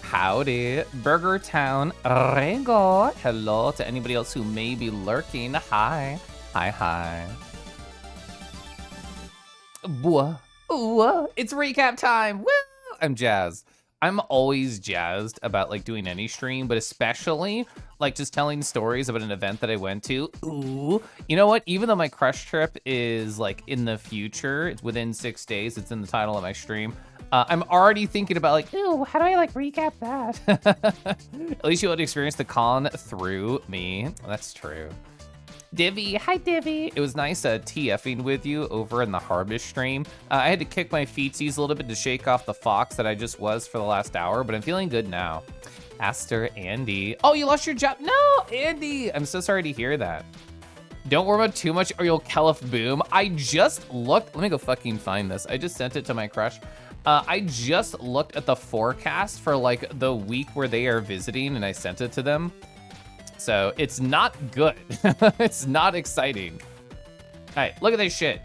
Howdy, Burger Town, Rego. Hello to anybody else who may be lurking. Hi, hi. It's recap time. Woo! I'm jazzed. I'm always jazzed about like doing any stream, but especially like just telling stories about an event that I went to. Ooh, you know what? Even though my crush trip is like in the future, it's within 6 days. It's in the title of my stream. I'm already thinking about like, ooh, how do I like recap that? At least you'll experience the con through me. That's true. Divvy, hi Divvy. It was nice TFing with you over in the Harvest stream. I had to kick my feetsies a little bit to shake off the fox that I just was for the last hour, but I'm feeling good now. Aster, Andy. Oh, you lost your job? No, Andy. I'm so sorry to hear that. Don't worry about too much or you'll Caliph boom. I just looked, let me go fucking find this. I just sent it to my crush. I just looked at the forecast for like the week where they are visiting and I sent it to them. So it's not good. It's not exciting. All right, look at this shit.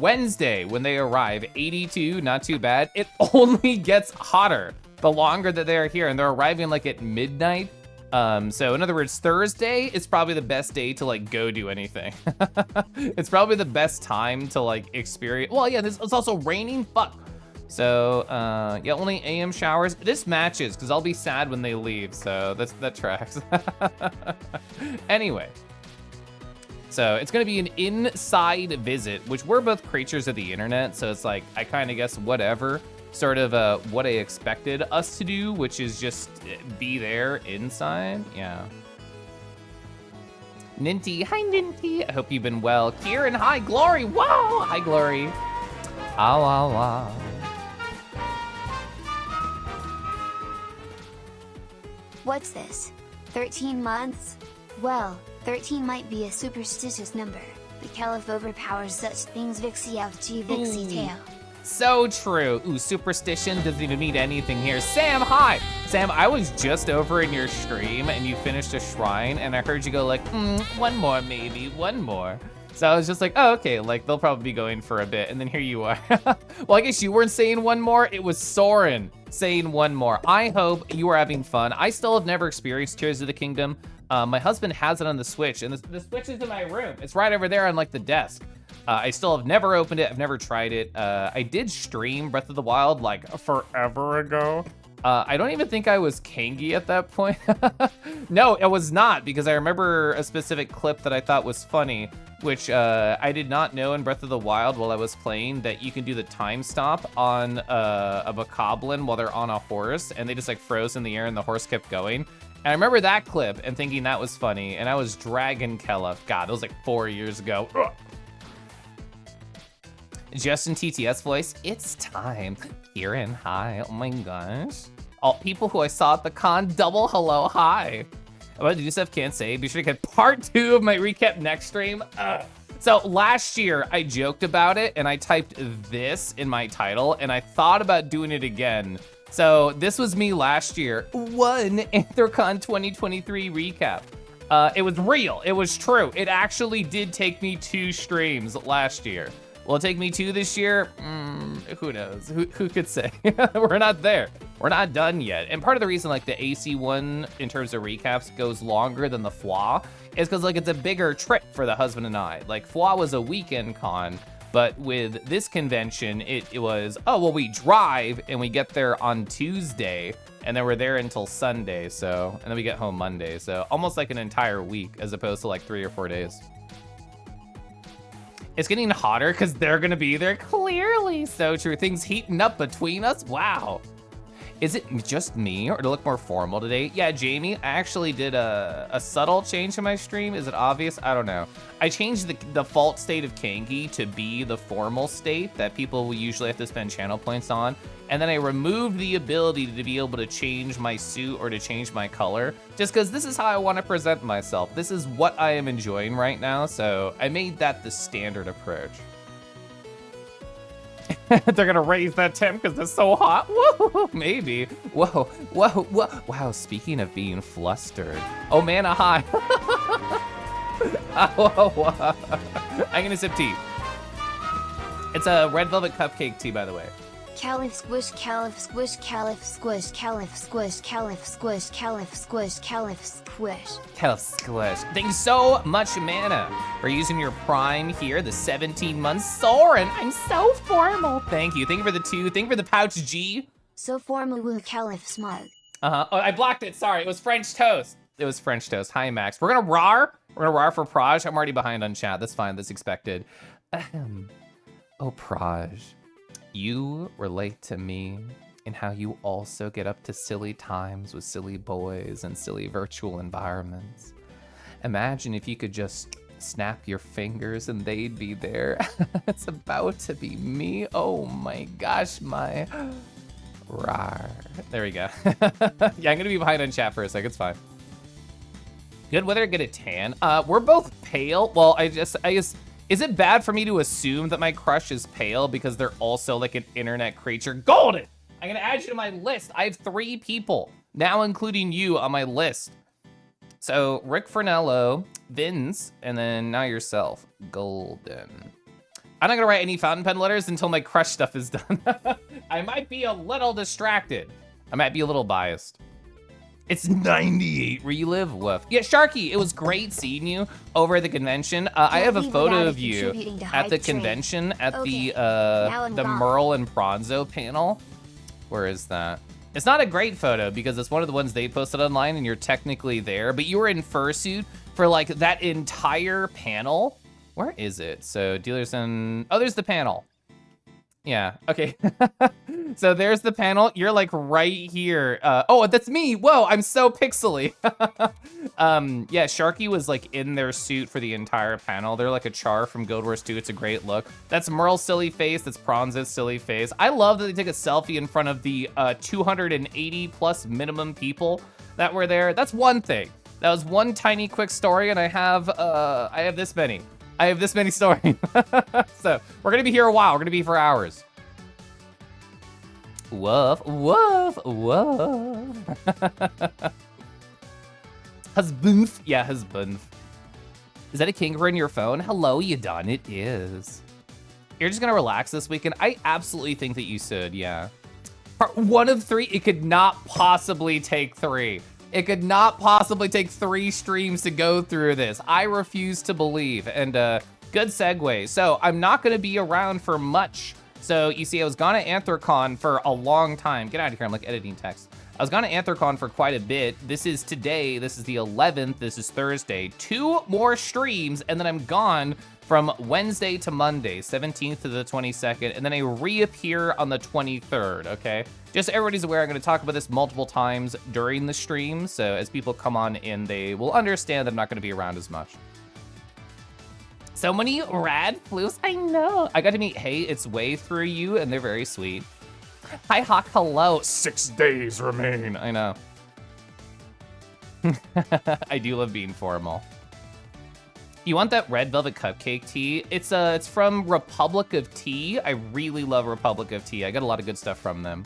Wednesday, when they arrive, 82, not too bad. It only gets hotter the longer that they're here, and they're arriving like at midnight. So in other words, Thursday is probably the best day to like go do anything. It's probably the best time to like experience. Well, yeah, it's also raining. Fuck. So, yeah, only AM showers. This matches, because I'll be sad when they leave, so that tracks. Anyway. So, it's going to be an inside visit, which we're both creatures of the internet, so it's like, I kind of guess whatever, sort of what I expected us to do, which is just be there inside. Yeah. Ninty, hi Ninty. I hope you've been well. Kieran, hi Glory. Whoa, hi Glory. Ah. What's this? 13 months? Well, 13 might be a superstitious number. The Caliph overpowers such things. Vixie out G Vixie tail. So true. Ooh, superstition doesn't even mean anything here. Sam, hi. Sam, I was just over in your stream and you finished a shrine and I heard you go like, one more maybe, one more. So I was just like, oh, okay, like they'll probably be going for a bit. And then here you are. Well, I guess you weren't saying one more. It was Soren saying one more. I hope you are having fun. I still have never experienced Tears of the Kingdom. My husband has it on the Switch and the Switch is in my room. It's right over there on like the desk. I still have never opened it. I've never tried it. I did stream Breath of the Wild like forever ago. I don't even think I was Kangi at that point. No, it was not, because I remember a specific clip that I thought was funny, which I did not know in Breath of the Wild while I was playing that you can do the time stop on a bokoblin while they're on a horse, and they just like froze in the air and the horse kept going. And I remember that clip and thinking that was funny, and I was Dragon Kelef. God, it was like 4 years ago. Ugh. Justin TTS voice, it's time. Kieran, hi, oh my gosh. All people who I saw at the con, double hello, hi. About to do stuff can't say. Be sure to get part 2 of my recap next stream. Ugh. So last year I joked about it and I typed this in my title and I thought about doing it again. So this was me last year. One Anthrocon 2023 recap. It was real, it was true. It actually did take me 2 streams last year. Will it take me 2 this year? Who knows? Who could say? We're not there. We're not done yet. And part of the reason like the AC one in terms of recaps goes longer than the FWA is because like it's a bigger trip for the husband and I. Like FWA was a weekend con, but with this convention, it was, oh, well, we drive and we get there on Tuesday and then we're there until Sunday. So, and then we get home Monday. So almost like an entire week as opposed to like 3 or 4 days. It's getting hotter because they're gonna be there. Clearly, so true. Things heating up between us. Wow. Is it just me or to look more formal today? Yeah, Jamie, I actually did a subtle change to my stream. Is it obvious? I don't know. I changed the default state of Kangi to be the formal state that people will usually have to spend channel points on. And then I removed the ability to be able to change my suit or to change my color, just because this is how I want to present myself. This is what I am enjoying right now, so I made that the standard approach. They're gonna raise that temp because it's so hot. Whoa, maybe. Whoa. Wow, speaking of being flustered. Oh man, a hi. I'm gonna sip tea. It's a red velvet cupcake tea, by the way. Caliph squish, caliph squish, caliph squish, caliph squish, caliph squish, caliph squish, caliph squish. Hell squish. Thank you so much, Mana, for using your Prime here, the 17-month Soren. I'm so formal. Thank you. Thank you for the 2. Thank you for the pouch G. So formal woo caliph smug. Oh, I blocked it. Sorry. It was French toast. It was French toast. Hi, Max. We're gonna rar. We're gonna rar for Praj. I'm already behind on chat. That's fine. That's expected. Oh, Praj. You relate to me in how you also get up to silly times with silly boys and silly virtual environments. Imagine if you could just snap your fingers and they'd be there. It's about to be me. Oh my gosh, my rar. There we go. Yeah, I'm gonna be behind on chat for a sec. It's fine. Good weather, get a tan. We're both pale. Well, I guess. Is it bad for me to assume that my crush is pale because they're also like an internet creature? Golden! I'm gonna add you to my list. I have 3 people, now including you on my list. So Rick Fernello, Vince, and then now yourself, Golden. I'm not gonna write any fountain pen letters until my crush stuff is done. I might be a little distracted. I might be a little biased. It's 98 relive, woof. Yeah, Sharky, it was great seeing you over at the convention. I have a photo of you at the convention at the Merle and Pronzo panel. Where is that? It's not a great photo because it's one of the ones they posted online and you're technically there, but you were in fursuit for like that entire panel. Where is it? So dealers and, oh, there's the panel. Yeah, okay. So there's the panel. You're like right here. Oh, that's me. Whoa, I'm so pixely. Yeah, Sharky was like in their suit for the entire panel. They're like a char from Guild Wars 2. It's a great look. That's Merle's silly face. That's Pronzo's silly face. I love that they took a selfie in front of the 280 plus minimum people that were there. That's one thing. That was one tiny quick story, and I have this many. I have this many stories. So we're gonna be here a while. We're gonna be for hours. Woof, woof, woof. Husband. Yeah, husband. Is that a kinker in your phone? Hello, you done. It is. You're just gonna relax this weekend? I absolutely think that you should, yeah. Part 1 of 3, it could not possibly take 3. It could not possibly take 3 streams to go through this. I refuse to believe. And good segue. So I'm not gonna be around for much. So you see, I was gone at Anthrocon for a long time. Get out of here, I'm like editing text. I was gone at Anthrocon for quite a bit. This is today, this is the 11th, this is Thursday. 2 more streams, and then I'm gone from Wednesday to Monday, 17th to the 22nd, and then I reappear on the 23rd, okay? Just so everybody's aware, I'm gonna talk about this multiple times during the stream, so as people come on in, they will understand that I'm not gonna be around as much. So many rad flus, I know. I got to meet Hey, It's Way through you, and they're very sweet. Hi, Hawk, hello. 6 days remain, I know. I do love being formal. You want that red velvet cupcake tea? It's from Republic of Tea. I really love Republic of Tea. I got a lot of good stuff from them.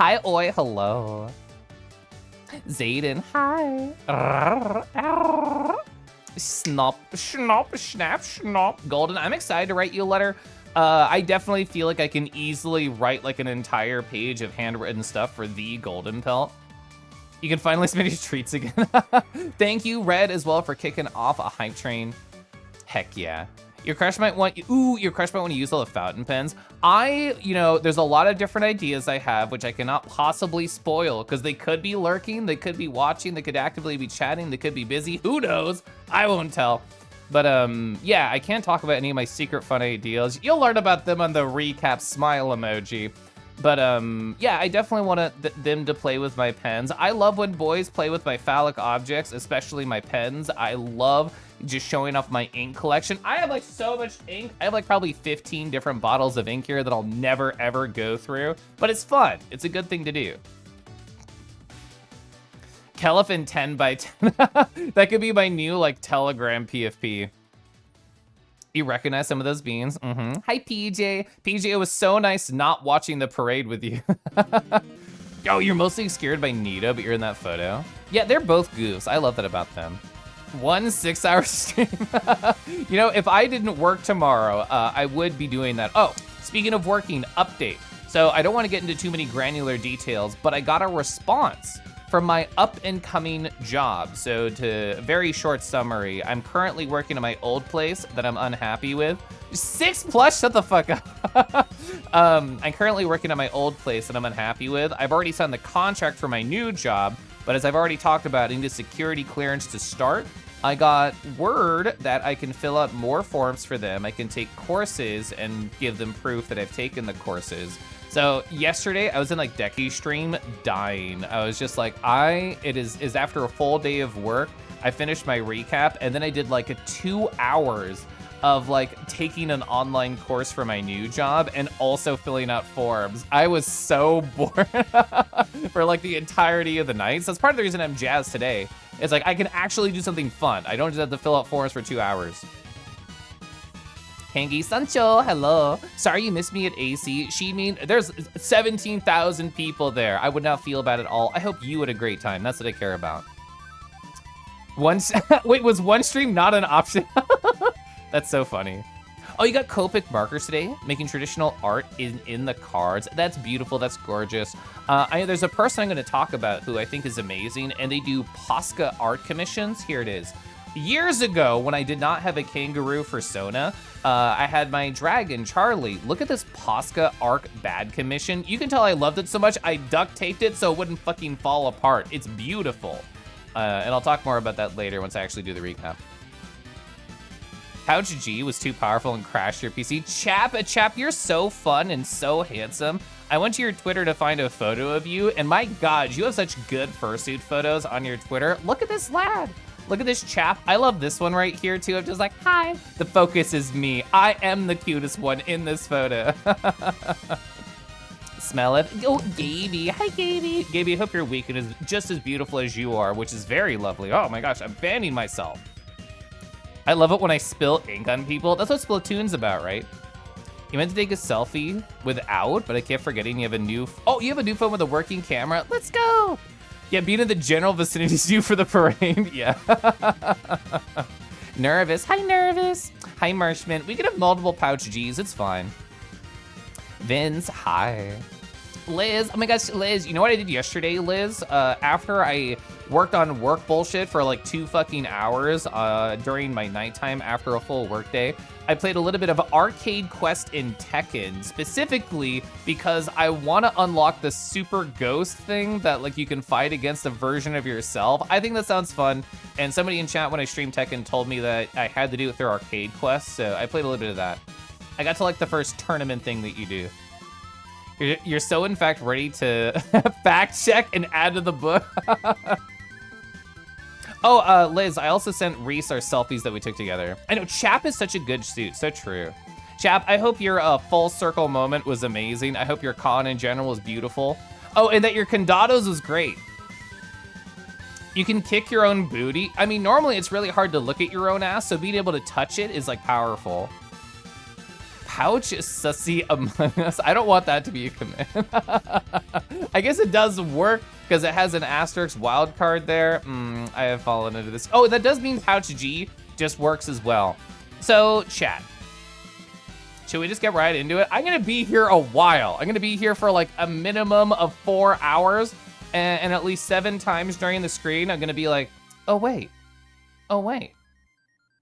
Hi, Oi, hello. Zayden, hi. Snop, snop, snap, snop. Golden, I'm excited to write you a letter. I definitely feel like I can easily write like an entire page of handwritten stuff for the Golden Pelt. You can finally submit your treats again. Thank you, Red, as well, for kicking off a hype train. Heck yeah. Your crush might want, your crush might want to use all the fountain pens. There's a lot of different ideas I have, which I cannot possibly spoil, because they could be lurking, they could be watching, they could actively be chatting, they could be busy, who knows? I won't tell. But yeah, I can't talk about any of my secret fun ideas. You'll learn about them on the recap smile emoji. But yeah, I definitely want them to play with my pens. I love when boys play with my phallic objects, especially my pens. I love just showing off my ink collection. I have like so much ink. I have like probably 15 different bottles of ink here that I'll never ever go through, but it's fun. It's a good thing to do. Kelefin 10 by 10. That could be my new like Telegram PFP. You recognize some of those beans? Mm-hmm. Hi, PJ. PJ, it was so nice not watching the parade with you. Oh, you're mostly scared by Nito, but you're in that photo. Yeah, they're both goofs. I love that about them. 1 6-hour stream. If I didn't work tomorrow, I would be doing that. Oh, speaking of working, update. So I don't want to get into too many granular details, but I got a response from my up-and-coming job. So to a very short summary, I'm currently working at my old place that I'm unhappy with. 6+, shut the fuck up. I'm currently working at my old place that I'm unhappy with. I've already signed the contract for my new job, but as I've already talked about, I need a security clearance to start. I got word that I can fill out more forms for them. I can take courses and give them proof that I've taken the courses. So yesterday I was in like Decky stream dying. I was just like, it is after a full day of work. I finished my recap and then I did like 2 hours of like taking an online course for my new job and also filling out forms. I was so bored for like the entirety of the night. So that's part of the reason I'm jazzed today. It's like I can actually do something fun. I don't just have to fill out forms for 2 hours. Hangi Sancho, hello. Sorry you missed me at AC. She mean there's 17,000 people there. I would not feel bad at all. I hope you had a great time. That's what I care about. Wait, was one stream not an option? That's so funny. Oh, you got Copic markers today, making traditional art in the cards. That's beautiful, that's gorgeous. There's a person I'm gonna talk about who I think is amazing, and they do Posca art commissions. Here it is. Years ago, when I did not have a kangaroo persona, I had my dragon, Charlie. Look at this Posca Arc bad commission. You can tell I loved it so much, I duct taped it so it wouldn't fucking fall apart. It's beautiful. And I'll talk more about that later once I actually do the recap. Pouch G was too powerful and crashed your PC. Chap, you're so fun and so handsome. I went to your Twitter to find a photo of you, and my God, you have such good fursuit photos on your Twitter. Look at this lad. Look at this chap. I love this one right here too. I'm just like, hi. The focus is me. I am the cutest one in this photo. Smell it. Oh, Gaby. Hi, Gaby. Gaby, I hope your weekend is just as beautiful as you are, which is very lovely. Oh my gosh, I'm fanning myself. I love it when I spill ink on people. That's what Splatoon's about, right? You meant to take a selfie without, but I kept forgetting you have a new... Oh, you have a new phone with a working camera? Let's go. Yeah, being in the general vicinity is due for the parade. Yeah. Nervous. Hi, Nervous. Hi, Marshman. We can have multiple Pouch Gs. It's fine. Vince, hi. Liz, oh my gosh, Liz, you know what I did yesterday, Liz? After I worked on work bullshit for like 2 fucking hours during my nighttime after a full workday, I played a little bit of Arcade Quest in Tekken, specifically because I want to unlock the super ghost thing that like you can fight against a version of yourself. I think that sounds fun, and somebody in chat when I streamed Tekken told me that I had to do it through Arcade Quest, so I played a little bit of that. I got to like the first tournament thing that you do. You're so in fact ready to fact check and add to the book. Oh, Liz, I also sent Reese our selfies that we took together. I know, Chap is such a good suit, so true. Chap, I hope your full circle moment was amazing. I hope your con in general was beautiful. Oh, and that your condados was great. You can kick your own booty. I mean, normally it's really hard to look at your own ass, so being able to touch it is like powerful. Pouch sussy among us. I don't want that to be a command. I guess it does work because it has an asterisk wild card there. I have fallen into this. Oh, that does mean Pouch G just works as well. So, chat. Should we just get right into it? I'm gonna be here a while. I'm gonna be here for like a minimum of 4 hours, and at least 7 times during the screen, I'm gonna be like, oh wait,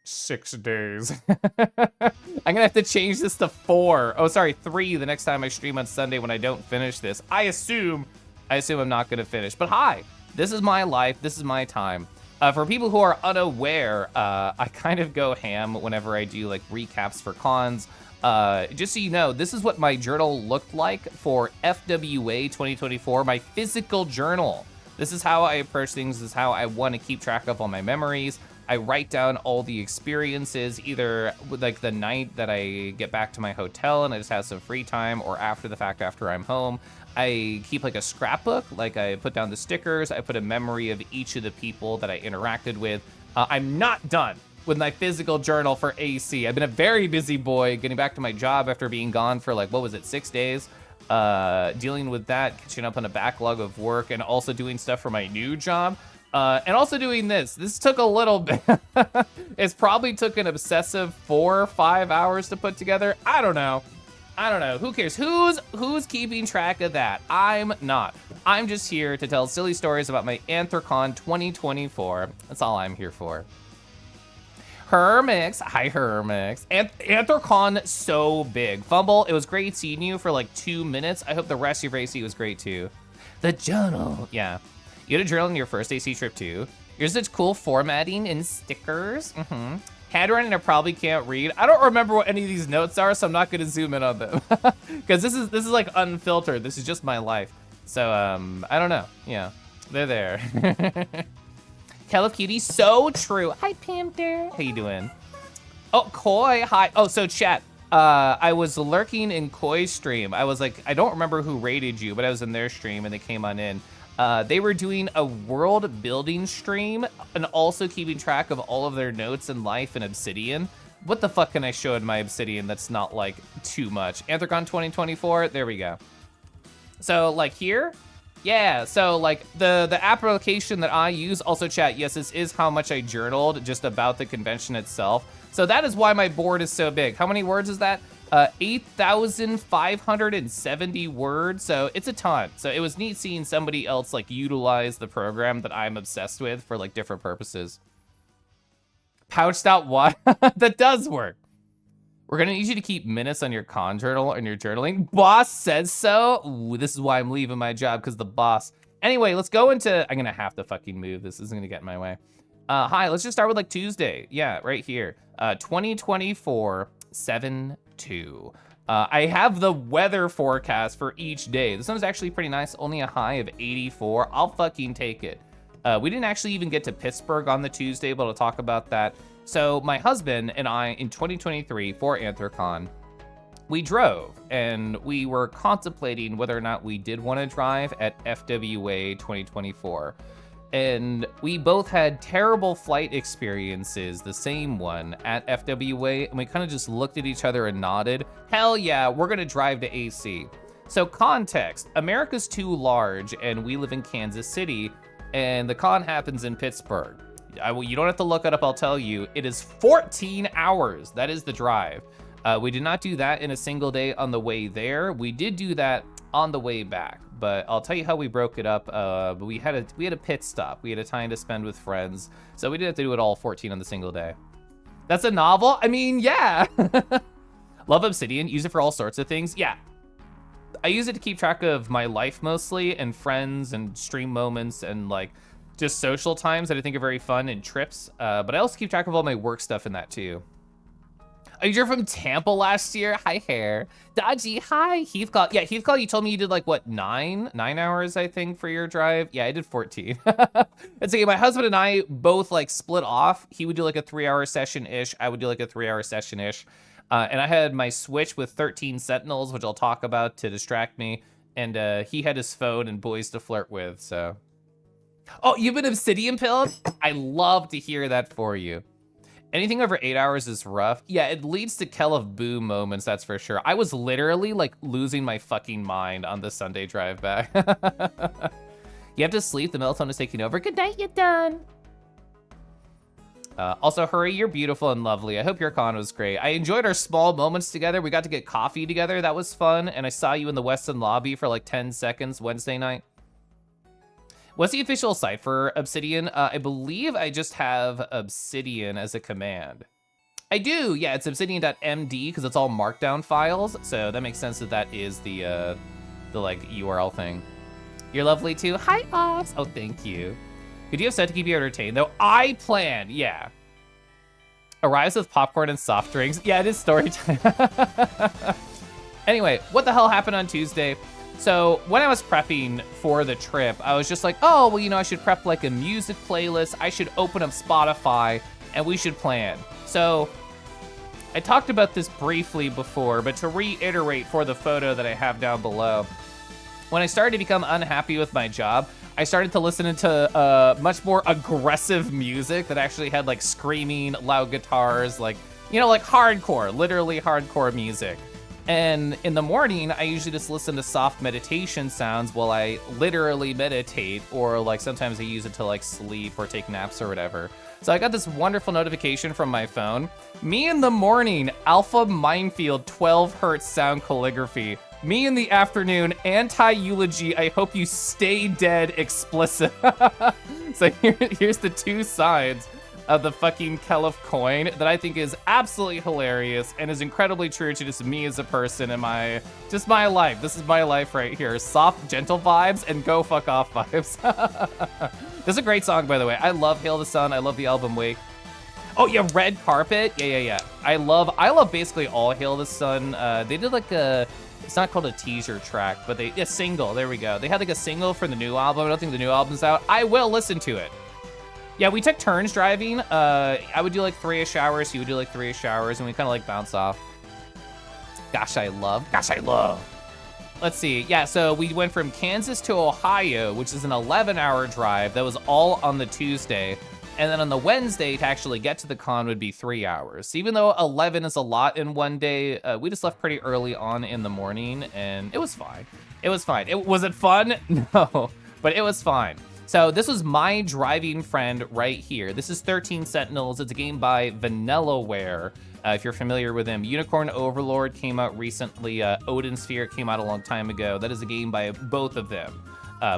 6 days. I'm gonna have to change this to 4. Oh, sorry, 3 the next time I stream on Sunday when I don't finish this. I assume I'm not gonna finish, but hi, this is my life, this is my time. For people who are unaware, I kind of go ham whenever I do like recaps for cons. Just so you know, this is what my journal looked like for FWA 2024, my physical journal. This is how I approach things, this is how I want to keep track of all my memories. I write down all the experiences, either like the night that I get back to my hotel and I just have some free time, or after the fact, after I'm home. I keep like a scrapbook, like I put down the stickers, I put a memory of each of the people that I interacted with. I'm not done with my physical journal for AC. I've been a very busy boy getting back to my job after being gone for like, what was it, 6 days? Dealing with that, catching up on a backlog of work, and also doing stuff for my new job. And also doing this. This took a little bit. It's probably took an obsessive 4 or 5 hours to put together. I don't know. I don't know. Who cares? Who's keeping track of that? I'm not. I'm just here to tell silly stories about my Anthrocon 2024. That's all I'm here for. Hermix. Hi, Hermix. Anthrocon, so big. Fumble, it was great seeing you for like 2 minutes. I hope the rest of your AC was great too. The journal. Yeah. You had a journal in your first AC trip too. Here's such cool formatting and stickers. Handwriting I probably can't read. I don't remember what any of these notes are, so I'm not gonna zoom in on them. Because this is like unfiltered. This is just my life. So I don't know. Yeah. They're there. Tell of Cutie, so true. Hi, Panther. How you doing? Oh, Koi, hi. Oh, so chat. I was lurking in Koi's stream. I was like, I don't remember who raided you, but I was in their stream and they came on in. They were doing a world building stream and also keeping track of all of their notes and life in Obsidian. What the fuck can I show in my Obsidian that's not like too much? Anthrocon 2024, there we go. So like here, yeah, so like the application that I use, also chat, yes, this is how much I journaled just about the convention itself. So that is why my board is so big. How many words is that? 8,570 words, so it's a ton. So it was neat seeing somebody else like utilize the program that I'm obsessed with for like different purposes. Pouched out what? That does work. We're gonna need you to keep minutes on your con journal and your journaling. Boss says so. Ooh, this is why I'm leaving my job, because the boss. Anyway, let's go into, I'm gonna have to fucking move. This isn't gonna get in my way. Hi, let's just start with like Tuesday. Yeah, right here. 2024, 7/2. I have the weather forecast for each day. This one is actually pretty nice. Only a high of 84. I'll fucking take it. We didn't actually even get to Pittsburgh on the Tuesday, but I'll talk about that. So my husband and I, in 2023 for Anthrocon, we drove and we were contemplating whether or not we did want to drive at FWA 2024. And we both had terrible flight experiences, the same one at FWA, and we kind of just looked at each other and nodded. Hell yeah, we're gonna drive to AC. So context, America's too large and we live in Kansas City and the con happens in Pittsburgh. You don't have to look it up, I'll tell you. It is 14 hours, that is the drive. We did not do that in a single day on the way there. We did do that on the way back, but I'll tell you how we broke it up. But we had a pit stop. We had a time to spend with friends, so we didn't have to do it all 14 on the single day. That's a novel? I mean, yeah. Love Obsidian, use it for all sorts of things. Yeah, I use it to keep track of my life mostly, and friends and stream moments and like just social times that I think are very fun and trips. But I also keep track of all my work stuff in that too. Oh, you're from Tampa last year? Hi, Hair. Dodgy, hi. Heathclaw. Yeah, Heathclaw, you told me you did like, what, 9 hours, I think, for your drive? Yeah, I did 14. It's okay, my husband and I both like split off. He would do like a 3-hour session-ish. I would do like a 3-hour session-ish. And I had my Switch with 13 Sentinels, which I'll talk about to distract me. And he had his phone and boys to flirt with, so. Oh, you've been Obsidian pilled? I love to hear that for you. Anything over 8 hours is rough. Yeah, it leads to Kell of Boo moments, that's for sure. I was literally like losing my fucking mind on the Sunday drive back. You have to sleep, the melatonin is taking over. Good night, you're done. Also, hurry, you're beautiful and lovely. I hope your con was great. I enjoyed our small moments together. We got to get coffee together, that was fun. And I saw you in the Weston lobby for like 10 seconds Wednesday night. What's the official site for Obsidian? I believe I just have Obsidian as a command. I do, yeah, it's obsidian.md because it's all markdown files. So that makes sense that that is the like URL thing. You're lovely too. Hi, Ops. Oh, thank you. Could you have said to keep you entertained though? I plan, yeah. Arrives with popcorn and soft drinks. Yeah, it is story time. Anyway, what the hell happened on Tuesday? So when I was prepping for the trip, I was just like, oh, well, you know, I should prep like a music playlist. I should open up Spotify and we should plan. So I talked about this briefly before, but to reiterate for the photo that I have down below, when I started to become unhappy with my job, I started to listen into much more aggressive music that actually had like screaming, loud guitars, like, you know, like hardcore, literally hardcore music. And in the morning, I usually just listen to soft meditation sounds while I literally meditate, or like sometimes I use it to like sleep or take naps or whatever. So I got this wonderful notification from my phone. Me in the morning, Alpha Minefield 12 hertz sound calligraphy. Me in the afternoon, anti-eulogy, I hope you stay dead explicit. So here's the two sides of the fucking Kelef coin that I think is absolutely hilarious and is incredibly true to just me as a person and my life. This is my life right here. Soft, gentle vibes and go fuck off vibes. This is a great song, by the way. I love Hail the Sun. I love the album Wake. Oh yeah, Red Carpet. Yeah. I love basically all Hail the Sun. They did like it's not called a teaser track, but a single, there we go. They had like a single for the new album. I don't think the new album's out. I will listen to it. Yeah, we took turns driving. I would do like 3-ish hours, he would do like 3-ish hours, and we kind of like bounce off. Gosh, I love. Let's see, yeah, so we went from Kansas to Ohio, which is an 11-hour drive. That was all on the Tuesday. And then on the Wednesday, to actually get to the con would be 3 hours. Even though 11 is a lot in one day, we just left pretty early on in the morning, and it was fine. Was it fun? No, but it was fine. So this was my driving friend right here. This is 13 Sentinels. It's a game by Vanillaware. If you're familiar with him, Unicorn Overlord came out recently. Odin Sphere came out a long time ago. That is a game by both of them.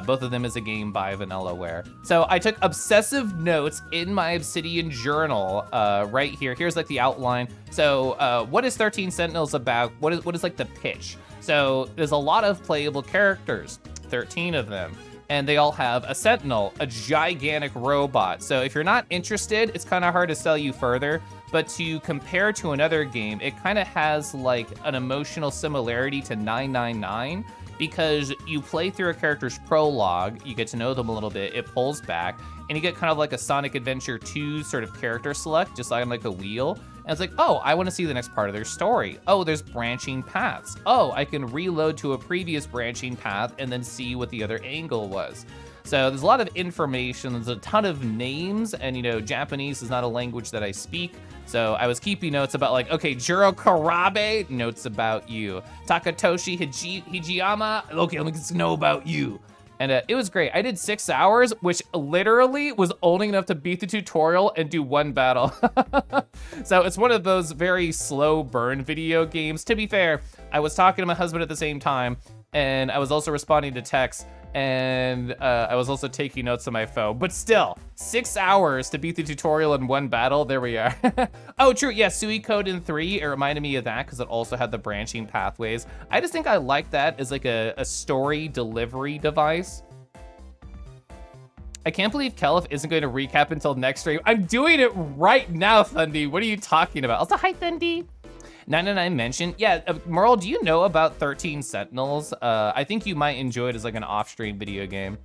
Both of them is a game by Vanillaware. So I took obsessive notes in my Obsidian journal right here. Here's like the outline. So what is 13 Sentinels about? What is like the pitch? So there's a lot of playable characters, 13 of them. And they all have a Sentinel, a gigantic robot. So if you're not interested, it's kind of hard to sell you further. But to compare to another game, it kind of has like an emotional similarity to 999 because you play through a character's prologue, you get to know them a little bit, it pulls back, and you get kind of like a Sonic Adventure 2 sort of character select, just on like a wheel. And it's like, oh, I want to see the next part of their story. Oh, there's branching paths. Oh, I can reload to a previous branching path and then see what the other angle was. So there's a lot of information, there's a ton of names, and you know, Japanese is not a language that I speak. So I was keeping notes about like, okay, Juro Karabe, notes about you. Takatoshi Hijiyama, okay, let me get to know about you. And it was great. I did 6 hours, which literally was only enough to beat the tutorial and do one battle. So it's one of those very slow burn video games. To be fair, I was talking to my husband at the same time, and I was also responding to texts, and I was also taking notes on my phone. But still, 6 hours to beat the tutorial in one battle. There we are. Oh, true. Yeah, Suikoden 3. It reminded me of that because it also had the branching pathways. I just think I like that as like a story delivery device. I can't believe Kelef isn't going to recap until next stream. I'm doing it right now, Thundy. What are you talking about? Also, hi, Thundy. 999 mentioned, yeah, Merle, do you know about 13 Sentinels? I think you might enjoy it as like an off-stream video game.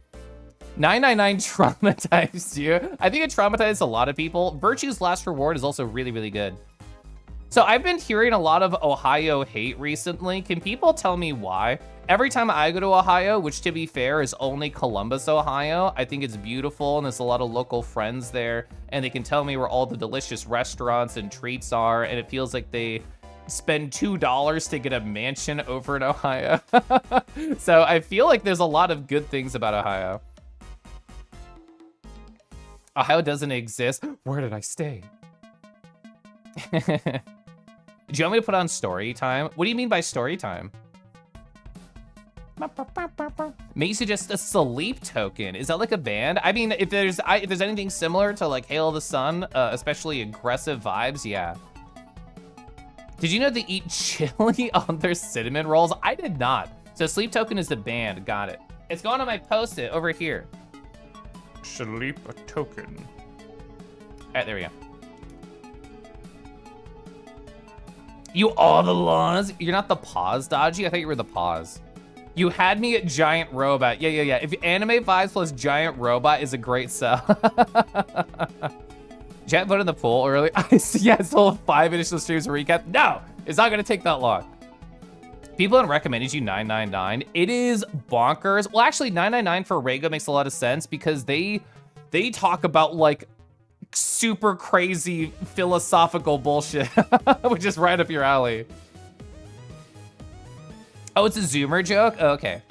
999 traumatized you. I think it traumatized a lot of people. Virtue's Last Reward is also really, really good. So I've been hearing a lot of Ohio hate recently. Can people tell me why? Every time I go to Ohio, which to be fair is only Columbus, Ohio, I think it's beautiful and there's a lot of local friends there and they can tell me where all the delicious restaurants and treats are, and it feels like they spend $2 to get a mansion over in Ohio. So I feel like there's a lot of good things about Ohio. Ohio doesn't exist. Where did I stay? Do you want me to put on story time? What do you mean by story time? May suggest a sleep token. Is that like a band? I mean, if there's anything similar to like Hail the Sun, especially aggressive vibes, yeah. Did you know they eat chili on their cinnamon rolls? I did not. So Sleep Token is the band, got it. It's going on my post-it over here. Sleep Token. All right, there we go. You are the laws. You're not the pause, Dodgy. I thought you were the pause. You had me at Giant Robot. Yeah. If anime vibes plus Giant Robot is a great sell. Jet voted in the poll early. I see, yeah, still 5 initial streams to recap. No, it's not gonna take that long. People have recommended you 999. It is bonkers. Well, actually 999 for Rego makes a lot of sense because they talk about like super crazy philosophical bullshit, which is right up your alley. Oh, it's a Zoomer joke? Oh, okay.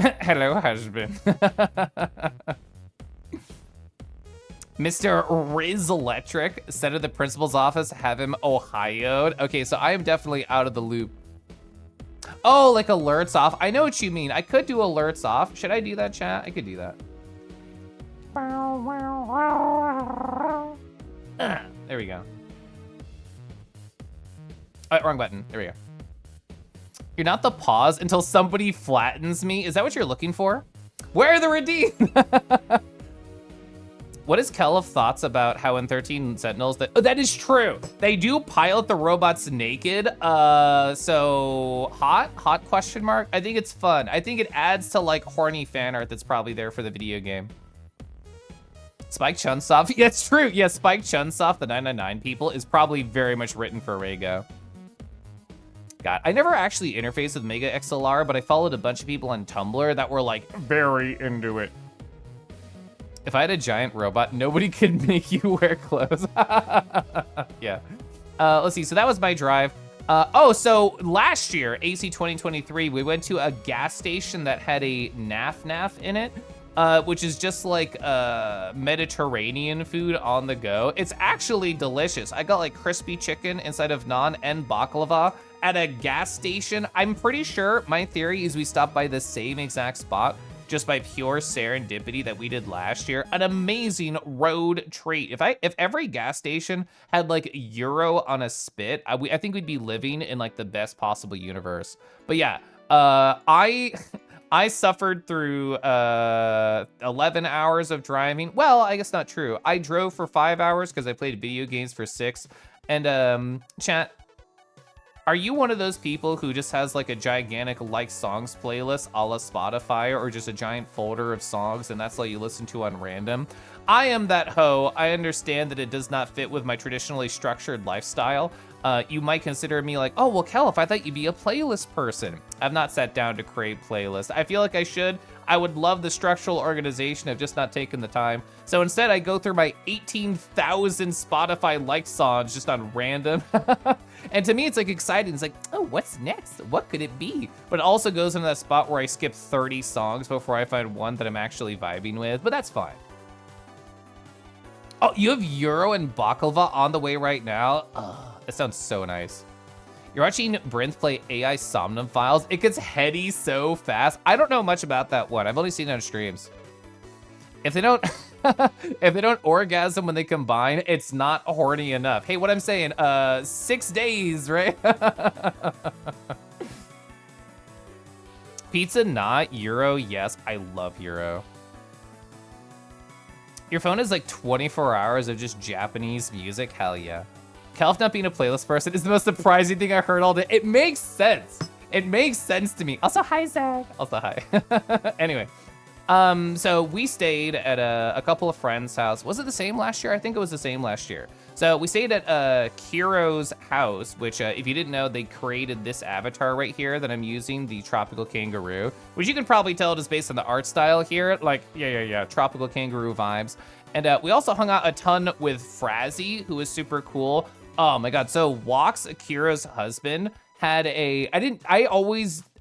Hello, husband. Mr. Riz Electric said at the principal's office, have him Ohio'd. Okay, so I am definitely out of the loop. Oh, like alerts off. I know what you mean. I could do alerts off. Should I do that, chat? I could do that. There we go. Oh, wrong button. There we go. You're not the pause until somebody flattens me. Is that what you're looking for? Where are the redeem? What is Kel's thoughts about how in 13 Sentinels that, oh, that is true. They do pilot the robots naked. So hot question mark. I think it's fun. I think it adds to like horny fan art that's probably there for the video game. Spike Chunsoft, yeah, it's true. Yeah, Spike Chunsoft, the 999 people, is probably very much written for Rego. God, I never actually interfaced with Mega XLR, but I followed a bunch of people on Tumblr that were like very into it. If I had a giant robot, nobody could make you wear clothes. Yeah. Let's see, so that was my drive. So last year, AC 2023, we went to a gas station that had a naf in it, which is just like Mediterranean food on the go. It's actually delicious. I got like crispy chicken inside of naan and baklava at a gas station. I'm pretty sure, my theory is we stopped by the same exact spot just by pure serendipity that we did last year. An amazing road treat. If every gas station had like Euro on a spit, I think we'd be living in like the best possible universe. But yeah, I suffered through 11 hours of driving. Well, I guess not true. I drove for 5 hours because I played video games for 6. And chat, are you one of those people who just has like a gigantic like songs playlist a la Spotify, or just a giant folder of songs and that's all you listen to on random? I am that hoe. I understand that it does not fit with my traditionally structured lifestyle. You might consider me like, oh, well, Kelf, I thought you'd be a playlist person. I've not sat down to create playlists. I feel like I should. I would love the structural organization. I've just not taken the time. So instead, I go through my 18,000 Spotify liked songs just on random. And to me, it's like exciting. It's like, oh, what's next? What could it be? But it also goes into that spot where I skip 30 songs before I find one that I'm actually vibing with, but that's fine. Oh, you have Euro and Baklava on the way right now? Ugh, that sounds so nice. You're watching Brinth play AI Somnum Files. It gets heady so fast. I don't know much about that one. I've only seen it on streams. If they don't, if they don't orgasm when they combine, it's not horny enough. Hey, what I'm saying, 6 days, right? Pizza, not Euro. Yes, I love Euro. Your phone is like 24 hours of just Japanese music. Hell yeah. Kelf not being a playlist person is the most surprising thing I heard all day. It makes sense. It makes sense to me. Also, hi, Zach. Also, hi. Anyway, so we stayed at a couple of friends' house. Was it the same last year? I think it was the same last year. So we stayed at Kiro's house, which if you didn't know, they created this avatar right here that I'm using, the tropical kangaroo, which you can probably tell is based on the art style here. Like, yeah, tropical kangaroo vibes. And we also hung out a ton with Frazzy, who is super cool. Oh my God. So Walks, Akira's husband, had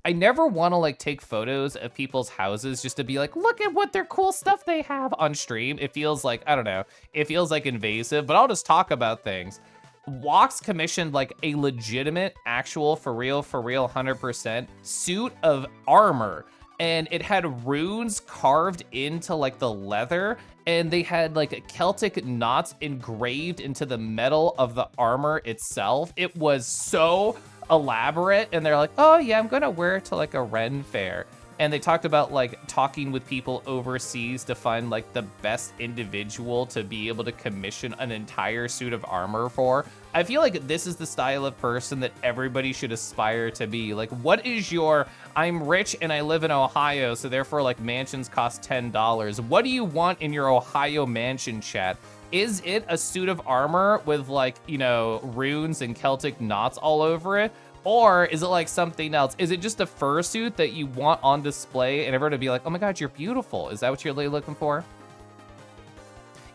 I never want to like take photos of people's houses just to be like, look at what their cool stuff they have on stream. It feels like, I don't know, it feels like invasive, but I'll just talk about things. Walks commissioned like a legitimate, actual, for real, 100% suit of armor. And it had runes carved into like the leather, and they had like Celtic knots engraved into the metal of the armor itself. It was so elaborate, and they're like, oh yeah, I'm gonna wear it to like a Ren fair. And they talked about like talking with people overseas to find like the best individual to be able to commission an entire suit of armor for. I feel like this is the style of person that everybody should aspire to be. Like, what is your, I'm rich and I live in Ohio, so therefore like mansions cost $10. What do you want in your Ohio mansion, chat? Is it a suit of armor with like, you know, runes and Celtic knots all over it? Or is it like something else? Is it just a fursuit that you want on display and everyone to be like, oh my God, you're beautiful? Is that what you're really looking for?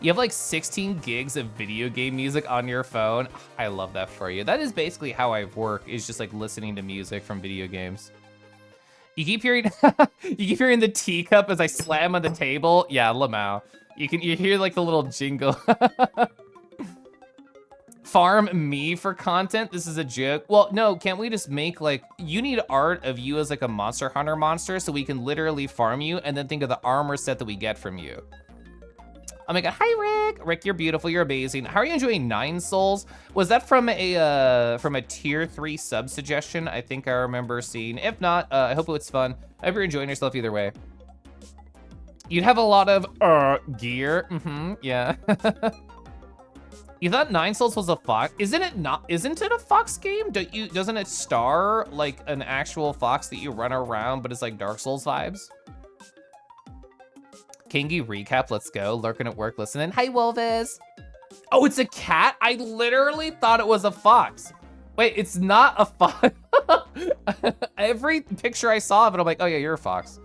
You have like 16 gigs of video game music on your phone. I love that for you. That is basically how I work, is just like listening to music from video games. You keep hearing you keep hearing the teacup as I slam on the table. Yeah, Lamau. You hear like the little jingle. Farm me for content? This is a joke. Well, no, can't we just make like, you need art of you as like a Monster Hunter monster so we can literally farm you and then think of the armor set that we get from you. Oh my god, hi Rick. Rick, you're beautiful, you're amazing. How are you enjoying 9 Souls? Was that from a tier 3 sub suggestion? I think I remember seeing. If not, I hope it's fun. I hope you're enjoying yourself either way. You'd have a lot of gear. Yeah. You thought 9 Souls was a fox? Isn't it not? Isn't it a fox game? Doesn't it star like an actual fox that you run around, but it's like Dark Souls vibes? Kingy recap, let's go. Lurking at work, listening. Hi, Wolves. Oh, it's a cat? I literally thought it was a fox. Wait, it's not a fox. Every picture I saw of it, I'm like, oh yeah, you're a fox.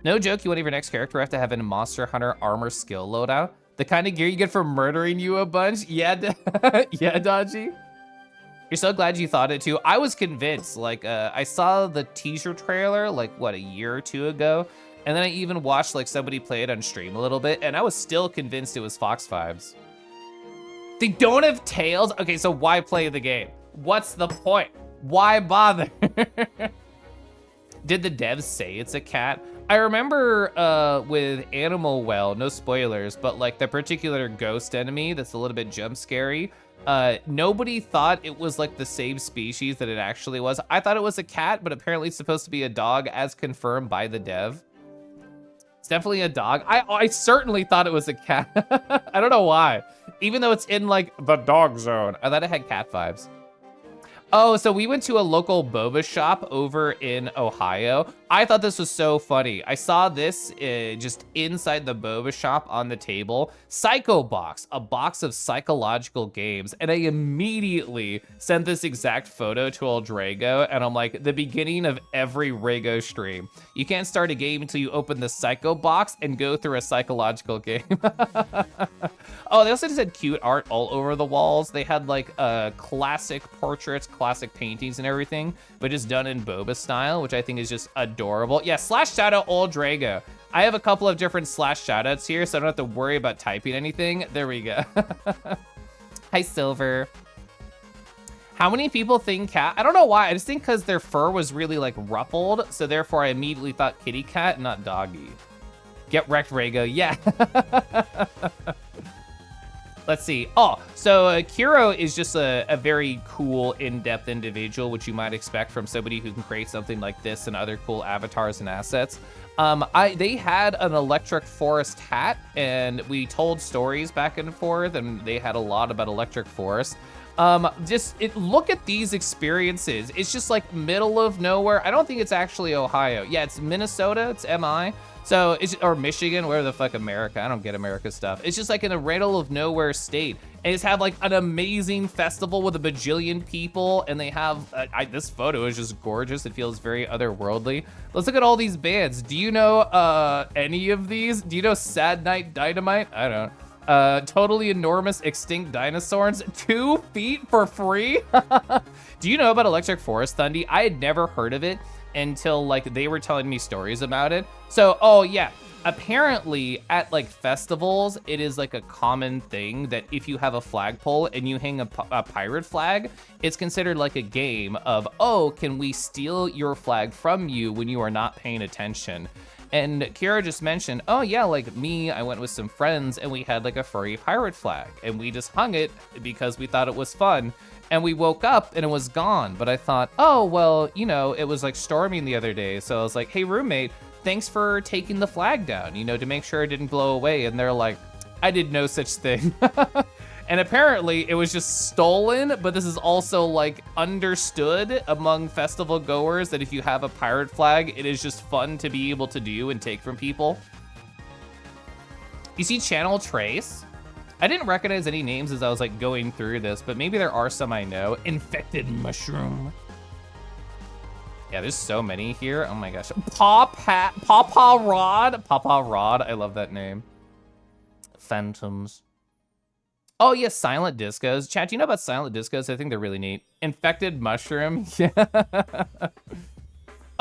No joke, you want your next character have to have a Monster Hunter armor skill loadout? The kind of gear you get for murdering you a bunch? Yeah, yeah, Dodgy. You're so glad you thought it too. I was convinced, like, I saw the teaser trailer, like, what, a year or 2 ago? And then I even watched, like, somebody play it on stream a little bit, and I was still convinced it was Fox vibes. They don't have tails? Okay, so why play the game? What's the point? Why bother? Did the devs say it's a cat? I remember with Animal Well, no spoilers, but like the particular ghost enemy that's a little bit jump scary, nobody thought it was like the same species that it actually was. I thought it was a cat, but apparently it's supposed to be a dog as confirmed by the dev. It's definitely a dog. I certainly thought it was a cat. I don't know why. Even though it's in like the dog zone, I thought it had cat vibes. Oh, so we went to a local boba shop over in Ohio. I thought this was so funny. I saw this just inside the boba shop on the table. Psycho Box, a box of psychological games. And I immediately sent this exact photo to Eldrago. And I'm like, the beginning of every Rago stream. You can't start a game until you open the Psycho Box and go through a psychological game. Oh, they also just had cute art all over the walls. They had like classic portraits, classic paintings and everything, but just done in boba style, which I think is just adorable. Yeah, slash shout out Old Drago. I have a couple of different slash shout outs here, so I don't have to worry about typing anything. There we go. Hi, Silver. How many people think cat? I don't know why. I just think because their fur was really like ruffled, so therefore I immediately thought kitty cat, not doggy. Get wrecked, Rago. Yeah. Let's see. Oh, so Kiro is just a very cool, in-depth individual, which you might expect from somebody who can create something like this and other cool avatars and assets. They had an electric forest hat, and we told stories back and forth, and they had a lot about electric forest. Look at these experiences. It's just like middle of nowhere. I don't think it's actually Ohio. Yeah, it's Minnesota. It's MI. So it's, or Michigan, where the fuck America? I don't get America stuff. It's just like in a middle of nowhere state. And just have like an amazing festival with a bajillion people. And they have, this photo is just gorgeous. It feels very otherworldly. Let's look at all these bands. Do you know any of these? Do you know Sad Night Dynamite? I don't. Totally enormous extinct dinosaurs, 2 feet for free. Do you know about Electric Forest Thundy? I had never heard of it until like they were telling me stories about it. So, oh yeah, apparently at like festivals, it is like a common thing that if you have a flagpole and you hang a pirate flag, it's considered like a game of, oh, can we steal your flag from you when you are not paying attention? And Kira just mentioned, oh yeah, like me, I went with some friends and we had like a furry pirate flag and we just hung it because we thought it was fun. And we woke up and it was gone. But I thought, oh, well, you know, it was like storming the other day. So I was like, hey, roommate, thanks for taking the flag down, you know, to make sure it didn't blow away. And they're like, I did no such thing. And apparently it was just stolen, but this is also like understood among festival goers that if you have a pirate flag, it is just fun to be able to do and take from people. You see Channel Trace? I didn't recognize any names as I was like going through this, but maybe there are some I know. Infected Mushroom. Yeah, there's so many here. Oh my gosh. Pawpaw Rod. Pawpaw Rod. I love that name. Phantoms. Oh, yes, silent discos. Chat, do you know about silent discos? I think they're really neat. Infected Mushroom. Yeah.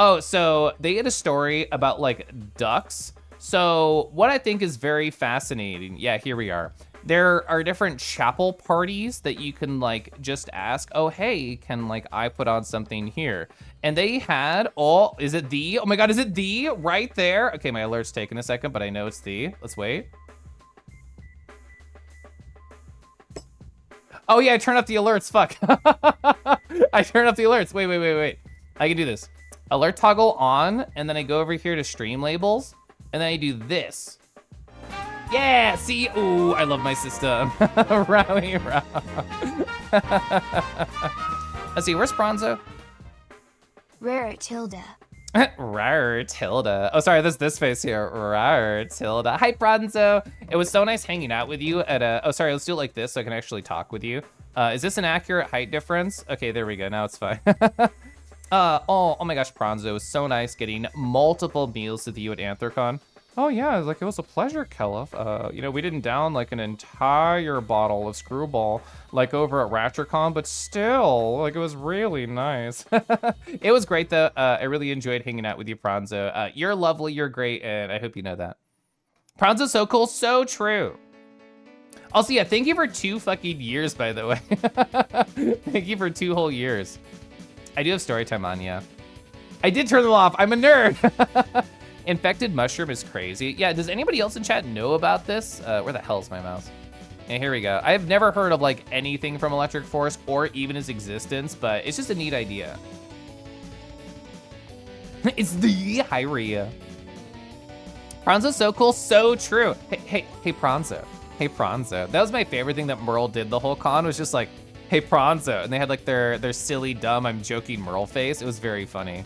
Oh, so they had a story about like ducks. So what I think is very fascinating, yeah, here we are. There are different chapel parties that you can like just ask, oh, hey, can like I put on something here? And they had all, is it the, oh my God, is it the right there? Okay, my alert's taking a second, but I know it's the, let's wait. Oh yeah, I turned up the alerts, fuck. I turned up the alerts, wait. I can do this. Alert toggle on, and then I go over here to stream labels, and then I do this. Yeah, see, ooh, I love my system. Rowie, row. Let's see, where's Bronzo? Rare Tilda. Rar Tilda. Oh, sorry, this face here. Rar Tilda. Hi, Bronzo. It was so nice hanging out with you at a, oh, sorry, let's do it like this so I can actually talk with you. Is this an accurate height difference? Okay, there we go, now it's fine. Oh my gosh, Bronzo, it was so nice getting multiple meals with you at Anthrocon. Oh yeah, it was a pleasure, Kellef. You know, we didn't down like an entire bottle of Screwball like over at Ratchercon, but still, like it was really nice. It was great though. I really enjoyed hanging out with you, Bronzo. You're lovely, you're great, and I hope you know that. Bronzo's so cool, so true. Also, yeah, thank you for 2 fucking years, by the way. Thank you for 2 whole years. I do have story time on, yeah. I did turn them off, I'm a nerd. Infected mushroom is crazy. Yeah, does anybody else in chat know about this? Where the hell is my mouse? And here we go. I have never heard of like anything from Electric Forest or even its existence, but it's just a neat idea. It's the Hyria. Pronzo's so cool, so true. Hey, Pronzo. Hey, Pronzo. That was my favorite thing that Merle did the whole con, was just like, hey, Pronzo. And they had like their silly, dumb, I'm joking Merle face. It was very funny.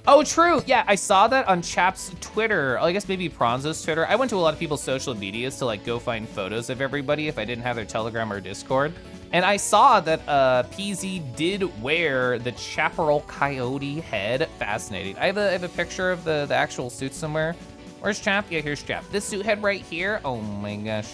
Oh, true. Yeah, I saw that on Chap's Twitter. I guess maybe Pronzo's Twitter. I went to a lot of people's social medias to like go find photos of everybody if I didn't have their Telegram or Discord. And I saw that PZ did wear the Chaparral Coyote head. Fascinating. I have a picture of the actual suit somewhere. Where's Chap? Yeah, here's Chap. This suit head right here. Oh my gosh.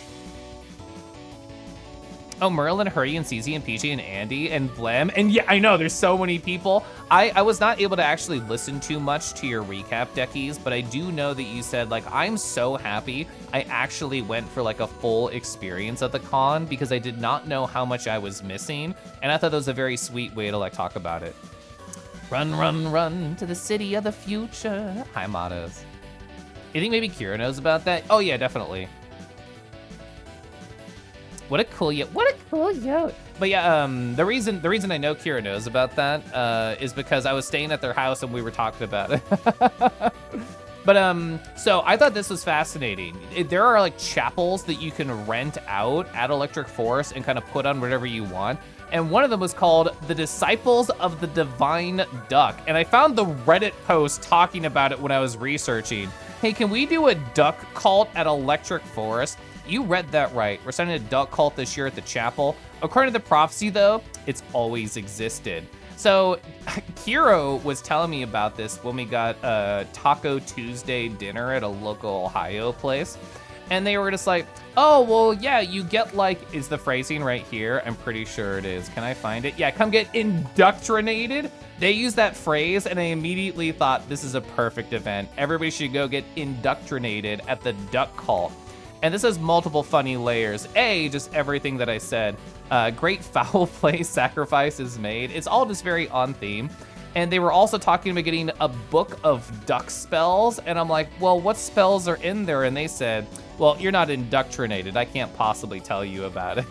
Oh, Merlin, Hurdy, and CZ, and PJ, and Andy, and Blem. And yeah, I know, there's so many people. I was not able to actually listen too much to your recap, Deckies, but I do know that you said, like, I'm so happy I actually went for, like, a full experience at the con because I did not know how much I was missing, and I thought that was a very sweet way to, like, talk about it. Run, run, run to the city of the future. Hi, Mottos. You think maybe Kira knows about that? Oh, yeah, definitely. What a cool yote. What a cool yote. But yeah, the reason I know Kira knows about that is because I was staying at their house and we were talking about it. But so I thought this was fascinating. There are like chapels that you can rent out at Electric Forest and kind of put on whatever you want. And one of them was called The Disciples of the Divine Duck. And I found the Reddit post talking about it when I was researching. Hey, can we do a duck cult at Electric Forest? You read that right. We're starting a duck cult this year at the chapel. According to the prophecy, though, it's always existed. So Kiro was telling me about this when we got a Taco Tuesday dinner at a local Ohio place. And they were just like, oh, well, yeah, you get like, is the phrasing right here? I'm pretty sure it is. Can I find it? Yeah, come get indoctrinated. They used that phrase and I immediately thought this is a perfect event. Everybody should go get indoctrinated at the duck cult. And this has multiple funny layers. A, just everything that I said. Great foul play sacrifice is made. It's all just very on theme. And they were also talking about getting a book of duck spells. And I'm like, well, what spells are in there? And they said, well, you're not indoctrinated. I can't possibly tell you about it.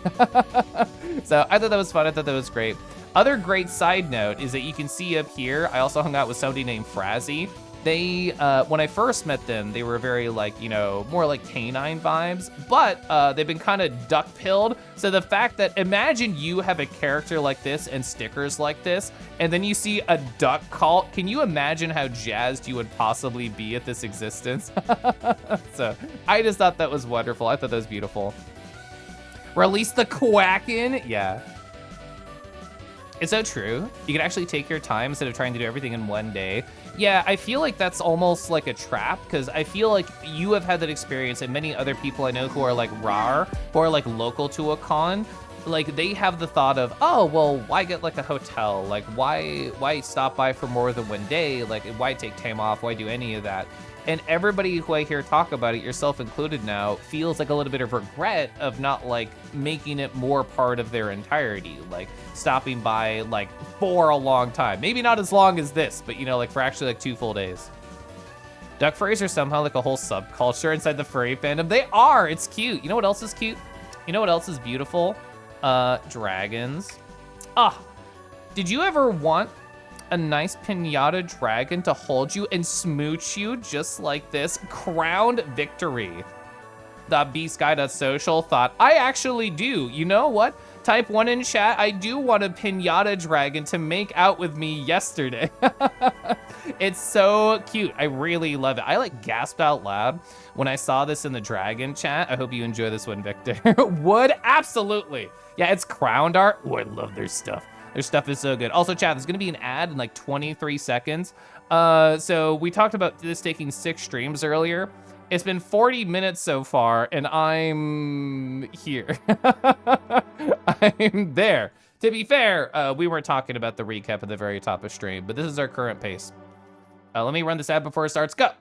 So I thought that was fun. I thought that was great. Other great side note is that you can see up here, I also hung out with somebody named Frazzy. They, when I first met them, they were very like, you know, more like canine vibes, but they've been kind of duck-pilled. So the fact that, imagine you have a character like this and stickers like this, and then you see a duck cult. Can you imagine how jazzed you would possibly be at this existence? So I just thought that was wonderful. I thought that was beautiful. Release the Quackin', yeah. It's so true. You can actually take your time instead of trying to do everything in one day. Yeah, I feel like that's almost like a trap because I feel like you have had that experience and many other people I know who are like rar, who are like local to a con. like they have the thought of, oh, well, why get like a hotel? Like why stop by for more than one day? Like why take time off? Why do any of that? And everybody who I hear talk about it, yourself included now, feels like a little bit of regret of not like making it more part of their entirety, like stopping by like for a long time. Maybe not as long as this, but you know, like for actually like 2 full days. Duck furries are somehow like a whole subculture inside the furry fandom. They are, it's cute. You know what else is cute? You know what else is beautiful? Dragons. Did you ever want a nice pinata dragon to hold you and smooch you just like this? Crowned victory. The beastguy.social thought, I actually do. You know what? Type 1 in chat, I do want a pinata dragon to make out with me yesterday. It's so cute. I really love it. I like gasped out loud when I saw this in the dragon chat. I hope you enjoy this one, Victor. Would? Absolutely. Yeah, it's crowned art. Oh, I love their stuff. Their stuff is so good. Also, chat, there's gonna be an ad in like 23 seconds. So we talked about this taking 6 streams earlier. It's been 40 minutes so far, and I'm here. I'm there. To be fair, we weren't talking about the recap at the very top of stream, but this is our current pace. Let me run this ad before it starts. Go.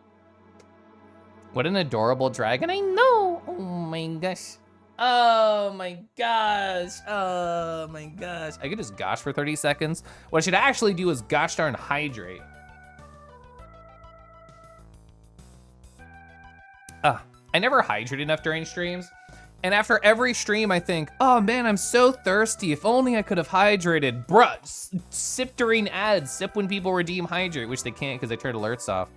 What an adorable dragon. I know. Oh my gosh. Oh my gosh. Oh my gosh. I could just gosh for 30 seconds. What I should actually do is gosh darn hydrate. I never hydrate enough during streams. And after every stream, I think, oh man, I'm so thirsty. If only I could have hydrated. Bruh, sip during ads. Sip when people redeem hydrate, which they can't because they turned alerts off.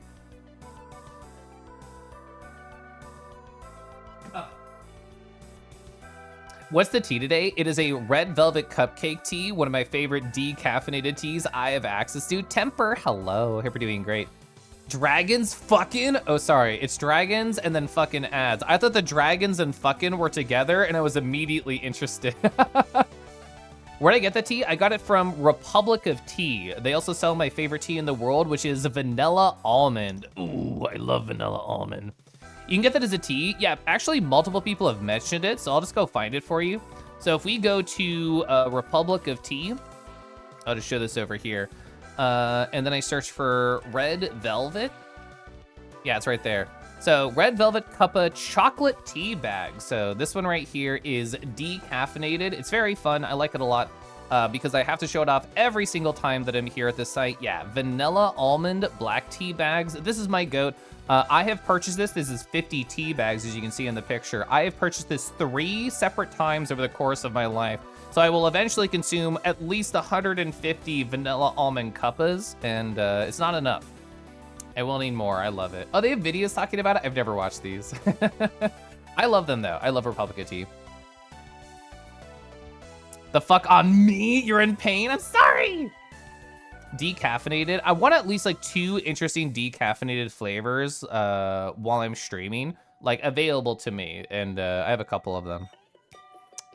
What's the tea today? It is a red velvet cupcake tea, one of my favorite decaffeinated teas I have access to. Temper, hello, hope you're doing great. Dragons fucking, oh sorry, it's dragons and then fucking ads. I thought the dragons and fucking were together and I was immediately interested. Where'd I get the tea? I got it from Republic of Tea. They also sell my favorite tea in the world, which is vanilla almond. Ooh, I love vanilla almond. You can get that as a tea. Yeah, actually multiple people have mentioned it, so I'll just go find it for you. So if we go to Republic of Tea, I'll just show this over here. And then I search for red velvet. Yeah, it's right there. So red velvet cuppa chocolate tea bag. So this one right here is decaffeinated. It's very fun. I like it a lot because I have to show it off every single time that I'm here at the site. Yeah, vanilla almond black tea bags. This is my goat. I have purchased this. This is 50 tea bags, as you can see in the picture. I have purchased this 3 separate times over the course of my life. So I will eventually consume at least 150 vanilla almond cuppas, and it's not enough. I will need more. I love it. Oh, they have videos talking about it? I've never watched these. I love them, though. I love Republic of Tea. The fuck on me? You're in pain? I'm sorry! Decaffeinated. I want at least like 2 interesting decaffeinated flavors while I'm streaming, like available to me, and I have a couple of them.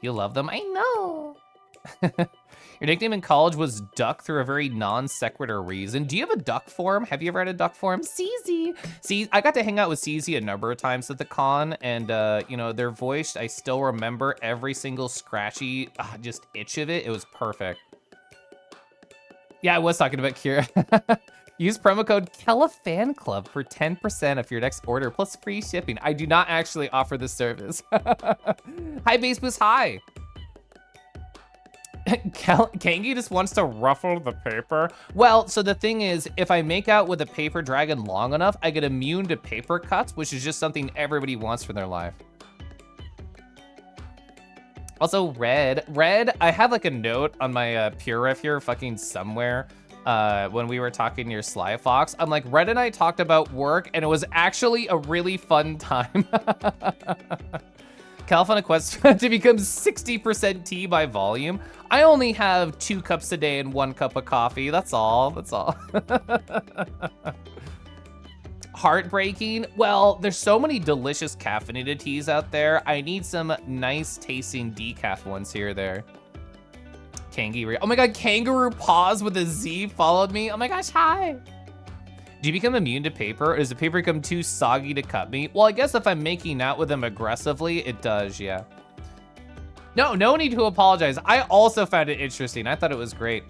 You love them? I know. Your nickname in college was Duck through a very non sequitur reason. Do you have a duck form? Have you ever had a duck form? CZ. See, I got to hang out with CZ a number of times at the con, and you know, their voice, I still remember every single scratchy, just itch of it. It was perfect. Yeah, I was talking about Kira. Use promo code KELLAFANCLUB for 10% off your next order plus free shipping. I do not actually offer this service. Hi, Base Boost, hi. Kangi just wants to ruffle the paper. Well, so the thing is, if I make out with a paper dragon long enough, I get immune to paper cuts, which is just something everybody wants for their life. Also, Red, I have like a note on my Pure Ref here fucking somewhere when we were talking near Sly Fox. I'm like, Red and I talked about work and it was actually a really fun time. California quest to become 60% tea by volume. I only have 2 cups a day and 1 cup of coffee. That's all, that's all. Heartbreaking. Well, there's so many delicious caffeinated teas out there. I need some nice tasting decaf ones here or there. Kangaroo. Oh my God, Kangaroo Paws with a Z followed me. Oh my gosh, hi. Do you become immune to paper, or does the paper become too soggy to cut me? Well, I guess if I'm making out with them aggressively, it does, yeah. No need to apologize. I also found it interesting. I thought it was great.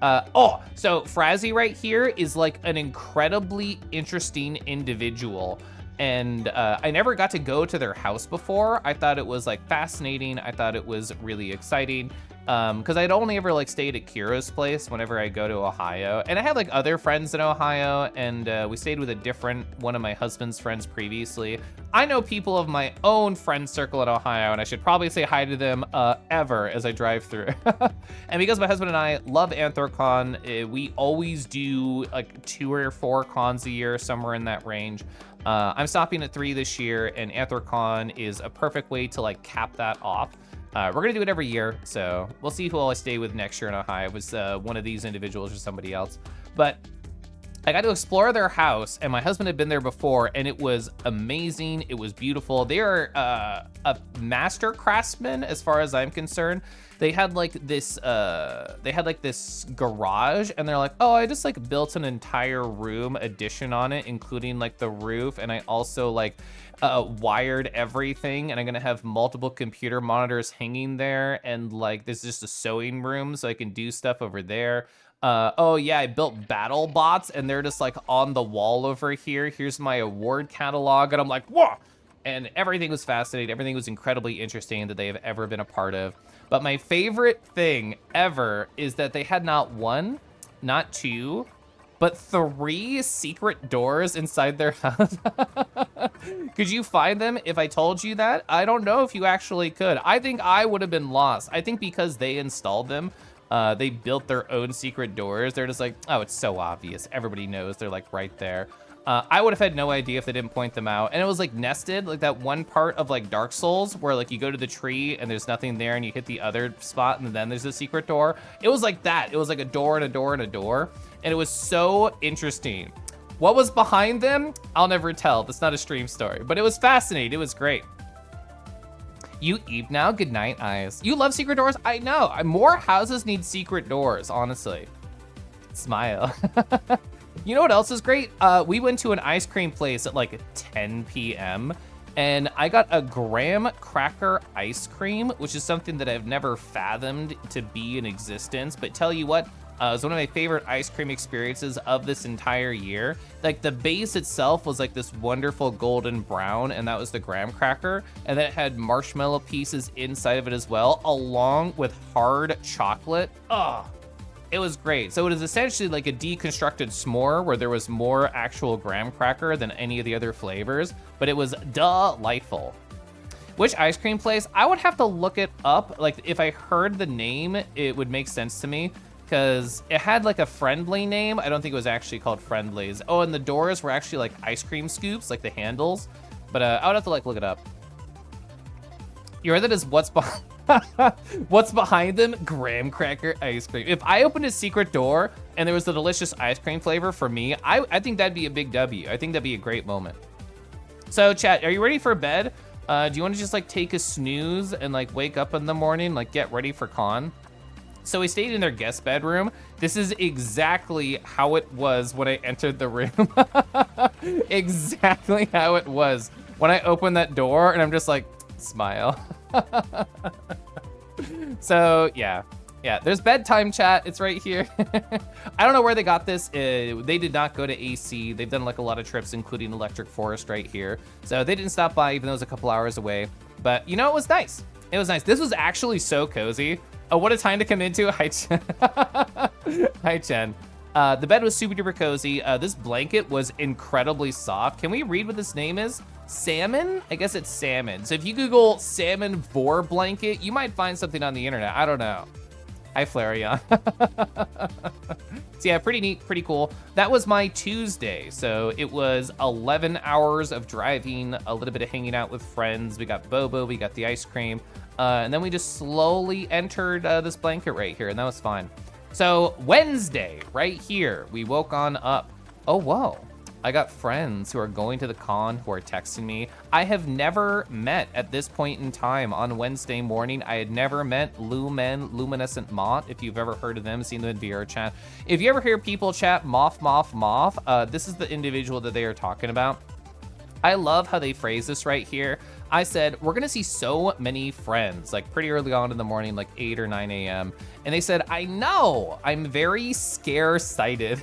So Frazzy right here is like an incredibly interesting individual. And I never got to go to their house before. I thought it was like fascinating. I thought it was really exciting. Because I'd only ever like stayed at Kiro's place whenever I go to Ohio. And I had like other friends in Ohio, and we stayed with a different one of my husband's friends previously. I know people of my own friend circle in Ohio, and I should probably say hi to them ever as I drive through. And because my husband and I love Anthrocon, we always do like 2 or 4 cons a year, somewhere in that range. I'm stopping at 3 this year, and Anthrocon is a perfect way to like cap that off. We're gonna do it every year, so we'll see who I stay with next year in Ohio. It was one of these individuals or somebody else. But I got to explore their house, and my husband had been there before, and it was amazing. It was beautiful. They are a master craftsman, as far as I'm concerned. They had like this garage, and they're like, oh, I just like built an entire room addition on it, including like the roof, and I also like wired everything, and I'm gonna have multiple computer monitors hanging there, and like there's just a sewing room so I can do stuff over there. Oh yeah, I built battle bots, and they're just like on the wall over here. Here's my award catalog, and I'm like, whoa! And everything was fascinating. Everything was incredibly interesting that they have ever been a part of. But my favorite thing ever is that they had not 1, not 2, but 3 secret doors inside their house. Could you find them if I told you that? I don't know if you actually could. I think I would have been lost. I think because they installed them, they built their own secret doors. They're just like, oh, it's so obvious. Everybody knows they're like right there. I would have had no idea if they didn't point them out. And it was like nested, like that one part of like Dark Souls where like you go to the tree and there's nothing there and you hit the other spot and then there's a secret door. It was like that. It was like a door and a door and a door. And it was so interesting. What was behind them? I'll never tell. That's not a stream story, but it was fascinating. It was great. You eat now? Good night, eyes. You love secret doors? I know. More houses need secret doors, honestly. Smile. You know what else is great? We went to an ice cream place at like 10 p.m. and I got a graham cracker ice cream, which is something that I've never fathomed to be in existence. But tell you what, it was one of my favorite ice cream experiences of this entire year. Like the base itself was like this wonderful golden brown, and that was the graham cracker. And then it had marshmallow pieces inside of it as well, along with hard chocolate. Oh, it was great. So it is essentially like a deconstructed s'more where there was more actual graham cracker than any of the other flavors, but it was delightful. Which ice cream place? I would have to look it up. Like if I heard the name, it would make sense to me because it had like a friendly name. I don't think it was actually called Friendlies. Oh, and the doors were actually like ice cream scoops, like the handles. But I would have to like look it up. You read that as what's behind what's behind them? Graham cracker ice cream. If I opened a secret door and there was the delicious ice cream flavor for me, I think that'd be a big W. I think that'd be a great moment. So chat, are you ready for bed? Do you want to just like take a snooze and like wake up in the morning, like get ready for con? So we stayed in their guest bedroom. This is exactly how it was when I entered the room. Exactly how it was when I opened that door, and I'm just like, smile. So yeah, there's bedtime chat. It's right here. I don't know where they got this. They did not go to AC. They've done like a lot of trips, including Electric Forest right here. So they didn't stop by, even though it was a couple hours away. But you know, it was nice. It was nice. This was actually so cozy. Oh, what a time to come into. Hi, Chen. Hi, Chen. The bed was super duper cozy. This blanket was incredibly soft. Can we read what this name is? Salmon? I guess it's salmon. So if you Google salmon vor blanket, you might find something on the internet. I don't know. Hi, Flareon. So yeah, pretty neat, pretty cool. That was my Tuesday. So it was 11 hours of driving, a little bit of hanging out with friends. We got boba, we got the ice cream. And then we just slowly entered this blanket right here, and that was fun. So Wednesday, right here, we woke on up. Oh, whoa. I got friends who are going to the con who are texting me. I have never met at this point in time on Wednesday morning. I had never met Luminescent Moth. If you've ever heard of them, seen them in VR chat. If you ever hear people chat moth, this is the individual that they are talking about. I love how they phrase this right here. I said, we're gonna see so many friends, like pretty early on in the morning, like 8 or 9 a.m. And they said, I know, I'm very scare-sighted.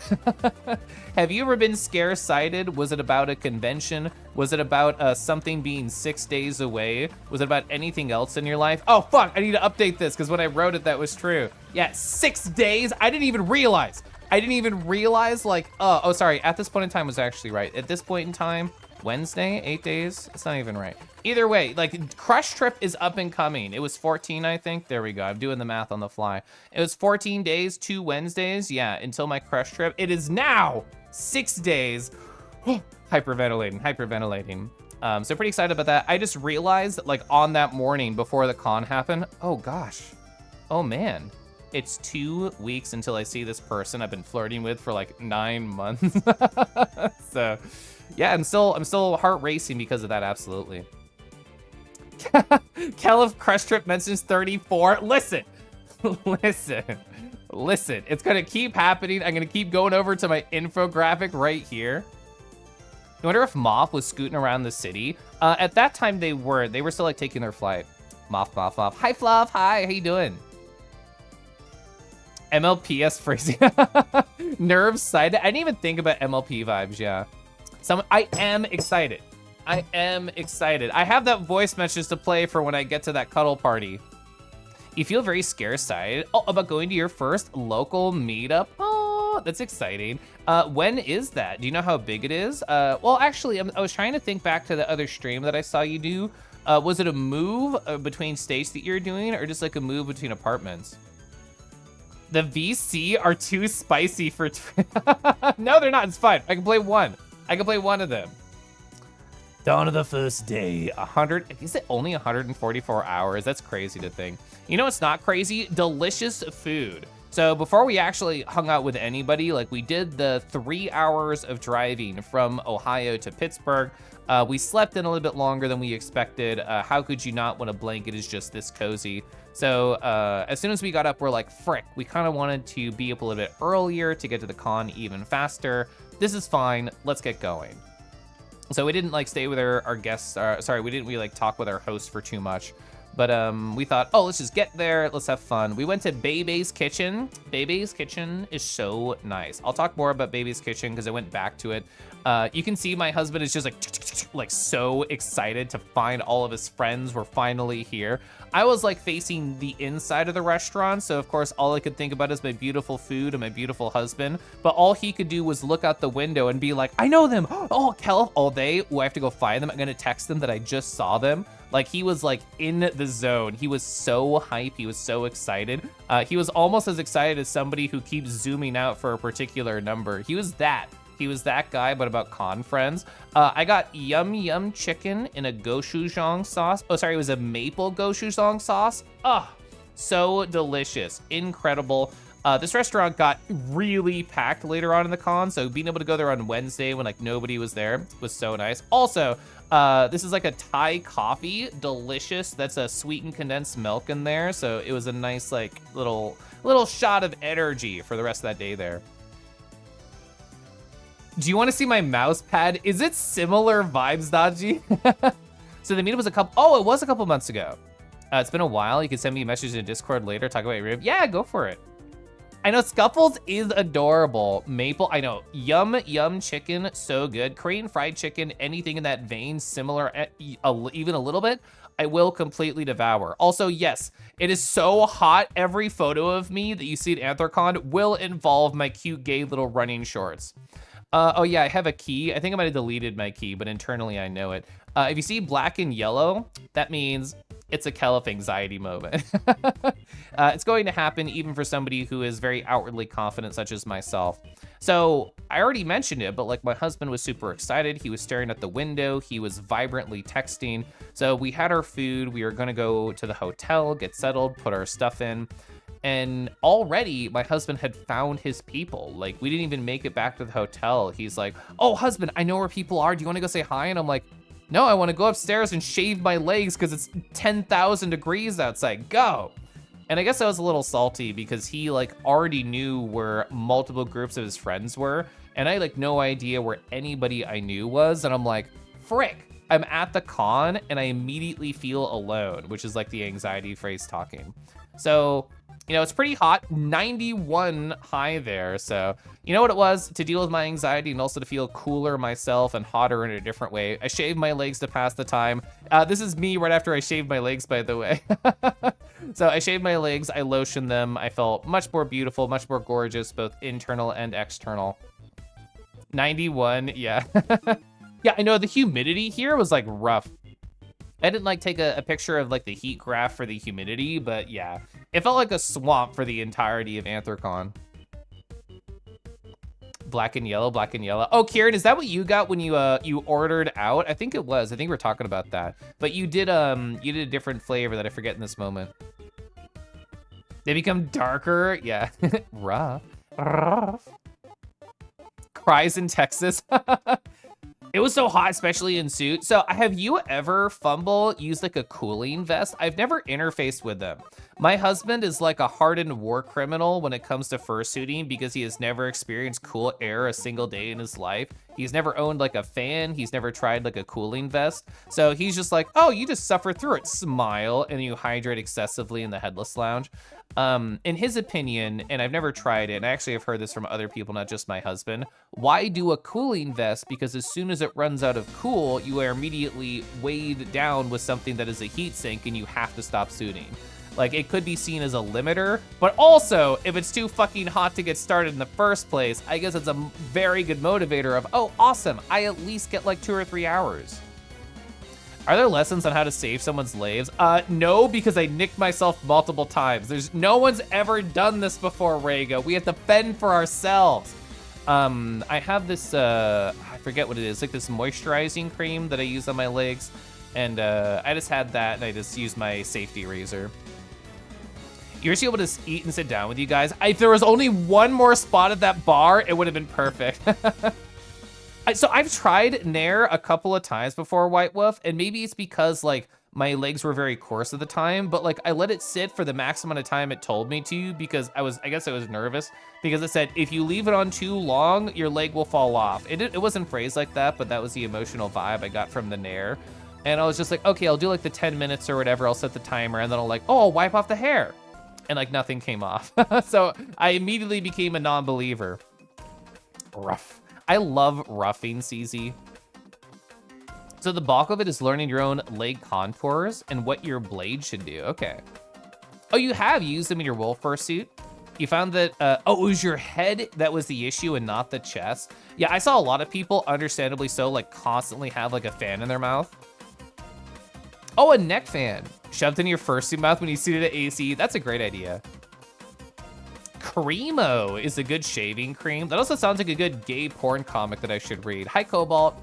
Have you ever been scare-sighted? Was it about a convention? Was it about something being 6 days away? Was it about anything else in your life? Oh, fuck, I need to update this because when I wrote it, that was true. Yeah, 6 days? I didn't even realize. Like, oh, sorry, at this point in time was actually right. At this point in time, Wednesday, 8 days? It's not even right. Either way, like, Crush Trip is up and coming. It was 14, I think. There we go. I'm doing the math on the fly. It was 14 days, 2 Wednesdays. Yeah, until my Crush Trip. It is now 6 days. Hyperventilating. So pretty excited about that. I just realized, like, on that morning before the con happened, oh, gosh. Oh, man. It's 2 weeks until I see this person I've been flirting with for, like, 9 months. So... yeah, I'm still heart racing because of that, absolutely. Caliph Crush Trip mentions 34. Listen, listen. It's gonna keep happening. I'm gonna keep going over to my infographic right here. I wonder if Moth was scooting around the city. At that time, they were still like taking their flight. Moth. Hi, Fluff. Hi, how you doing? MLPS phrasing. Nerves side. I didn't even think about MLP vibes, yeah. I am excited. I have that voice message to play for when I get to that cuddle party. You feel very scare-sighted about going to your first local meetup? Oh, that's exciting. When is that? Do you know how big it is? Well, actually, I was trying to think back to the other stream that I saw you do. Was it a move between states that you're doing or just like a move between apartments? The VC are too spicy for... No, they're not. It's fine. I can play one. of them. Dawn of the first day, 100, is it only 144 hours? That's crazy to think. You know what's not crazy? Delicious food. So before we actually hung out with anybody, like we did the 3 hours of driving from Ohio to Pittsburgh. We slept in a little bit longer than we expected. How could you not when a blanket is just this cozy? So as soon as we got up, we're like, frick, we kind of wanted to be up a little bit earlier to get to the con even faster. This is fine, let's get going. So we didn't like stay with our guests, we didn't really like talk with our host for too much. But we thought, oh, let's just get there, let's have fun. We went to Bebe's Kitchen. Bebe's Kitchen is so nice. I'll talk more about Bebe's Kitchen because I went back to it. You can see my husband is just like so excited to find all of his friends were finally here. I was like facing the inside of the restaurant, so of course all I could think about is my beautiful food and my beautiful husband. But all he could do was look out the window and be like, I know them. Oh, Caliph, all day. Oh, I have to go find them. I'm gonna text them that I just saw them. Like he was like in the zone. He was so hype. He was so excited. He was almost as excited as somebody who keeps zooming out for a particular number. He was that guy, but about con friends. I got yum chicken in a gochujang sauce. Oh, sorry, it was a maple gochujang sauce. Oh, so delicious, incredible. This restaurant got really packed later on in the con, so being able to go there on Wednesday when like nobody was there was so nice. Also, this is like a Thai coffee, delicious. That's a sweetened condensed milk in there, so it was a nice like little shot of energy for the rest of that day there. Do you want to see my mouse pad? Is it similar vibes, Dodgy? So the meetup was it was a couple months ago. It's been a while. You can send me a message in Discord later, talk about your rib. Yeah, go for it. I know Scuffles is adorable. Maple, I know. Yum chicken, so good. Korean fried chicken, anything in that vein, similar, even a little bit, I will completely devour. Also, yes, it is so hot. Every photo of me that you see at Anthrocon will involve my cute gay little running shorts. Oh yeah, I have a key. I think I might have deleted my key, but internally I know it. If you see black and yellow, that means it's a Caliph anxiety moment. It's going to happen even for somebody who is very outwardly confident, such as myself. So I already mentioned it, but like my husband was super excited. He was staring at the window. He was vibrantly texting. So we had our food. We were gonna go to the hotel, get settled, put our stuff in. And already my husband had found his people. Like we didn't even make it back to the hotel. He's like, oh, husband, I know where people are. Do you want to go say hi? And I'm like, no, I want to go upstairs and shave my legs because it's 10,000 degrees outside. Go. And I guess I was a little salty because he like already knew where multiple groups of his friends were. And I had like no idea where anybody I knew was. And I'm like, frick, I'm at the con and I immediately feel alone, which is like the anxiety phrase talking. So, you know, it's pretty hot, 91 high there. So, you know what it was? To deal with my anxiety and also to feel cooler myself and hotter in a different way, I shaved my legs to pass the time. This is me right after I shaved my legs, by the way. So I shaved my legs, I lotioned them. I felt much more beautiful, much more gorgeous, both internal and external. 91, yeah. Yeah, I know the humidity here was like rough. I didn't like take a picture of like the heat graph for the humidity, but yeah, it felt like a swamp for the entirety of Anthrocon. Black and yellow, black and yellow. Oh, Kieran, is that what you got when you ordered out? I think it was. I think we were talking about that. But you did a different flavor that I forget in this moment. They become darker. Yeah. Rough. Rough. Cries in Texas. It was so hot, especially in suit. So have you ever used like a cooling vest? I've never interfaced with them. My husband is like a hardened war criminal when it comes to fursuiting because he has never experienced cool air a single day in his life. He's never owned like a fan. He's never tried like a cooling vest. So he's just like, oh, you just suffer through it, smile, and you hydrate excessively in the headless lounge. In his opinion, and I've never tried it, and I actually have heard this from other people, not just my husband, why do a cooling vest? Because as soon as it runs out of cool, you are immediately weighed down with something that is a heat sink and you have to stop suiting. Like, it could be seen as a limiter, but also, if it's too fucking hot to get started in the first place, I guess it's a very good motivator of, oh, awesome, I at least get like 2 or 3 hours. Are there lessons on how to save someone's lives? No, because I nicked myself multiple times. No one's ever done this before, Rhaegar. We have to fend for ourselves. I have this, I forget what it is, like this moisturizing cream that I use on my legs. And I just had that and I just used my safety razor. You're just able to eat and sit down with you guys. If there was only one more spot at that bar, it would have been perfect. So I've tried Nair a couple of times before, White Wolf, and maybe it's because like my legs were very coarse at the time, but like I let it sit for the max amount of time it told me to because I guess I was nervous because it said, if you leave it on too long, your leg will fall off. It wasn't phrased like that, but that was the emotional vibe I got from the Nair. And I was just like, okay, I'll do like the 10 minutes or whatever. I'll set the timer and then I'll like, oh, I'll wipe off the hair. And like nothing came off. So I immediately became a non-believer. Rough. I love roughing, CZ. So the bulk of it is learning your own leg contours and what your blade should do. Okay. Oh, you have used them in your wolf fursuit? You found that, oh, it was your head that was the issue and not the chest? Yeah, I saw a lot of people, understandably so, like constantly have like a fan in their mouth. Oh, a neck fan. Shoved in your fursuit mouth when you suited at AC. That's a great idea. Cremo is a good shaving cream. That also sounds like a good gay porn comic that I should read. Hi, Cobalt.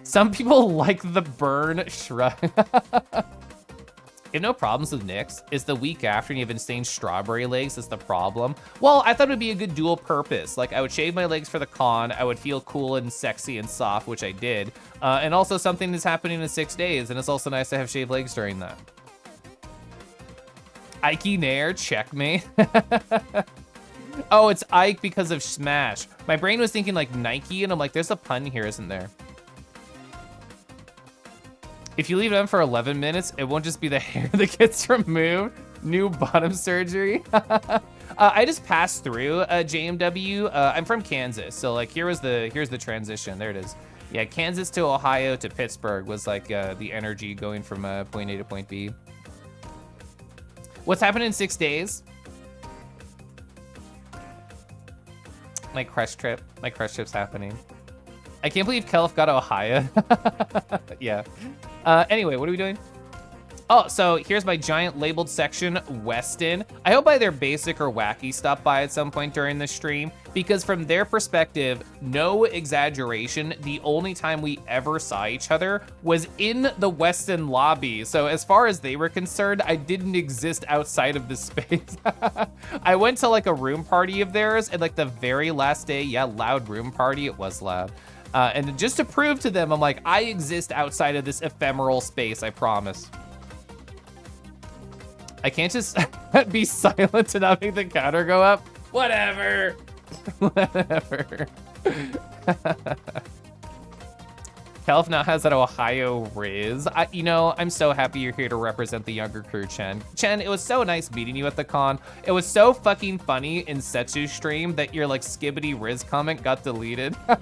Some people like the burn shrug. You have no problems with nicks. It's the week after and you have insane strawberry legs that's the problem. Well, I thought it would be a good dual purpose. Like I would shave my legs for the con. I would feel cool and sexy and soft, which I did. And also something is happening in 6 days. And it's also nice to have shaved legs during that. Ike Nair, checkmate. Oh, it's Ike because of Smash. My brain was thinking like Nike and I'm like, there's a pun here, isn't there? If you leave it on for 11 minutes, it won't just be the hair that gets removed. New bottom surgery. I just passed through JMW. I'm from Kansas, so like here's the transition. There it is. Yeah, Kansas to Ohio to Pittsburgh was like the energy going from point A to point B. What's happening in 6 days? My crush trip's happening. I can't believe Kelf got Ohio. Yeah. Anyway, what are we doing? Oh, so here's my giant labeled section, Weston. I hope either Basic or Wacky stop by at some point during this stream, because from their perspective, no exaggeration, the only time we ever saw each other was in the Weston lobby. So as far as they were concerned, I didn't exist outside of this space. I went to like a room party of theirs, and like the very last day, yeah, loud room party, it was loud. And just to prove to them, I'm like, I exist outside of this ephemeral space, I promise. I can't just be silent and not make the counter go up. Whatever. Whatever. Kelf now has that Ohio Riz. You know, I'm so happy you're here to represent the younger crew, Chen. Chen, it was so nice meeting you at the con. It was so fucking funny in Setsu's stream that your like skibbity Riz comment got deleted. You're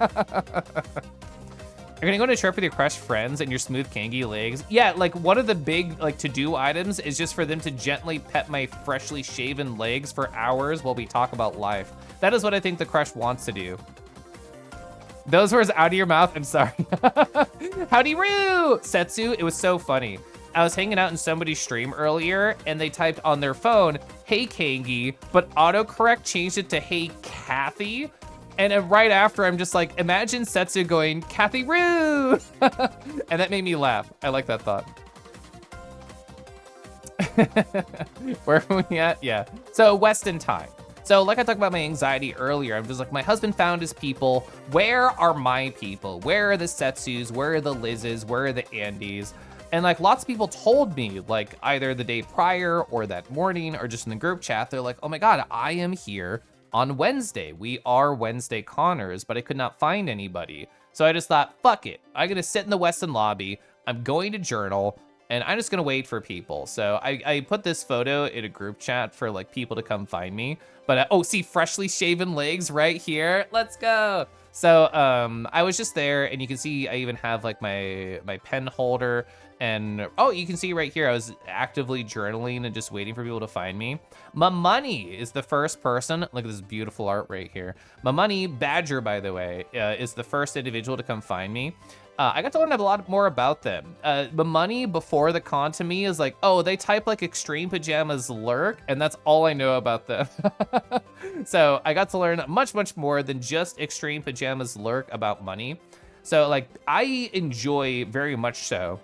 gonna go on a trip with your crushed friends and your smooth kangy legs. Yeah, like one of the big like to-do items is just for them to gently pet my freshly shaven legs for hours while we talk about life. That is what I think the crush wants to do. Those words out of your mouth, I'm sorry. Howdy Roo! Setsu, it was so funny. I was hanging out in somebody's stream earlier and they typed on their phone, hey Kangi, but autocorrect changed it to hey Kathy. And then right after, I'm just like, imagine Setsu going, Kathy Roo! And that made me laugh. I like that thought. Where are we at? Yeah. So Weston time. So like I talked about my anxiety earlier, I'm just like, my husband found his people. Where are my people? Where are the Setsus? Where are the Liz's? Where are the Andys? And like lots of people told me like either the day prior or that morning or just in the group chat, they're like, oh my God, I am here on Wednesday. We are Wednesday Connors, but I could not find anybody. So I just thought, fuck it. I'm gonna sit in the Weston lobby. I'm going to journal. And I'm just gonna wait for people. So I put this photo in a group chat for like people to come find me. But oh, see, freshly shaven legs right here. Let's go. So I was just there, and you can see I even have like my pen holder. And oh, you can see right here, I was actively journaling and just waiting for people to find me. My money is the first person. Look at this beautiful art right here. My money, Badger, by the way, is the first individual to come find me. I got to learn a lot more about them. The money before the con to me is like, oh, they type like Extreme Pajamas Lurk, and that's all I know about them. So I got to learn much, much more than just Extreme Pajamas Lurk about money. So like, I enjoy very much so.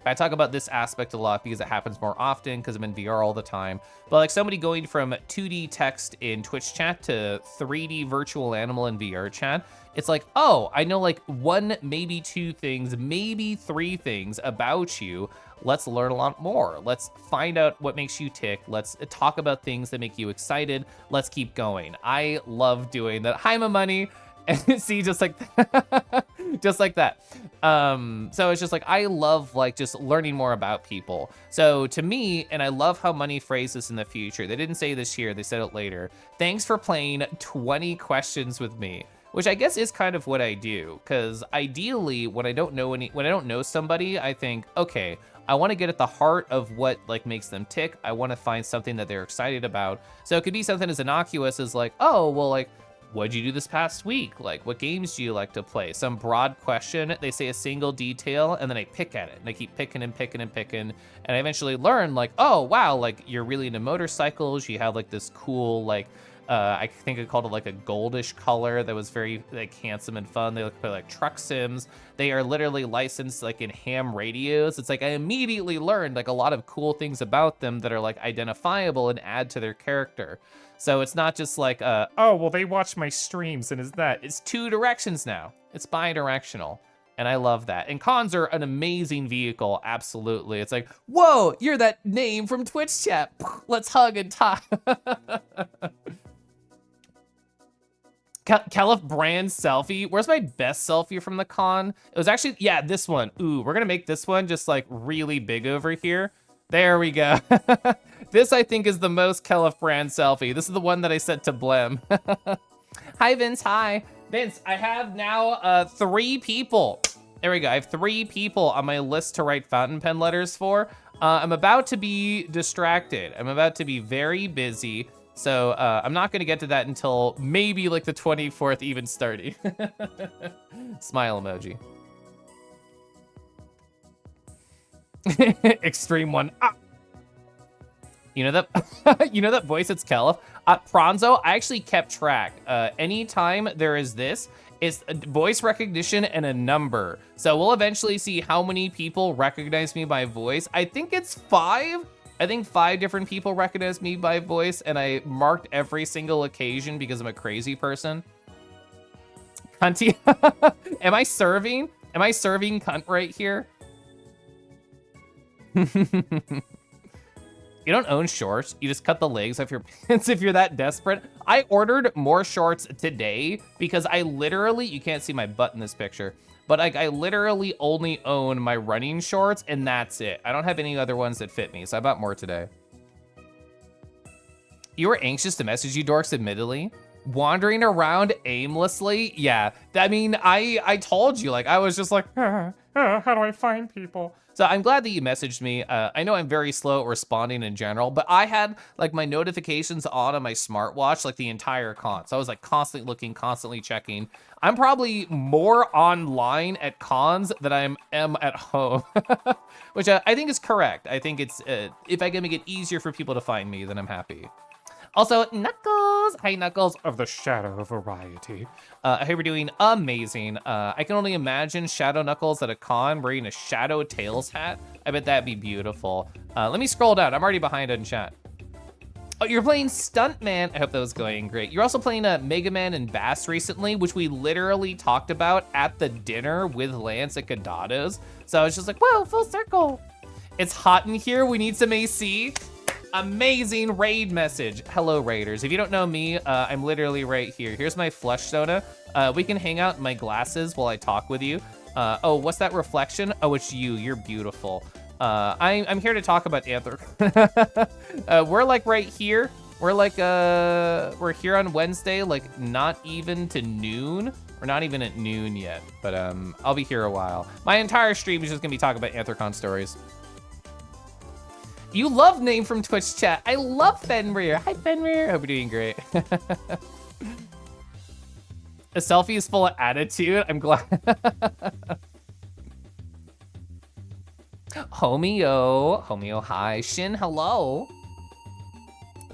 I talk about this aspect a lot because it happens more often because I'm in VR all the time. But like somebody going from 2D text in Twitch chat to 3D virtual animal in VR chat, it's like, oh, I know like one, maybe two things, maybe three things about you. Let's learn a lot more. Let's find out what makes you tick. Let's talk about things that make you excited. Let's keep going. I love doing that. Hi, my money. And see, just like just like that. So it's just like, I love like just learning more about people. So to me, and I love how Money phrased this in the future. They didn't say this here, they said it later. Thanks for playing 20 questions with me, which I guess is kind of what I do. Cause ideally when I don't know somebody, I think, okay, I want to get at the heart of what like makes them tick. I want to find something that they're excited about. So it could be something as innocuous as like, oh, well, like, what'd you do this past week? Like, what games do you like to play? Some broad question, they say a single detail, and then I pick at it. And I keep picking and picking and picking. And I eventually learn, like, oh, wow, like, you're really into motorcycles. You have, like, this cool, like, I think I called it, like, a goldish color that was very, like, handsome and fun. They look like truck sims. They are literally licensed, like, in ham radios. It's like I immediately learned, like, a lot of cool things about them that are, like, identifiable and add to their character. So it's not just like, oh, well, they watch my streams and is that. It's two directions now. It's bi-directional. And I love that. And cons are an amazing vehicle, absolutely. It's like, whoa, you're that name from Twitch chat. Let's hug and talk. Caliph brand selfie. Where's my best selfie from the con? It was actually, yeah, this one. Ooh, we're gonna make this one just like really big over here. There we go. This, I think, is the most Caliph brand selfie. This is the one that I sent to Blem. Hi, Vince. Hi. Vince, I have now 3 people. There we go. I have 3 people on my list to write fountain pen letters for. I'm about to be distracted. I'm about to be very busy. So I'm not going to get to that until maybe like the 24th even starting. Smile emoji. Extreme one. Ah. You know that you know that voice, it's Caliph. Pronzo, I actually kept track. Anytime there is this, it's a voice recognition and a number. So we'll eventually see how many people recognize me by voice. I think it's 5. I think 5 different people recognize me by voice, and I marked every single occasion because I'm a crazy person. Cunty. Am I serving? Am I serving cunt right here? You don't own shorts. You just cut the legs off your pants if you're that desperate. I ordered more shorts today because I literally, you can't see my butt in this picture, but like I literally only own my running shorts and that's it. I don't have any other ones that fit me, so I bought more today. You were anxious to message you dorks, admittedly. Wandering around aimlessly? Yeah, I mean, I told you, like, I was just like, how do I find people? So I'm glad that you messaged me. I know I'm very slow at responding in general, but I had like my notifications on my smartwatch like the entire con. So I was like constantly looking, constantly checking. I'm probably more online at cons than I am at home, which I think is correct. I think it's, if I can make it easier for people to find me, then I'm happy. Also, Knuckles! Hi, Knuckles of the Shadow variety. I hope you're doing amazing. I can only imagine Shadow Knuckles at a con wearing a Shadow Tails hat. I bet that'd be beautiful. Let me scroll down. I'm already behind in chat. Oh, you're playing Stuntman. I hope that was going great. You're also playing Mega Man and Bass recently, which we literally talked about at the dinner with Lance at Gaddado's. So I was just like, whoa, full circle. It's hot in here. We need some AC. Amazing raid message. Hello, raiders. If you don't know me, I'm literally right here. Here's my flush soda. We can hang out in my glasses while I talk with you. Oh, what's that reflection? Oh, it's you. You're beautiful. I'm here to talk about Anthrocon. We're like right here. We're like, we're here on Wednesday, like not even to noon. We're not even at noon yet, but I'll be here a while. My entire stream is just gonna be talking about Anthrocon stories. You love name from Twitch chat. I love Fenrir. Hi, Fenrir. Hope you're doing great. A selfie is full of attitude. I'm glad. Homeo, hi. Shin, hello.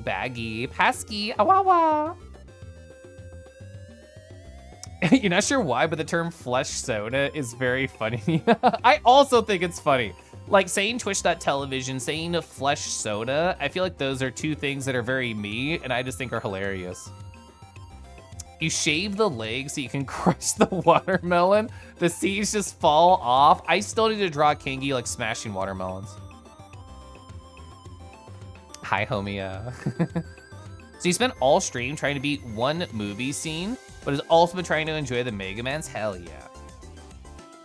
Baggy, Pasky, awawa. You're not sure why, but the term flesh soda is very funny. I also think it's funny. Like saying Twitch.television, saying flesh soda, I feel like those are two things that are very me, and I just think are hilarious. You shave the leg so you can crush the watermelon. The seeds just fall off. I still need to draw Kingy like smashing watermelons. Hi, homie. So you spent all stream trying to beat one movie scene, but has also been trying to enjoy the Mega Mans? Hell yeah.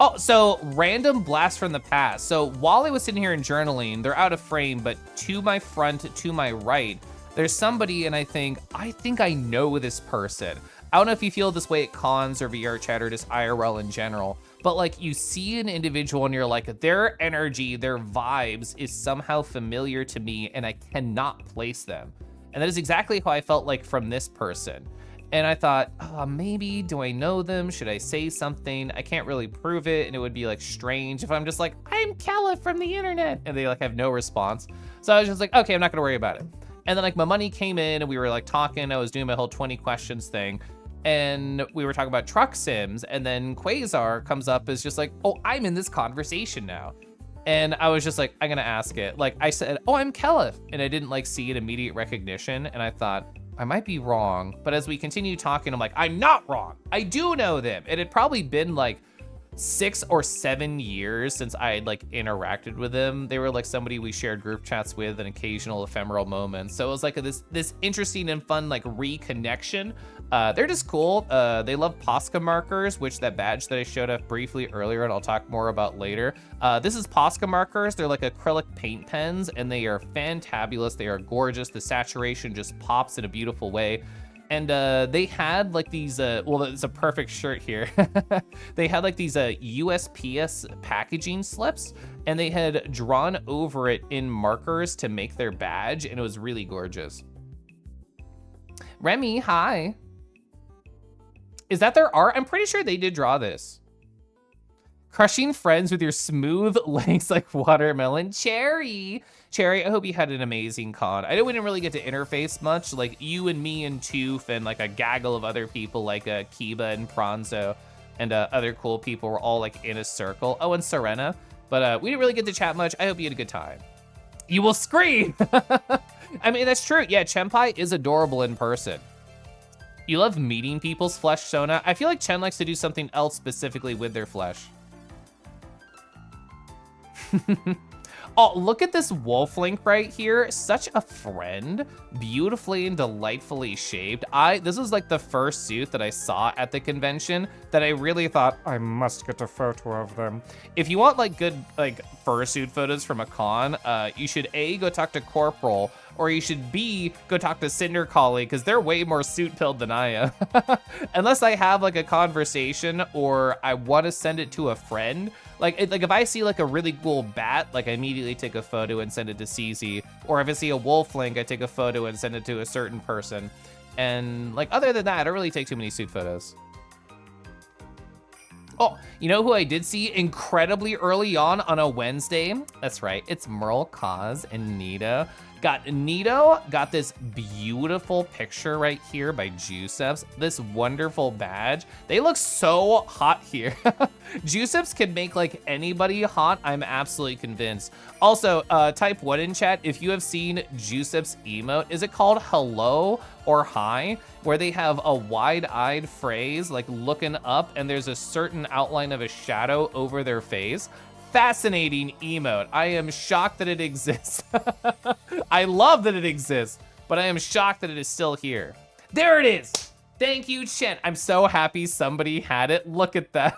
Oh, so random blast from the past. So while I was sitting here and journaling, they're out of frame, but to my front, to my right, there's somebody, and I think I know this person. I don't know if you feel this way at cons or VR chat or just IRL in general, but like you see an individual and you're like, their energy, their vibes is somehow familiar to me and I cannot place them. And that is exactly how I felt like from this person. And I thought, oh, maybe, do I know them? Should I say something? I can't really prove it, and it would be like strange if I'm just like, I'm Kella from the internet, and they like have no response. So I was just like, okay, I'm not gonna worry about it. And then like my money came in and we were like talking, I was doing my whole 20 questions thing, and we were talking about truck sims, and then Quasar comes up as just like, oh, I'm in this conversation now. And I was just like, I'm gonna ask it. Like I said, oh, I'm Kella, and I didn't like see an immediate recognition, and I thought, I might be wrong, but as we continue talking, I'm like, I'm not wrong. I do know them. It had probably been like 6 or 7 years since I had like interacted with them. They were like somebody we shared group chats with and occasional ephemeral moments. So it was like this interesting and fun like reconnection. They're just cool. They love Posca markers, which that badge that I showed up briefly earlier and I'll talk more about later. This is Posca markers. They're like acrylic paint pens and they are fantabulous. They are gorgeous. The saturation just pops in a beautiful way. And they had like these, well, it's a perfect shirt here. They had like these USPS packaging slips and they had drawn over it in markers to make their badge and it was really gorgeous. Remy, hi. Is that their art? I'm pretty sure they did draw this. Crushing friends with your smooth legs like watermelon. Cherry, I hope you had an amazing con. I know we didn't really get to interface much, like you and me and Toof and like a gaggle of other people like Kiba and Pronzo and other cool people were all like in a circle. Oh, and Serena, but we didn't really get to chat much. I hope you had a good time. You will scream. I mean, that's true. Yeah, Chenpai is adorable in person. You love meeting people's flesh, Sona. I feel like Chen likes to do something else specifically with their flesh. Oh, look at this wolf link right here. Such a friend, beautifully and delightfully shaped. This was like the first suit that I saw at the convention that I really thought I must get a photo of them. If you want like good like fursuit photos from a con, you should A, go talk to Corporal, or you should B, go talk to Cinder Collie, because they're way more suit pilled than I am. Unless I have like a conversation or I want to send it to a friend. Like if I see like a really cool bat, like I immediately take a photo and send it to CZ. Or if I see a wolf link, I take a photo and send it to a certain person. And like other than that, I don't really take too many suit photos. Oh, you know who I did see incredibly early on a Wednesday? That's right, it's Merle, Kaz, and Nito. Got this beautiful picture right here by Juiceps, this wonderful badge. They look so hot here. Juiceps can make like anybody hot, I'm absolutely convinced. Also, type 1 in chat if you have seen Juiceps emote. Is it called hello or hi? Where they have a wide-eyed phrase like looking up and there's a certain outline of a shadow over their face. Fascinating emote. I am shocked that it exists. I love that it exists, but I am shocked that it is still here. There it is. Thank you, Chen. I'm so happy somebody had it. Look at that.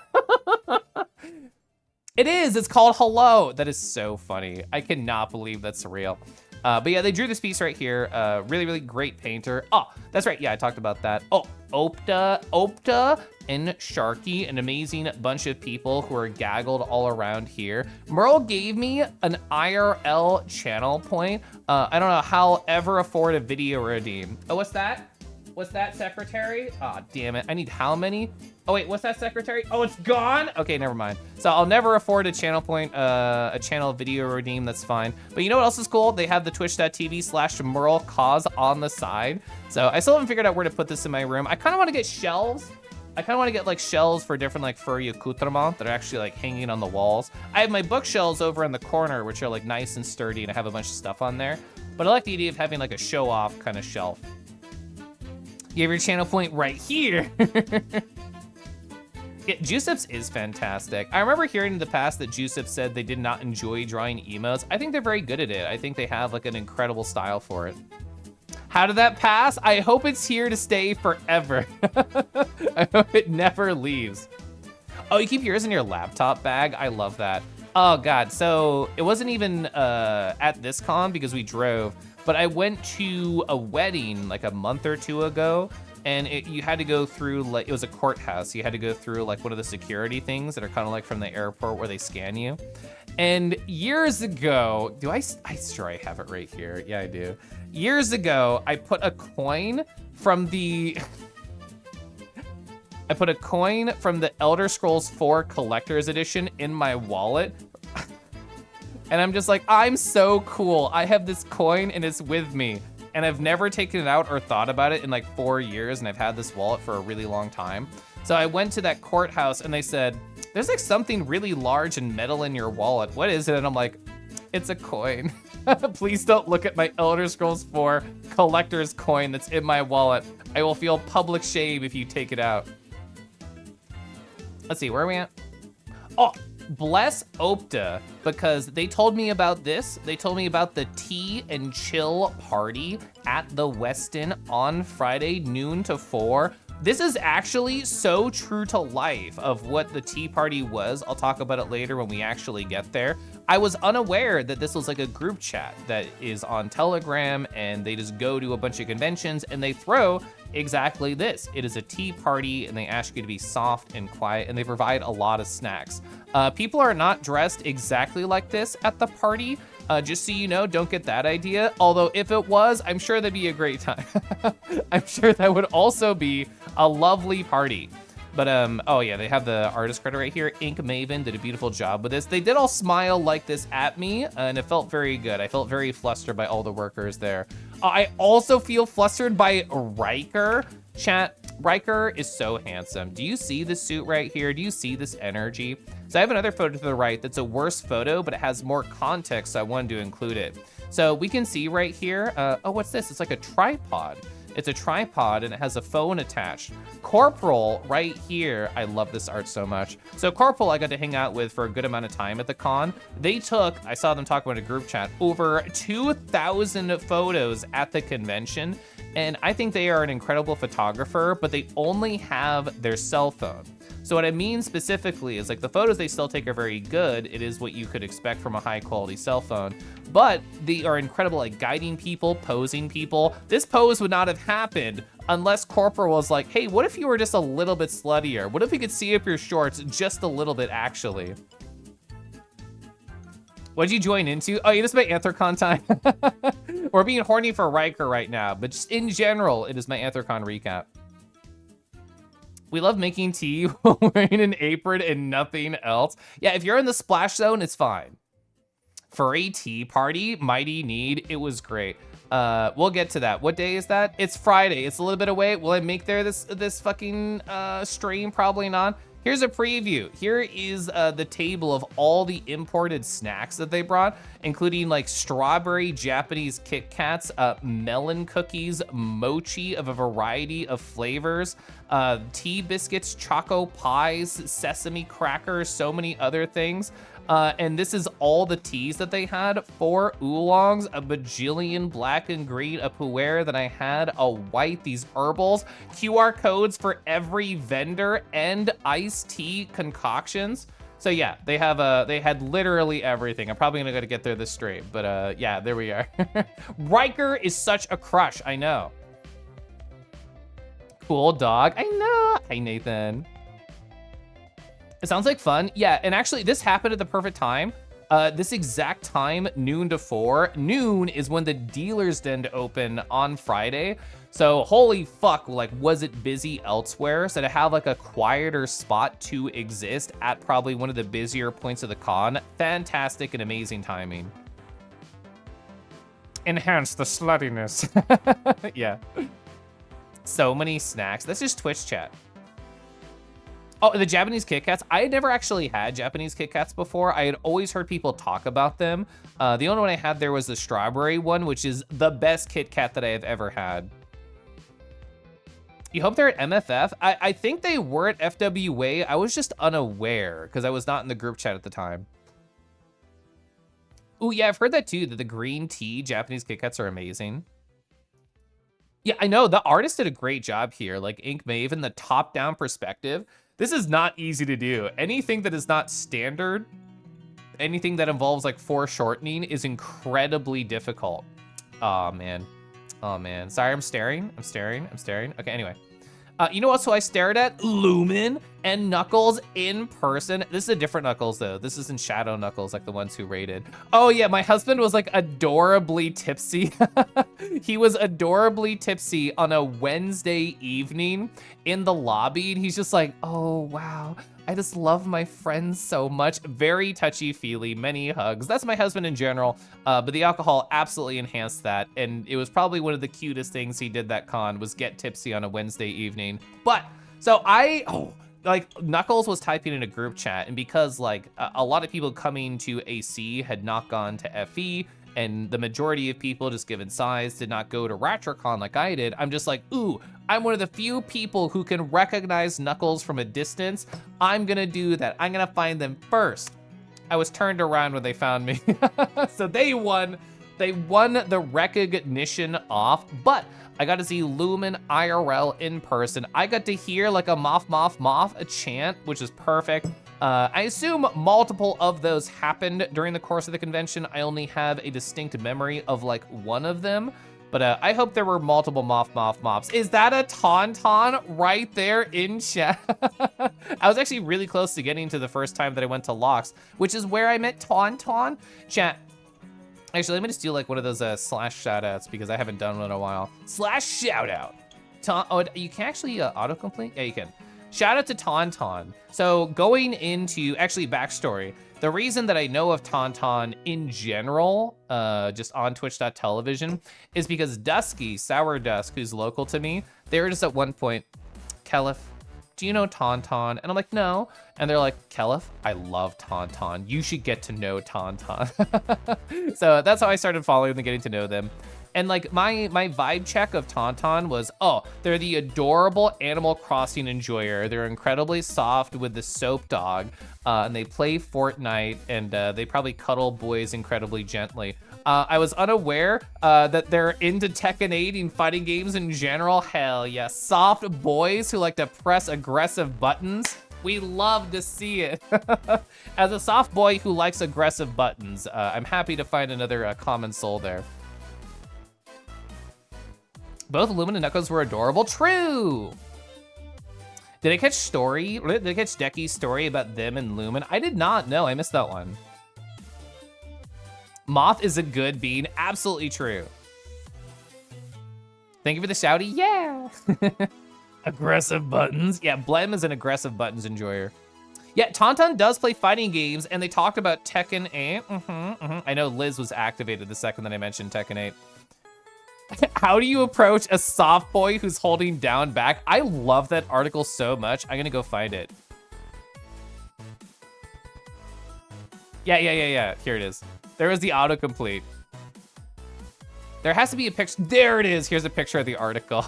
It is. It's called hello. That is so funny. I cannot believe that's real. But yeah, they drew this piece right here. Really, really great painter. Oh, that's right. Yeah, I talked about that. Oh, Opta and Sharky, an amazing bunch of people who are gaggled all around here. Merle gave me an IRL channel point. I don't know how I'll ever afford a video redeem. Oh, what's that? What's that, secretary? Aw, oh, damn it. I need how many? Oh wait, what's that, secretary? Oh, it's gone? Okay, never mind. So I'll never afford a channel point, a channel video redeem, that's fine. But you know what else is cool? They have the twitch.tv/Merle Cause on the side. So I still haven't figured out where to put this in my room. I kind of want to get shelves. I kind of want to get like shelves for different like furry accoutrements that are actually like hanging on the walls. I have my bookshelves over in the corner, which are like nice and sturdy, and I have a bunch of stuff on there. But I like the idea of having like a show off kind of shelf. You have your channel point right here. Yeah, Juiceps is fantastic. I remember hearing in the past that Juiceps said they did not enjoy drawing emotes. I think they're very good at it. I think they have like an incredible style for it. How did that pass? I hope it's here to stay forever. I hope it never leaves. Oh, you keep yours in your laptop bag? I love that. Oh God, so it wasn't even at this con because we drove, but I went to a wedding like a month or two ago, and you had to go through, like, it was a courthouse. You had to go through like one of the security things that are kind of like from the airport where they scan you. And years ago, I'm sure I have it right here. Yeah, I do. Years ago, I put a coin from the Elder Scrolls 4 Collector's Edition in my wallet. And I'm just like, I'm so cool. I have this coin and it's with me. And I've never taken it out or thought about it in like 4 years, and I've had this wallet for a really long time. So I went to that courthouse and they said, there's like something really large and metal in your wallet. What is it? And I'm like, it's a coin. Please don't look at my Elder Scrolls 4 collector's coin that's in my wallet. I will feel public shame if you take it out. Let's see, where are we at? Oh, bless Opta, because they told me about this. They told me about the tea and chill party at the Westin on Friday, noon to 4. This is actually so true to life of what the tea party was. I'll talk about it later when we actually get there. I was unaware that this was like a group chat that is on Telegram, and they just go to a bunch of conventions and they throw exactly this. It is a tea party, and they ask you to be soft and quiet, and they provide a lot of snacks. People are not dressed exactly like this at the party. Just so you know, don't get that idea. Although if it was, I'm sure that'd be a great time. I'm sure that would also be a lovely party. But oh yeah, they have the artist credit right here. Ink Maven did a beautiful job with this. They did all smile like this at me, and it felt very good. I felt very flustered by all the workers there. I also feel flustered by Riker. Chat, Riker is so handsome. Do you see this suit right here? Do you see this energy? So I have another photo to the right that's a worse photo, but it has more context, so I wanted to include it. So we can see right here, oh, what's this? It's like a tripod. It's a tripod and it has a phone attached. Corporal right here, I love this art so much. So Corporal I got to hang out with for a good amount of time at the con. They took, I saw them talk about a group chat, over 2,000 photos at the convention. And I think they are an incredible photographer, but they only have their cell phone. So what I mean specifically is like the photos they still take are very good. It is what you could expect from a high quality cell phone, but they are incredible at guiding people, posing people. This pose would not have happened unless Corporal was like, hey, what if you were just a little bit sluttier? What if we could see up your shorts just a little bit actually? What'd you join into? Oh, yeah, this is my Anthrocon time. We're being horny for Riker right now, but just in general, it is my Anthrocon recap. We love making tea while wearing an apron and nothing else. Yeah, if you're in the splash zone, it's fine. For a tea party, Mighty Need, it was great. We'll get to that. What day is that? It's Friday. It's a little bit away. Will I make there this fucking stream? Probably not. Here's a preview. Here is the table of all the imported snacks that they brought, including like strawberry Japanese Kit Kats, melon cookies, mochi of a variety of flavors, tea biscuits, choco pies, sesame crackers, so many other things. And this is all the teas that they had: 4 oolongs, a bajillion black and green, a pu'er that I had, a white, these herbals, QR codes for every vendor, and iced tea concoctions. So yeah, they had literally everything. I'm probably gonna get there this stream, but yeah, there we are. Riker is such a crush, I know. Cool dog, I know. Hi, Nathan. It sounds like fun. Yeah, and actually this happened at the perfect time. This exact time, noon to 4. Noon is when the dealers den open on Friday. So holy fuck, like was it busy elsewhere? So to have like a quieter spot to exist at probably one of the busier points of the con, fantastic and amazing timing. Enhance the sluttiness. Yeah. So many snacks. That's just Twitch chat. Oh, the Japanese Kit Kats. I had never actually had Japanese Kit Kats before. I had always heard people talk about them. The only one I had there was the strawberry one, which is the best Kit Kat that I have ever had. You hope they're at MFF? I think they were at FWA. I was just unaware because I was not in the group chat at the time. Oh yeah, I've heard that too, that the green tea Japanese Kit Kats are amazing. Yeah, I know, the artist did a great job here. Like Ink Maven, the top-down perspective. This is not easy to do. Anything that is not standard, anything that involves like foreshortening is incredibly difficult. Oh man, oh man. Sorry, I'm staring. Okay, anyway. You know what, so I stared at Lumen and Knuckles in person. This is a different Knuckles though. This isn't Shadow Knuckles like the ones who raided. Oh yeah, my husband was like adorably tipsy. He was adorably tipsy on a Wednesday evening in the lobby. And he's just like, oh wow, I just love my friends so much. Very touchy-feely, many hugs. That's my husband in general, but the alcohol absolutely enhanced that. And it was probably one of the cutest things he did that con was get tipsy on a Wednesday evening. But, so like Knuckles was typing in a group chat, and because like a lot of people coming to AC had not gone to FE, and the majority of people, just given size, did not go to Ratrocon like I did, I'm just like, ooh, I'm one of the few people who can recognize Knuckles from a distance. I'm gonna do that. I'm gonna find them first. I was turned around when they found me. So they won the recognition off, but I got to see Lumen IRL in person. I got to hear like a moth a chant, which is perfect. I assume multiple of those happened during the course of the convention. I only have a distinct memory of like one of them, but I hope there were multiple moths. Is that a Tauntaun right there in chat? I was actually really close to getting to the first time that I went to Locks, which is where I met Tauntaun. Chat. Actually, let me just do like one of those slash shoutouts because I haven't done one in a while. Slash shoutout. Oh, you can actually autocomplete? Yeah, you can. Shout out to Tauntaun. So going into, actually backstory, the reason that I know of Tauntaun in general, just on twitch.tv, is because Dusky, Sour Dusk, who's local to me, they were just at one point, Kelif, do you know Tauntaun? And I'm like, no. And they're like, Kelif, I love Tauntaun. You should get to know Tauntaun. So that's how I started following them, getting to know them. And like my vibe check of Tauntaun was, oh, they're the adorable Animal Crossing enjoyer. They're incredibly soft with the soap dog, and they play Fortnite, and they probably cuddle boys incredibly gently. I was unaware that they're into Tekken 8 and fighting games in general. Hell yeah, soft boys who like to press aggressive buttons. We love to see it. As a soft boy who likes aggressive buttons, I'm happy to find another common soul there. Both Lumen and Echoes were adorable. True. Did I catch Decky's story about them and Lumen? I did not know. I missed that one. Moth is a good bean. Absolutely true. Thank you for the shouty. Yeah. Aggressive buttons. Yeah, Blem is an aggressive buttons enjoyer. Yeah, Tauntaun does play fighting games, and they talked about Tekken 8. I know Liz was activated the second that I mentioned Tekken 8. How do you approach a soft boy who's holding down back? I love that article so much. I'm gonna go find it. Yeah. Here it is. There is the autocomplete. There has to be a picture. There it is. Here's a picture of the article.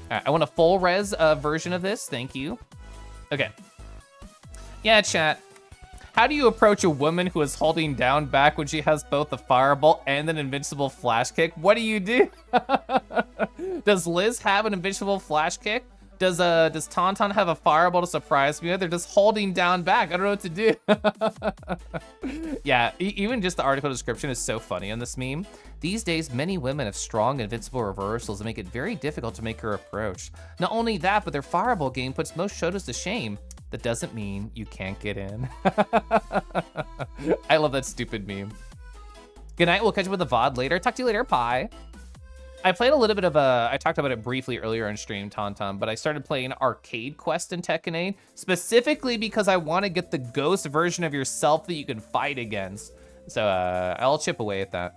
Right, I want a full res version of this. Thank you. Okay. Yeah, chat. How do you approach a woman who is holding down back when she has both a fireball and an invincible flash kick? What do you do? Does Liz have an invincible flash kick? Does Tauntaun have a fireball to surprise me? They're just holding down back. I don't know what to do. Yeah, even just the article description is so funny on this meme. These days, many women have strong invincible reversals that make it very difficult to make her approach. Not only that, but their fireball game puts most shotos to shame. That doesn't mean you can't get in. I love that stupid meme. Good night, we'll catch up with the VOD later. Talk to you later, bye. I played a little bit of I talked about it briefly earlier on stream, Tauntaun, but I started playing Arcade Quest in Tekken 8, specifically because I want to get the ghost version of yourself that you can fight against. So I'll chip away at that.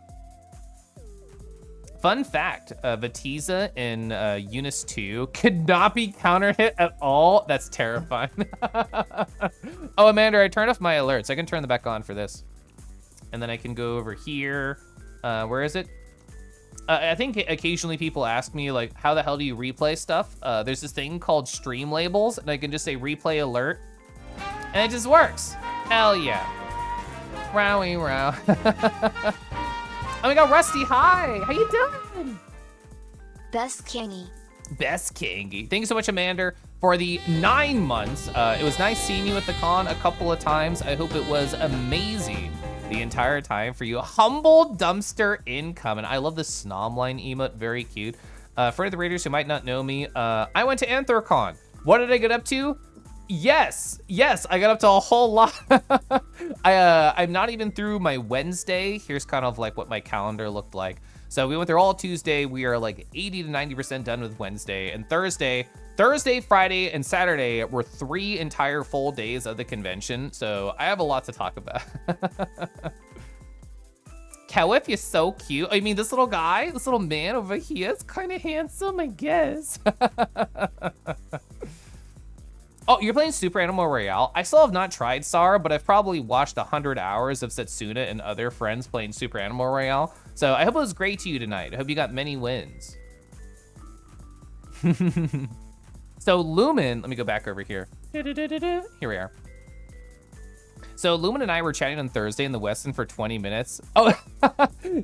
Fun fact, Vatiza in Eunice 2 could not be counter hit at all. That's terrifying. Oh, Amanda, I turned off my alerts. I can turn them back on for this. And then I can go over here. Where is it? I think occasionally people ask me, like, how the hell do you replay stuff? There's this thing called stream labels, and I can just say replay alert, and it just works. Hell yeah. Rowie row. Oh my god, Rusty, hi! How you doing? Best Kingy. Best Kingy. Thank you so much, Amanda, for the 9 months. It was nice seeing you at the con a couple of times. I hope it was amazing the entire time for you. Humble dumpster income. And I love the Snomline emote, very cute. For the Raiders who might not know me, I went to Anthrocon. What did I get up to? Yes, I got up to a whole lot. I'm not even through my Wednesday. Here's kind of like what my calendar looked like. So we went there all Tuesday. We are like 80 to 90% done with Wednesday. And Thursday, Friday, and Saturday were 3 entire full days of the convention. So I have a lot to talk about. Kawif, you're so cute. I mean, this little guy, this little man over here is kind of handsome, I guess. Oh, you're playing Super Animal Royale? I still have not tried SAR, but I've probably watched 100 hours of Setsuna and other friends playing Super Animal Royale. So I hope it was great to you tonight. I hope you got many wins. So Lumen, let me go back over here. Here we are. So Lumen and I were chatting on Thursday in the Westin for 20 minutes. Oh,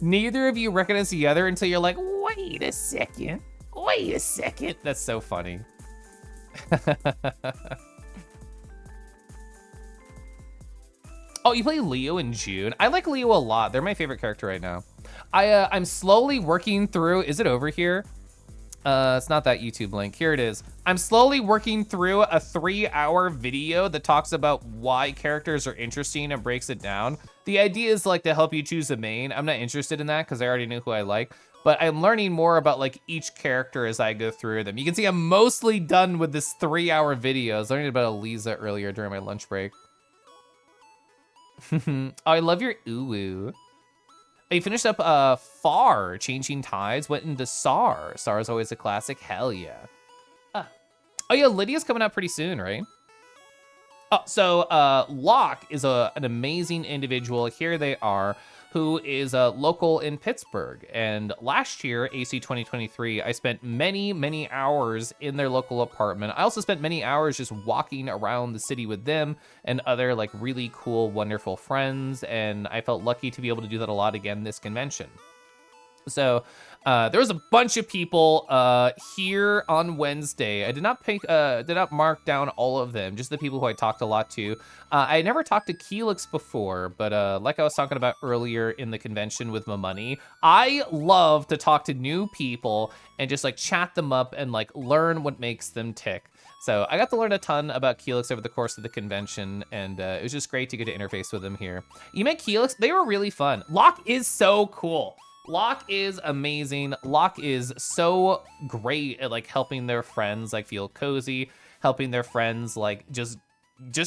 neither of you recognize the other until you're like, wait a second. That's so funny. Oh, you play Leo in June? I like Leo a lot. They're my favorite character right now. I'm slowly working through, is it over here? It's not that YouTube link. Here it is. I'm slowly working through a 3-hour video that talks about why characters are interesting and breaks it down. The idea is like to help you choose a main. I'm not interested in that because I already know who I like, but I'm learning more about like each character as I go through them. You can see I'm mostly done with this 3-hour video. I was learning about Eliza earlier during my lunch break. Oh, I love your uwu. Oh, you finished up Far, Changing Tides, went into SAR. SAR is always a classic, hell yeah. Oh yeah, Lydia's coming out pretty soon, right? Oh, so Locke is an amazing individual. Here they are, who is a local in Pittsburgh. And last year, AC 2023, I spent many, many hours in their local apartment. I also spent many hours just walking around the city with them and other like really cool, wonderful friends. And I felt lucky to be able to do that a lot again this convention. So there was a bunch of people here on Wednesday. I did not mark down all of them, just the people who I talked a lot to. I never talked to Keelix before, but like I was talking about earlier in the convention with my money, I love to talk to new people and just like chat them up and like learn what makes them tick. So I got to learn a ton about Keelix over the course of the convention, and it was just great to get to interface with them here. You met Keelix, they were really fun. Locke is so cool. Locke is amazing. Locke is so great at like helping their friends like feel cozy, helping their friends like just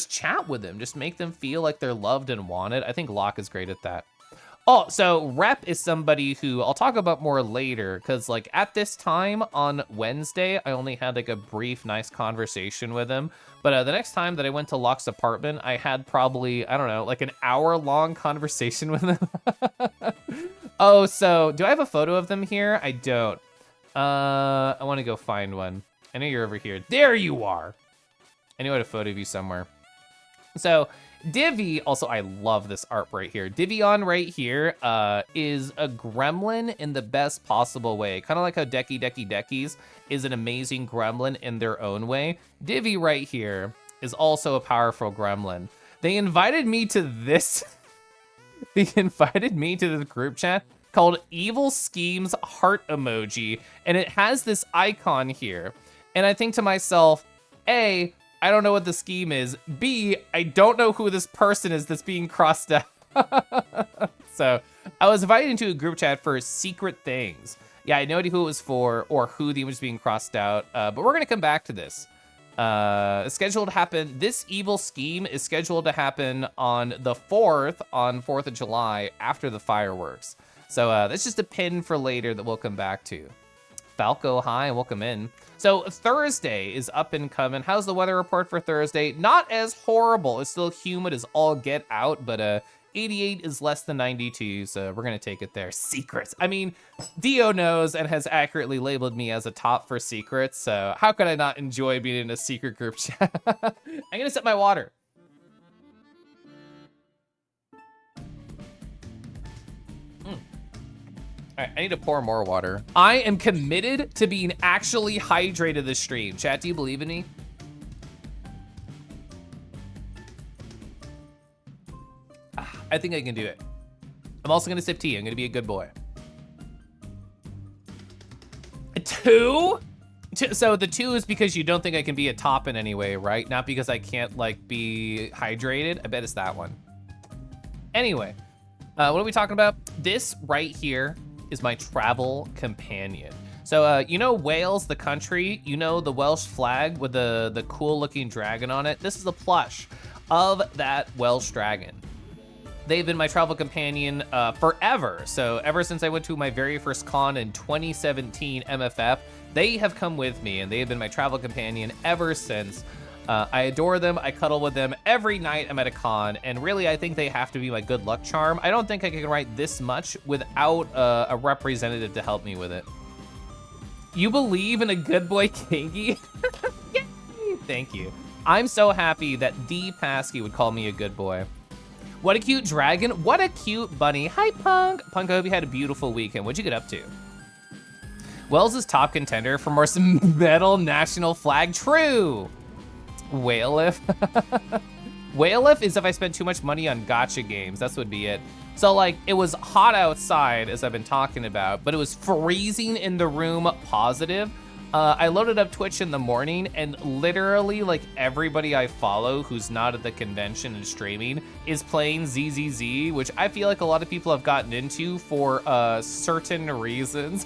chat with them, just make them feel like they're loved and wanted. I think Locke is great at that. Oh, so Rep is somebody who I'll talk about more later, because like at this time on Wednesday, I only had like a brief, nice conversation with him. But the next time that I went to Locke's apartment, I had probably, I don't know, like an hour-long conversation with him. Oh, so do I have a photo of them here? I don't. I want to go find one. I know you're over here. There you are. I knew I had a photo of you somewhere. So Divvy, also I love this art right here. Divion right here is a gremlin in the best possible way. Kind of like how Deckys is an amazing gremlin in their own way. Divvy right here is also a powerful gremlin. They invited me to this. They invited me to the group chat called Evil Schemes Heart Emoji, and it has this icon here. And I think to myself, A, I don't know what the scheme is. B, I don't know who this person is that's being crossed out. So I was invited into a group chat for secret things. Yeah, I had no idea who it was for or who the image was being crossed out, but we're gonna come back to this. Scheduled to happen, this evil scheme is scheduled to happen on the 4th, on 4th of July, after the fireworks. So that's just a pin for later that we'll come back to. Falco, hi, welcome in. So Thursday is up and coming. How's the weather report for Thursday? Not as horrible. It's still humid as all get out, but 88 is less than 92, so we're gonna take it there. Secrets. I mean, Dio knows and has accurately labeled me as a top for secrets, so how could I not enjoy being in a secret group chat? I'm gonna sip my water. All right, I need to pour more water. I am committed to being actually hydrated this stream. Chat, do you believe in me? I think I can do it. I'm also gonna sip tea. I'm gonna be a good boy. Two? So the 2 is because you don't think I can be a top in any way, right? Not because I can't like be hydrated. I bet it's that one. Anyway, what are we talking about? This right here is my travel companion. So you know Wales, the country, you know the Welsh flag with the cool looking dragon on it? This is a plush of that Welsh dragon. They've been my travel companion forever. So ever since I went to my very first con in 2017 MFF, they have come with me and they have been my travel companion ever since. I adore them, I cuddle with them every night I'm at a con, and really I think they have to be my good luck charm. I don't think I can write this much without a representative to help me with it. You believe in a good boy Kangi? Yay! Thank you. I'm so happy that D Pasky would call me a good boy. What a cute dragon, what a cute bunny. Hi Punk. Punk, I hope you had a beautiful weekend. What'd you get up to? Wells is top contender for most metal national flag. True. Whalef. Whalef is if I spend too much money on gacha games. That's would be it. So like it was hot outside as I've been talking about, but it was freezing in the room positive. I loaded up Twitch in the morning and literally like everybody I follow who's not at the convention and streaming is playing ZZZ, which I feel like a lot of people have gotten into for certain reasons.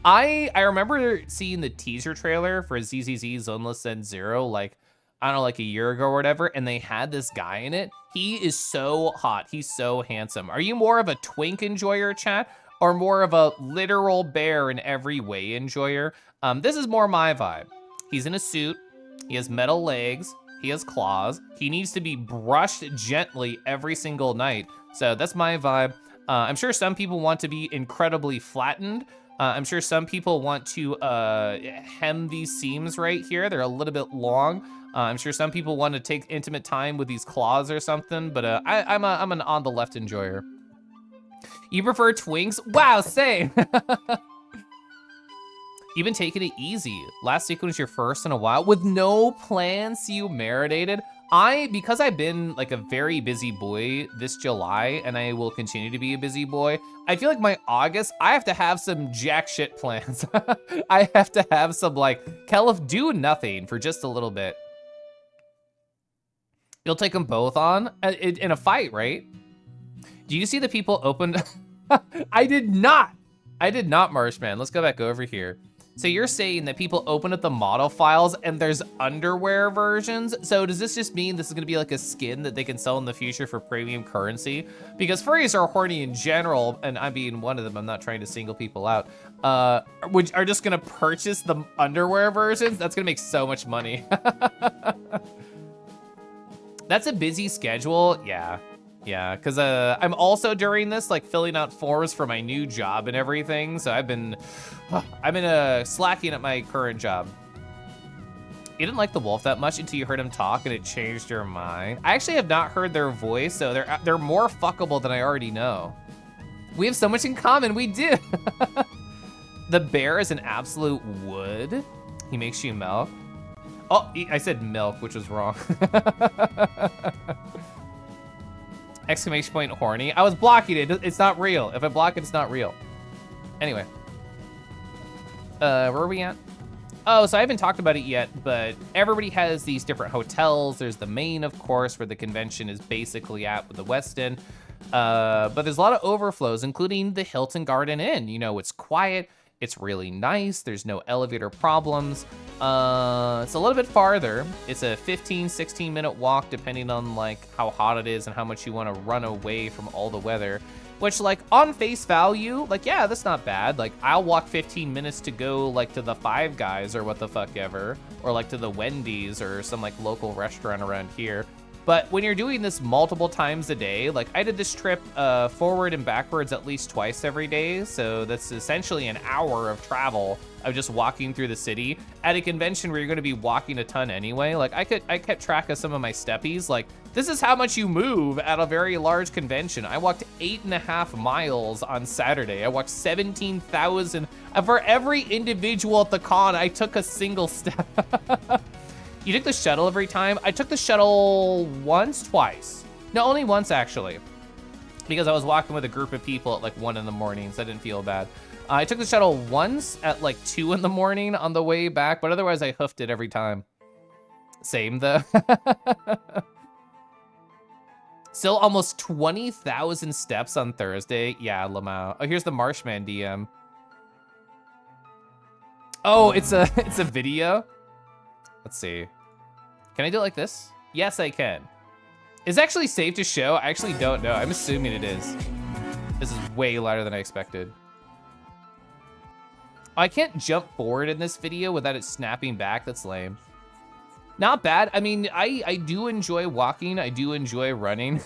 I remember seeing the teaser trailer for ZZZ Zoneless End Zero like, I don't know, like a year ago or whatever, and they had this guy in it. He is so hot, he's so handsome. Are you more of a twink enjoyer, chat? Or more of a literal bear in every way enjoyer? This is more my vibe. He's in a suit, he has metal legs, he has claws, he needs to be brushed gently every single night. So that's my vibe. I'm sure some people want to be incredibly flattened. I'm sure some people want to hem these seams right here. They're a little bit long. I'm sure some people want to take intimate time with these claws or something, but I'm an on the left enjoyer. You prefer twinks? Wow, same. You've been taking it easy. Last week was your first in a while with no plans. You marinated. Because I've been like a very busy boy this July, and I will continue to be a busy boy, I feel like my August, I have to have some jack shit plans. I have to have some like, Kelif, do nothing for just a little bit. You'll take them both on in a fight, right? Do you see the people opened? I did not, Marshman. Let's go back over here. So you're saying that people open up the model files and there's underwear versions? So does this just mean this is gonna be like a skin that they can sell in the future for premium currency? Because furries are horny in general, and I being one of them, I'm not trying to single people out, which are just gonna purchase the underwear versions? That's gonna make so much money. That's a busy schedule, yeah. Yeah, because I'm also during this like filling out forms for my new job and everything. So I've been slacking at my current job. You didn't like the wolf that much until you heard him talk and it changed your mind. I actually have not heard their voice, so they're more fuckable than I already know. We have so much in common, we do. The bear is an absolute wood. He makes you milk. Oh, I said milk, which was wrong. Exclamation point horny. I was blocking it. It's not real. If I block it, it's not real. Anyway. Where are we at? Oh, so I haven't talked about it yet, but everybody has these different hotels. There's the main, of course, where the convention is basically at with the Westin. But there's a lot of overflows, including the Hilton Garden Inn. You know, it's quiet. It's really nice. There's no elevator problems. It's a little bit farther. It's a 15, 16 minute walk, depending on like how hot it is and how much you want to run away from all the weather, which like on face value, like, yeah, that's not bad. Like I'll walk 15 minutes to go like to the Five Guys or what the fuck ever, or like to the Wendy's or some like local restaurant around here. But when you're doing this multiple times a day, like I did this trip forward and backwards at least twice every day. So that's essentially an hour of travel of just walking through the city at a convention where you're gonna be walking a ton anyway. Like I kept track of some of my steppies. Like this is how much you move at a very large convention. I walked 8.5 miles on Saturday. I walked 17,000. For every individual at the con, I took a single step. You took the shuttle every time? I took the shuttle twice. No, only once actually. Because I was walking with a group of people at like 1 in the morning, so I didn't feel bad. I took the shuttle once at like 2 in the morning on the way back, but otherwise I hoofed it every time. Same though. Still almost 20,000 steps on Thursday. Yeah, Lamau. Oh, here's the Marshman DM. Oh, it's a video. Let's see. Can I do it like this? Yes, I can. Is it actually safe to show? I actually don't know. I'm assuming it is. This is way louder than I expected. I can't jump forward in this video without it snapping back. That's lame. Not bad. I mean, I do enjoy walking. I do enjoy running.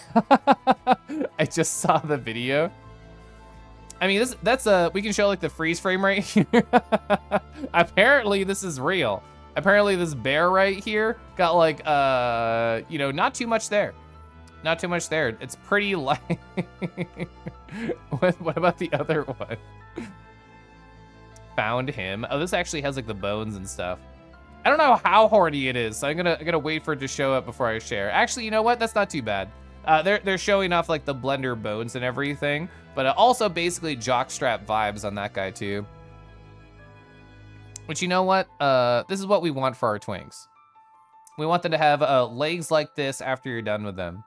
I just saw the video. I mean, we can show like the freeze frame right here. Apparently this is real. Apparently this bear right here got like, you know, not too much there. Not too much there. It's pretty light. What about the other one? Found him. Oh, this actually has like the bones and stuff. I don't know how horny it is, so I'm gonna wait for it to show up before I share. Actually, you know what? That's not too bad. They're showing off like the blender bones and everything, but also basically jockstrap vibes on that guy too. But you know what? This is what we want for our twinks. We want them to have legs like this after you're done with them.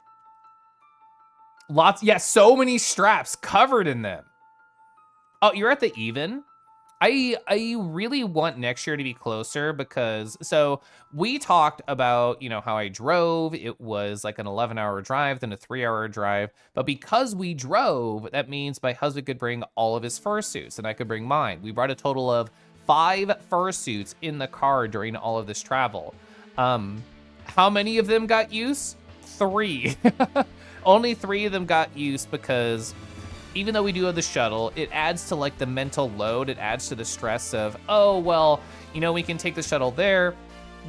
Yeah, so many straps covered in them. Oh, you're at the even? I really want next year to be closer because, so we talked about, you know, how I drove. It was like an 11-hour drive, then a 3-hour drive. But because we drove, that means my husband could bring all of his fursuits and I could bring mine. We brought a total of 5 fursuits in the car during all of this travel. How many of them got use? 3. Only 3 of them got use because even though we do have the shuttle, it adds to like the mental load. It adds to the stress of, oh, well, you know, we can take the shuttle there,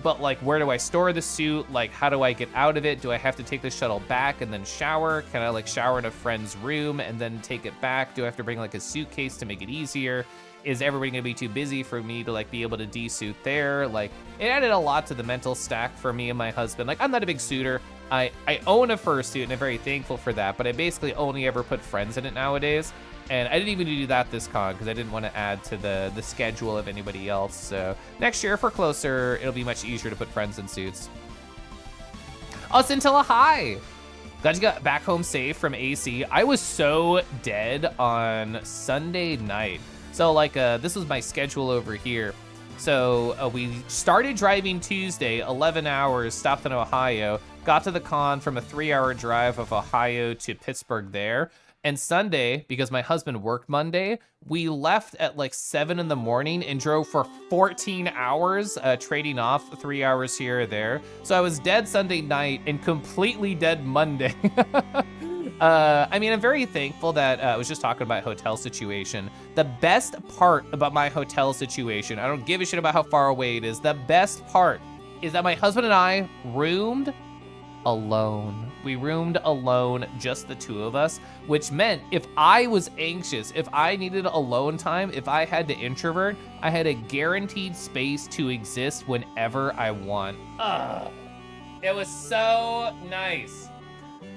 but like, where do I store the suit? Like, how do I get out of it? Do I have to take the shuttle back and then shower? Can I like shower in a friend's room and then take it back? Do I have to bring like a suitcase to make it easier? Is everybody gonna be too busy for me to like be able to de-suit there? Like, it added a lot to the mental stack for me and my husband. Like, I'm not a big suitor. I own a fursuit and I'm very thankful for that, but I basically only ever put friends in it nowadays. And I didn't even do that this con because I didn't want to add to the schedule of anybody else. So next year, if we're closer, it'll be much easier to put friends in suits. Oh, Scintilla, hi! Glad you got back home safe from AC. I was so dead on Sunday night. So like, this was my schedule over here. So we started driving Tuesday, 11 hours, stopped in Ohio, got to the con from a 3-hour drive of Ohio to Pittsburgh there. And Sunday, because my husband worked Monday, we left at like 7 in the morning and drove for 14 hours, trading off 3 hours here or there. So I was dead Sunday night and completely dead Monday. I mean, I'm very thankful that I was just talking about hotel situation. The best part about my hotel situation, I don't give a shit about how far away it is. The best part is that my husband and I roomed alone. We roomed alone, just the two of us, which meant if I was anxious, if I needed alone time, if I had to introvert, I had a guaranteed space to exist whenever I want. Ugh. It was so nice.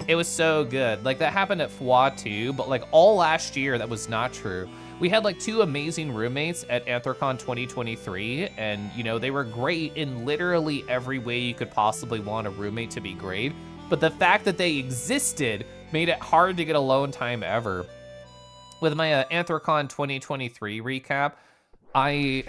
It was so good. Like, that happened at FWA too, but like all last year, that was not true. We had like 2 amazing roommates at Anthrocon 2023, and you know, they were great in literally every way you could possibly want a roommate to be great. But the fact that they existed made it hard to get alone time ever. With my Anthrocon 2023 recap, I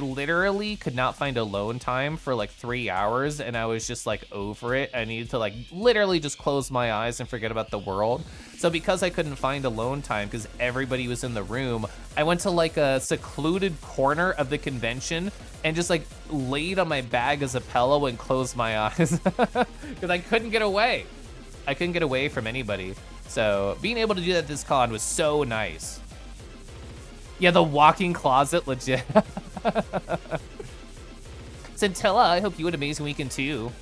literally could not find alone time for like 3 hours, and I was just like over it. I needed to like literally just close my eyes and forget about the world. So because I couldn't find alone time because everybody was in the room, I went to like a secluded corner of the convention and just like laid on my bag as a pillow and closed my eyes because I couldn't get away. I couldn't get away from anybody. So being able to do that at this con was so nice. Yeah, the walk-in closet, legit. Scintilla, I hope you had an amazing weekend too.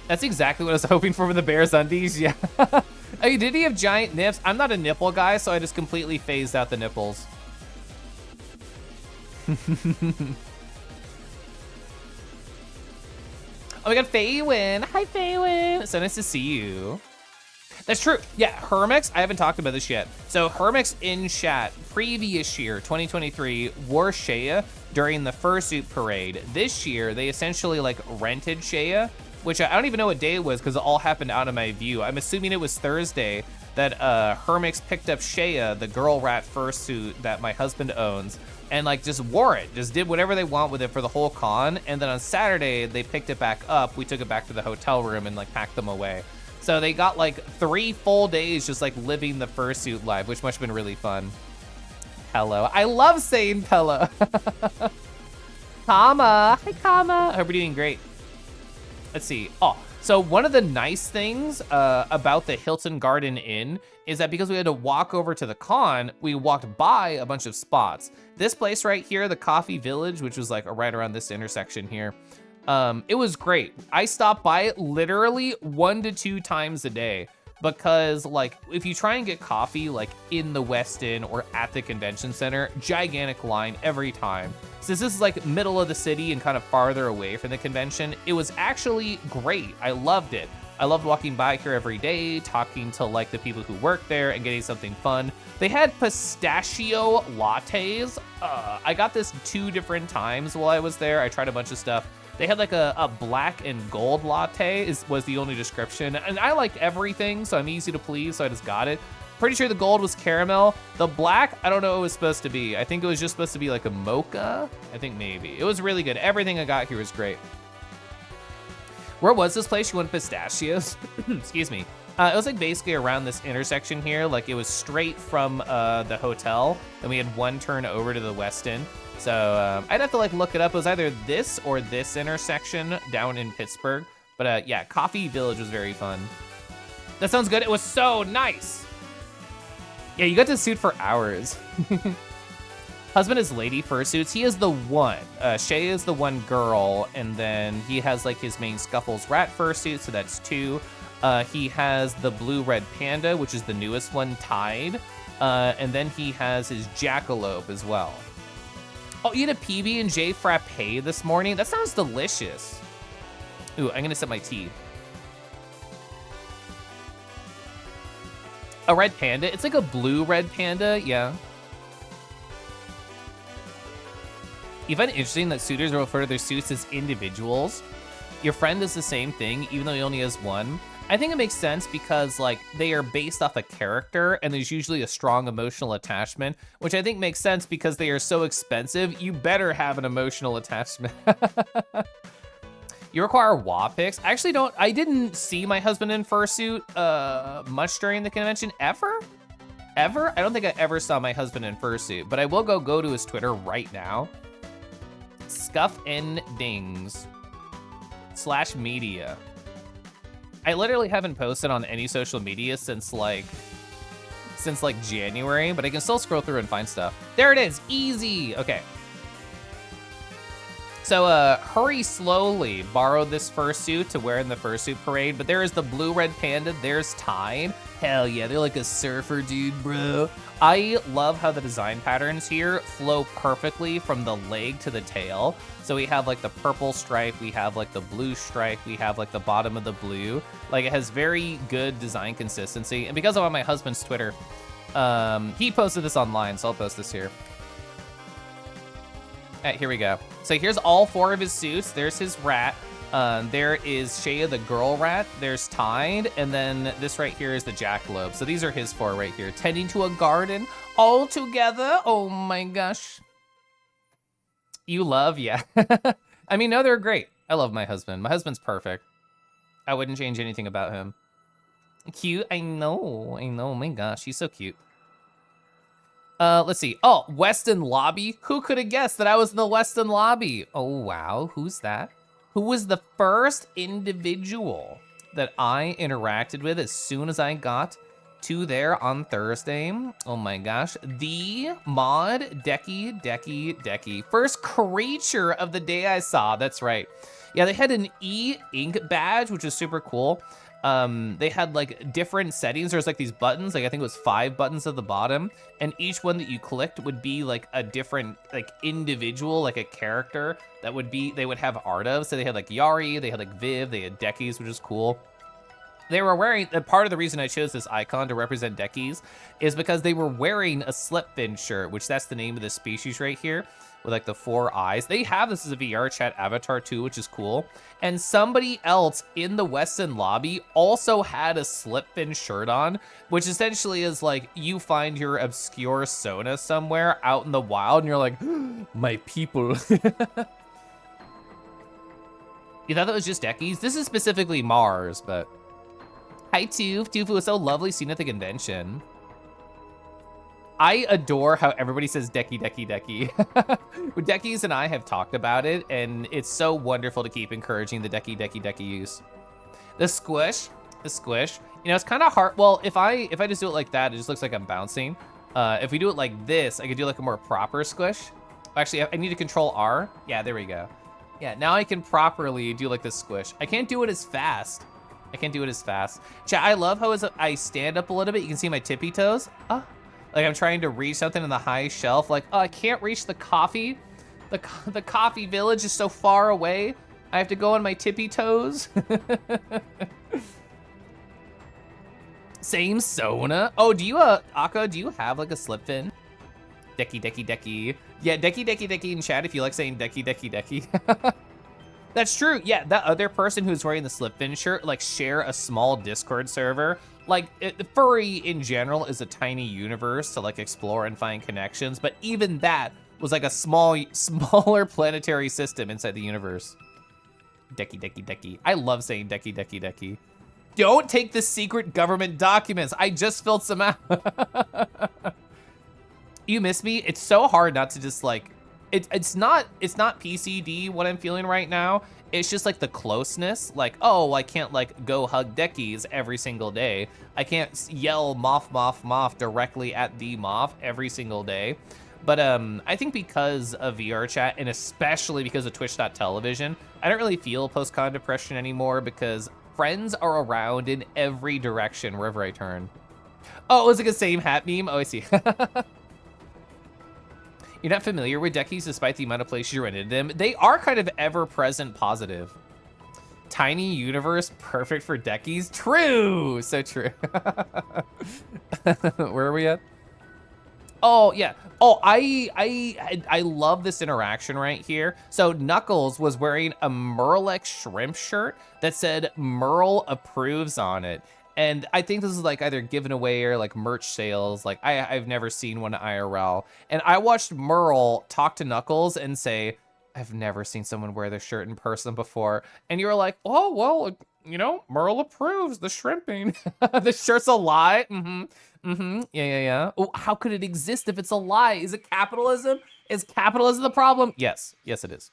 That's exactly what I was hoping for with the Bears undies, yeah. Oh, did he have giant nips? I'm not a nipple guy, so I just completely phased out the nipples. Oh, we got Faywin. Hi, Faywin. So nice to see you. That's true. Yeah, Hermix, I haven't talked about this yet. So Hermix in chat, previous year, 2023, wore Shea during the fursuit parade. This year, they essentially like rented Shea, which I don't even know what day it was because it all happened out of my view. I'm assuming it was Thursday that Hermix picked up Shea, the girl rat fursuit that my husband owns, and like just wore it, just did whatever they want with it for the whole con. And then on Saturday, they picked it back up. We took it back to the hotel room and like packed them away. So they got like 3 full days just like living the fursuit life, which must have been really fun. Hello. I love saying Pella. Kama. Hi, Kama. I hope you're doing great. Let's see. Oh, so one of the nice things about the Hilton Garden Inn is that because we had to walk over to the con, we walked by a bunch of spots. This place right here, the Coffee Village, which was like right around this intersection here, it was great. I stopped by it literally 1 to 2 times a day because like if you try and get coffee like in the West End or at the convention center, gigantic line every time. Since this is like middle of the city and kind of farther away from the convention, it was actually great. I loved it. I loved walking by here every day, talking to like the people who work there and getting something fun. They had pistachio lattes. I got this 2 different times while I was there. I tried a bunch of stuff. They had like a black and gold latte was the only description. And I like everything, so I'm easy to please, so I just got it. Pretty sure the gold was caramel. The black, I don't know what it was supposed to be. I think it was just supposed to be like a mocha. I think maybe. It was really good. Everything I got here was great. Where was this place? You wanted pistachios? Excuse me. It was like basically around this intersection here. Like it was straight from the hotel. Then we had 1 turn over to the West End. So I'd have to like look it up. It was either this or this intersection down in Pittsburgh. But yeah, Coffee Village was very fun. That sounds good. It was so nice. Yeah, you got to suit for hours. Husband is lady fursuits. He is the one. Shay is the one girl, and then he has like his main Scuffles rat fursuit, so that's 2. He has the blue red panda, which is the newest one, Tide. And then he has his jackalope as well. Oh, eat a PB&J frappe this morning? That sounds delicious. Ooh, I'm gonna sip my tea. A red panda? It's like a blue red panda, yeah. You find it interesting that suitors will refer to their suits as individuals. Your friend does the same thing, even though he only has one. I think it makes sense because like they are based off a character and there's usually a strong emotional attachment, which I think makes sense because they are so expensive. You better have an emotional attachment. You require WA pics. I didn't see my husband in fursuit much during the convention, ever? Ever? I don't think I ever saw my husband in fursuit, but I will go to his Twitter right now. Scuff and Dings /media. I literally haven't posted on any social media since like January, but I can still scroll through and find stuff. There it is, easy. Okay. So hurry slowly, borrowed this fursuit to wear in the fursuit parade, but there is the blue red panda, there's Tide. Hell yeah, they're like a surfer dude, bro. I love how the design patterns here flow perfectly from the leg to the tail. So we have like the purple stripe, we have like the blue stripe, we have like the bottom of the blue. Like it has very good design consistency. And because I'm on my husband's Twitter, he posted this online, so I'll post this here. All right, here we go. So here's all 4 of his suits. There's his rat. There is Shaya the girl rat. There's Tide. And then this right here is the jackalope. So these are his 4 right here. Tending to a garden all together. Oh my gosh. You love, yeah. I mean, no, they're great. I love my husband. My husband's perfect. I wouldn't change anything about him. Cute, I know. Oh my gosh, he's so cute. Let's see. Oh, Weston Lobby. Who could have guessed that I was in the Weston Lobby? Oh, wow. Who's that? Who was the first individual that I interacted with as soon as I got to there on Thursday? Oh my gosh. The mod Decky. First creature of the day I saw. That's right. Yeah, they had an e-ink badge, which is super cool. They had like different settings. There's like these buttons, like I think it was 5 buttons at the bottom, and each one that you clicked would be like a different like individual, like a character that would be, they would have art of. So they had like Yari, they had like Viv, they had Deckies, which is cool. They were wearing, part of the reason I chose this icon to represent Deckies is because they were wearing a slip fin shirt, which that's the name of the species right here, with like the 4 eyes. They have this as a VR chat avatar too, which is cool. And somebody else in the Weston Lobby also had a slip fin shirt on, which essentially is like you find your obscure Sona somewhere out in the wild and you're like, my people. You thought that was just Deckies? This is specifically Mars, but... Hi, Toof. Toof was so lovely seen at the convention. I adore how everybody says Decky. Deckies and I have talked about it, and it's so wonderful to keep encouraging the Decky use. The squish. You know, it's kind of hard. Well, if I just do it like that, it just looks like I'm bouncing. If we do it like this, I could do like a more proper squish. Actually, I need to control R. Yeah, there we go. Yeah, now I can properly do like this squish. I can't do it as fast. Chat, I love how as I stand up a little bit, you can see my tippy toes. Like I'm trying to reach something in the high shelf. Like, oh, I can't reach the coffee. The coffee village is so far away. I have to go on my tippy toes. Same Sona. Oh, do you, Akko, do you have like a slip fin? Decky. Yeah, Decky in chat if you like saying Decky. That's true. Yeah, that other person who's wearing the slip fin shirt, like share a small Discord server. Like furry in general is a tiny universe to like explore and find connections, but even that was like a smaller planetary system inside the universe. Decky. I love saying Decky. Don't take the secret government documents. I just filled some out. You miss me? It's so hard not to just like it's not PCD what I'm feeling right now. It's just like the closeness. Like, oh, I can't like go hug Deckies every single day. I can't yell moth, moth, moth directly at the moth every single day. But I think because of VR chat, and especially because of Twitch.television, I don't really feel post-con depression anymore because friends are around in every direction wherever I turn. Oh, it was like a same hat meme? Oh, I see. You're not familiar with Deckies despite the amount of places you run into them. They are kind of ever-present positive. Tiny universe, perfect for Deckies. True, so true. Where are we at? Oh, yeah. Oh, I love this interaction right here. So Knuckles was wearing a Merlex shrimp shirt that said Merle approves on it. And I think this is like either given away or like merch sales. Like I've never seen one IRL. And I watched Merle talk to Knuckles and say, I've never seen someone wear this shirt in person before. And you were like, oh, well, you know, Merle approves the shrimping. The shirt's a lie. Yeah. Oh, how could it exist if it's a lie? Is it capitalism? Is capitalism the problem? Yes, it is.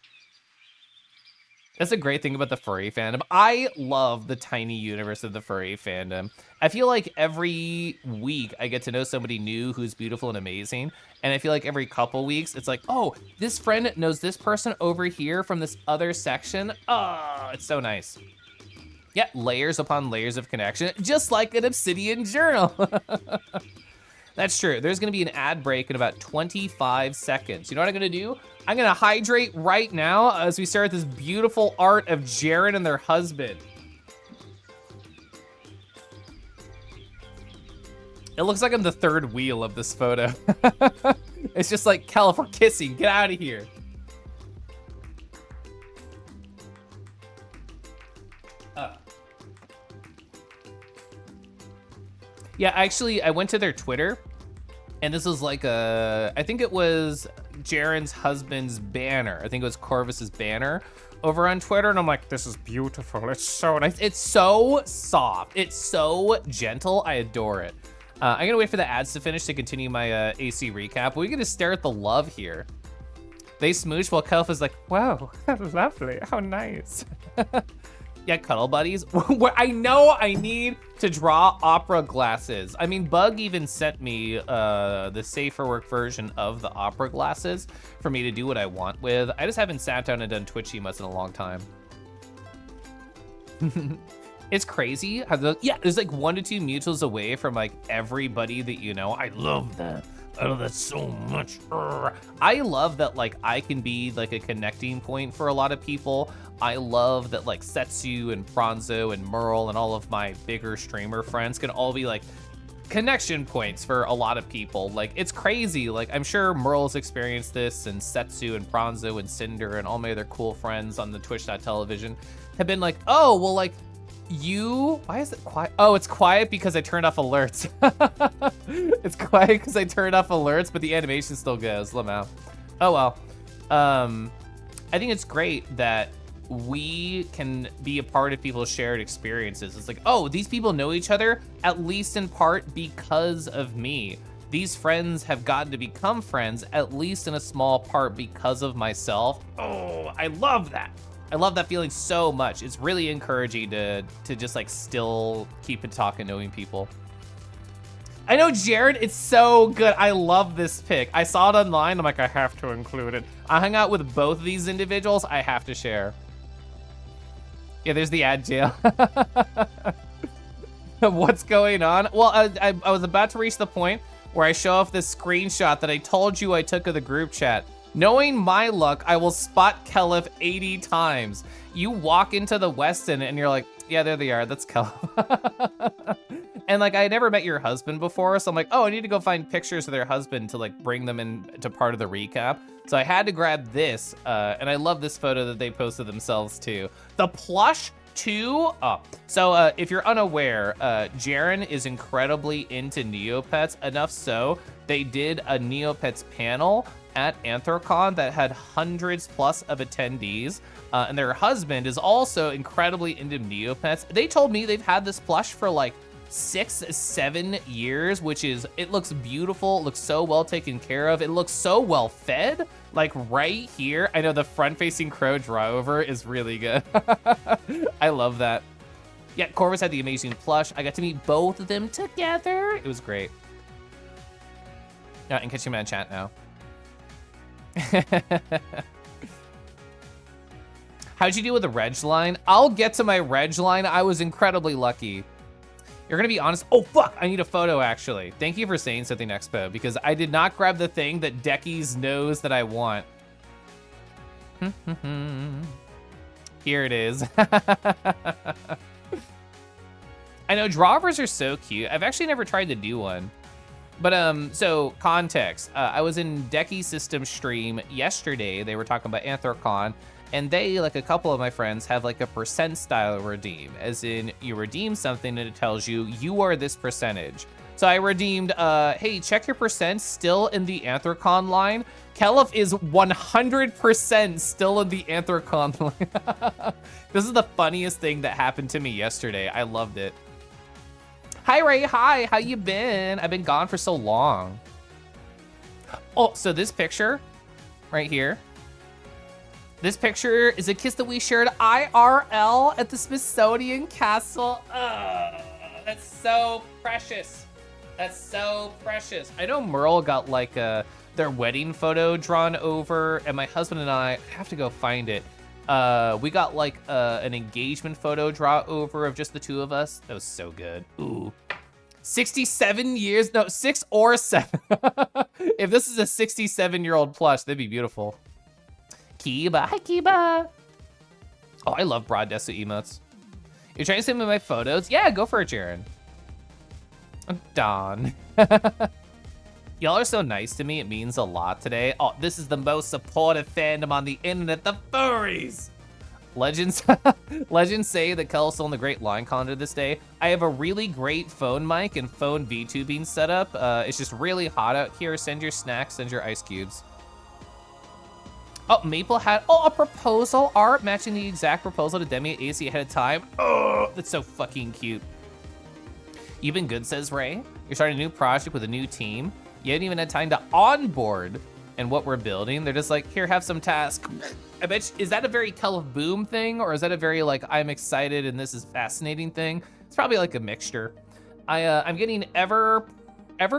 That's a great thing about the furry fandom. I love the tiny universe of the furry fandom. I feel like every week I get to know somebody new who's beautiful and amazing. And I feel like every couple weeks, it's like, oh, this friend knows this person over here from this other section. Oh, it's so nice. Yeah, layers upon layers of connection, just like an Obsidian journal. That's true. There's gonna be an ad break in about 25 seconds. You know what I'm gonna do? I'm gonna hydrate right now as we start this beautiful art of Jaren and their husband. It looks like I'm the third wheel of this photo. It's just like, Kel, if we're kissing, get out of here. Yeah, actually, I went to their Twitter, and this was like I think it was Jaren's husband's banner. I think it was Corvus's banner over on Twitter, and I'm like, this is beautiful. It's so nice. It's so soft. It's so gentle. I adore it. I'm gonna wait for the ads to finish to continue my AC recap. We're gonna stare at the love here. They smooch while Kelf is like, wow, that's lovely. How nice. Yeah, cuddle buddies. I know I need to draw opera glasses. I mean, Bug even sent me the safer work version of the opera glasses for me to do what I want with. I just haven't sat down and done Twitch emotes in a long time. It's crazy how there's like 1 to 2 mutuals away from like everybody that you know. I love that. I love that so much. I love that like I can be like a connecting point for a lot of people. I love that like Setsu and Franzo and Merle and all of my bigger streamer friends can all be like connection points for a lot of people. Like it's crazy. Like I'm sure Merle's experienced this, and Setsu and Franzo and Cinder and all my other cool friends on the Twitch.television have been like, oh, well, like why is it quiet? Oh, it's quiet because I turned off alerts. It's quiet because I turned off alerts, but the animation still goes. Lamau. Oh well. I think it's great that we can be a part of people's shared experiences. It's like, oh, these people know each other, at least in part because of me. These friends have gotten to become friends, at least in a small part because of myself. Oh, I love that. I love that feeling so much. It's really encouraging to just like still keep it talking, knowing people. I know, Jared, it's so good. I love this pic. I saw it online. I'm like, I have to include it. I hung out with both of these individuals. I have to share. Yeah, there's the ad jail. What's going on? Well, I was about to reach the point where I show off this screenshot that I told you I took of the group chat. Knowing my luck, I will spot Kelif 80 times. You walk into the Westin and you're like, yeah, there they are. That's Kelif. And like, I had never met your husband before, so I'm like, oh, I need to go find pictures of their husband to like bring them into part of the recap. So I had to grab this, and I love this photo that they posted themselves too. The plush too. So if you're unaware, Jaren is incredibly into Neopets, enough so they did a Neopets panel at Anthrocon that had hundreds plus of attendees, and their husband is also incredibly into Neopets. They told me they've had this plush for like 6, 7 years, which is, it looks beautiful. It looks so well taken care of. It looks so well fed. Like right here. I know the front-facing crow draw over is really good. I love that. Yeah, Corvus had the amazing plush. I got to meet both of them together. It was great. Yeah, and catch him in chat now. How'd you deal with the reg line? I'll get to my reg line. I was incredibly lucky. You're gonna be honest. Oh, fuck, I need a photo, actually. Thank you for saying something, Expo, because I did not grab the thing that Deckies knows that I want. Here it is. I know, drawovers are so cute. I've actually never tried to do one. But, so, context. I was in Decky System stream yesterday. They were talking about Anthrocon. And they, like a couple of my friends, have like a percent style redeem, as in you redeem something and it tells you, you are this percentage. So I redeemed, hey, check your percent still in the Anthrocon line. Kelif is 100% still in the Anthrocon line. This is the funniest thing that happened to me yesterday. I loved it. Hi, Ray, hi, how you been? I've been gone for so long. Oh, so this picture right here, this picture is a kiss that we shared IRL at the Smithsonian Castle. Oh, that's so precious. That's so precious. I know Merle got like their wedding photo drawn over, and my husband and I have to go find it. We got like an engagement photo draw over of just the two of us. That was so good. Ooh. 67 years, no, 6 or 7. If this is a 67-year-old plush, that'd be beautiful. Kiba, hi Kiba. Oh, I love broad desu emotes. You're trying to send me my photos? Yeah, go for it, Jaren. Don. Y'all are so nice to me, it means a lot today. Oh, this is the most supportive fandom on the internet, the furries. Legends say that Kel's still in the great line calendar this day. I have a really great phone mic and phone VTubing setup. It's just really hot out here. Send your snacks, send your ice cubes. Oh, Maple had, oh, a proposal art matching the exact proposal to Demi at AC ahead of time. Oh, that's so fucking cute. You've been good, says Ray. You're starting a new project with a new team. You haven't even had time to onboard and what we're building. They're just like, here, have some tasks. I bet you, is that a very Kelif Boom thing, or is that a very like, I'm excited and this is fascinating thing? It's probably like a mixture. I'm getting ever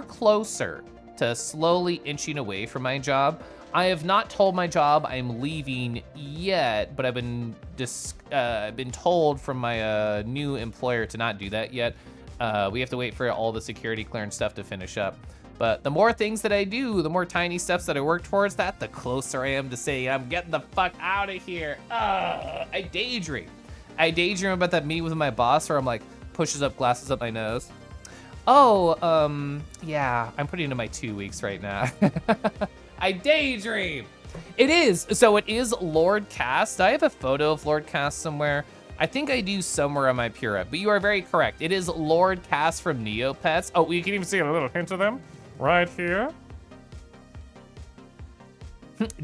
closer to slowly inching away from my job. I have not told my job I'm leaving yet, but I've been told from my new employer to not do that yet. We have to wait for all the security clearance stuff to finish up. But the more things that I do, the more tiny steps that I work towards that, the closer I am to saying, I'm getting the fuck out of here. I daydream. I daydream about that meet with my boss where I'm like, pushes up glasses up my nose. Oh, yeah, I'm putting in my 2 weeks right now. I daydream. It is, so it is Lord Cast. I have a photo of Lord Cast somewhere. I think I do somewhere on my Purette, but you are very correct. It is Lord Cast from Neopets. Oh, you can even see a little hint of them right here.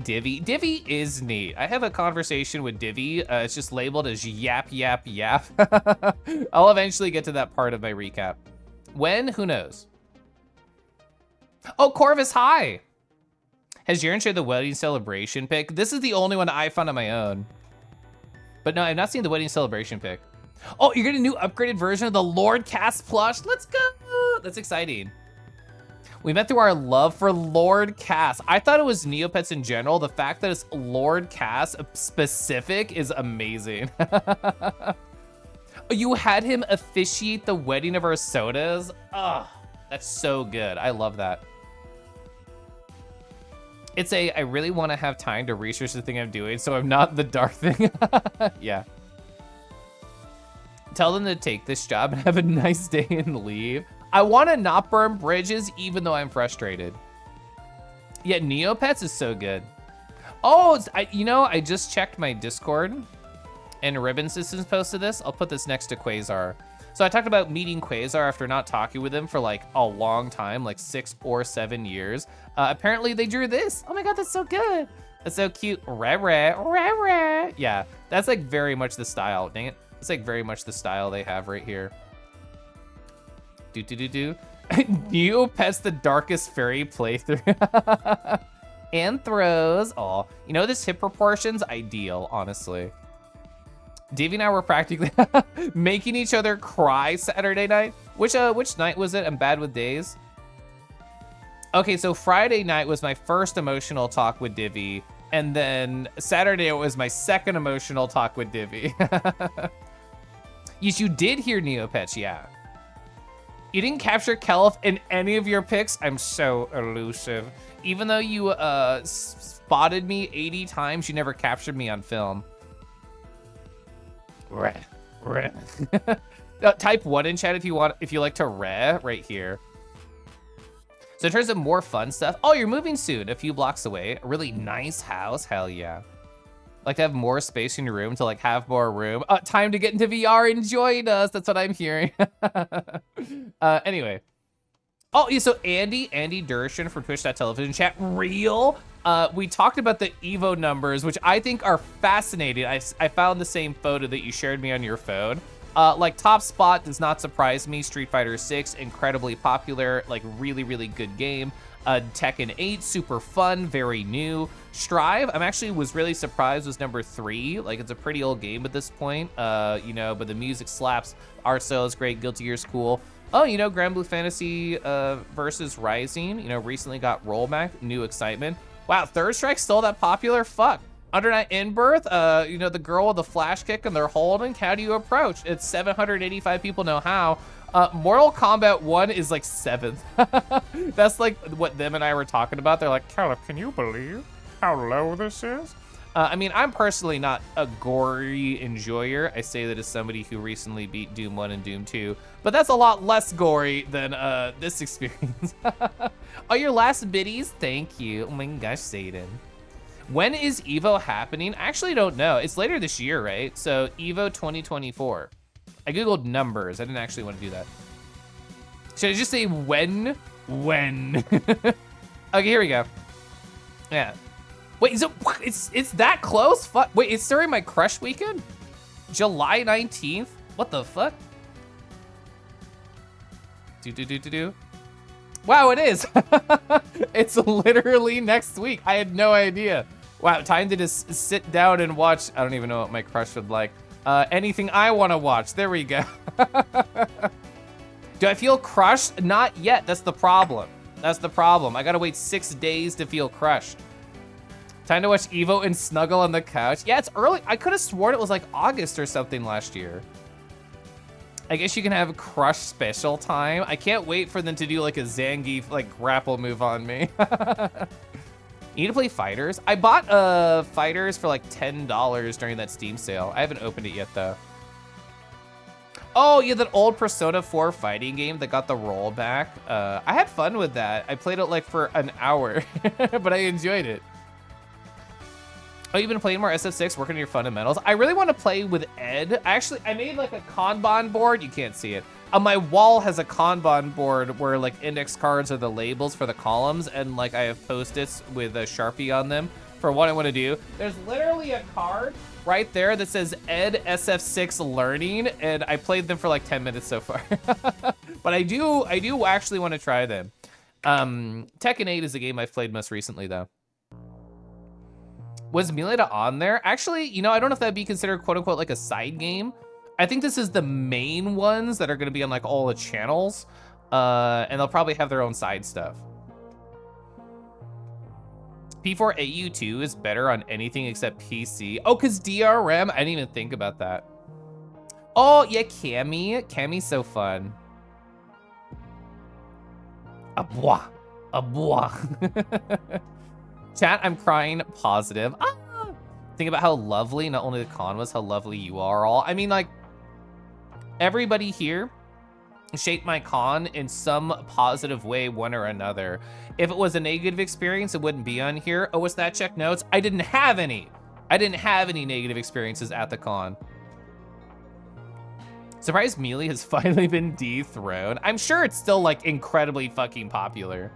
Divi. Divi is neat. I have a conversation with Divi. It's just labeled as yap, yap, yap. I'll eventually get to that part of my recap. When? Who knows? Oh, Corvus, hi. Has Jaren shared the wedding celebration pic? This is the only one I found on my own. But no, I've not seen the wedding celebration pic. Oh, you're getting a new upgraded version of the Lord Cass plush. Let's go. That's exciting. We met through our love for Lord Cass. I thought it was Neopets in general. The fact that it's Lord Cass specific is amazing. You had him officiate the wedding of our sodas? Oh, that's so good. I love that. It's I really want to have time to research the thing I'm doing, so I'm not the dark thing. Yeah. Tell them to take this job and have a nice day and leave. I want to not burn bridges, even though I'm frustrated. Yeah, Neopets is so good. Oh, you know, I just checked my Discord, and Ribbon Systems posted this. I'll put this next to Quasar. So I talked about meeting Quasar after not talking with him for like a long time, like 6 or 7 years. Apparently they drew this. Oh my God, that's so good. That's so cute. Rah. Yeah, that's like very much the style. Dang it. It's like very much the style they have right here. Do. Neopets the darkest fairy playthrough. Anthros. Oh, you know, this hip proportion's ideal, honestly. Davey and I were practically making each other cry Saturday night. Which night was it? I'm bad with days. Okay, so Friday night was my first emotional talk with Divvy, and then Saturday it was my second emotional talk with Divvy. Yes, you did hear Neopets, yeah. You didn't capture Kelf in any of your picks? I'm so elusive. Even though you spotted me 80 times, you never captured me on film. Reh. Type 1 in chat if you like to reh right here. So in terms of more fun stuff, oh, you're moving soon, a few blocks away. A really nice house, hell yeah. Like to have more space in your room to like have more room. Time to get into VR and join us. That's what I'm hearing. Anyway. Oh, yeah, so Andy Dershin from Twitch.television chat, real. We talked about the Evo numbers, which I think are fascinating. I found the same photo that you shared me on your phone. Like top spot does not surprise me. Street Fighter 6, incredibly popular, like really, really good game. Tekken 8, super fun, very new. Strive, was really surprised was number 3. Like it's a pretty old game at this point, you know, but the music slaps. Arcel is great, Guilty Gear's cool. Oh, you know, Grand Blue Fantasy versus Rising, you know, recently got rollback, new excitement. Wow, Third Strike's still that popular? Fuck. Under Night In-Birth, you know, the girl with the flash kick and they're holding, how do you approach? It's 785 people know how. Mortal Kombat 1 is like 7th. That's like what them and I were talking about. They're like, Caleb, can you believe how low this is? I'm personally not a gory enjoyer. I say that as somebody who recently beat Doom 1 and Doom 2, but that's a lot less gory than this experience. Oh, your last biddies? Thank you. Oh my gosh, Satan. When is Evo happening? I actually don't know. It's later this year, right? So Evo 2024. I Googled numbers. I didn't actually want to do that. Should I just say when? When? Okay, here we go. Yeah. Wait, so it's that close? Fuck. Wait, it's during my crush weekend? July 19th? What the fuck? Do. Wow, it is. It's literally next week. I had no idea. Wow, time to just sit down and watch. I don't even know what my crush would like. Anything I want to watch. There we go. Do I feel crushed? Not yet. That's the problem. That's the problem. I gotta wait 6 days to feel crushed. Time to watch Evo and snuggle on the couch. Yeah, it's early. I could have sworn it was like August or something last year. I guess you can have crush special time. I can't wait for them to do like a Zangief like grapple move on me. You need to play Fighters. I bought Fighters for like $10 during that Steam sale. I haven't opened it yet though. Oh yeah, that old Persona 4 fighting game that got the rollback. I had fun with that. I played it like for an hour, but I enjoyed it. Oh, you've been playing more SF6, working on your fundamentals. I really want to play with Ed. I made like a Kanban board. You can't see it. My wall has a Kanban board where like index cards are the labels for the columns, and like I have Post-its with a Sharpie on them for what I want to do. There's literally a card right there that says Ed SF6 Learning, and I played them for like 10 minutes so far. But I do actually want to try them. Tekken 8 is the game I've played most recently though. Was Milita on there? Actually, you know, I don't know if that'd be considered quote unquote like a side game. I think this is the main ones that are gonna be on like all the channels. And they'll probably have their own side stuff. P4AU2 is better on anything except PC. Oh, cause DRM, I didn't even think about that. Oh yeah, Cammy's so fun. Abois. Chat, I'm crying positive. Ah! Think about how lovely not only the con was, how lovely you are all. I mean, like, everybody here shaped my con in some positive way, one or another. If it was a negative experience, it wouldn't be on here. Oh, what's that? Check notes. I didn't have any. I didn't have any negative experiences at the con. Surprised Melee has finally been dethroned. I'm sure it's still, like, incredibly fucking popular.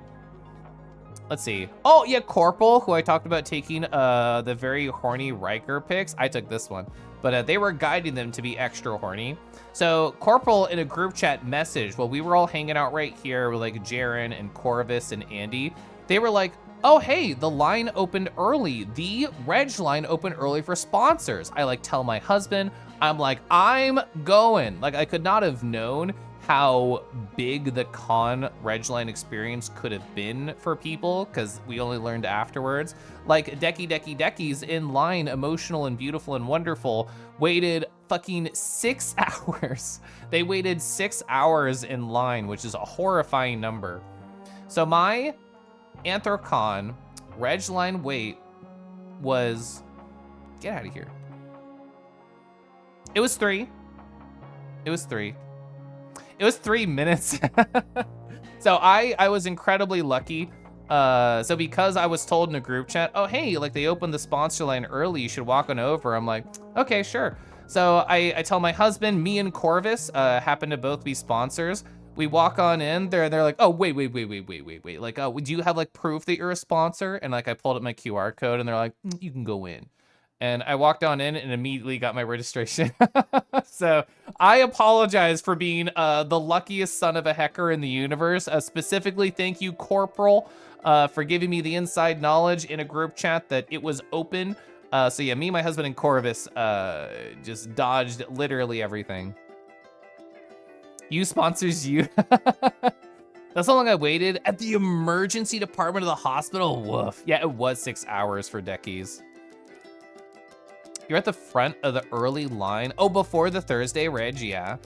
Let's see. Oh, yeah, Corporal, who I talked about taking the very horny Riker picks. I took this one. but they were guiding them to be extra horny. So Corporal in a group chat message while we were all hanging out right here with like Jaren and Corvus and Andy, they were like, oh, hey, the line opened early. The Reg line opened early for sponsors. I like tell my husband, I'm like, I'm going. Like I could not have known how big the con Reg line experience could have been for people because we only learned afterwards. Like Decky's in line, emotional and beautiful and wonderful, waited fucking 6 hours. They waited 6 hours in line, which is a horrifying number. So my Anthrocon Reg line wait was, get out of here. It was 3. It was 3. It was 3 minutes. So I was incredibly lucky. So because I was told in a group chat, oh, hey, like they opened the sponsor line early, you should walk on over. I'm like, okay, sure. So I tell my husband, me and Corvus happen to both be sponsors. We walk on in, they're like, oh, wait. Like, oh, would you have like proof that you're a sponsor? And like, I pulled up my QR code and they're like, you can go in. And I walked on in and immediately got my registration. So I apologize for being the luckiest son of a hecker in the universe. Specifically, thank you, Corporal, for giving me the inside knowledge in a group chat that it was open. So yeah, me, my husband, and Corvus just dodged literally everything. You sponsors you. That's how long I waited at the emergency department of the hospital. Woof. Yeah, it was 6 hours for Deckies. You're at the front of the early line. Oh, before the Thursday Reg, yeah.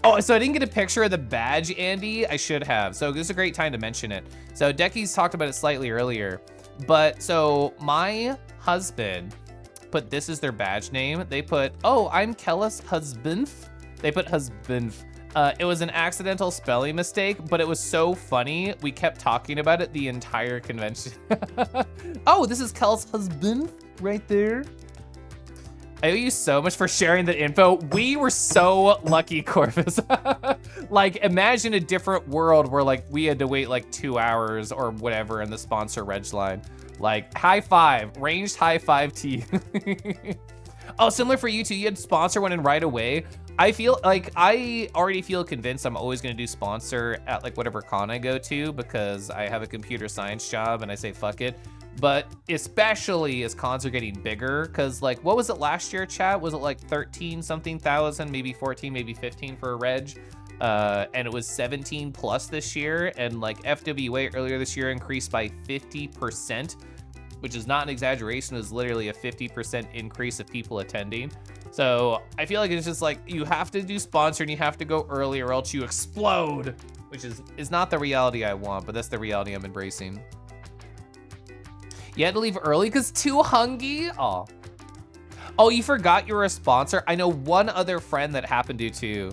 Oh, so I didn't get a picture of the badge, Andy. I should have. So this is a great time to mention it. So Deckies talked about it slightly earlier. But so my husband put this as their badge name. They put, oh, I'm Kellis husband. They put husband. It was an accidental spelling mistake, but it was so funny. We kept talking about it the entire convention. Oh, this is Kel's husband right there. I owe you so much for sharing that info. We were so lucky, Corvus. Like, imagine a different world where like we had to wait like 2 hours or whatever in the sponsor Reg line. Like, high five, ranged high five to you. Oh, similar for you too. You had sponsor one in right away. I feel like I already feel convinced I'm always gonna do sponsor at like whatever con I go to because I have a computer science job and I say fuck it. But especially as cons are getting bigger, because like, what was it last year, chat? Was it like 13 something thousand, maybe 14, maybe 15 for a Reg? And it was 17 plus this year. And like FWA earlier this year increased by 50%, which is not an exaggeration. It was literally a 50% increase of people attending. So I feel like it's just like, you have to do sponsor and you have to go early or else you explode, which is not the reality I want, but that's the reality I'm embracing. You had to leave early because too hungry? Oh. Oh, you forgot you were a sponsor? I know one other friend that happened to too.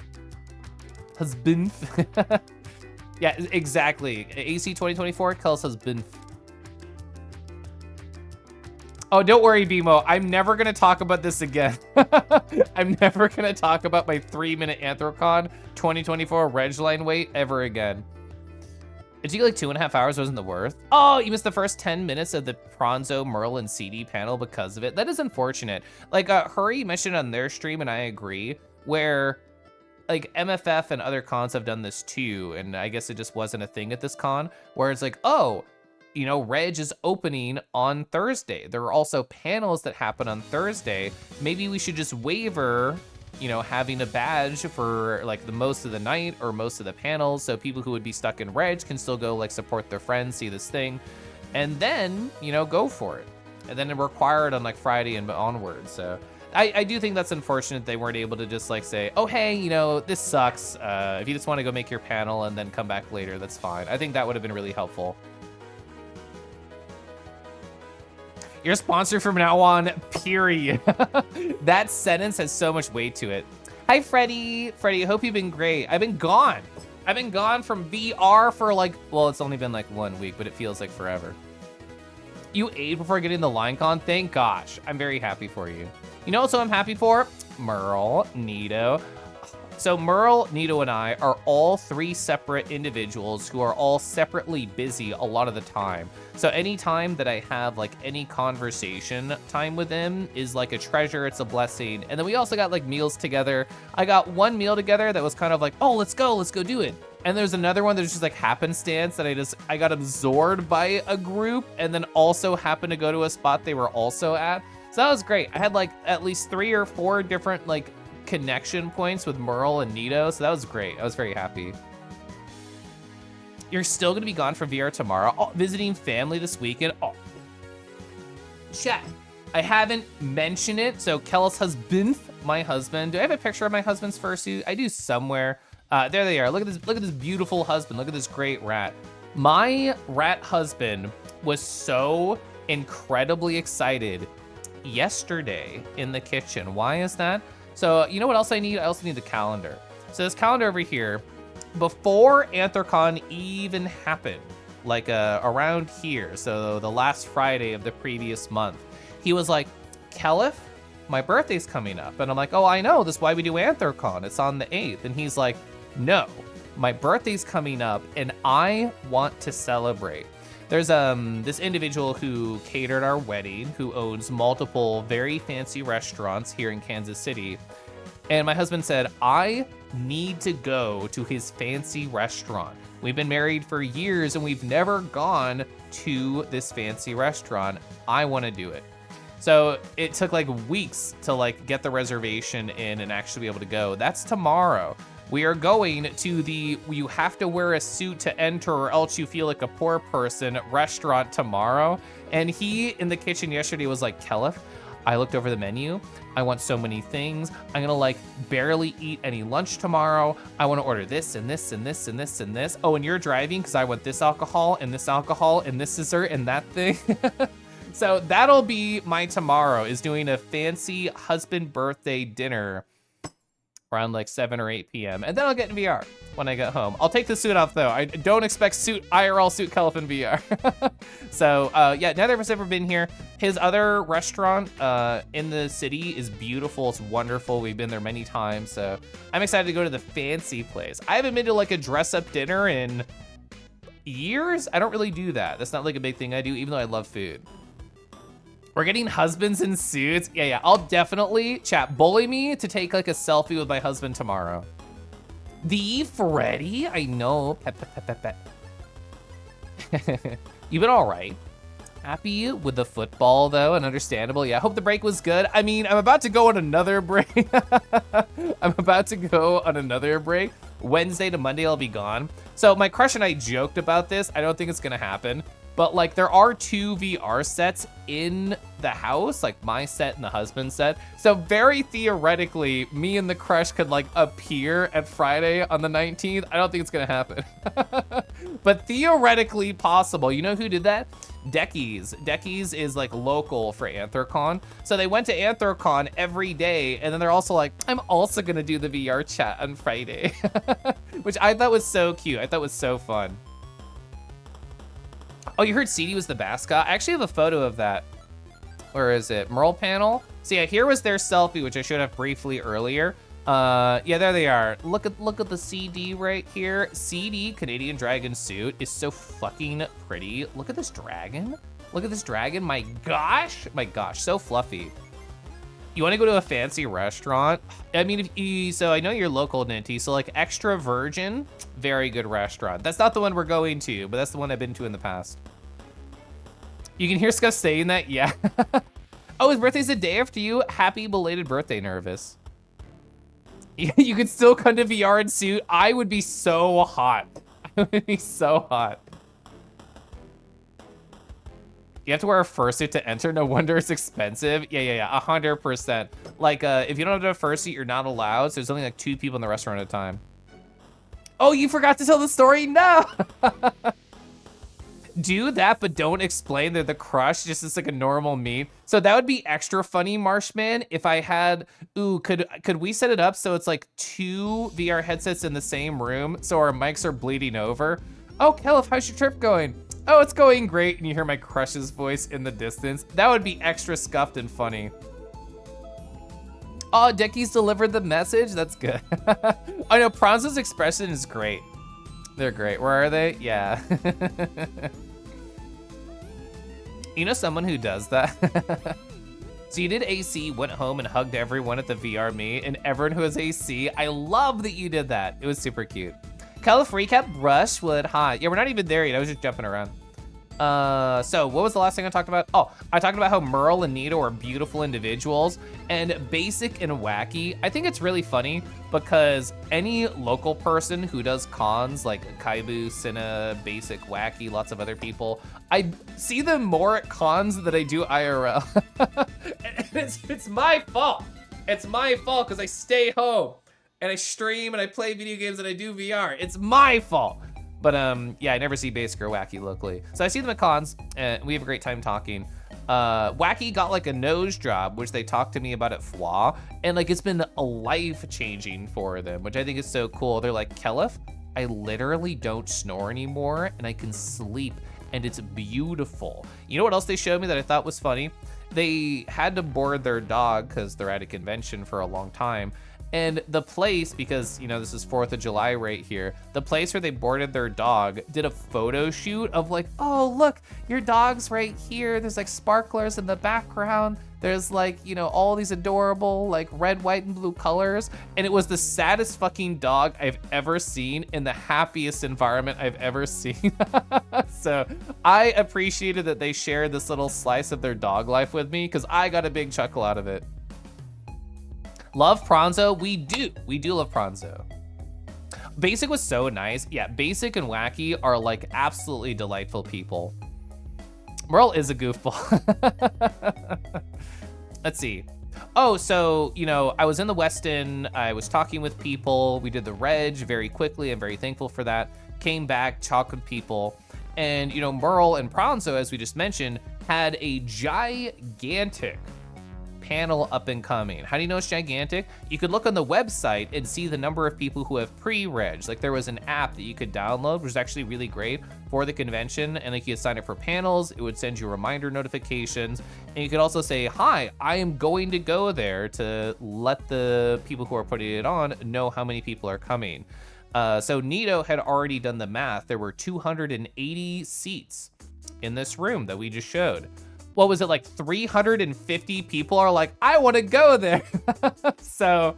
Husband. Yeah, exactly. AC 2024, Kel's husband. Oh, don't worry, BMO. I'm never going to talk about this again. I'm never going to talk about my 3-minute Anthrocon 2024 Reg line wait ever again. It took like 2.5 hours, wasn't the worth? Oh, you missed the first 10 minutes of the Pronzo, Merle, and CD panel because of it. That is unfortunate. Like, Hurry mentioned on their stream, and I agree, where like MFF and other cons have done this too, and I guess it just wasn't a thing at this con, where it's like, oh, you know, Reg is opening on Thursday. There are also panels that happen on Thursday. Maybe we should just waiver, you know, having a badge for like the most of the night or most of the panels, so people who would be stuck in Reg can still go like support their friends, see this thing, and then, you know, go for it. And then require it on like Friday and onward. So I do think that's unfortunate they weren't able to just like say, oh, hey, you know, this sucks. If you just want to go make your panel and then come back later, that's fine. I think that would have been really helpful. You're sponsored from now on, period. That sentence has so much weight to it. Hi, Freddie. Freddie, I hope you've been great. I've been gone. I've been gone from VR for like, well, it's only been like 1 week, but it feels like forever. You ate before getting the line con? Thank gosh. I'm very happy for you. You know what I'm happy for? Merle, Nito. So Merle, Nito, and I are all 3 separate individuals who are all separately busy a lot of the time. So anytime that I have like any conversation time with him is like a treasure, it's a blessing. And then we also got like meals together. I got one meal together that was kind of like, oh, let's go do it. And there's another one that's just like happenstance that I got absorbed by a group and then also happened to go to a spot they were also at. So that was great. I had like at least 3 or 4 different like connection points with Merle and Nito, so that was great. I was very happy. You're still gonna be gone from VR tomorrow. Oh, visiting family this weekend. Oh, chat. I haven't mentioned it. So Kel's husband, my husband. Do I have a picture of my husband's fursuit? I do somewhere. There they are. Look at this. Look at this beautiful husband. Look at this great rat. My rat husband was so incredibly excited yesterday in the kitchen. Why is that? So you know what else I need? I also need the calendar. So this calendar over here, before Anthrocon even happened, like around here, so the last Friday of the previous month, he was like, Kelif, my birthday's coming up. And I'm like, oh, I know, that's why we do Anthrocon. It's on the 8th. And he's like, no, my birthday's coming up and I want to celebrate. There's this individual who catered our wedding, who owns multiple very fancy restaurants here in Kansas City. And my husband said, I need to go to his fancy restaurant. We've been married for years and we've never gone to this fancy restaurant. I want to do it. So it took like weeks to like get the reservation in and actually be able to go. That's tomorrow. We are going to the you have to wear a suit to enter or else you feel like a poor person restaurant tomorrow. And he in the kitchen yesterday was like, Kelif, I looked over the menu. I want so many things. I'm gonna like barely eat any lunch tomorrow. I wanna order this and this and this and this and this. Oh, and you're driving because I want this alcohol and this dessert and that thing. So that'll be my tomorrow, is doing a fancy husband birthday dinner around like 7 or 8 p.m. And then I'll get in VR when I get home. I'll take the suit off though. I don't expect IRL suit Kelif in VR. So yeah, neither of us ever been here. His other restaurant in the city is beautiful. It's wonderful. We've been there many times. So I'm excited to go to the fancy place. I haven't been to like a dress up dinner in years. I don't really do that. That's not like a big thing I do, even though I love food. We're getting husbands in suits. Yeah, I'll definitely, chat, bully me to take like a selfie with my husband tomorrow. The Freddy, I know. Pet. You've been all right. Happy with the football though, and understandable. Yeah, hope the break was good. I mean, I'm about to go on another break. Wednesday to Monday, I'll be gone. So my crush and I joked about this. I don't think it's gonna happen. But like there are 2 VR sets in the house, like my set and the husband's set. So very theoretically, me and the crush could like appear at Friday on the 19th. I don't think it's gonna happen. But theoretically possible. You know who did that? Deckies. Deckies is like local for Anthrocon. So they went to Anthrocon every day and then they're also like, I'm also gonna do the VR chat on Friday. Which I thought was so cute. I thought was so fun. Oh, you heard CD was the mascot? I actually have a photo of that. Where is it? Merle panel? So yeah, here was their selfie, which I showed up briefly earlier. Yeah, there they are. Look at the CD right here. CD, Canadian dragon suit, is so fucking pretty. Look at this dragon. Look at this dragon. My gosh, so fluffy. You want to go to a fancy restaurant? I mean, so I know you're local, Ninty, so like Extra Virgin, very good restaurant. That's not the one we're going to, but that's the one I've been to in the past. You can hear Scuff saying that, yeah. Oh, his birthday's the day after you. Happy belated birthday, Nervous. You could still come to VR and suit. I would be so hot. I would be so hot. You have to wear a fursuit to enter? No wonder it's expensive. Yeah, 100%. Like, if you don't have a fursuit, you're not allowed. So there's only like 2 people in the restaurant at a time. Oh, you forgot to tell the story? No! Do that, but don't explain they're the crush, just as like a normal meme. So that would be extra funny, Marshman, if I had, ooh, could we set it up so it's like 2 VR headsets in the same room so our mics are bleeding over? Oh, Kelif, how's your trip going? Oh, it's going great, and you hear my crush's voice in the distance. That would be extra scuffed and funny. Oh, Decky's delivered the message? That's good. I know, Pranzo's expression is great. They're great. Where are they? Yeah. You know someone who does that? So you did AC, went home and hugged everyone at the VR meet, and everyone who has AC, I love that you did that. It was super cute. Calif recap, Brushwood, hi. Yeah, we're not even there yet, I was just jumping around. So what was the last thing I talked about? Oh, I talked about how Merle and Nito are beautiful individuals, and basic and wacky. I think it's really funny because any local person who does cons like Kaibu, Cinna, Basic, Wacky, lots of other people, I see them more at cons than I do IRL. And it's my fault. It's my fault because I stay home and I stream and I play video games and I do VR. It's my fault. But yeah, I never see Basic or Wacky locally. So I see them at cons, and we have a great time talking. Wacky got like a nose job, which they talked to me about at FWA, and like it's been life-changing for them, which I think is so cool. They're like, Kelif, I literally don't snore anymore, and I can sleep, and it's beautiful. You know what else they showed me that I thought was funny? They had to board their dog because they're at a convention for a long time. And the place, because, you know, this is 4th of July right here, the place where they boarded their dog did a photo shoot of like, oh, look, your dog's right here. There's like sparklers in the background. There's like, you know, all these adorable like red, white, and blue colors. And it was the saddest fucking dog I've ever seen in the happiest environment I've ever seen. So I appreciated that they shared this little slice of their dog life with me because I got a big chuckle out of it. Love Pranzo? We do love Pranzo. Basic was so nice. Yeah, Basic and Wacky are like absolutely delightful people. Merle is a goofball. Let's see. Oh, so, you know, I was in the Westin, I was talking with people, we did the reg very quickly, I'm very thankful for that. Came back, talked with people, and, you know, Merle and Pranzo, as we just mentioned, had a gigantic panel up and coming. How do you know it's gigantic? You could look on the website and see the number of people who have pre-reg. Like there was an app that you could download, which was actually really great for the convention. And like you could sign up for panels, it would send you reminder notifications. And you could also say, hi, I am going to go there to let the people who are putting it on know how many people are coming. So Nito had already done the math. There were 280 seats in this room that we just showed. What was it, like 350 people are like, I want to go there. So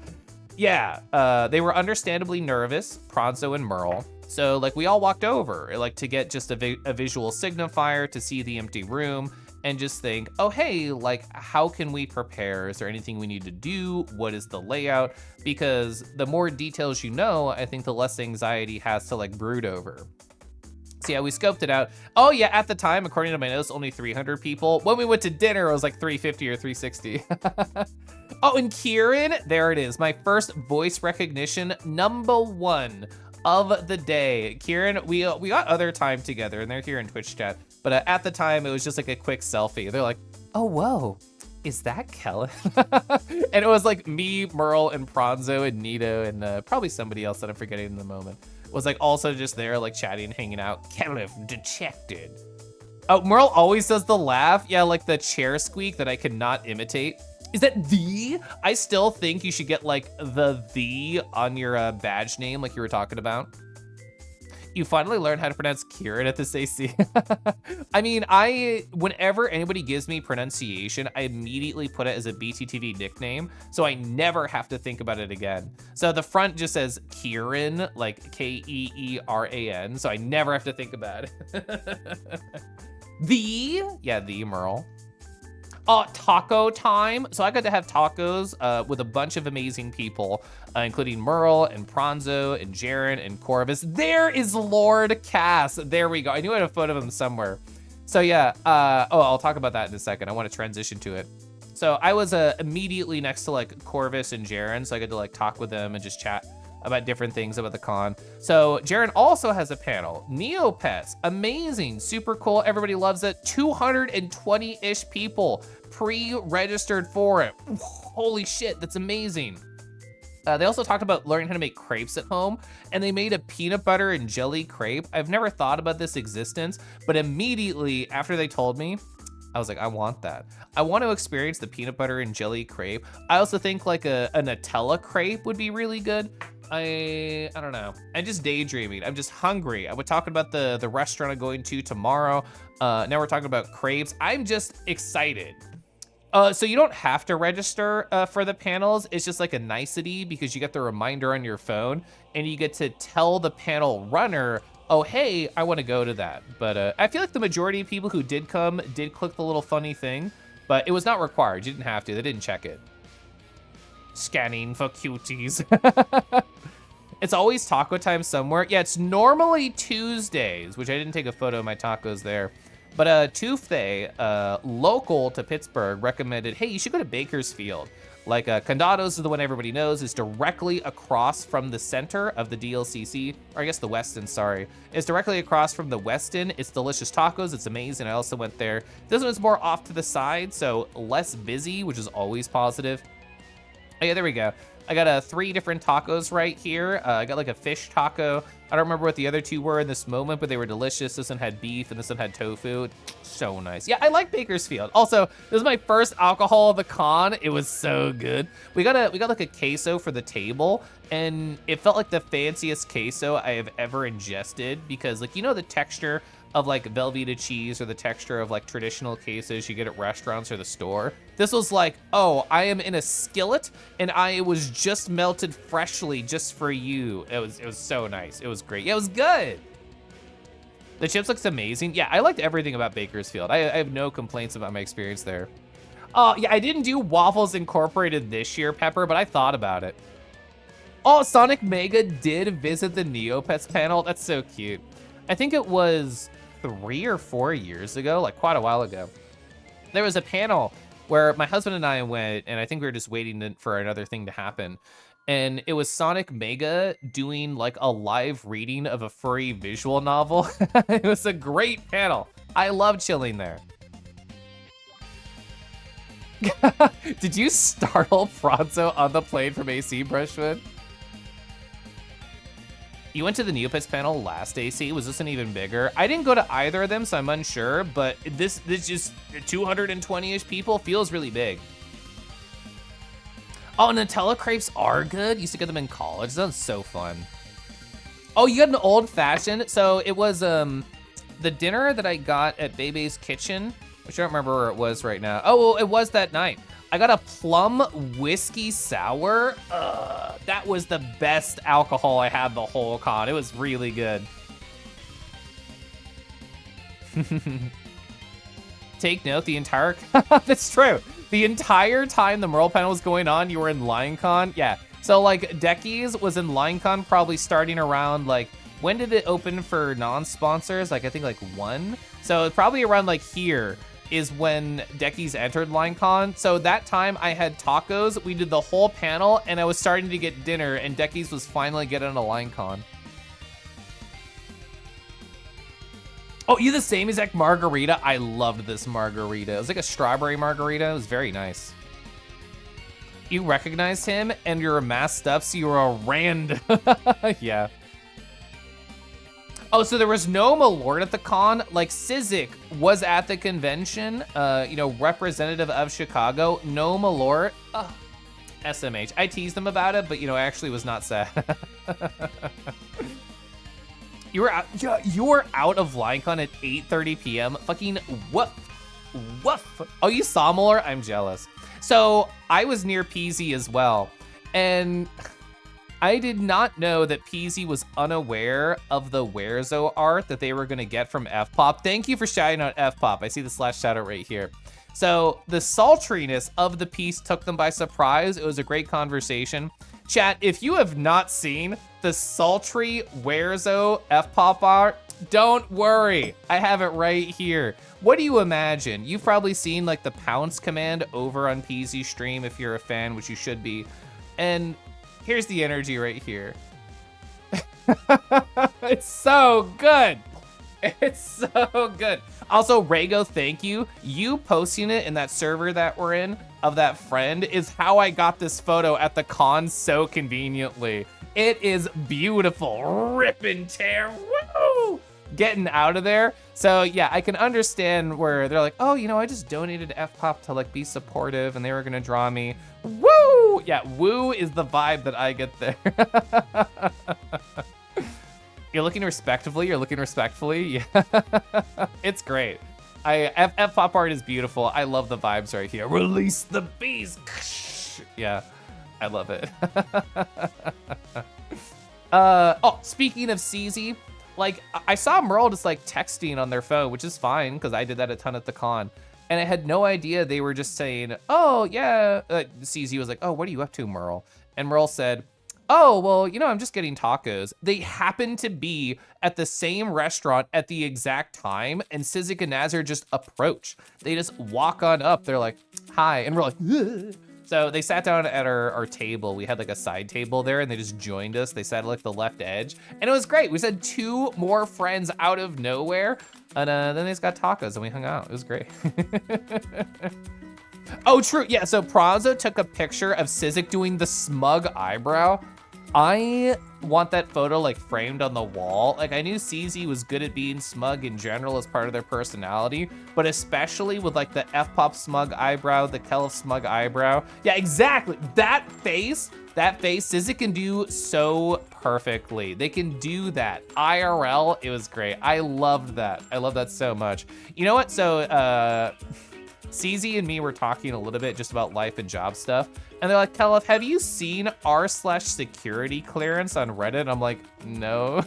yeah, they were understandably nervous, Pranzo and Merle. So like we all walked over like to get just a visual signifier to see the empty room and just think, oh, hey, like how can we prepare? Is there anything we need to do? What is the layout? Because the more details you know, I think the less anxiety has to like brood over. So yeah, we scoped it out. Oh yeah, at the time, according to my notes, only 300 people. When we went to dinner, it was like 350 or 360. Oh, and Kieran, there it is. My first voice recognition, #1 of the day. Kieran, we got other time together, and they're here in Twitch chat. But at the time, it was just like a quick selfie. They're like, oh, whoa, is that Kelly? And it was like me, Merle, and Pranzo, and Nito, and probably somebody else that I'm forgetting in the moment. Was like also just there like chatting, hanging out. Caliph detected. Oh, Merle always does the laugh. Yeah, like the chair squeak that I could not imitate. Is that the? I still think you should get like the on your badge name like you were talking about. You finally learned how to pronounce Kieran at this AC. I mean, whenever anybody gives me pronunciation, I immediately put it as a BTTV nickname, so I never have to think about it again. So the front just says Kieran, like Keeran, so I never have to think about it. The Merle. Taco time. So I got to have tacos with a bunch of amazing people, including Merle and Pranzo and Jaren and Corvus. There is Lord Cass. There we go. I knew I had a photo of him somewhere. So yeah, I'll talk about that in a second. I want to transition to it. So I was immediately next to like Corvus and Jaren, so I got to like talk with them and just chat about different things about the con. So Jaren also has a panel, Neopets, amazing, super cool, everybody loves it. 220-ish people pre-registered for it. Holy shit, that's amazing. They also talked about learning how to make crepes at home, and they made a peanut butter and jelly crepe. I've never thought about this existence, but immediately after they told me, I was like, I want that. I want to experience the peanut butter and jelly crepe. I also think like a Nutella crepe would be really good. I don't know. I'm just daydreaming. I'm just hungry. We're talking about the restaurant I'm going to tomorrow. Now we're talking about crepes. I'm just excited. So you don't have to register for the panels. It's just like a nicety because you get the reminder on your phone and you get to tell the panel runner, oh, hey, I want to go to that. But I feel like the majority of people who did come did click the little funny thing, but it was not required. You didn't have to. They didn't check it. Scanning for cuties. It's always taco time somewhere. Yeah, it's normally Tuesdays, which I didn't take a photo of my tacos there. But Tuesday, local to Pittsburgh, recommended, hey, you should go to Bakersfield. Like Condado's is the one everybody knows, is directly across from the center of the DLCC, or I guess the Westin, sorry. It's directly across from the Westin. It's delicious tacos, it's amazing. I also went there. This one's more off to the side, so less busy, which is always positive. Oh yeah, there we go. I got 3 different tacos right here. I got like a fish taco. I don't remember what the other 2 were in this moment, but they were delicious. This one had beef and this one had tofu. So nice. Yeah, I like Bakersfield. Also, this is my first alcohol of the con. It was so good. We got like a queso for the table, and it felt like the fanciest queso I have ever ingested because, like, you know the texture of like Velveeta cheese or the texture of like traditional quesos you get at restaurants or the store. This was like, oh, I am in a skillet and I was just melted freshly just for you. It was so nice. It was great. Yeah, it was good. The chips looks amazing. Yeah, I liked everything about Bakersfield. I have no complaints about my experience there. Oh, yeah, I didn't do Waffles Incorporated this year, Pepper, but I thought about it. Oh, Sonic Mega did visit the Neopets panel. That's so cute. I think it was 3 or 4 years ago, like quite a while ago. There was a panel where my husband and I went, and I think we were just waiting for another thing to happen. And it was Sonic Mega doing like a live reading of a furry visual novel. It was a great panel. I love chilling there. Did you startle Franzo on the plane from AC, Brushwood? You went to the Neopets panel last AC. Was this an even bigger? I didn't go to either of them, so I'm unsure, but this just 220-ish people feels really big. Oh, Nutella crepes are good. Used to get them in college. That was so fun. Oh, you got an old fashioned. So it was the dinner that I got at Bebe's Kitchen, which I don't remember where it was right now. Oh, well, it was that night. I got a plum whiskey sour. That was the best alcohol I had the whole con. It was really good. Take note, the entire, that's true. The entire time the Merle panel was going on, you were in LineCon. Yeah, so like Deckies was in LineCon probably starting around like, when did it open for non-sponsors? Like I think like 1. So probably around like here is when Deckies entered LineCon. So that time I had tacos, we did the whole panel, and I was starting to get dinner, and Deckies was finally getting a LineCon. Oh, you the same exact margarita? I loved this margarita. It was like a strawberry margarita. It was very nice. You recognized him, and you're masked up, so you were a rand. Yeah. Oh, so there was no Malort at the con? Like, Sizik was at the convention, you know, representative of Chicago. No Malort. Oh, SMH. I teased them about it, but, you know, I actually was not sad. You were out, yeah, you were out of LineCon at 8:30 p.m. Fucking woof. Woof. Oh, you saw Malort? I'm jealous. So, I was near Peasy as well, and I did not know that Peasy was unaware of the Werzo art that they were gonna get from F-Pop. Thank you for shouting out F-Pop. I see the slash shout out right here. So the sultriness of the piece took them by surprise. It was a great conversation. Chat, if you have not seen the sultry Werzo F-Pop art, don't worry, I have it right here. What do you imagine? You've probably seen like the pounce command over on Peasy's stream if you're a fan, which you should be. And here's the energy right here. It's so good. It's so good. Also, Rago, thank you. You posting it in that server that we're in of that friend is how I got this photo at the con so conveniently. It is beautiful. Rip and tear. Woo! getting out of there. So yeah, I can understand where they're like, oh, you know, I just donated to F-Pop to like be supportive and they were gonna draw me. Woo! Yeah, woo is the vibe that I get there. You're looking respectfully, Yeah, it's great. F-Pop art is beautiful. I love the vibes right here. Release the beast. Yeah, I love it. Oh, speaking of CZ, like I saw Merle just like texting on their phone, which is fine because I did that a ton at the con. And I had no idea they were just saying, oh yeah, CZ was like, oh, what are you up to, Merle? And Merle said, oh, well, you know, I'm just getting tacos. They happened to be at the same restaurant at the exact time, and Sizik and Nazar just approach. They just walk on up. They're like, hi. And we're like, ugh. So they sat down at our table. We had like a side table there, and they just joined us. They sat at like the left edge, and it was great. We said 2 more friends out of nowhere, and then they just got tacos, and we hung out. It was great. Oh, true. Yeah, so Prazo took a picture of Sizik doing the smug eyebrow. I want that photo like framed on the wall. Like I knew CZ was good at being smug in general as part of their personality, but especially with like the F-Pop smug eyebrow, the Kelf smug eyebrow. Yeah, exactly. That face Sizik can do so perfectly. They can do that. IRL, it was great. I loved that. I love that so much. You know what? So, CZ and me were talking a little bit just about life and job stuff. And they're like, Kelf, have you seen r/security clearance on Reddit? I'm like, no.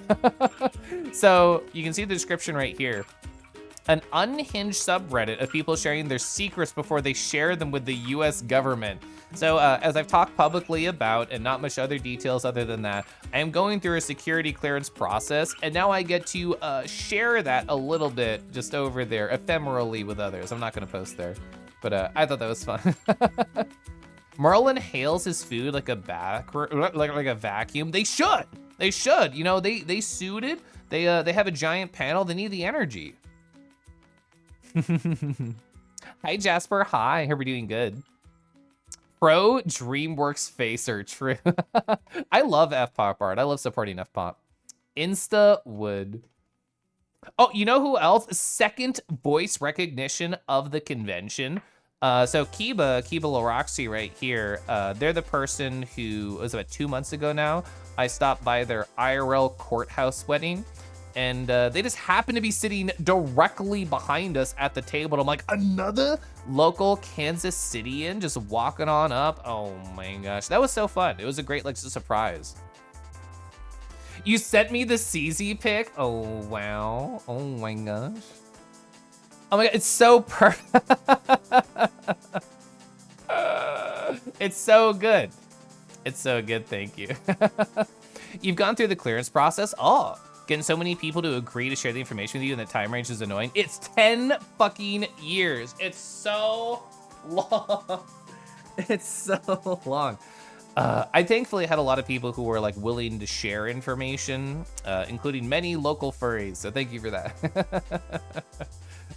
So you can see the description right here. An unhinged subreddit of people sharing their secrets before they share them with the US government. So as I've talked publicly about, and not much other details other than that, I am going through a security clearance process, and now I get to share that a little bit just over there, ephemerally with others. I'm not gonna post there, but I thought that was fun. Merlin hails his food like a like a vacuum. They should. You know, they suited. They have a giant panel. They need the energy. Hi Jasper. Hi. Hope you're doing good. Pro DreamWorks Facer, true. I love F-Pop art. I love supporting F-Pop. Insta would. Oh, you know who else? Second voice recognition of the convention. So Kiba Laroxy right here, they're the person who, it was about 2 months ago now, I stopped by their IRL courthouse wedding, and they just happened to be sitting directly behind us at the table. And I'm like, another local Kansas Cityan just walking on up. Oh my gosh, that was so fun. It was a great like surprise. You sent me the CZ pic. Oh wow. Oh my gosh. Oh my god, it's so it's so good. It's so good, thank you. You've gone through the clearance process? Oh, getting so many people to agree to share the information with you in the time range is annoying. It's 10 fucking years. It's so long. It's so long. I thankfully had a lot of people who were like willing to share information, including many local furries, so thank you for that.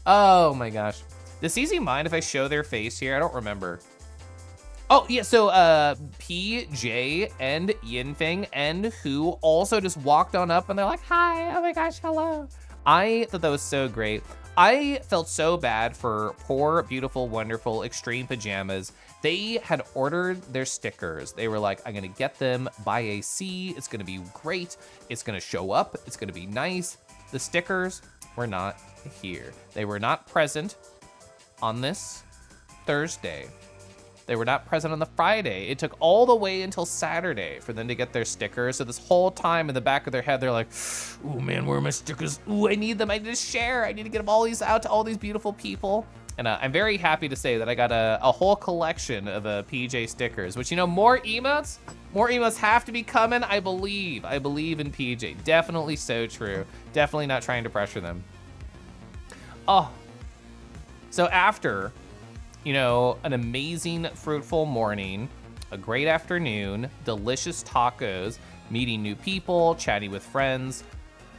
Oh my gosh. Does CZ mind if I show their face here? I don't remember. Oh yeah, so PJ and Yinfeng and Who also just walked on up and they're like, hi, oh my gosh, hello. I thought that was so great. I felt so bad for poor, beautiful, wonderful Extreme Pajamas. They had ordered their stickers. They were like, I'm gonna get them by AC. It's gonna be great. It's gonna show up. It's gonna be nice. The stickers were not here. They were not present on this Thursday. They were not present on the Friday. It took all the way until Saturday for them to get their stickers. So this whole time in the back of their head, they're like, oh man, where are my stickers? Ooh, I need them. I need to share. I need to get them all these out to all these beautiful people. And I'm very happy to say that I got a whole collection of PJ stickers, which, you know, more emotes have to be coming. I believe in PJ. Definitely so true. Definitely not trying to pressure them. Oh, so after, you know, an amazing, fruitful morning, a great afternoon, delicious tacos, meeting new people, chatting with friends,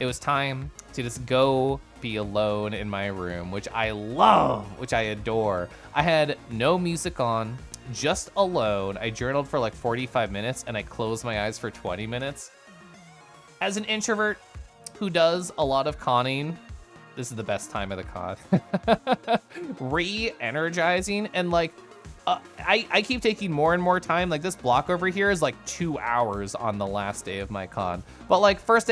it was time to just go be alone in my room, which I love, which I adore. I had no music on, just alone. I journaled for like 45 minutes and I closed my eyes for 20 minutes. As an introvert, who does a lot of conning, this is the best time of the con. Re-energizing, and like, I keep taking more and more time. Like this block over here is like 2 hours on the last day of my con. But like first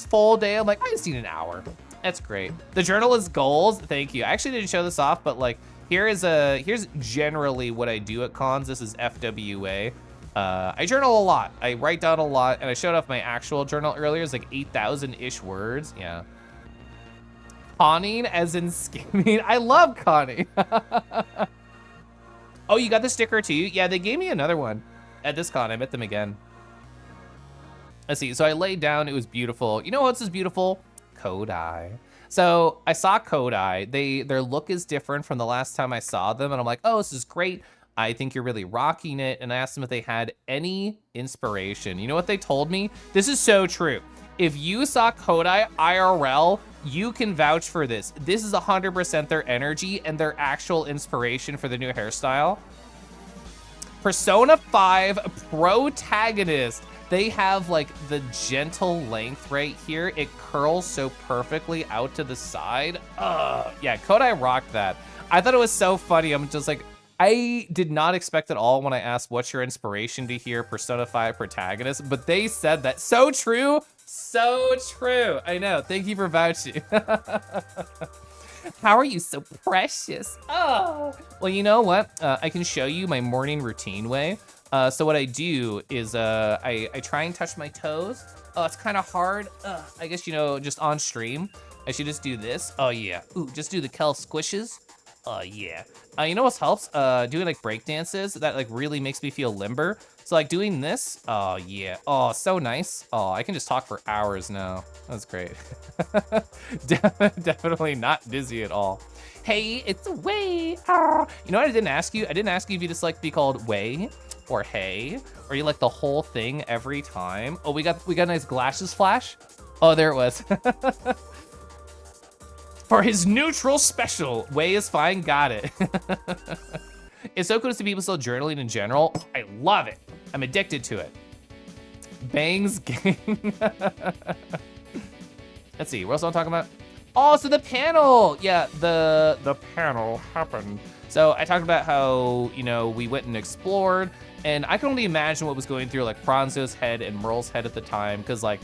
full day, I'm like, I just need an hour. That's great. The journal is goals. Thank you. I actually didn't show this off, but like here's generally what I do at cons. This is FWA. I journal a lot. I write down a lot, and I showed off my actual journal earlier. It's like 8,000-ish words. Yeah. Conning as in skimming. I love conning. Oh, you got the sticker too? Yeah, they gave me another one at this con. I met them again. Let's see. So I laid down. It was beautiful. You know what else is beautiful? Kodai. So I saw Kodai. Their look is different from the last time I saw them, and I'm like, oh, this is great. I think you're really rocking it. And I asked them if they had any inspiration. You know what they told me? This is so true. If you saw Kodai IRL, you can vouch for this. This is 100% their energy and their actual inspiration for the new hairstyle. Persona 5 Protagonist. They have like the gentle length right here. It curls so perfectly out to the side. Yeah, Kodai rocked that. I thought it was so funny. I'm just like, I did not expect at all when I asked what's your inspiration to hear Persona 5 Protagonist, but they said that. So true. So true. I know. Thank you for vouching. How are you so precious? Oh. Well, you know what? I can show you my morning routine way. So what I do is I try and touch my toes. Oh, it's kind of hard. I guess, you know, just on stream, I should just do this. Oh, yeah. Ooh, just do the Kel squishes. Oh, yeah. You know what helps? Doing like break dances. That like really makes me feel limber. So like doing this. Oh, yeah. Oh, so nice. Oh, I can just talk for hours now. That's great. Definitely not dizzy at all. Hey, it's Way. Ah. You know what I didn't ask you? I didn't ask you if you just like to be called Way or Hey, or you like the whole thing every time. Oh, we got a nice glasses flash. Oh, there it was. For his neutral special, Way is fine, got it. It's so cool to see people still journaling in general. I love it. I'm addicted to it. Bangs gang. Let's see, what else am I talking about? Oh, so the panel. Yeah, the panel happened. So I talked about how, you know, we went and explored, and I can only imagine what was going through like Franzo's head and Merle's head at the time, because like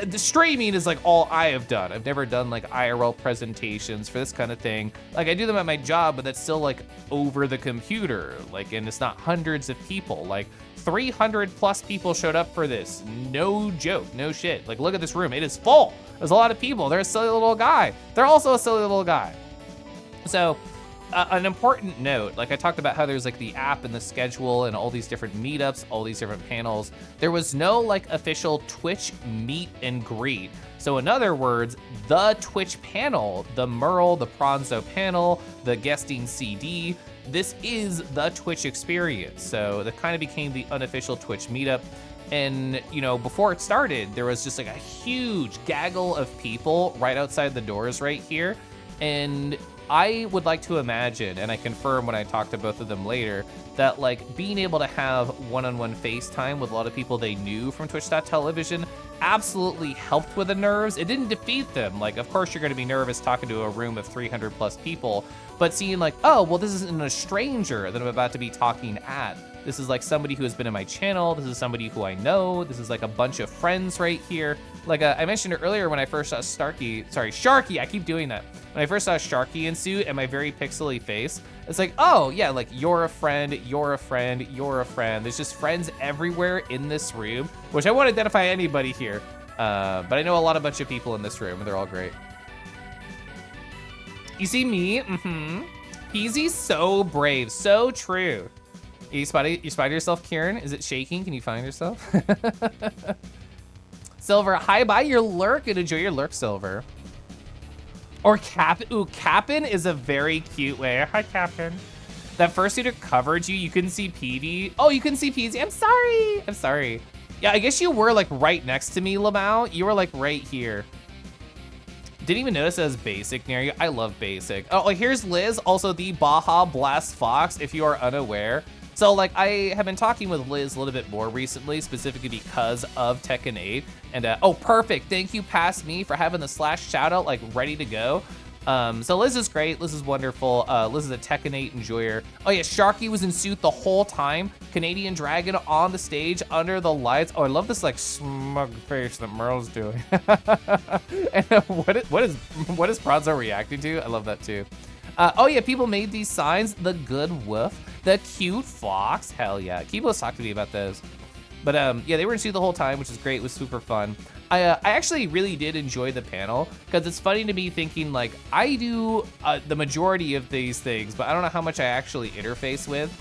the streaming is like all I have done. I've never done like IRL presentations for this kind of thing. Like I do them at my job, but that's still like over the computer. Like, and it's not hundreds of people. Like 300 plus people showed up for this. No joke, no shit. Like look at this room, it is full. There's a lot of people. They're a silly little guy. They're also a silly little guy. So an important note, like I talked about how there's like the app and the schedule and all these different meetups, all these different panels. There was no like official Twitch meet and greet. So in other words, the Twitch panel, the Merle, the Pronzo panel, the guesting CD, this is the Twitch experience. So that kind of became the unofficial Twitch meetup. And, you know, before it started, there was just like a huge gaggle of people right outside the doors right here. And I would like to imagine, and I confirm when I talk to both of them later, that like being able to have one-on-one FaceTime with a lot of people they knew from Twitch.television absolutely helped with the nerves. It didn't defeat them. Like, of course you're gonna be nervous talking to a room of 300 plus people, but seeing like, oh, well, this isn't a stranger that I'm about to be talking at. This is like somebody who has been in my channel. This is somebody who I know. This is like a bunch of friends right here. Like I mentioned it earlier when I first saw Sharky, I keep doing that. When I first saw Sharky in suit and my very pixely face, it's like, oh yeah, like you're a friend, you're a friend, you're a friend. There's just friends everywhere in this room, which I won't identify anybody here. But I know a bunch of people in this room and they're all great. You see me? Mm-hmm. Peasy's so brave, so true. You spotted yourself, Kieran? Is it shaking? Can you find yourself? Silver, hi, bye your lurk and enjoy your lurk, Silver. Or Cap, ooh, Cap'n is a very cute way. Hi, Cap'n. That first suitor covered you. You couldn't see PD. Oh, you couldn't see Peasy. I'm sorry. I'm sorry. Yeah, I guess you were like right next to me, Lamau. You were like right here. Didn't even notice it was basic near you. I love basic. Oh, here's Liz, also the Baja Blast Fox, if you are unaware. So like I have been talking with Liz a little bit more recently, specifically because of Tekken 8. And oh, perfect. Thank you, past me, for having the slash shout out like ready to go. So Liz is great. Liz is wonderful. Liz is a Tekken 8 enjoyer. Oh yeah, Sharky was in suit the whole time. Canadian Dragon on the stage under the lights. Oh, I love this like smug face that Merle's doing. And what is Pranzo reacting to? I love that too. Oh yeah, people made these signs. The good wolf, the cute fox. Hell yeah. Kibo's talked to me about those. But yeah, they were in suit the whole time, which is great. It was super fun. I actually really did enjoy the panel because it's funny to me thinking like I do the majority of these things, but I don't know how much I actually interface with.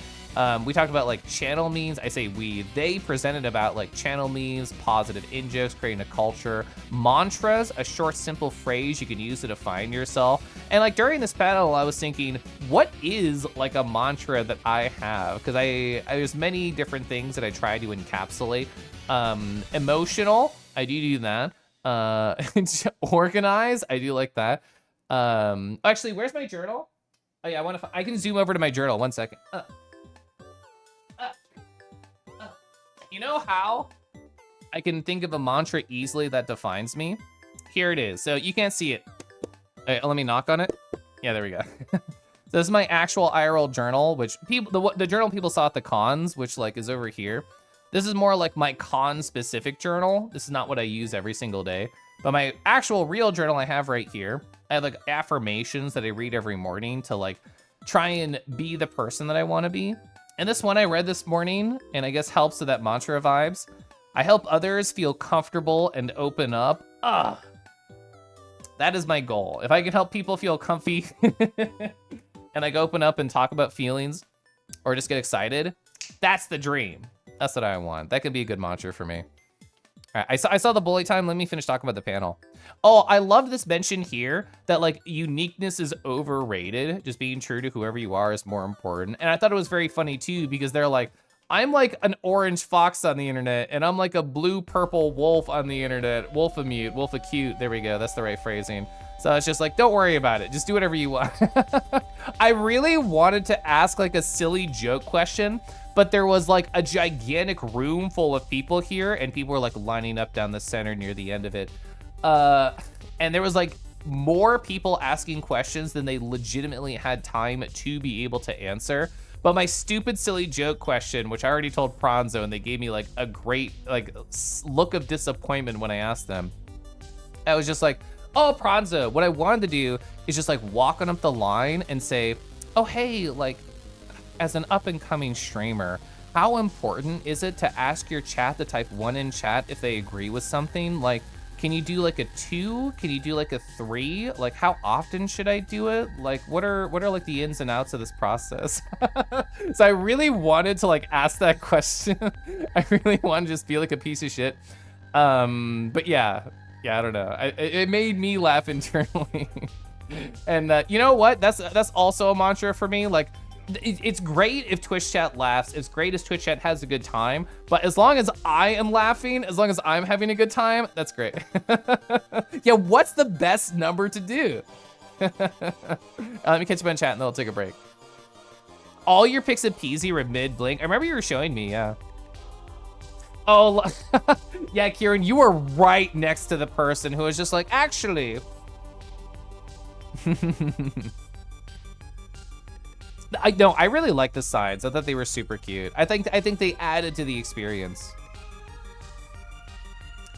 We talked about like channel memes. I say we. They presented about like channel memes, positive in-jokes, creating a culture, mantras, a short, simple phrase you can use to define yourself. And like during this panel, I was thinking, what is like a mantra that I have? Because there's many different things that I try to encapsulate. Emotional, I do that. Organize, I do like that. Actually, where's my journal? Oh yeah, I can zoom over to my journal. 1 second. You know how I can think of a mantra easily that defines me? Here it is. So you can't see it. Right, let me knock on it. Yeah, there we go. So this is my actual IRL journal, which the journal people saw at the cons, which like is over here. This is more like my con specific journal. This is not what I use every single day, but my actual real journal I have right here. I have like affirmations that I read every morning to like try and be the person that I want to be. And this one I read this morning, and I guess helps with that mantra vibes. I help others feel comfortable and open up. That is my goal. If I can help people feel comfy and like open up and talk about feelings or just get excited, that's the dream. That's what I want. That could be a good mantra for me. All right, I saw the bully time. Let me finish talking about the panel. Oh, I love this mention here that like uniqueness is overrated. Just being true to whoever you are is more important. And I thought it was very funny too, because they're like, I'm like an orange fox on the internet, and I'm like a blue purple wolf on the internet. Wolfamute, wolfacute. There we go. That's the right phrasing. So it's just like, don't worry about it. Just do whatever you want. I really wanted to ask like a silly joke question, but there was like a gigantic room full of people here, and people were like lining up down the center near the end of it. And there was like more people asking questions than they legitimately had time to be able to answer. But my stupid, silly joke question, which I already told Pranzo, and they gave me like a great like look of disappointment when I asked them. I was just like, oh, Pranzo, what I wanted to do is just like walk on up the line and say, oh, hey, like as an up and coming streamer, how important is it to ask your chat to type 1 in chat if they agree with something? Like, can you do like a 2? Can you do like a 3? Like, how often should I do it? Like, what are like the ins and outs of this process? So I really wanted to like ask that question. I really wanted to just feel like a piece of shit. But yeah, I don't know. It made me laugh internally. And you know what? That's also a mantra for me. Like, it's great if Twitch chat laughs. It's great if Twitch chat has a good time. But as long as I am laughing, as long as I'm having a good time, that's great. Yeah, what's the best number to do? Let me catch up on chat and then I'll take a break. All your pics of Peasy were mid-blink. I remember you were showing me, yeah. Oh, yeah, Kieran, you were right next to the person who was just like, actually. I really like the signs. I thought they were super cute. I think they added to the experience.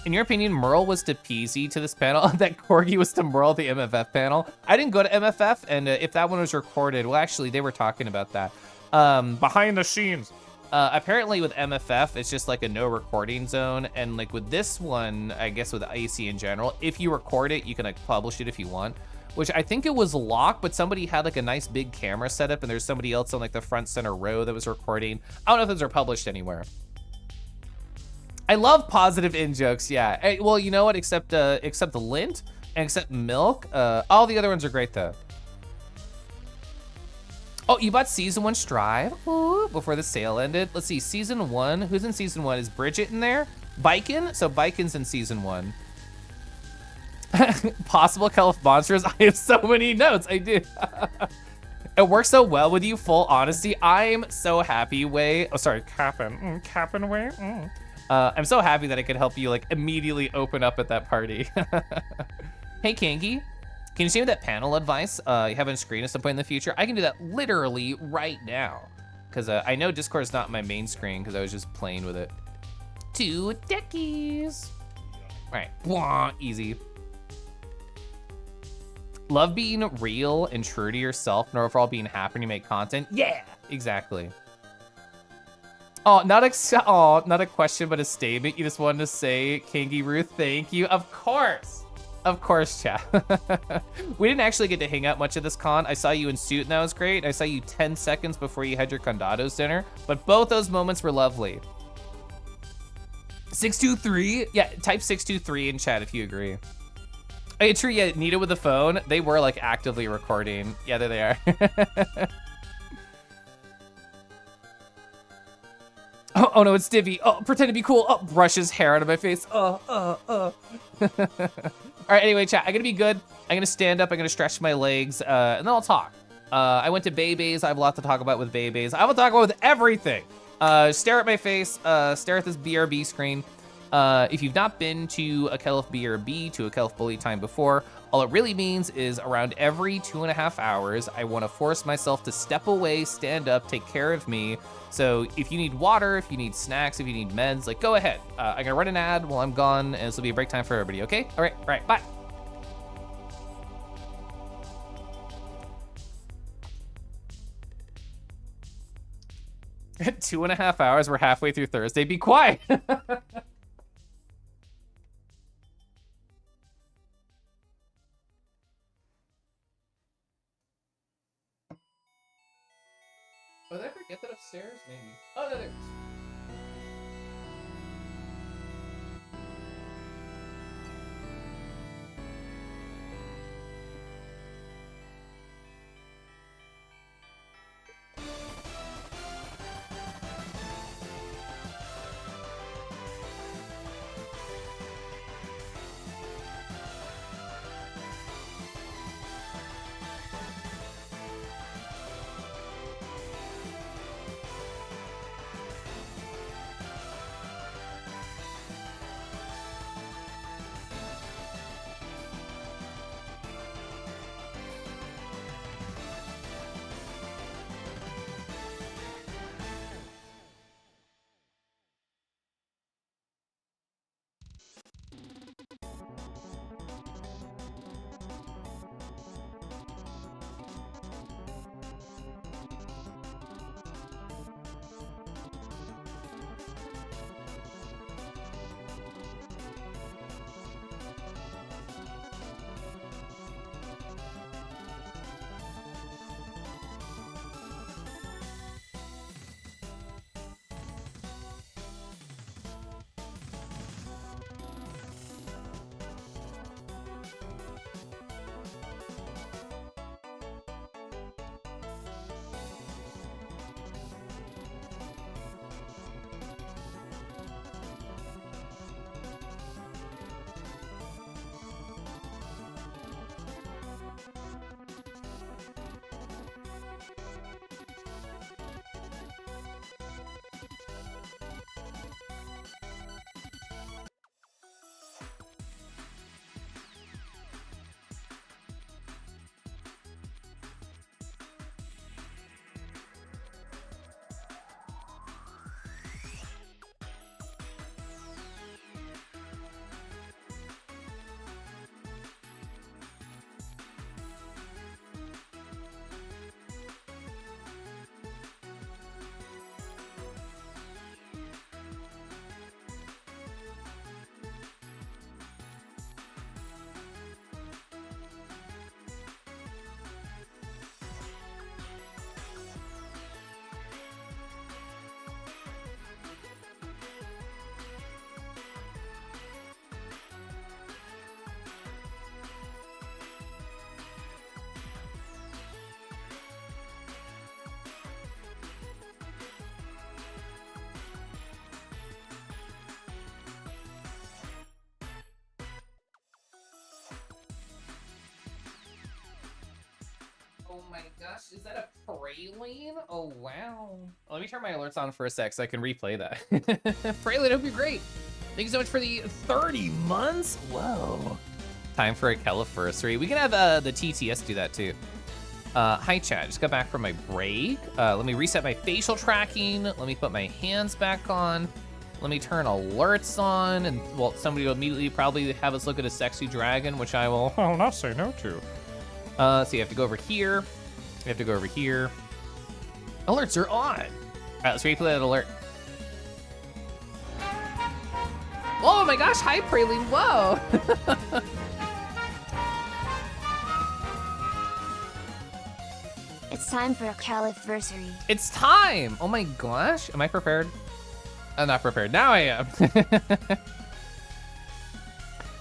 In your opinion, Merle was to Peasy to this panel, that Corgi was to Merle the MFF panel. I didn't go to MFF, and if that one was recorded, well, actually, they were talking about that. Behind the scenes. Apparently with MFF, it's just like a no recording zone, and like with this one, I guess with AC in general, if you record it, you can like publish it if you want. Which I think it was locked, but somebody had like a nice big camera setup, and there's somebody else on like the front center row that was recording. I don't know if those are published anywhere. I love positive in-jokes, yeah. Hey, well, you know what, except the lint and except milk, all the other ones are great though. Oh, you bought season 1 Strive? Ooh, before the sale ended. Let's see, season 1, who's in season 1? Is Bridget in there? Biken? So Biken's in season 1. Possible Caliph monsters. I have so many notes. I do. It works so well with you, full honesty. I'm so happy, Way. Oh, sorry, Cap'n. Cap'n Way. I'm so happy that I could help you like immediately open up at that party. Hey, Kangi. Can you see me that panel advice you have on screen at some point in the future? I can do that literally right now. Because I know Discord is not my main screen because I was just playing with it. 2 deckies. All right, blah, easy. Love being real and true to yourself and overall being happy to make content. Yeah, exactly. Oh, not a question, but a statement. You just wanted to say, Kangi Ruth, thank you. Of course. Of course, chat. We didn't actually get to hang out much at this con. I saw you in suit and that was great. I saw you 10 seconds before you had your Condados dinner, but both those moments were lovely. 623? Yeah, type 623 in chat if you agree. Hey, true, yeah, Nita with the phone. They were like actively recording. Yeah, there they are. Oh no, it's Divvy. Oh, pretend to be cool. Oh, brushes hair out of my face. All right, anyway, chat, I'm gonna be good. I'm gonna stand up, I'm gonna stretch my legs, and then I'll talk. I went to Bebe's. I have a lot to talk about with Bebe's. I will talk about with everything. Stare at my face, stare at this BRB screen. If you've not been to a Kelf BRB, to a Kelf Bully time before, all it really means is around every 2.5 hours, I wanna force myself to step away, stand up, take care of me. So if you need water, if you need snacks, if you need meds, like go ahead. I'm gonna run an ad while I'm gone, and this will be a break time for everybody, okay? All right, bye. At 2.5 hours, we're halfway through Thursday. Be quiet. Oh, did I forget that upstairs? Maybe. Oh, no, there it is. Oh my gosh, is that a praline? Oh wow. Let me turn my alerts on for a sec so I can replay that. Praline, hope you're great. Thank you so much for the 30 months. Whoa. Time for a Califursary. We can have the TTS do that too. Hi chat, just got back from my break. Let me reset my facial tracking. Let me put my hands back on. Let me turn alerts on, and well, somebody will immediately probably have us look at a sexy dragon, which I will not say no to. So you have to go over here. You have to go over here. Alerts are on. All right, let's replay that alert. Oh my gosh, hi Praline, whoa. It's time for a Califursary. It's time! Oh my gosh, am I prepared? I'm not prepared, now I am.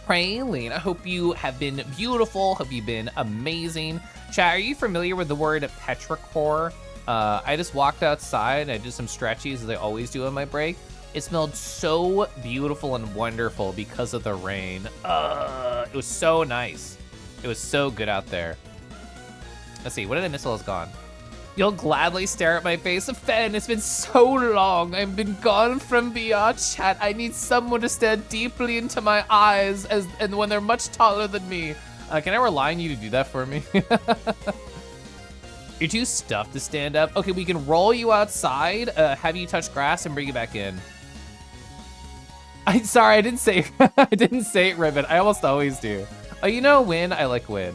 Praline, I hope you have been beautiful, hope you've been amazing. Chat, are you familiar with the word petrichor? I just walked outside and I did some stretchies as I always do on my break. It smelled so beautiful and wonderful because of the rain. It was so nice. It was so good out there. Let's see, what did I miss while I was gone? You'll gladly stare at my face. Fen, it's been so long. I've been gone from VR chat. I need someone to stare deeply into my eyes and when they're much taller than me. Can I rely on you to do that for me? You're too stuffed to stand up. Okay, we can roll you outside, have you touch grass and bring you back in. I'm sorry, I didn't say I didn't say it, Ribbon. I almost always do. Oh, you know Win? I like Win.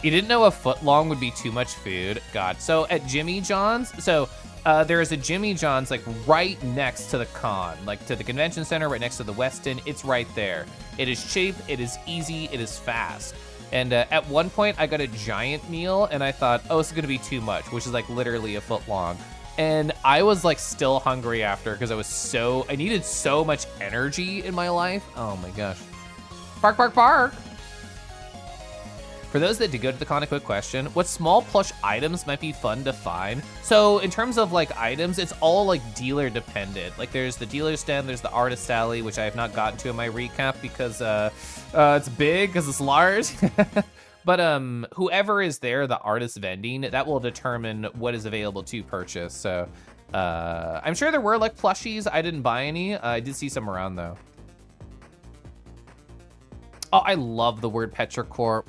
You didn't know a foot long would be too much food? God, so at Jimmy John's, so there is a Jimmy John's like right next to the con, like to the convention center, right next to the Westin. It's right there. It is cheap, it is easy, it is fast. And at one point I got a giant meal and I thought, oh, this is gonna be too much, which is like literally a foot long. And I was like still hungry after because I needed so much energy in my life. Oh my gosh. Bark, bark, bark. For those that did go to the con, a quick question, what small plush items might be fun to find? So in terms of like items, it's all like dealer dependent. Like there's the dealer's den, there's the artist alley, which I have not gotten to in my recap because it's big, because it's large. But whoever is there, the artist vending, that will determine what is available to purchase. So I'm sure there were like plushies. I didn't buy any. I did see some around though. Oh, I love the word petrichor.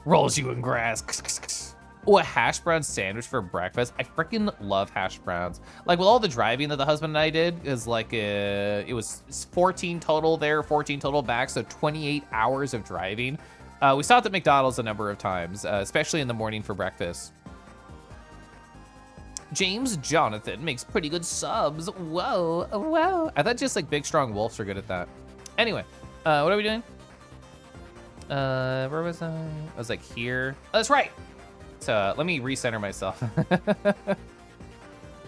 Rolls you in grass. Oh, a hash brown sandwich for breakfast. I freaking love hash browns. Like with all the driving that the husband and I did, is like it was 14 total there, 14 total back, so 28 hours of driving. We stopped at McDonald's a number of times, especially in the morning for breakfast. James Jonathan makes pretty good subs. Whoa, whoa. I thought just like big, strong wolves are good at that. Anyway, what are we doing? Where was I? I was like here. Oh, that's right. So let me recenter myself.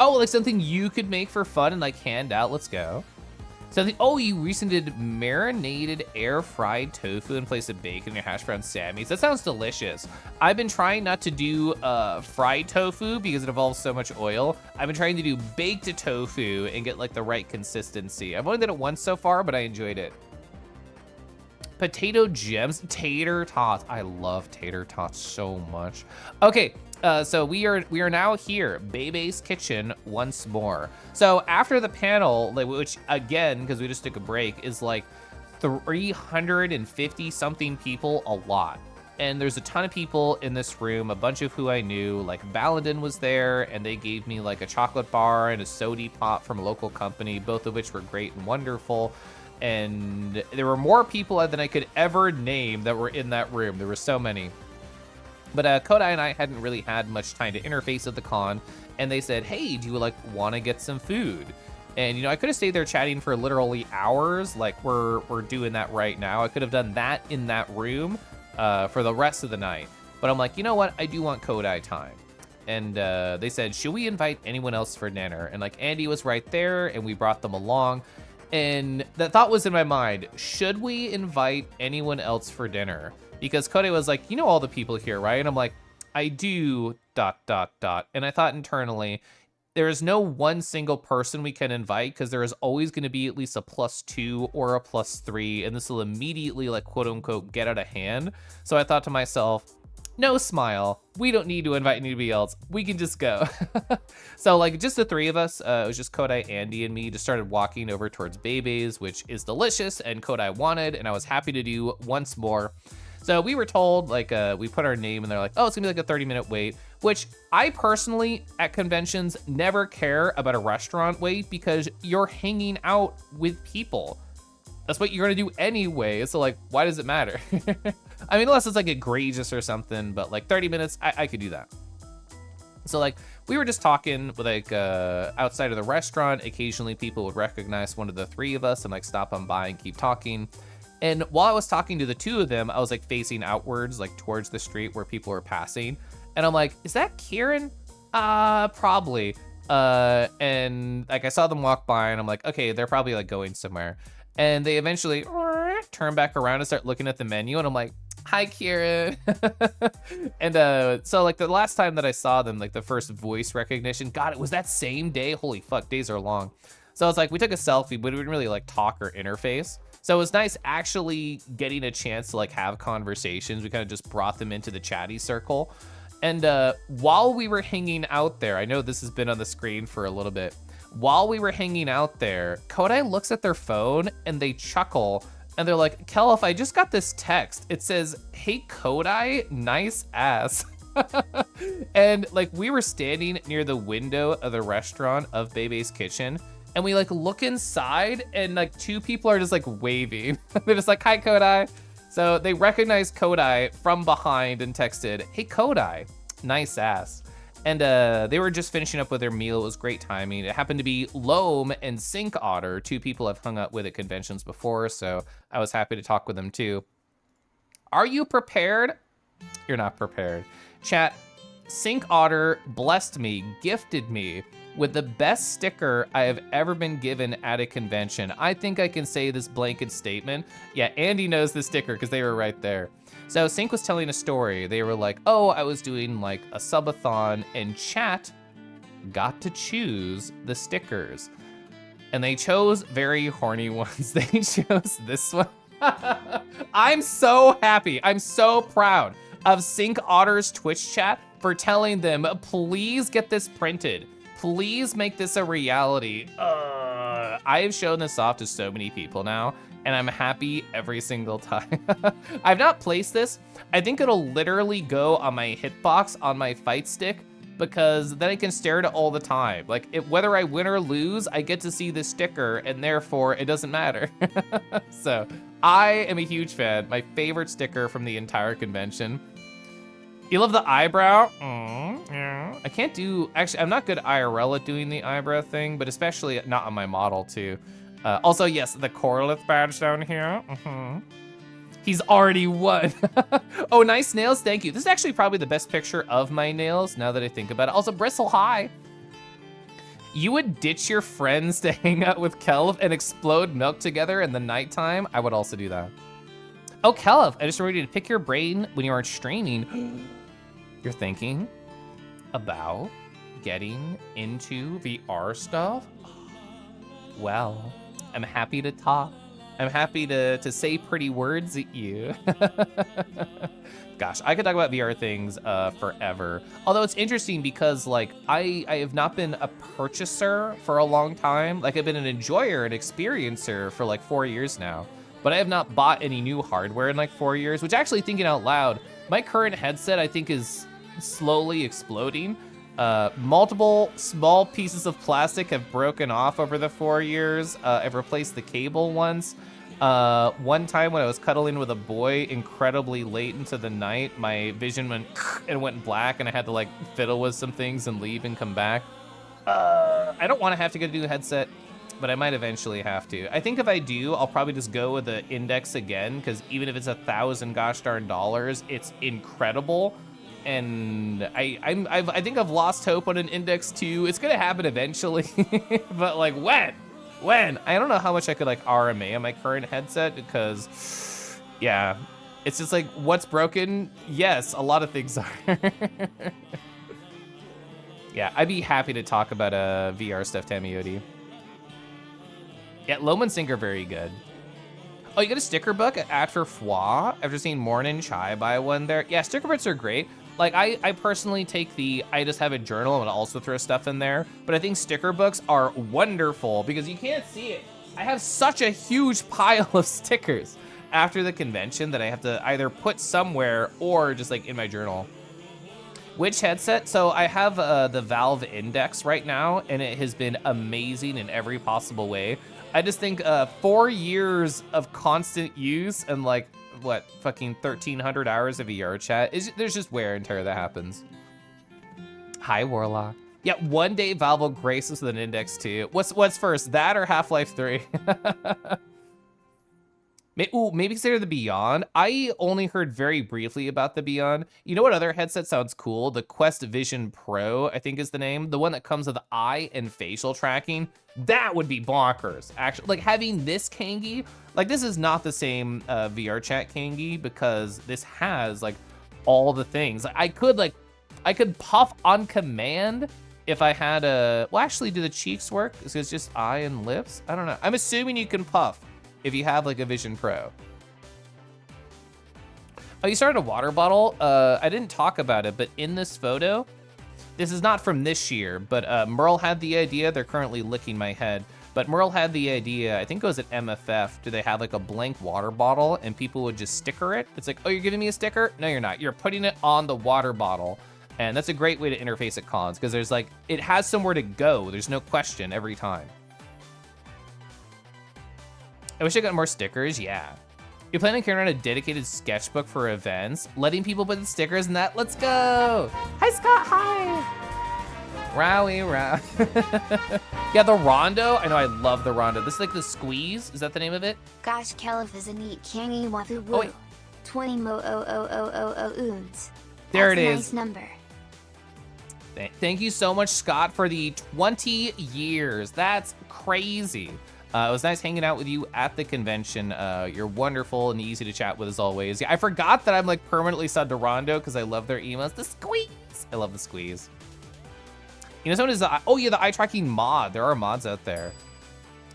Oh, like something you could make for fun and like hand out. Let's go. Something. Oh, you recently did marinated air fried tofu in place of bacon in your hash brown Sammys. That sounds delicious. I've been trying not to do fried tofu because it involves so much oil. I've been trying to do baked tofu and get like the right consistency. I've only done it once so far, but I enjoyed it. Potato gems, tater tots. I love tater tots so much. Okay, so we are now here, Bebe's Kitchen once more. So after the panel, like, which again, because we just took a break, is like 350 something people, a lot. And there's a ton of people in this room, a bunch of who I knew, like Baladin was there, and they gave me like a chocolate bar and a soda pop from a local company, both of which were great and wonderful. And there were more people than I could ever name that were in that room. There were so many. But Kodai and I hadn't really had much time to interface at the con, and they said, hey, do you like want to get some food? And, you know, I could have stayed there chatting for literally hours, like we're doing that right now. I could have done that in that room for the rest of the night. But I'm like, you know what? I do want Kodai time. And they said, should we invite anyone else for dinner? And like Andy was right there, and we brought them along. And that thought was in my mind, should we invite anyone else for dinner? Because Kodai was like, you know all the people here, right? And I'm like, I do, ... And I thought internally, there is no one single person we can invite because there is always going to be at least a +2 or a +3, and this will immediately, like, quote unquote, get out of hand. So I thought to myself, no smile. We don't need to invite anybody else. We can just go. So like just the three of us, it was just Kodai, Andy, and me, just started walking over towards Bebe's, which is delicious and Kodai wanted, and I was happy to do once more. So we were told, like, we put our name and they're like, oh, it's gonna be like a 30-minute wait, which I personally at conventions never care about a restaurant wait because you're hanging out with people. That's what you're gonna do anyway. So like, why does it matter? I mean, unless it's like egregious or something, but like 30 minutes, I could do that. So like, we were just talking with like outside of the restaurant. Occasionally people would recognize one of the three of us and like stop on by and keep talking. And while I was talking to the two of them, I was like facing outwards, like towards the street where people were passing. And I'm like, is that Kieran? Probably. And like I saw them walk by and I'm like, okay, they're probably like going somewhere. And they eventually turn back around and start looking at the menu. And I'm like, hi, Kieran. And so like the last time that I saw them, like the first voice recognition, God, it was that same day. Holy fuck, days are long. So it's like, we took a selfie, but we didn't really like talk or interface. So it was nice actually getting a chance to like have conversations. We kind of just brought them into the chatty circle. And while we were hanging out there, I know this has been on the screen for a little bit. While we were hanging out there, Kodai looks at their phone and they chuckle and they're like, Kelf, I just got this text. It says, hey, Kodai, nice ass. And like we were standing near the window of the restaurant of Bebe's Kitchen and we like look inside and like two people are just like waving. They're just like, hi, Kodai. So they recognized Kodai from behind and texted, hey, Kodai, nice ass. And they were just finishing up with their meal. It was great timing. It happened to be Loam and Sink Otter, two people I've hung out with at conventions before, so I was happy to talk with them too. Are you prepared? You're not prepared. Chat, Sink Otter blessed me, gifted me with the best sticker I have ever been given at a convention. I think I can say this blanket statement. Yeah, Andy knows the sticker because they were right there. So Sink was telling a story. They were like, oh, I was doing like a subathon and chat got to choose the stickers. And they chose very horny ones. They chose this one. I'm so happy. I'm so proud of Sink Otter's Twitch chat for telling them, please get this printed. Please make this a reality. I have shown this off to so many people now, and I'm happy every single time. I've not placed this. I think it'll literally go on my hitbox on my fight stick because then I can stare at it all the time. Like whether I win or lose, I get to see the sticker and therefore it doesn't matter. So I am a huge fan. My favorite sticker from the entire convention. You love the eyebrow? Yeah. I can't do, actually, I'm not good IRL at doing the eyebrow thing, but especially not on my model too. Also, yes, the Corlith badge down here. He's already won. Oh, nice nails, thank you. This is actually probably the best picture of my nails now that I think about it. Also, Bristle, hi. You would ditch your friends to hang out with Kelv and explode milk together in the nighttime? I would also do that. Oh, Kelv, I just remembered to pick your brain when you aren't streaming. You're thinking about getting into VR stuff? Well, I'm happy to talk. I'm happy to say pretty words at you. Gosh, I could talk about VR things forever. Although it's interesting because like I have not been a purchaser for a long time. Like I've been an enjoyer and experiencer for like 4 years now. But I have not bought any new hardware in like 4 years, which actually thinking out loud, my current headset I think is slowly exploding. Multiple small pieces of plastic have broken off over the 4 years. I've replaced the cable once. One time when I was cuddling with a boy incredibly late into the night, my vision went and went black and I had to like fiddle with some things and leave and come back. I don't want to have to get a new headset, but I might eventually have to. I think if I do, I'll probably just go with the Index again, because even if it's $1,000 gosh darn dollars, it's incredible. And I think I've lost hope on an Index too. It's gonna happen eventually, but like when? When? I don't know how much I could like RMA on my current headset because, yeah, it's just like what's broken. Yes, a lot of things are. Yeah, I'd be happy to talk about VR stuff, Tamioti. Yeah, Loam and Sink are very good. Oh, you got a sticker book at Foie after seeing Morning Chai buy one there? Yeah, sticker books are great. Like, I personally take I just have a journal and also throw stuff in there. But I think sticker books are wonderful because you can't see it. I have such a huge pile of stickers after the convention that I have to either put somewhere or just like in my journal. Which headset? So I have the Valve Index right now, and it has been amazing in every possible way. I just think 4 years of constant use and like, what, fucking 1,300 hours of VR chat, there's just wear and tear that happens. Hi, Warlock. Yeah, one day Valve will grace us with an Index 2. What's first, that or Half-Life 3? Maybe consider the Beyond. I only heard very briefly about the Beyond. You know what other headset sounds cool? The Quest Vision Pro, I think is the name. The one that comes with eye and facial tracking. That would be bonkers. Actually, like having this Kangi, like this is not the same VR chat Kangi because this has like all the things. Like, I could puff on command if I had well, actually, do the cheeks work? Is it just eye and lips? I don't know. I'm assuming you can puff if you have like a Vision Pro. Oh, you started a water bottle? I didn't talk about it, but in this photo, this is not from this year, but Merle had the idea. They're currently licking my head, but Merle had the idea, I think it was at MFF, do they have like a blank water bottle and people would just sticker it? It's like, oh, you're giving me a sticker? No, you're not. You're putting it on the water bottle. And that's a great way to interface at cons because there's like, it has somewhere to go. There's no question every time. I wish I got more stickers, yeah. You plan on carrying around a dedicated sketchbook for events, letting people put the stickers in that? Let's go! Hi, Scott, hi! Rowie, row. Yeah, the Rondo, I know I love the Rondo. This is like the Squeeze, is that the name of it? Gosh, Caliph is a neat Kangi Wathu Oh, Woo. wait. 20 mo oons. There That's it a is. nice number. Thank you so much, Scott, for the 20 years. That's crazy. It was nice hanging out with you at the convention. You're wonderful and easy to chat with as always. Yeah, I forgot that I'm like permanently subbed to Rondo because I love their emails. The Squeeze. I love the Squeeze. You know, someone is, oh yeah, the eye tracking mod. There are mods out there.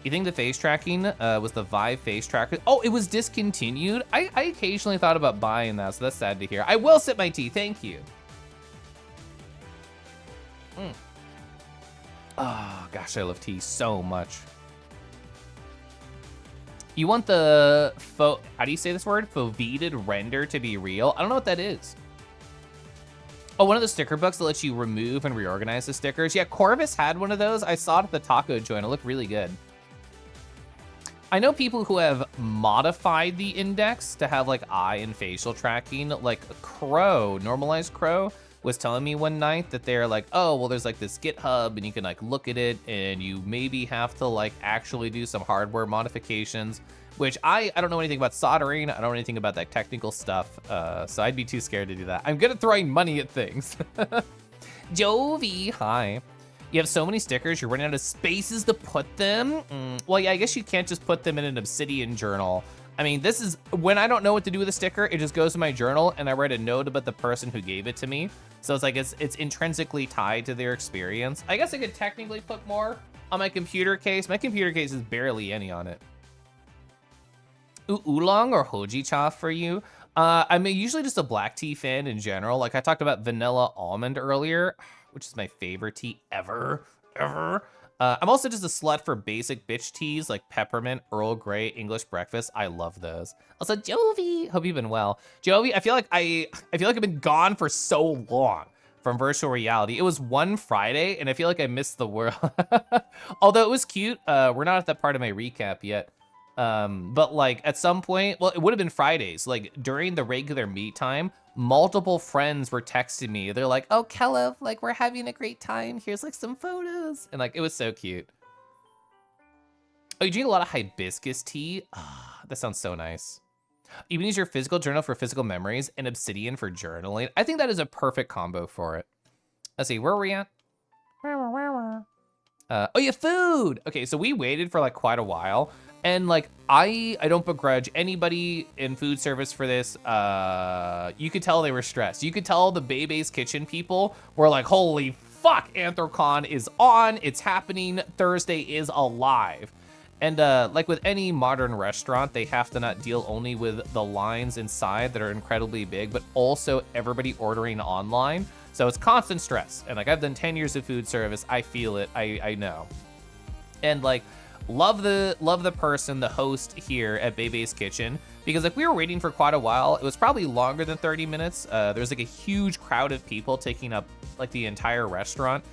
You think the face tracking was the Vive face tracker? Oh, it was discontinued? I occasionally thought about buying that, so that's sad to hear. I will sip my tea, thank you. Oh, gosh, I love tea so much. You want the how do you say this word? Foveated render to be real? I don't know what that is. Oh, one of the sticker books that lets you remove and reorganize the stickers. Yeah, Corvus had one of those. I saw it at the taco joint. It looked really good. I know people who have modified the index to have like eye and facial tracking, like Crow, Normalized Crow, was telling me one night that they're like, oh, well, there's like this GitHub and you can like look at it and you maybe have to like actually do some hardware modifications, which I don't know anything about soldering. I don't know anything about that technical stuff. So I'd be too scared to do that. I'm good at throwing money at things. Jovi, hi. You have so many stickers, you're running out of spaces to put them. Well, yeah, I guess you can't just put them in an Obsidian journal. I mean, this is, when I don't know what to do with a sticker, it just goes to my journal and I write a note about the person who gave it to me. So it's like, it's intrinsically tied to their experience. I guess I could technically put more on my computer case. My computer case is barely any on it. Oolong or hoji cha for you? I'm usually just a black tea fan in general. Like I talked about vanilla almond earlier, which is my favorite tea ever. I'm also just a slut for basic bitch teas like peppermint, Earl Grey, English breakfast. I love those. Also, Jovi, hope you've been well. Jovi, I feel like I've been gone for so long from virtual reality. It was one Friday, and I feel like I missed the world. Although it was cute. We're not at that part of my recap yet. But like at some point, well, it would have been Fridays. Like during the regular meet time, multiple friends were texting me. They're like, oh, Kellev, like we're having a great time. Here's like some photos. And like, it was so cute. Oh, you drink a lot of hibiscus tea? Ah, that sounds so nice. You can use your physical journal for physical memories and obsidian for journaling. I think that is a perfect combo for it. Let's see, where are we at? Oh yeah, food. Okay, so we waited for like quite a while. And like, I don't begrudge anybody in food service for this. You could tell they were stressed. You could tell the Bebe's Kitchen people were like, holy fuck, Anthrocon is on. It's happening. Thursday is alive. And like with any modern restaurant, they have to not deal only with the lines inside that are incredibly big, but also everybody ordering online. So it's constant stress. And like I've done 10 years of food service. I feel it. I know. And like love the person, the host here at Bebe's Kitchen, because like we were waiting for quite a while. It was probably longer than 30 minutes. There's like a huge crowd of people taking up like the entire restaurant.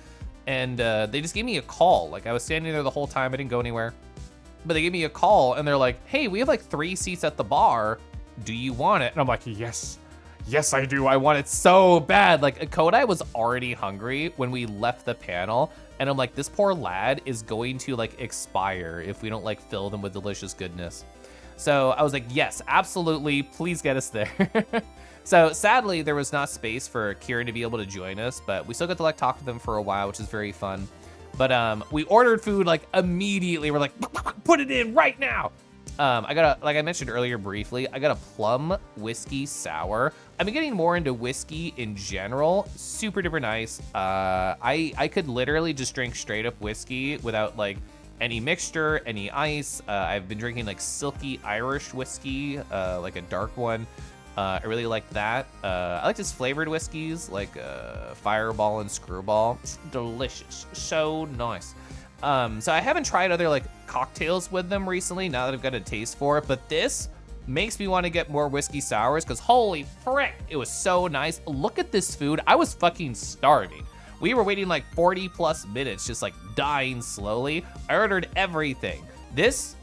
And they just gave me a call. Like I was standing there the whole time. I didn't go anywhere. But they gave me a call and they're like, hey, we have like 3 seats at the bar. Do you want it? And I'm like, yes, I do. I want it so bad. Like Kodai was already hungry when we left the panel. And I'm like, this poor lad is going to like expire if we don't like fill them with delicious goodness. So I was like, yes, absolutely. Please get us there. So sadly, there was not space for Kieran to be able to join us, but we still got to like talk to them for a while, which is very fun. But we ordered food like immediately. We're like, put it in right now. I got like I mentioned earlier briefly, I got a plum whiskey sour. I've been getting more into whiskey in general. Super duper nice. I could literally just drink straight up whiskey without like any mixture, any ice. I've been drinking like silky Irish whiskey, like a dark one. I really like that. I like just flavored whiskeys like Fireball and Screwball. Delicious, so nice. So I haven't tried other like cocktails with them recently now that I've got a taste for it, but this makes me want to get more whiskey sours because holy frick, it was so nice. Look at this food. I was fucking starving. We were waiting like 40 plus minutes, just like dying slowly. I ordered everything. This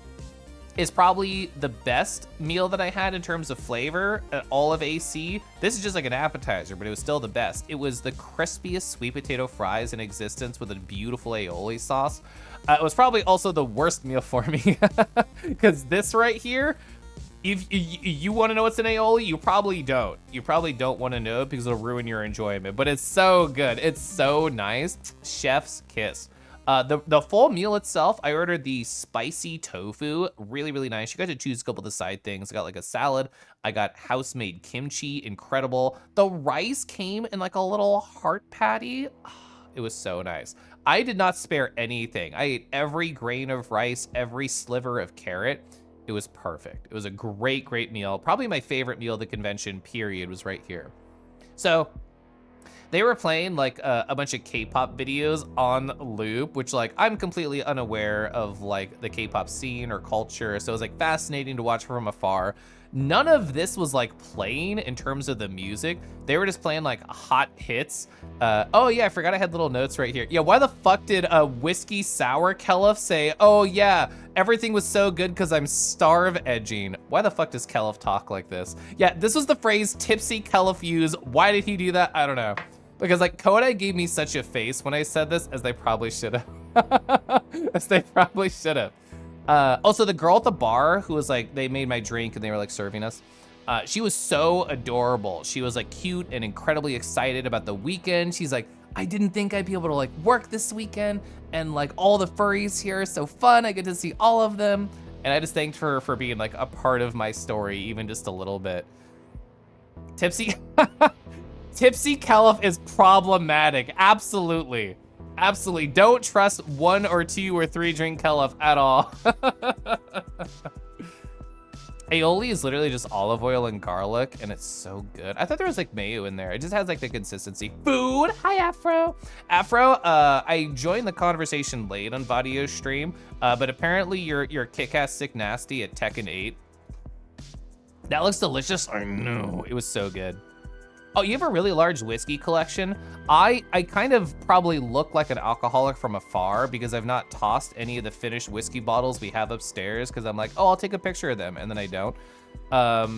is probably the best meal that I had in terms of flavor at all of AC. This is just like an appetizer, but it was still the best. It was the crispiest sweet potato fries in existence with a beautiful aioli sauce. It was probably also the worst meal for me because this right here, if you want to know what's an aioli, you probably don't. You probably don't want to know it because it'll ruin your enjoyment, but it's so good. It's so nice. Chef's kiss. The full meal itself, I ordered the spicy tofu, really, really nice. You got to choose a couple of the side things. I got like a salad. I got house-made kimchi, incredible. The rice came in like a little heart patty. It was so nice. I did not spare anything. I ate every grain of rice, every sliver of carrot. It was perfect. It was a great, great meal. Probably my favorite meal of the convention, period, was right here. So they were playing like a bunch of K-pop videos on loop, which like I'm completely unaware of like the K-pop scene or culture. So it was like fascinating to watch from afar. None of this was like playing in terms of the music. They were just playing like hot hits. Oh yeah, I forgot I had little notes right here. Yeah, why the fuck did Whiskey Sour Kelif say, oh yeah, everything was so good because I'm starve edging? Why the fuck does Kelif talk like this? Yeah, this was the phrase tipsy Kelif used. Why did he do that? I don't know. Because like Kodai gave me such a face when I said this, as they probably should have. As they probably should have. Also, the girl at the bar who was like, they made my drink and they were like serving us. She was so adorable. She was like cute and incredibly excited about the weekend. She's like, I didn't think I'd be able to like work this weekend, and like all the furries here are so fun. I get to see all of them. And I just thanked her for being like a part of my story, even just a little bit. Tipsy. Tipsy Kelif is problematic. Absolutely. Absolutely. Don't trust 1 or 2 or 3 drink Kelif at all. Aioli is literally just olive oil and garlic, and it's so good. I thought there was like mayo in there. It just has like the consistency. Food. Hi, Afro. Afro, I joined the conversation late on Vadio's stream, but apparently you're kick-ass sick nasty at Tekken 8. That looks delicious. I know. It was so good. Oh, you have a really large whiskey collection? I kind of probably look like an alcoholic from afar because I've not tossed any of the finished whiskey bottles we have upstairs because I'm like, oh, I'll take a picture of them, and then I don't.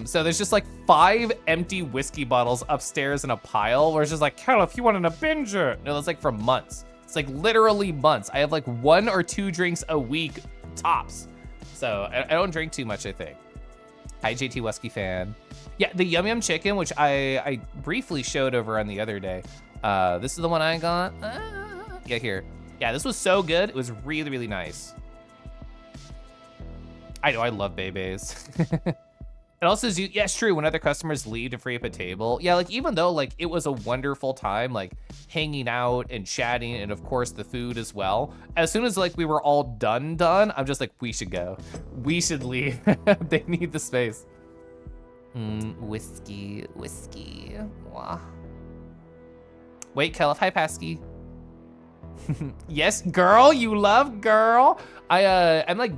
So there's just like 5 empty whiskey bottles upstairs in a pile where it's just like, Kel, if you wanted to binge it. No, that's like for months. It's like literally months. I have like 1 or 2 drinks a week, tops. So I don't drink too much, I think. Hi, JT Whiskey fan. Yeah, the Yum Yum Chicken, which I briefly showed over on the other day. This is the one I got. Yeah, here. Yeah, this was so good. It was really, really nice. I know, I love Bebe's. It also is, yeah, it's true, when other customers leave to free up a table. Yeah, like, even though, like, it was a wonderful time, like, hanging out and chatting, and of course, the food as well. As soon as, like, we were all done, I'm just like, we should go. We should leave. They need the space. Whiskey. Wah. Wait, Kelif, hi, Pasky. Yes, girl, you love girl. I'm like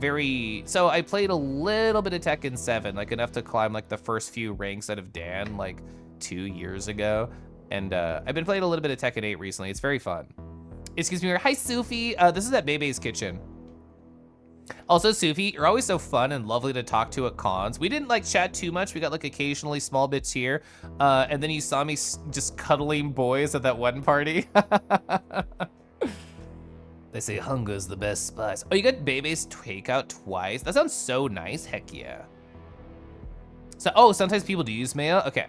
so I played a little bit of Tekken 7, like enough to climb like the first few ranks out of Dan like 2 years ago. And I've been playing a little bit of Tekken 8 recently. It's very fun. Excuse me, hi Sufi. This is at Bebe's kitchen. Also, Sufi, you're always so fun and lovely to talk to at cons. We didn't like chat too much. We got like occasionally small bits here. And then you saw me just cuddling boys at that one party. They say hunger's the best spice. Oh, you got Bebe's takeout twice? That sounds so nice, heck yeah. So, oh, sometimes people do use mayo? Okay.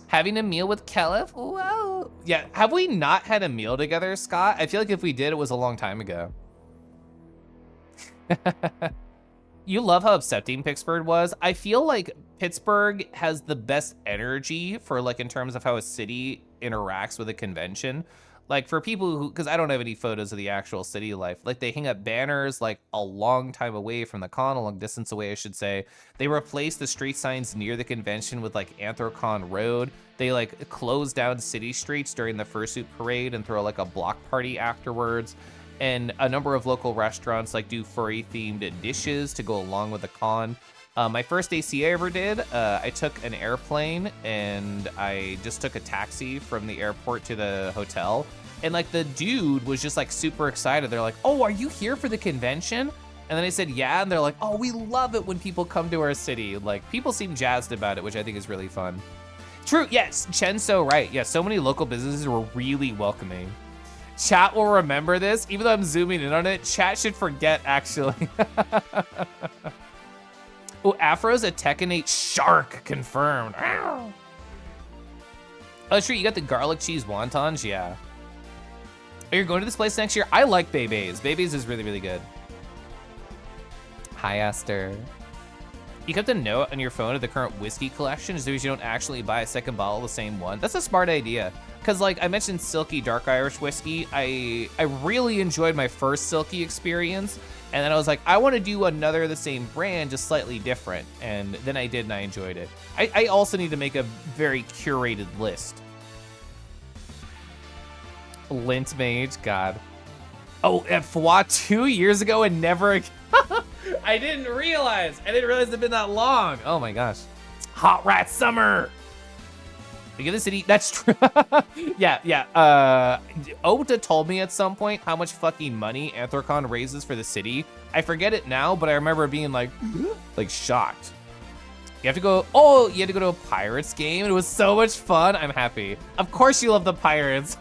Having a meal with Kelif? Whoa. Yeah, have we not had a meal together, Scott? I feel like if we did, it was a long time ago. You love how accepting Pittsburgh was. I feel like Pittsburgh has the best energy for like in terms of how a city interacts with a convention. Like for people who, because I don't have any photos of the actual city life, like they hang up banners like a long time away from the con, a long distance away, I should say. They replace the street signs near the convention with like Anthrocon Road. They like close down city streets during the fursuit parade and throw like a block party afterwards. And a number of local restaurants like do furry themed dishes to go along with the con. My first AC I ever did, I took an airplane and I just took a taxi from the airport to the hotel. And like the dude was just like super excited. They're like, oh, are you here for the convention? And then I said, yeah. And they're like, oh, we love it when people come to our city. Like people seem jazzed about it, which I think is really fun. True, yes, Chen's so right. Yeah, so many local businesses were really welcoming. Chat will remember this, even though I'm zooming in on it. Chat should forget, actually. Oh, Afro's a Tekken 8 shark, confirmed. Ow. Oh, sure, you got the garlic cheese wontons, yeah. Oh, you're going to this place next year? I like Bebe's. Bebe's is really, really good. Hi, Esther. You kept a note on your phone of the current whiskey collection as though you don't actually buy a second bottle of the same one. That's a smart idea. Because like I mentioned Silky Dark Irish Whiskey, I really enjoyed my first Silky experience. And then I was like, I want to do another of the same brand, just slightly different. And then I did and I enjoyed it. I also need to make a very curated list. Lint Mage, God. Oh, at Fwa 2 years ago and never again. I didn't realize it'd been that long. Oh my gosh. Hot Rat Summer. We get the city. That's true. yeah. Ota told me at some point how much fucking money Anthrocon raises for the city. I forget it now, but I remember being like shocked. You have to go. Oh, you had to go to a Pirates game. It was so much fun. I'm happy. Of course you love the Pirates.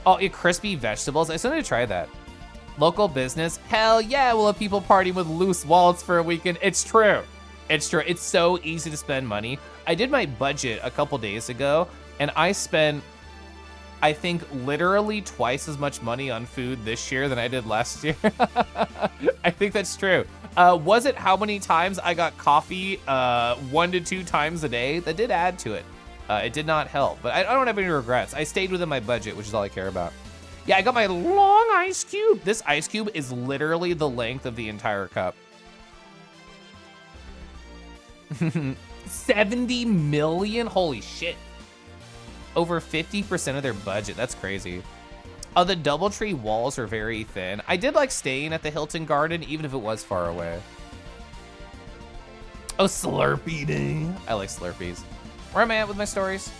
Oh, you crispy vegetables. I still need to try that. Local business. Hell yeah, we'll have people partying with loose wallets for a weekend. It's true. It's true. It's so easy to spend money. I did my budget a couple days ago, and I spent, I think, literally twice as much money on food this year than I did last year. I think that's true. Was it how many times I got coffee 1 to 2 times a day? That did add to it. It did not help, but I don't have any regrets. I stayed within my budget, which is all I care about. Yeah, I got my long ice cube. This ice cube is literally the length of the entire cup. 70 million? Holy shit. Over 50% of their budget. That's crazy. Oh, the Doubletree walls are very thin. I did like staying at the Hilton Garden, even if it was far away. Oh, Slurpee Day. I like Slurpees. Where am I at with my stories?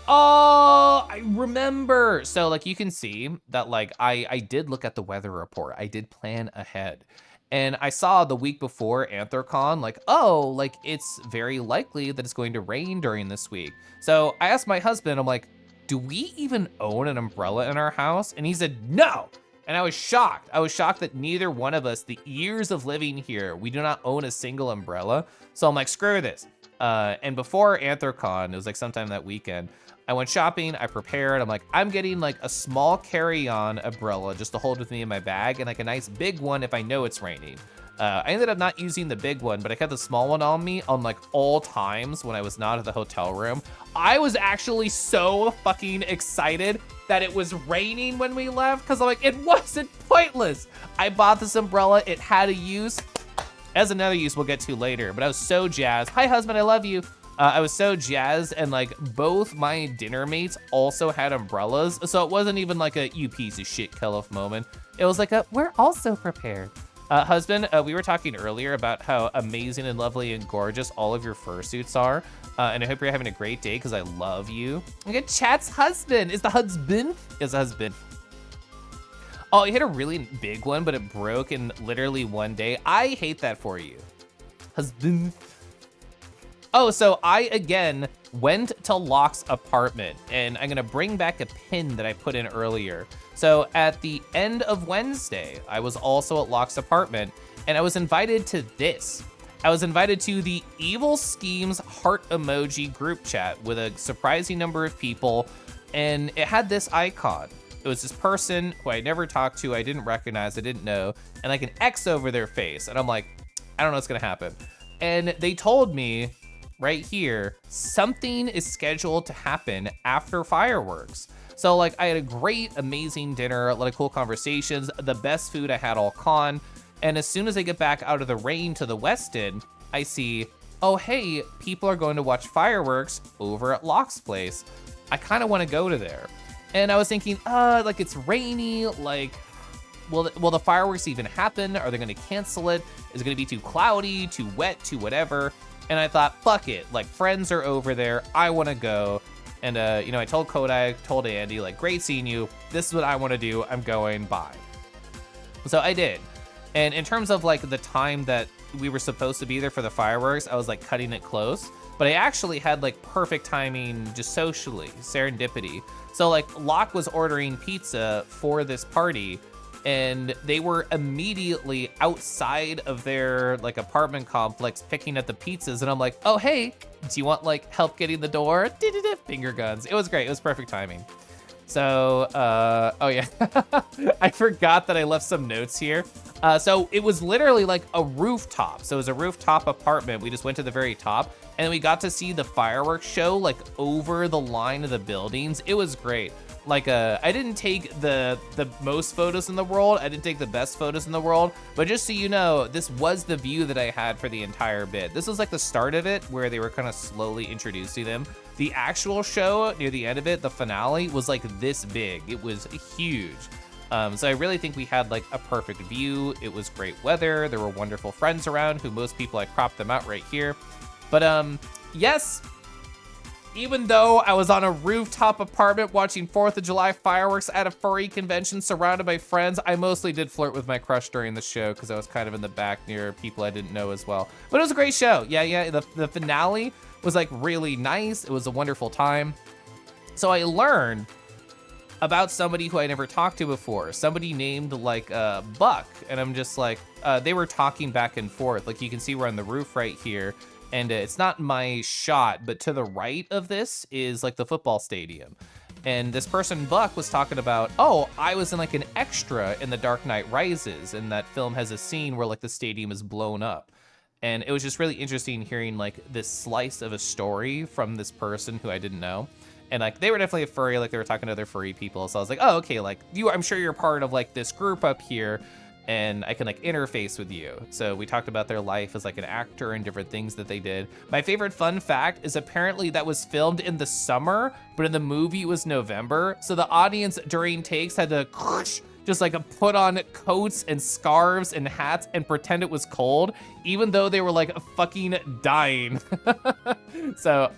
Oh, I remember. So like you can see that like I did look at the weather report. I did plan ahead. And I saw the week before Anthrocon, like, oh, like it's very likely that it's going to rain during this week. So I asked my husband, I'm like, do we even own an umbrella in our house? And he said, no. And I was shocked. I was shocked that neither one of us, the years of living here, we do not own a single umbrella. So I'm like, screw this. And before Anthrocon, it was like sometime that weekend, I went shopping, I prepared, I'm like, I'm getting like a small carry-on umbrella just to hold with me in my bag and like a nice big one if I know it's raining. I ended up not using the big one, but I kept the small one on me on like all times when I was not at the hotel room. I was actually so fucking excited that it was raining when we left because I'm like, it wasn't pointless. I bought this umbrella, it had a use. As another use we'll get to later, but I was so jazzed. Hi husband, I love you. I was so jazzed, and like both my dinner mates also had umbrellas, so it wasn't even like a you piece of shit Kelloff moment. It was like a we're also prepared. Husband, we were talking earlier about how amazing and lovely and gorgeous all of your fursuits are, and I hope you're having a great day because I love you. Look at Chat's husband. Is the husband? Is the husband? Oh, he hit a really big one, but it broke in literally one day. I hate that for you. Husband. Oh, so I, again, went to Locke's apartment, and I'm gonna bring back a pin that I put in earlier. So at the end of Wednesday, I was also at Locke's apartment, and I was invited to this. I was invited to the Evil Schemes heart emoji group chat with a surprising number of people, and it had this icon. It was this person who I never talked to, I didn't recognize, I didn't know, and like an X over their face. And I'm like, I don't know what's gonna happen. And they told me right here, something is scheduled to happen after fireworks. So like I had a great, amazing dinner, a lot of cool conversations, the best food I had all con. And as soon as I get back out of the rain to the West End, I see, oh, hey, people are going to watch fireworks over at Locke's place. I kind of want to go to there. And I was thinking, like it's rainy, like, will the fireworks even happen? Are they gonna cancel it? Is it gonna be too cloudy, too wet, too whatever? And I thought, fuck it, like friends are over there, I wanna go. And you know, I told Kodak, told Andy, like, great seeing you, this is what I wanna do, I'm going, bye. So I did. And in terms of like the time that we were supposed to be there for the fireworks, I was like cutting it close. But I actually had like perfect timing just socially, serendipity. So like Locke was ordering pizza for this party and they were immediately outside of their like apartment complex picking at the pizzas. And I'm like, oh, hey, do you want like help getting the door? Finger guns. It was great. It was perfect timing. So, oh yeah, I forgot that I left some notes here. So it was literally like a rooftop. So it was a rooftop apartment. We just went to the very top and we got to see the fireworks show like over the line of the buildings. It was great. Like, I didn't take the most photos in the world. I didn't take the best photos in the world, but just so you know, this was the view that I had for the entire bit. This was like the start of it where they were kind of slowly introducing them. The actual show near the end of it, the finale, was like this big. It was huge. So I really think we had like a perfect view. It was great weather. There were wonderful friends around who most people, I cropped them out right here. But yes, even though I was on a rooftop apartment watching 4th of July fireworks at a furry convention surrounded by friends, I mostly did flirt with my crush during the show because I was kind of in the back near people I didn't know as well. But it was a great show. Yeah, the finale was like really nice. It was a wonderful time. So I learned about somebody who I never talked to before, somebody named like Buck. And I'm just like, they were talking back and forth. Like you can see we're on the roof right here. And it's not my shot, but to the right of this is like the football stadium. And this person, Buck, was talking about, oh, I was in like an extra in The Dark Knight Rises. And that film has a scene where like the stadium is blown up. And it was just really interesting hearing like this slice of a story from this person who I didn't know. And like, they were definitely a furry, like they were talking to other furry people. So I was like, oh, okay, like I'm sure you're part of like this group up here and I can like interface with you. So we talked about their life as like an actor and different things that they did. My favorite fun fact is apparently that was filmed in the summer, but in the movie it was November. So the audience during takes had to just like put on coats and scarves and hats and pretend it was cold, even though they were like fucking dying. So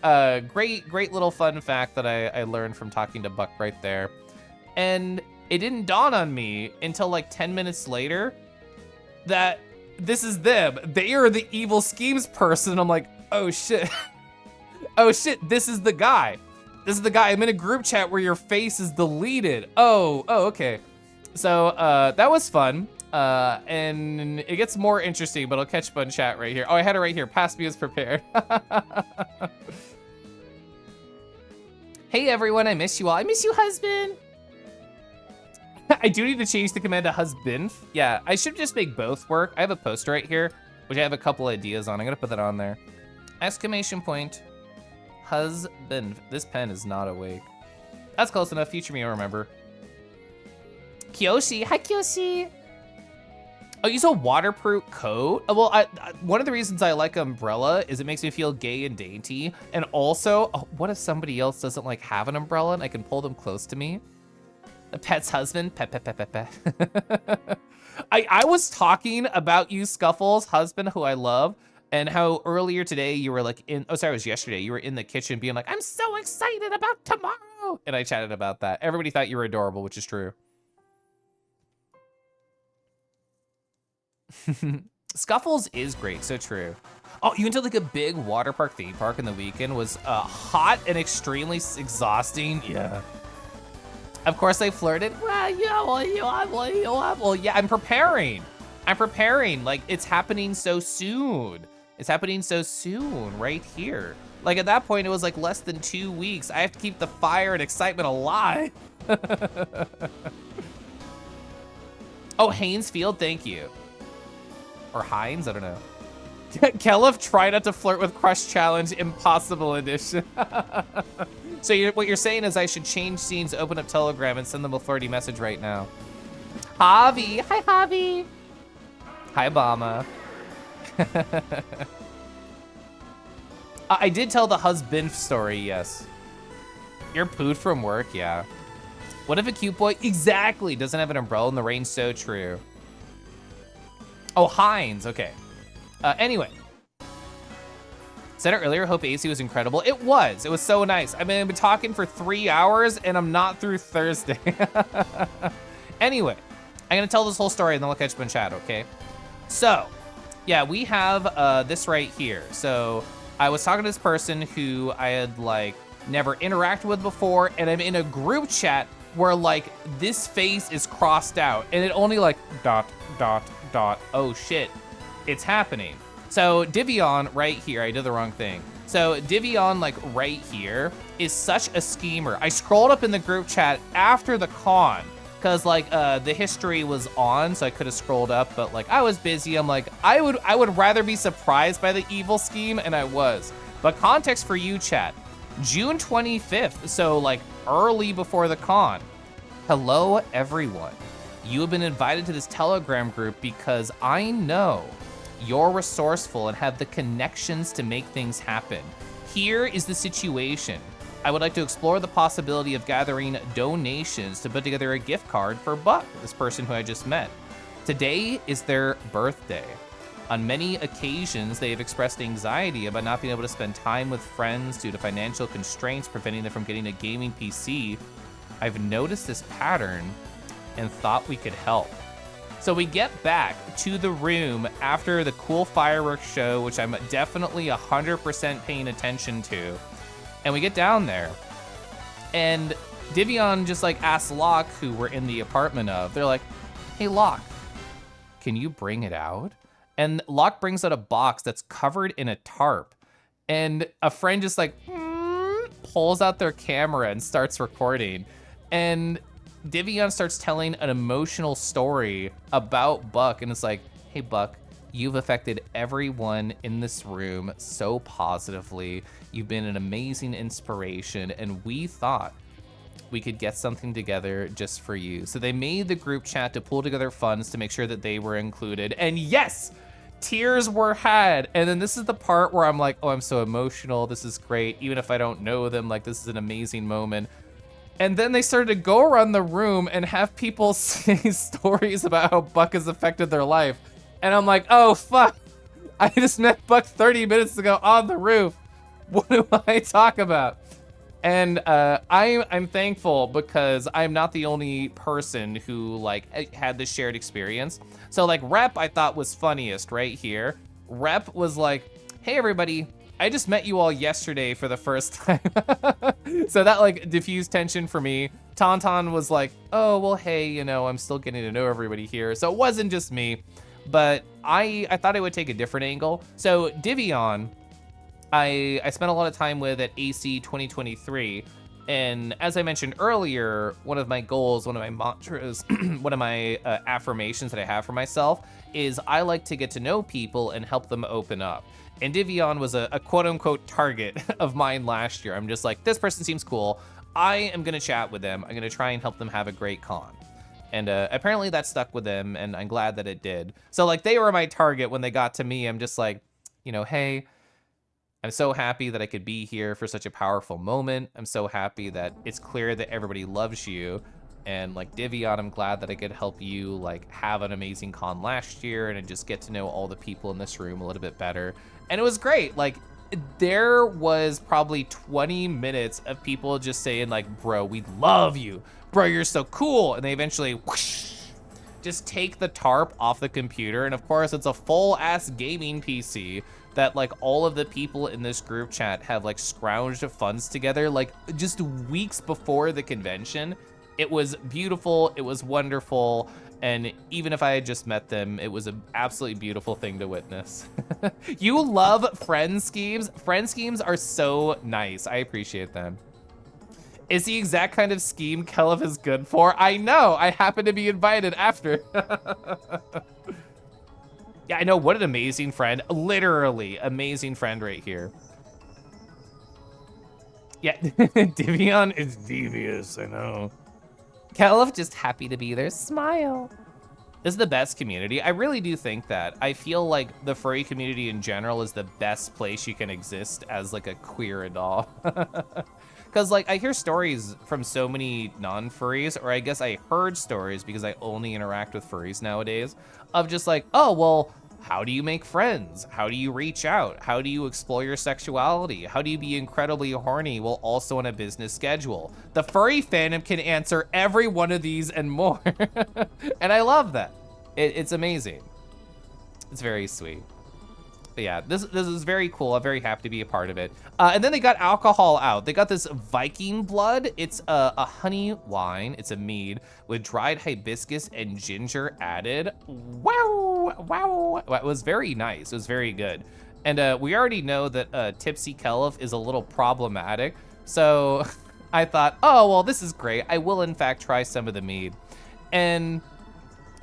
great little fun fact that I learned from talking to Buck right there. And it didn't dawn on me until like 10 minutes later that this is them. They are the Evil Schemes person. I'm like, oh shit. Oh shit, this is the guy. This is the guy. I'm in a group chat where your face is deleted. Oh, okay. So that was fun. And it gets more interesting, but I'll catch up on chat right here. Oh, I had it right here. Past me is prepared. Hey everyone, I miss you all. I miss you, husband. I do need to change the command to husband. Yeah, I should just make both work. I have a poster right here, which I have a couple ideas on. I'm gonna put that on there. Exclamation point, husband. This pen is not awake. That's close enough. Future me will remember. Kyoshi, hi Kyoshi. Oh, use a waterproof coat? Well, one of the reasons I like umbrella is it makes me feel gay and dainty. And also, oh, what if somebody else doesn't like have an umbrella and I can pull them close to me? The pet's husband, pet, pet, pet, pet, pet. I was talking about you, Scuffles, husband, who I love, and how earlier today you were like it was yesterday, you were in the kitchen being like, I'm so excited about tomorrow. And I chatted about that. Everybody thought you were adorable, which is true. Scuffles is great, so true. Oh, you went to like a big water park theme park in the weekend. Was hot and extremely exhausting. Yeah. Of course I flirted. Well, yeah, I'm preparing. Like it's happening so soon. It's happening so soon right here. Like at that point, it was like less than 2 weeks. I have to keep the fire and excitement alive. Oh, Haynes Field, thank you. Or Hines, I don't know. Kelif, try not to flirt with Crush Challenge, Impossible Edition. So what you're saying is I should change scenes, open up Telegram, and send them a flirty message right now. Javi, hi Javi. Hi Obama. I did tell the husband story, yes. You're pooed from work, yeah. What if a cute boy, exactly, doesn't have an umbrella in the rain? So true. Oh, Hines, okay. Anyway. Said it earlier, hope AC was incredible. It was so nice. I mean, I've been talking for 3 hours and I'm not through Thursday. Anyway, I'm gonna tell this whole story and then we'll catch up in chat, okay? So, yeah, we have this right here. So I was talking to this person who I had like never interacted with before, and I'm in a group chat where like this face is crossed out and it only like ... Oh shit, it's happening. So Divion right here, I did the wrong thing. So Divion like right here is such a schemer. I scrolled up in the group chat after the con because like the history was on, so I could have scrolled up, but like I was busy. I'm like, I would rather be surprised by the evil scheme, and I was. But context for you, chat. June 25th, so like early before the con. Hello, everyone. You have been invited to this Telegram group because I know you're resourceful and have the connections to make things happen. Here is the situation. I would like to explore the possibility of gathering donations to put together a gift card for Buck, this person who I just met. Today is their birthday. On many occasions, they have expressed anxiety about not being able to spend time with friends due to financial constraints preventing them from getting a gaming PC. I've noticed this pattern and thought we could help. So we get back to the room after the cool fireworks show, which I'm definitely 100% paying attention to. And we get down there and Divion just like asks Locke, who we're in the apartment of, they're like, hey Locke, can you bring it out? And Locke brings out a box that's covered in a tarp, and a friend just like pulls out their camera and starts recording. And Divion starts telling an emotional story about Buck, and it's like, hey Buck, you've affected everyone in this room so positively. You've been an amazing inspiration, and we thought we could get something together just for you. So they made the group chat to pull together funds to make sure that they were included. And yes, tears were had. And then this is the part where I'm like, oh, I'm so emotional. This is great. Even if I don't know them, like this is an amazing moment. And then they started to go around the room and have people say stories about how Buck has affected their life. And I'm like, oh, fuck. I just met Buck 30 minutes ago on the roof. What do I talk about? And I'm thankful because I'm not the only person who like had this shared experience. So like Rep I thought was funniest right here. Rep was like, hey everybody, I just met you all yesterday for the first time. So that like diffused tension for me. Tauntaun was like, oh, well, hey, you know, I'm still getting to know everybody here. So it wasn't just me, but I thought I would take a different angle. So Divion, I spent a lot of time with at AC 2023. And as I mentioned earlier, one of my goals, one of my mantras, one of my affirmations that I have for myself is I like to get to know people and help them open up. And Divion was a quote unquote target of mine last year. I'm just like, this person seems cool. I am gonna chat with them. I'm gonna try and help them have a great con. And apparently that stuck with them, and I'm glad that it did. So like they were my target when they got to me. I'm just like, you know, hey, I'm so happy that I could be here for such a powerful moment. I'm so happy that it's clear that everybody loves you. And like Divion, I'm glad that I could help you like have an amazing con last year and just get to know all the people in this room a little bit better. And it was great. Like there was probably 20 minutes of people just saying like, bro, we love you. Bro, you're so cool. And they eventually whoosh, just take the tarp off the computer. And of course it's a full ass gaming PC that like all of the people in this group chat have like scrounged funds together like just weeks before the convention. It was beautiful, it was wonderful, and even if I had just met them, it was an absolutely beautiful thing to witness. You love friend schemes? Friend schemes are so nice, I appreciate them. Is the exact kind of scheme Kelif is good for? I know, I happen to be invited after. Yeah, I know, what an amazing friend. Literally, amazing friend right here. Yeah, Divion is devious, I know. Kelif just happy to be there, smile. This is the best community. I really do think that. I feel like the furry community in general is the best place you can exist as like a queer adult. Because like I hear stories from so many non-furries, or I guess I heard stories because I only interact with furries nowadays, of just like, oh, well, how do you make friends? How do you reach out? How do you explore your sexuality? How do you be incredibly horny while also on a business schedule? The furry fandom can answer every one of these and more. And I love that. It's amazing. It's very sweet. But yeah, this is very cool. I'm very happy to be a part of it. And then they got alcohol out. They got this Viking blood. It's a honey wine. It's a mead with dried hibiscus and ginger added. Wow, wow. It was very nice. It was very good. And we already know that Tipsy Kelif is a little problematic. So I thought, oh, well, this is great. I will, in fact, try some of the mead. And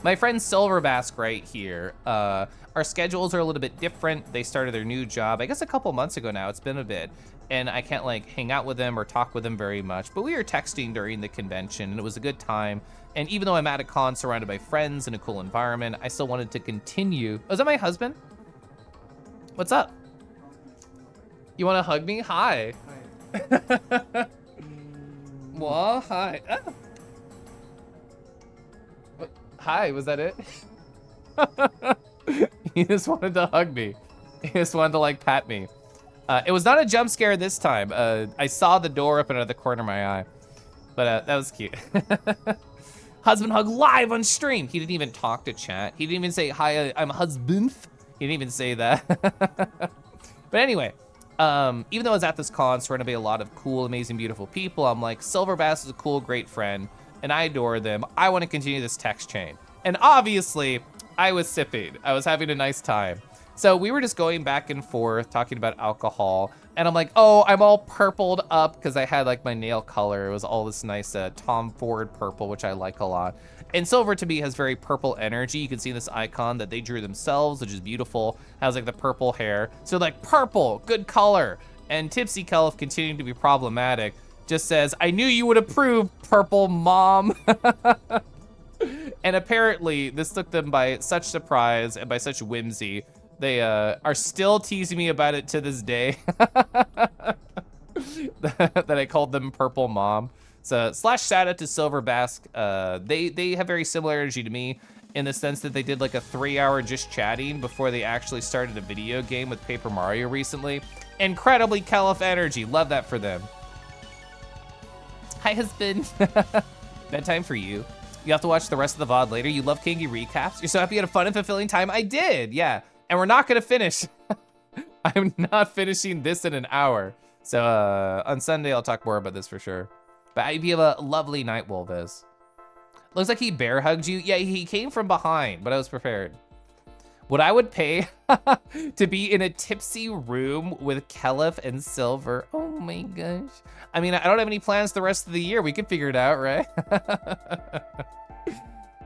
my friend Silverbask right here, our schedules are a little bit different. They started their new job, I guess a couple months ago now, it's been a bit. And I can't like hang out with them or talk with them very much, but we were texting during the convention and it was a good time. And even though I'm at a con surrounded by friends in a cool environment, I still wanted to continue. Oh, is that my husband? What's up? You wanna hug me? Hi. Hi. Well, hi. Ah. Hi, was that it? He just wanted to hug me. He just wanted to like pat me. It was not a jump scare this time. I saw the door open out of the corner of my eye, but that was cute. Husband hug live on stream. He didn't even talk to chat. He didn't even say, hi, I'm a husband. He didn't even say that. But anyway, even though I was at this con surrounded by a lot of cool, amazing, beautiful people, I'm like, Silverbass is a cool, great friend, and I adore them. I want to continue this text chain. And obviously, I was sipping. I was having a nice time. So we were just going back and forth, talking about alcohol. And I'm like, oh, I'm all purpled up because I had like my nail color. It was all this nice Tom Ford purple, which I like a lot. And Silver to me has very purple energy. You can see this icon that they drew themselves, which is beautiful. Has like the purple hair. So like purple, good color. And Tipsy Kelif, continuing to be problematic, just says, I knew you would approve, purple mom. And apparently this took them by such surprise and by such whimsy. They are still teasing me about it to this day. That I called them purple mom. So / shout out to Silverbask. They have very similar energy to me in the sense that they did like a 3-hour just chatting before they actually started a video game with Paper Mario recently. Incredibly Kelif energy. Love that for them. Hi, husband. Bedtime for you. You have to watch the rest of the VOD later. You love Kangi recaps. You're so happy you had a fun and fulfilling time. I did, yeah. And we're not gonna finish. I'm not finishing this in an hour. So on Sunday, I'll talk more about this for sure. But I hope you have a lovely night, Wolvis. Looks like he bear hugged you. Yeah, he came from behind, but I was prepared. What I would pay to be in a tipsy room with Kelif and Silver. Oh my gosh. I mean, I don't have any plans the rest of the year. We could figure it out, right?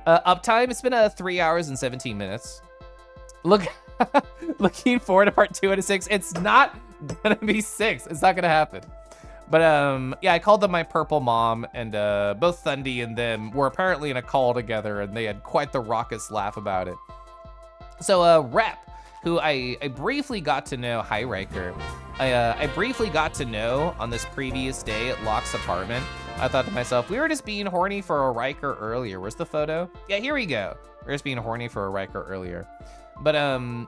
Uptime, it's been 3 hours and 17 minutes. Looking forward to part 2 out of 6. It's not gonna be 6. It's not gonna happen. But yeah, I called them my purple mom, and both Thundy and them were apparently in a call together, and they had quite the raucous laugh about it. So Rep, who I briefly got to know, hi Riker, I briefly got to know on this previous day at Locke's apartment. I thought to myself, we were just being horny for a Riker earlier. Where's the photo? Yeah, here we go. We're just being horny for a Riker earlier. But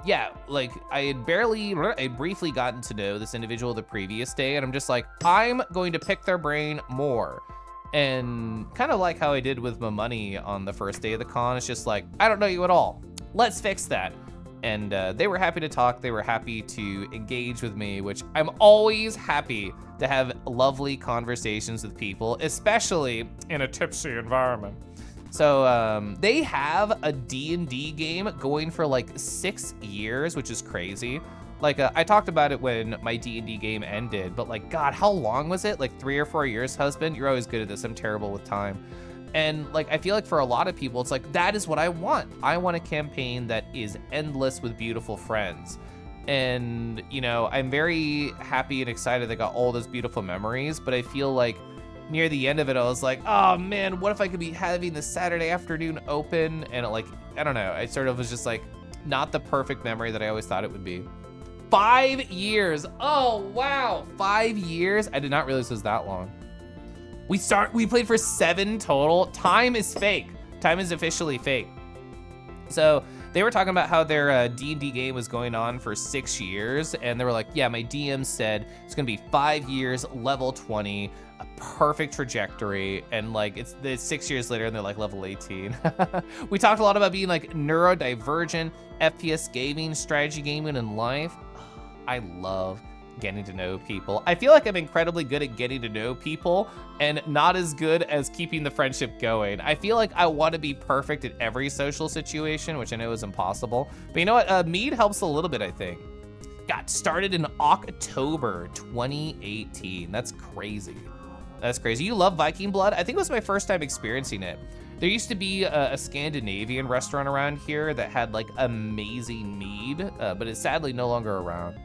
yeah, like I briefly gotten to know this individual the previous day, and I'm just like, I'm going to pick their brain more. And kind of like how I did with my money on the first day of the con, it's just like, I don't know you at all. Let's fix that. And they were happy to talk. They were happy to engage with me, which I'm always happy to have lovely conversations with people, especially in a tipsy environment. So they have a D&D game going for like 6 years, which is crazy. Like I talked about it when my D&D game ended, but like, God, how long was it? Like 3 or 4 years, husband? You're always good at this. I'm terrible with time. And like, I feel like for a lot of people, it's like, that is what I want. I want a campaign that is endless with beautiful friends. And, you know, I'm very happy and excited that I got all those beautiful memories, but I feel like near the end of it, I was like, oh man, what if I could be having the Saturday afternoon open? And it, like, I don't know, I sort of was just like, not the perfect memory that I always thought it would be. 5 years, oh wow, 5 years? I did not realize it was that long. We played for 7 total. Time is fake. Time is officially fake. So they were talking about how their D&D game was going on for 6 years, and they were like, yeah, my DM said it's gonna be 5 years, level 20, a perfect trajectory, and like it's 6 years later and they're like level 18. We talked a lot about being like neurodivergent, FPS gaming, strategy gaming, and life. I love getting to know people. I feel like I'm incredibly good at getting to know people and not as good as keeping the friendship going. I feel like I want to be perfect at every social situation, which I know is impossible. But you know what? Mead helps a little bit, I think. Got started in October 2018. That's crazy. That's crazy. You love Viking blood? I think it was my first time experiencing it. There used to be a Scandinavian restaurant around here that had like amazing mead, but it's sadly no longer around.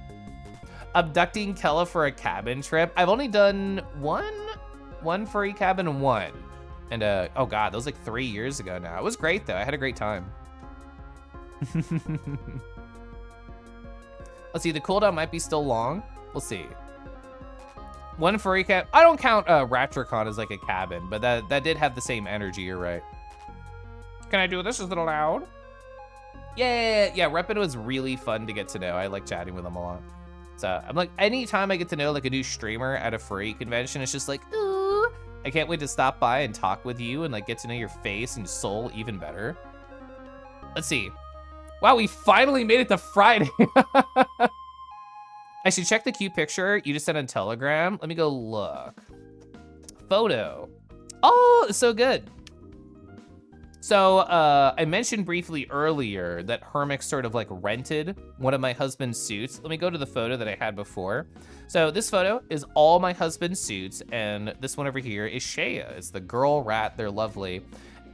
Abducting Kella for a cabin trip. I've only done one furry cabin, one. And oh God, that was like 3 years ago now. It was great though, I had a great time. Let's see, the cooldown might be still long. We'll see. One furry cabin, I don't count Anthrocon as like a cabin, but that did have the same energy, you're right. Can I do this? Is it allowed? Yeah, Reppin was really fun to get to know. I like chatting with him a lot. So I'm like, anytime I get to know like a new streamer at a furry convention, it's just like, ooh, I can't wait to stop by and talk with you and like get to know your face and soul even better. Let's see. Wow, we finally made it to Friday. I should check the cute picture you just sent on Telegram. Let me go look. Photo. Oh, it's so good. So I mentioned briefly earlier that Hermix sort of like rented one of my husband's suits. Let me go to the photo that I had before. So this photo is all my husband's suits, and this one over here is Shea. It's the girl rat, they're lovely.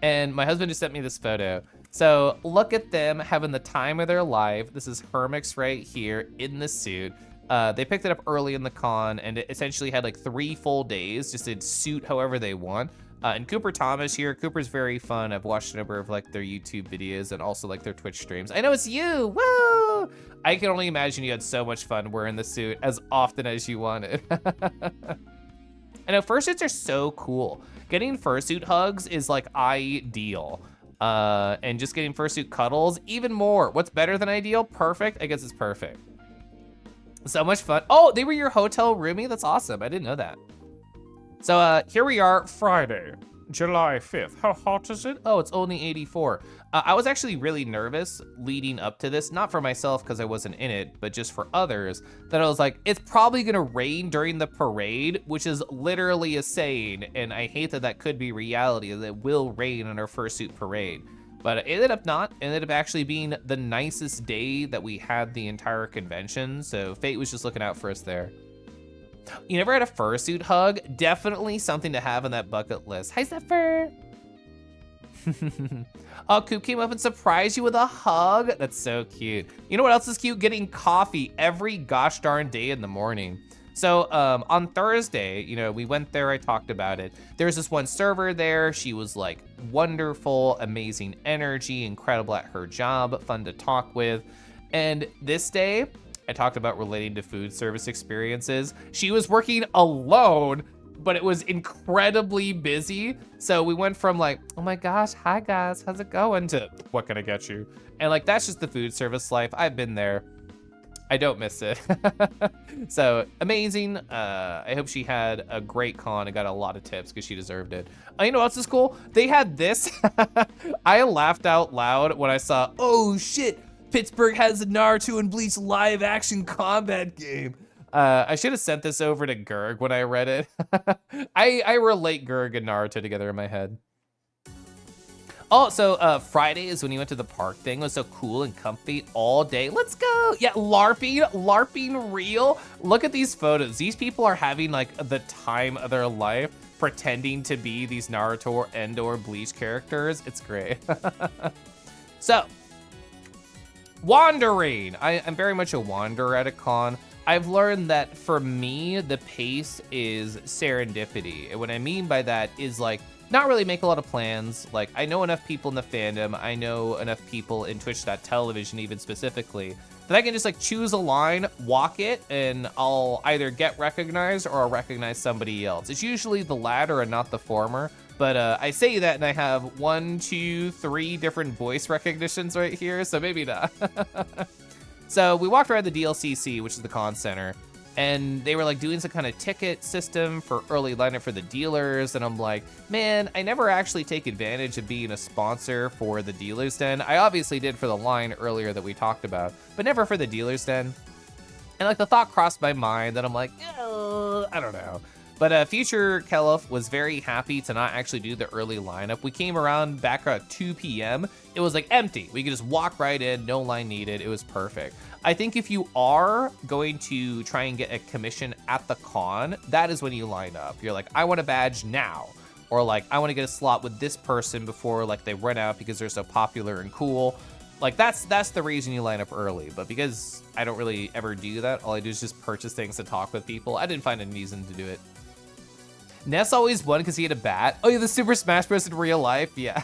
And my husband just sent me this photo. So look at them having the time of their life. This is Hermix right here in the suit. They picked it up early in the con, and it essentially had like 3 full days just to suit however they want. And Cooper Thomas here. Cooper's very fun. I've watched a number of like their YouTube videos and also like their Twitch streams. I know it's you, woo! I can only imagine you had so much fun wearing the suit as often as you wanted. I know fursuits are so cool. Getting fursuit hugs is like ideal. And just getting fursuit cuddles, even more. What's better than ideal? Perfect, I guess it's perfect. So much fun. Oh, they were your hotel roomie? That's awesome, I didn't know that. So here we are, Friday. July 5th. How hot is it? Oh, it's only 84. I was actually really nervous leading up to this, not for myself because I wasn't in it, but just for others, that I was like, it's probably gonna rain during the parade, which is literally a saying, and I hate that that could be reality, that it will rain on our fursuit parade. But it ended up not. It ended up actually being the nicest day that we had the entire convention, so fate was just looking out for us there. You never had a fursuit hug? Definitely something to have on that bucket list. Hi, Zephyr. Oh, Coop came up and surprised you with a hug. That's so cute. You know what else is cute? Getting coffee every gosh darn day in the morning. So on Thursday, you know, we went there, I talked about it. There's this one server there. She was like wonderful, amazing energy, incredible at her job, fun to talk with. And this day, I talked about relating to food service experiences. She was working alone, but it was incredibly busy. So we went from like, oh my gosh, hi guys, how's it going, to what can I get you? And like, that's just the food service life. I've been there. I don't miss it. So amazing. I hope she had a great con and got a lot of tips because she deserved it. You know what else is cool? They had this. I laughed out loud when I saw, oh shit, Pittsburgh has a Naruto and Bleach live action combat game. I should have sent this over to Gerg when I read it. I relate Gerg and Naruto together in my head. Oh, so Friday is when you went to the park thing. It was so cool and comfy all day. Let's go. Yeah, LARPing real. Look at these photos. These people are having like the time of their life pretending to be these Naruto and/or Bleach characters. It's great. So, wandering. I'm very much a wanderer at a con. I've learned that for me, the pace is serendipity. And what I mean by that is like, not really make a lot of plans. Like, I know enough people in the fandom, I know enough people in Twitch.television even specifically, that I can just like choose a line, walk it, and I'll either get recognized or I'll recognize somebody else. It's usually the latter and not the former. But I say that and I have 1, 2, 3 different voice recognitions right here, so maybe not. So we walked around the DLCC, which is the con center, and they were like doing some kind of ticket system for early lineup for the dealers. And I'm like, man, I never actually take advantage of being a sponsor for the dealers den. I obviously did for the line earlier that we talked about, but never for the dealers den. And like the thought crossed my mind that I'm like, I don't know. But Future Kelef was very happy to not actually do the early lineup. We came around back at 2 p.m. It was like empty. We could just walk right in, no line needed. It was perfect. I think if you are going to try and get a commission at the con, that is when you line up. You're like, I want a badge now. Or like, I want to get a slot with this person before like they run out because they're so popular and cool. Like that's the reason you line up early. But because I don't really ever do that, all I do is just purchase things to talk with people. I didn't find any reason to do it. Ness always won because he had a bat. Oh, yeah, the Super Smash Bros. In real life? Yeah.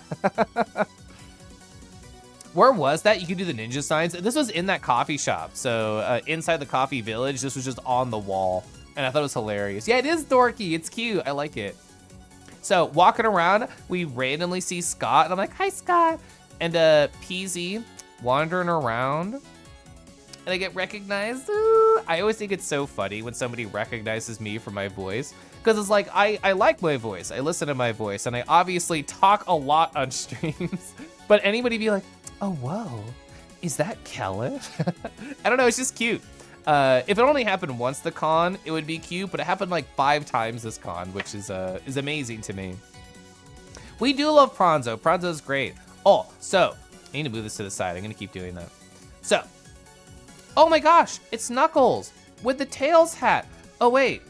Where was that? You could do the ninja signs. This was in that coffee shop. So inside the coffee village, this was just on the wall. And I thought it was hilarious. Yeah, it is dorky. It's cute. I like it. So walking around, we randomly see Scott. And I'm like, hi, Scott. And PZ wandering around. And I get recognized. Ooh. I always think it's so funny when somebody recognizes me for my voice. Because it's like, I like my voice. I listen to my voice. And I obviously talk a lot on streams. But anybody be like, oh, whoa, is that Kelef? I don't know, it's just cute. If it only happened once the con, it would be cute. But it happened like 5 times this con, which is amazing to me. We do love Pronzo. Pronzo's great. Oh, so, I need to move this to the side. I'm going to keep doing that. So, oh my gosh, it's Knuckles with the Tails hat. Oh, wait.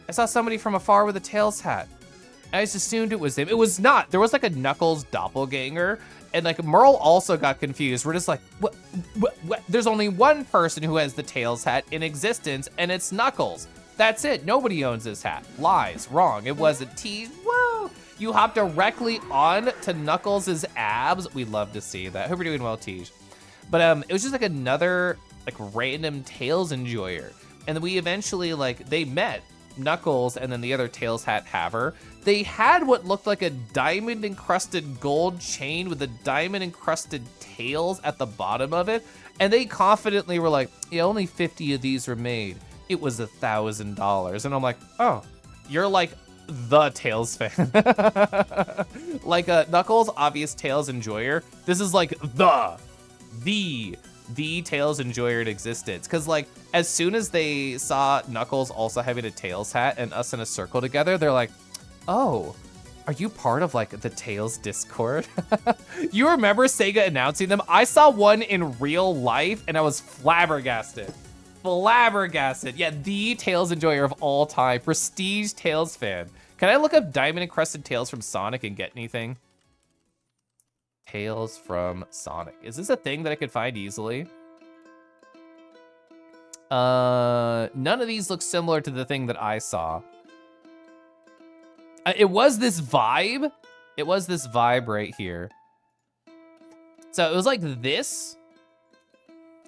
I saw somebody from afar with a Tails hat. I just assumed it was him. It was not. There was like a Knuckles doppelganger, and like Merle also got confused. We're just like, what? There's only one person who has the Tails hat in existence, and it's Knuckles. That's it. Nobody owns this hat. Lies. Wrong. It wasn't Teej. Whoa. You hop directly on to Knuckles' abs. We love to see that. Hope you're doing well, Teej. But it was just like another like random Tails enjoyer. And then we eventually like, they met Knuckles and then the other Tails hat haver. They had what looked like a diamond encrusted gold chain with a diamond encrusted tails at the bottom of it. And they confidently were like, yeah, only 50 of these were made. It was $1,000. And I'm like, oh, you're like the Tails fan. Like Knuckles, obvious Tails enjoyer. This is like the Tails enjoyer in existence. Cause like as soon as they saw Knuckles also having a Tails hat and us in a circle together, they're like, oh, are you part of like the Tails Discord? You remember Sega announcing them? I saw one in real life and I was flabbergasted. Flabbergasted. Yeah, the Tails enjoyer of all time. Prestige Tails fan. Can I look up diamond encrusted Tails from Sonic and get anything? Tails from Sonic. Is this a thing that I could find easily? None of these look similar to the thing that I saw. It was this vibe. It was this vibe right here. So it was like this.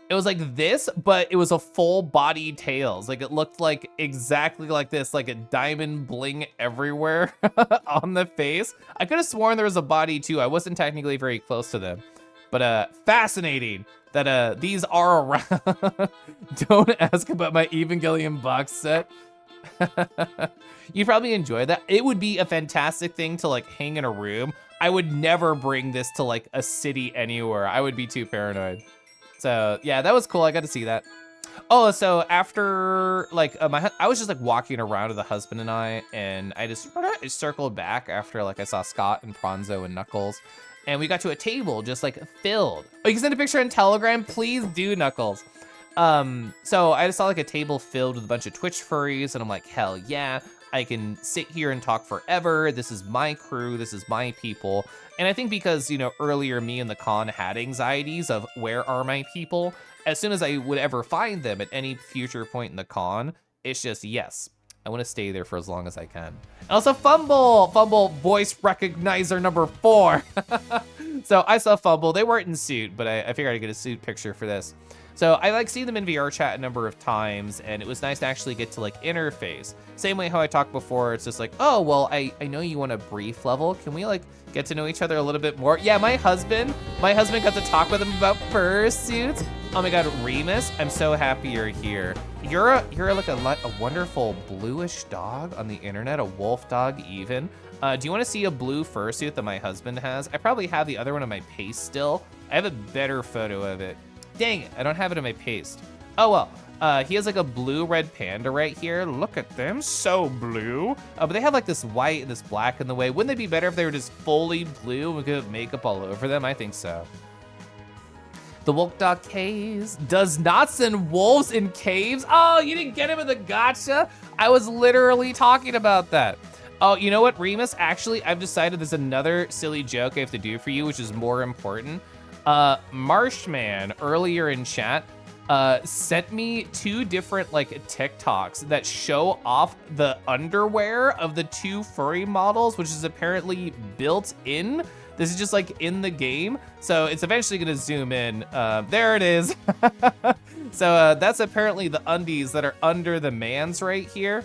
It was like this, but it was a full body Tails. Like it looked like exactly like this, like a diamond bling everywhere on the face. I could have sworn there was a body too. I wasn't technically very close to them, but fascinating that these are around. Don't ask about my Evangelion box set. You'd probably enjoy that. It would be a fantastic thing to like hang in a room. I would never bring this to like a city anywhere. I would be too paranoid. So yeah, that was cool. I got to see that. Oh, so after like I was just like walking around with the husband and I just circled back after like I saw Scott and Pronzo and Knuckles, and we got to a table just like filled. Oh, you can send a picture on Telegram, please do, Knuckles. So I just saw like a table filled with a bunch of Twitch furries, and I'm like, hell yeah, I can sit here and talk forever. This is my crew, this is my people. And I think because, you know, earlier me and the con had anxieties of where are my people, as soon as I would ever find them at any future point in the con, it's just, yes, I want to stay there for as long as I can. And also Fumble voice recognizer number 4. So I saw Fumble, they weren't in suit, but I figured I'd get a suit picture for this. So I like seeing them in VR chat a number of times, and it was nice to actually get to like interface. Same way how I talked before, it's just like, oh, well, I know you want a brief level. Can we like get to know each other a little bit more? Yeah, my husband got to talk with him about fursuits. Oh my God, Remus, I'm so happy you're here. You're like a wonderful bluish dog on the internet, a wolf dog even. Do you want to see a blue fursuit that my husband has? I probably have the other one on my paste still. I have a better photo of it. Dang it, I don't have it in my paste. Oh well, he has like a blue-red panda right here. Look at them, so blue. But they have like this white and this black in the way. Wouldn't they be better if they were just fully blue and we could have makeup all over them? I think so. The Wolf Dog Caves does not send wolves in caves. Oh, you didn't get him in the gotcha? I was literally talking about that. Oh, you know what, Remus? Actually, I've decided there's another silly joke I have to do for you, which is more important. Marshman earlier in chat sent me 2 different like TikToks that show off the underwear of the 2 furry models, which is apparently built in. This is just like in the game, so it's eventually gonna zoom in. There it is. So that's apparently the undies that are under the mans right here,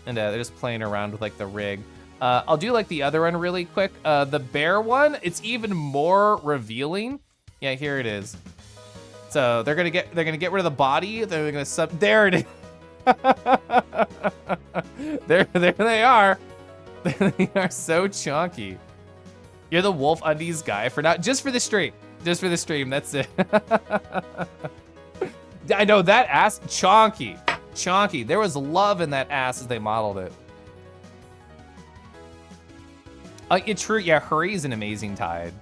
and they're just playing around with like the rig. I'll do like the other one really quick. The bear one, it's even more revealing. Yeah, here it is. So they're gonna get rid of the body. They're gonna there it is. there they are. They are so chunky. You're the wolf undies guy for not just for the stream. Just for the stream, that's it. I know that ass chunky. Chunky. There was love in that ass as they modeled it. It's true, yeah, Hurry is an amazing tide.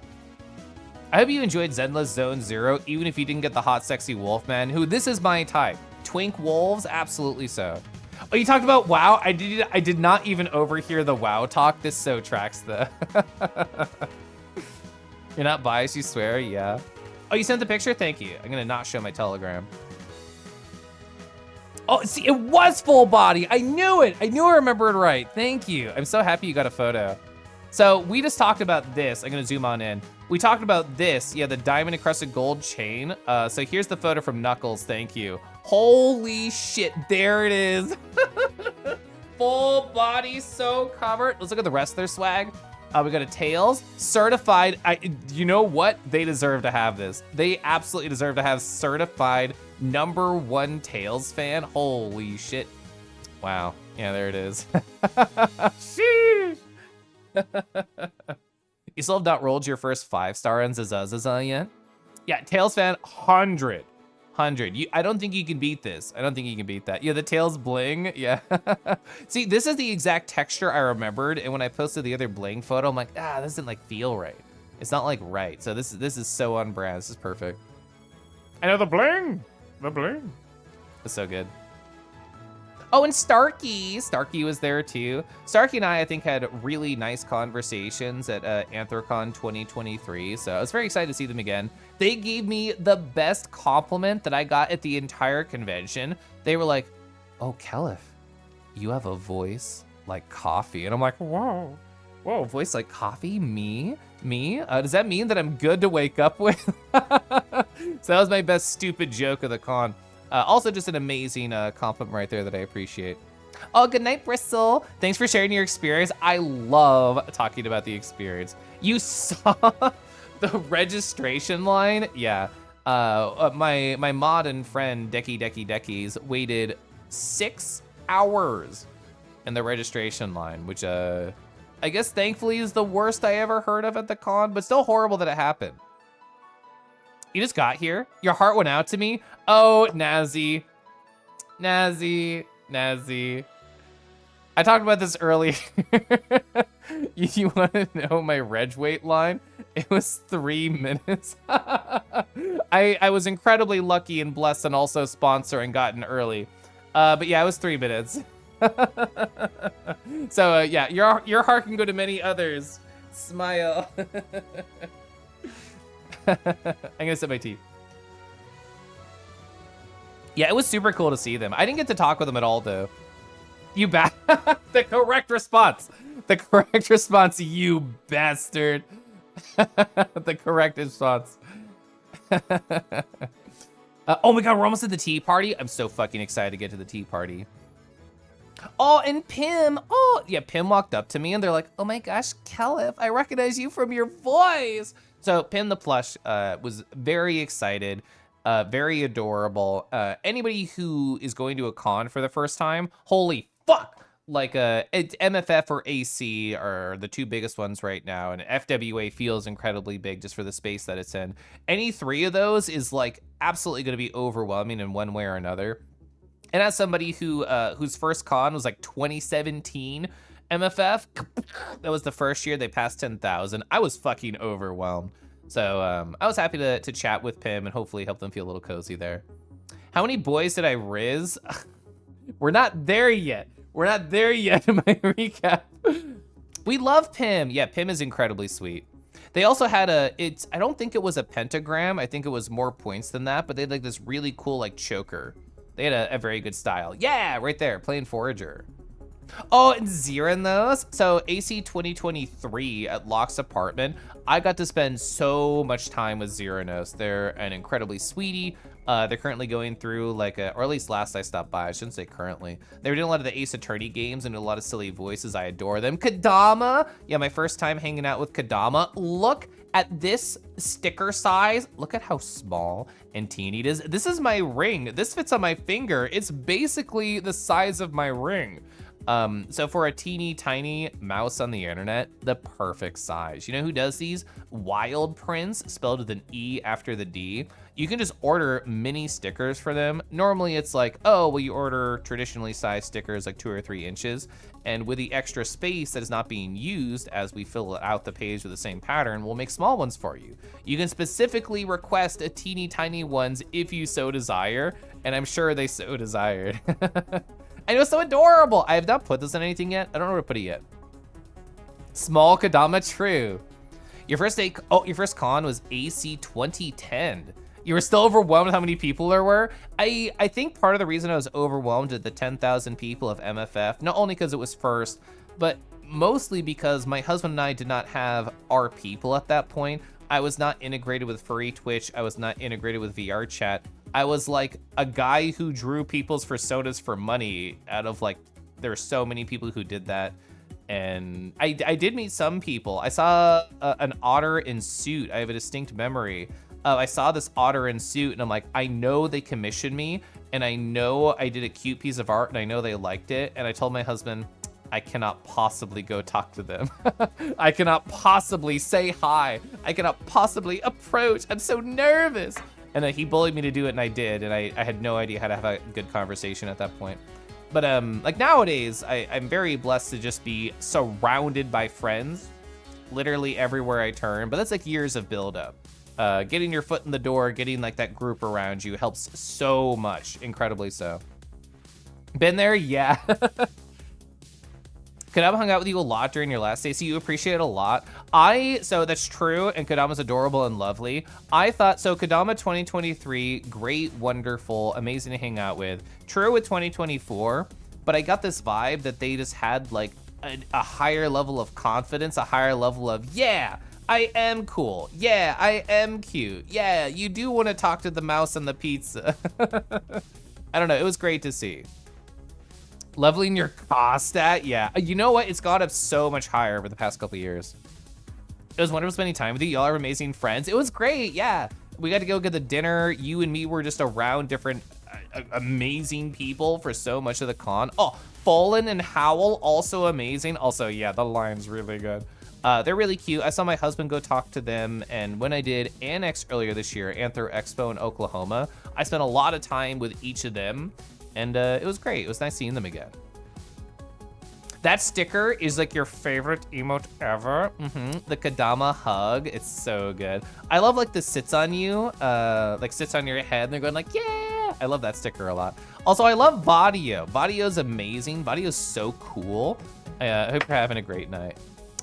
I hope you enjoyed Zenla's Zone Zero, even if you didn't get the hot, sexy Wolfman, who this is my type. Twink wolves, absolutely so. Oh, you talked about WoW? I did not even overhear the WoW talk. This so tracks the... You're not biased, you swear? Yeah. Oh, you sent the picture? Thank you. I'm gonna not show my Telegram. Oh, see, it was full body. I knew it. I knew I remembered right. Thank you. I'm so happy you got a photo. So we just talked about this. I'm gonna zoom on in. We talked about this, yeah, the diamond encrusted gold chain. So here's the photo from Knuckles, thank you. Holy shit, there it is. Full body, so covered. Let's look at the rest of their swag. We got a Tails, certified. You know what? They deserve to have this. They absolutely deserve to have certified #1 Tails fan. Holy shit. Wow. Yeah, there it is. Sheesh. You still have not rolled your first 5-star on Zazazaza yet? Yeah, Tails fan, 100. 100. I don't think you can beat this. I don't think you can beat that. Yeah, the Tails bling, yeah. See, this is the exact texture I remembered, and when I posted the other bling photo, I'm like, this doesn't like feel right. It's not like right. So this is so on brand. This is perfect. I know the bling. The bling. It's so good. Oh, and Starkey. Starkey was there too. Starkey and I think, had really nice conversations at Anthrocon 2023. So I was very excited to see them again. They gave me the best compliment that I got at the entire convention. They were like, oh, Kelif, you have a voice like coffee. And I'm like, whoa, voice like coffee? Me? Does that mean that I'm good to wake up with? So that was my best stupid joke of the con. Also just an amazing compliment right there that I appreciate. Oh, good night, Bristle. Thanks for sharing your experience. I love talking about the experience. You saw the registration line? Yeah. My mod and friend, Deckies, waited 6 hours in the registration line, which I guess thankfully is the worst I ever heard of at the con, but still horrible that it happened. You just got here? Your heart went out to me? Oh, Nazi. I talked about this earlier. You want to know my reg wait line? It was 3 minutes. I was incredibly lucky and blessed and also sponsor and gotten early. But yeah, it was 3 minutes. So yeah, your heart can go to many others. Smile. I'm gonna set my teeth. Yeah, it was super cool to see them. I didn't get to talk with them at all, though. You the correct response. The correct response, you bastard. The correct response. Oh my god, we're almost at the tea party. I'm so fucking excited to get to the tea party. Oh, and Pim. Oh, yeah, Pim walked up to me and they're like, oh my gosh, Kelif, I recognize you from your voice. So Pim the plush was very excited, very adorable. Anybody who is going to a con for the first time, holy fuck. Like MFF or AC are the 2 biggest ones right now, and FWA feels incredibly big just for the space that it's in. Any 3 of those is like absolutely going to be overwhelming in one way or another. And as somebody whose first con was like 2017 MFF, that was the first year they passed 10,000. I was fucking overwhelmed. So I was happy to chat with Pim and hopefully help them feel a little cozy there. How many boys did I riz? We're not there yet. We're not there yet in my recap. We love Pim. Yeah, Pim is incredibly sweet. They also had I don't think it was a pentagram. I think it was more points than that, but they had like this really cool like choker. They had a very good style. Yeah, right there, playing Forager. Oh, and Zirin those. So AC 2023 at Locke's apartment, I got to spend so much time with Ziranos. They're an incredibly sweetie. They're currently going through like or at least last I stopped by, I shouldn't say currently. They were doing a lot of the Ace Attorney games and a lot of silly voices. I adore them. Kadama. Yeah, my first time hanging out with Kadama. Look at this sticker size. Look at how small and teeny it is. This is my ring. This fits on my finger. It's basically the size of my ring. So for a teeny tiny mouse on the internet, the perfect size. You know who does these? Wild Prince, spelled with an E after the D. You can just order mini stickers for them. Normally it's like, oh, well, you order traditionally sized stickers like 2 or 3 inches. And with the extra space that is not being used as we fill out the page with the same pattern, we'll make small ones for you. You can specifically request a teeny tiny ones if you so desire. And I'm sure they so desired. And it was so adorable. I have not put this in anything yet. I don't know where to put it yet. Small Kadama True. Your first con was AC 2010. You were still overwhelmed with how many people there were. I think part of the reason I was overwhelmed at the 10,000 people of MFF, not only because it was first, but mostly because my husband and I did not have our people at that point. I was not integrated with Furry Twitch. I was not integrated with VR chat. I was like a guy who drew people's personas for money out of like, there were so many people who did that. And I did meet some people. I saw an otter in suit. I have a distinct memory. I saw this otter in suit, and I'm like, I know they commissioned me, and I know I did a cute piece of art, and I know they liked it. And I told my husband, I cannot possibly go talk to them. I cannot possibly say hi. I cannot possibly approach. I'm so nervous. And he bullied me to do it, and I did. And I had no idea how to have a good conversation at that point. But like nowadays, I'm very blessed to just be surrounded by friends, literally everywhere I turn. But that's like years of buildup. Getting your foot in the door, getting like that group around you helps so much, incredibly so. Been there? Yeah. Kodama hung out with you a lot during your last day, so you appreciate it a lot. So that's true, and Kodama's adorable and lovely. I thought, so Kodama 2023, great, wonderful, amazing to hang out with. True with 2024, but I got this vibe that they just had like a higher level of confidence, a higher level of, yeah, I am cool. Yeah, I am cute. Yeah, you do want to talk to the mouse and the pizza. I don't know, it was great to see. Leveling your cost stat, yeah. You know what? It's gone up so much higher over the past couple years. It was wonderful spending time with you. Y'all are amazing friends. It was great, yeah. We got to go get the dinner. You and me were just around different amazing people for so much of the con. Oh, Fallen and Howl, also amazing. Also, yeah, the line's really good. They're really cute. I saw my husband go talk to them, and when I did Annex earlier this year, Anthrocon Expo in Oklahoma, I spent a lot of time with each of them. And it was great. It was nice seeing them again. That sticker is like your favorite emote ever. The Kodama hug. It's so good. I love like the sits on you, like sits on your head. And they're going like, yeah. I love that sticker a lot. Also, I love Badio. Badio's amazing. Badio's so cool. I hope you're having a great night.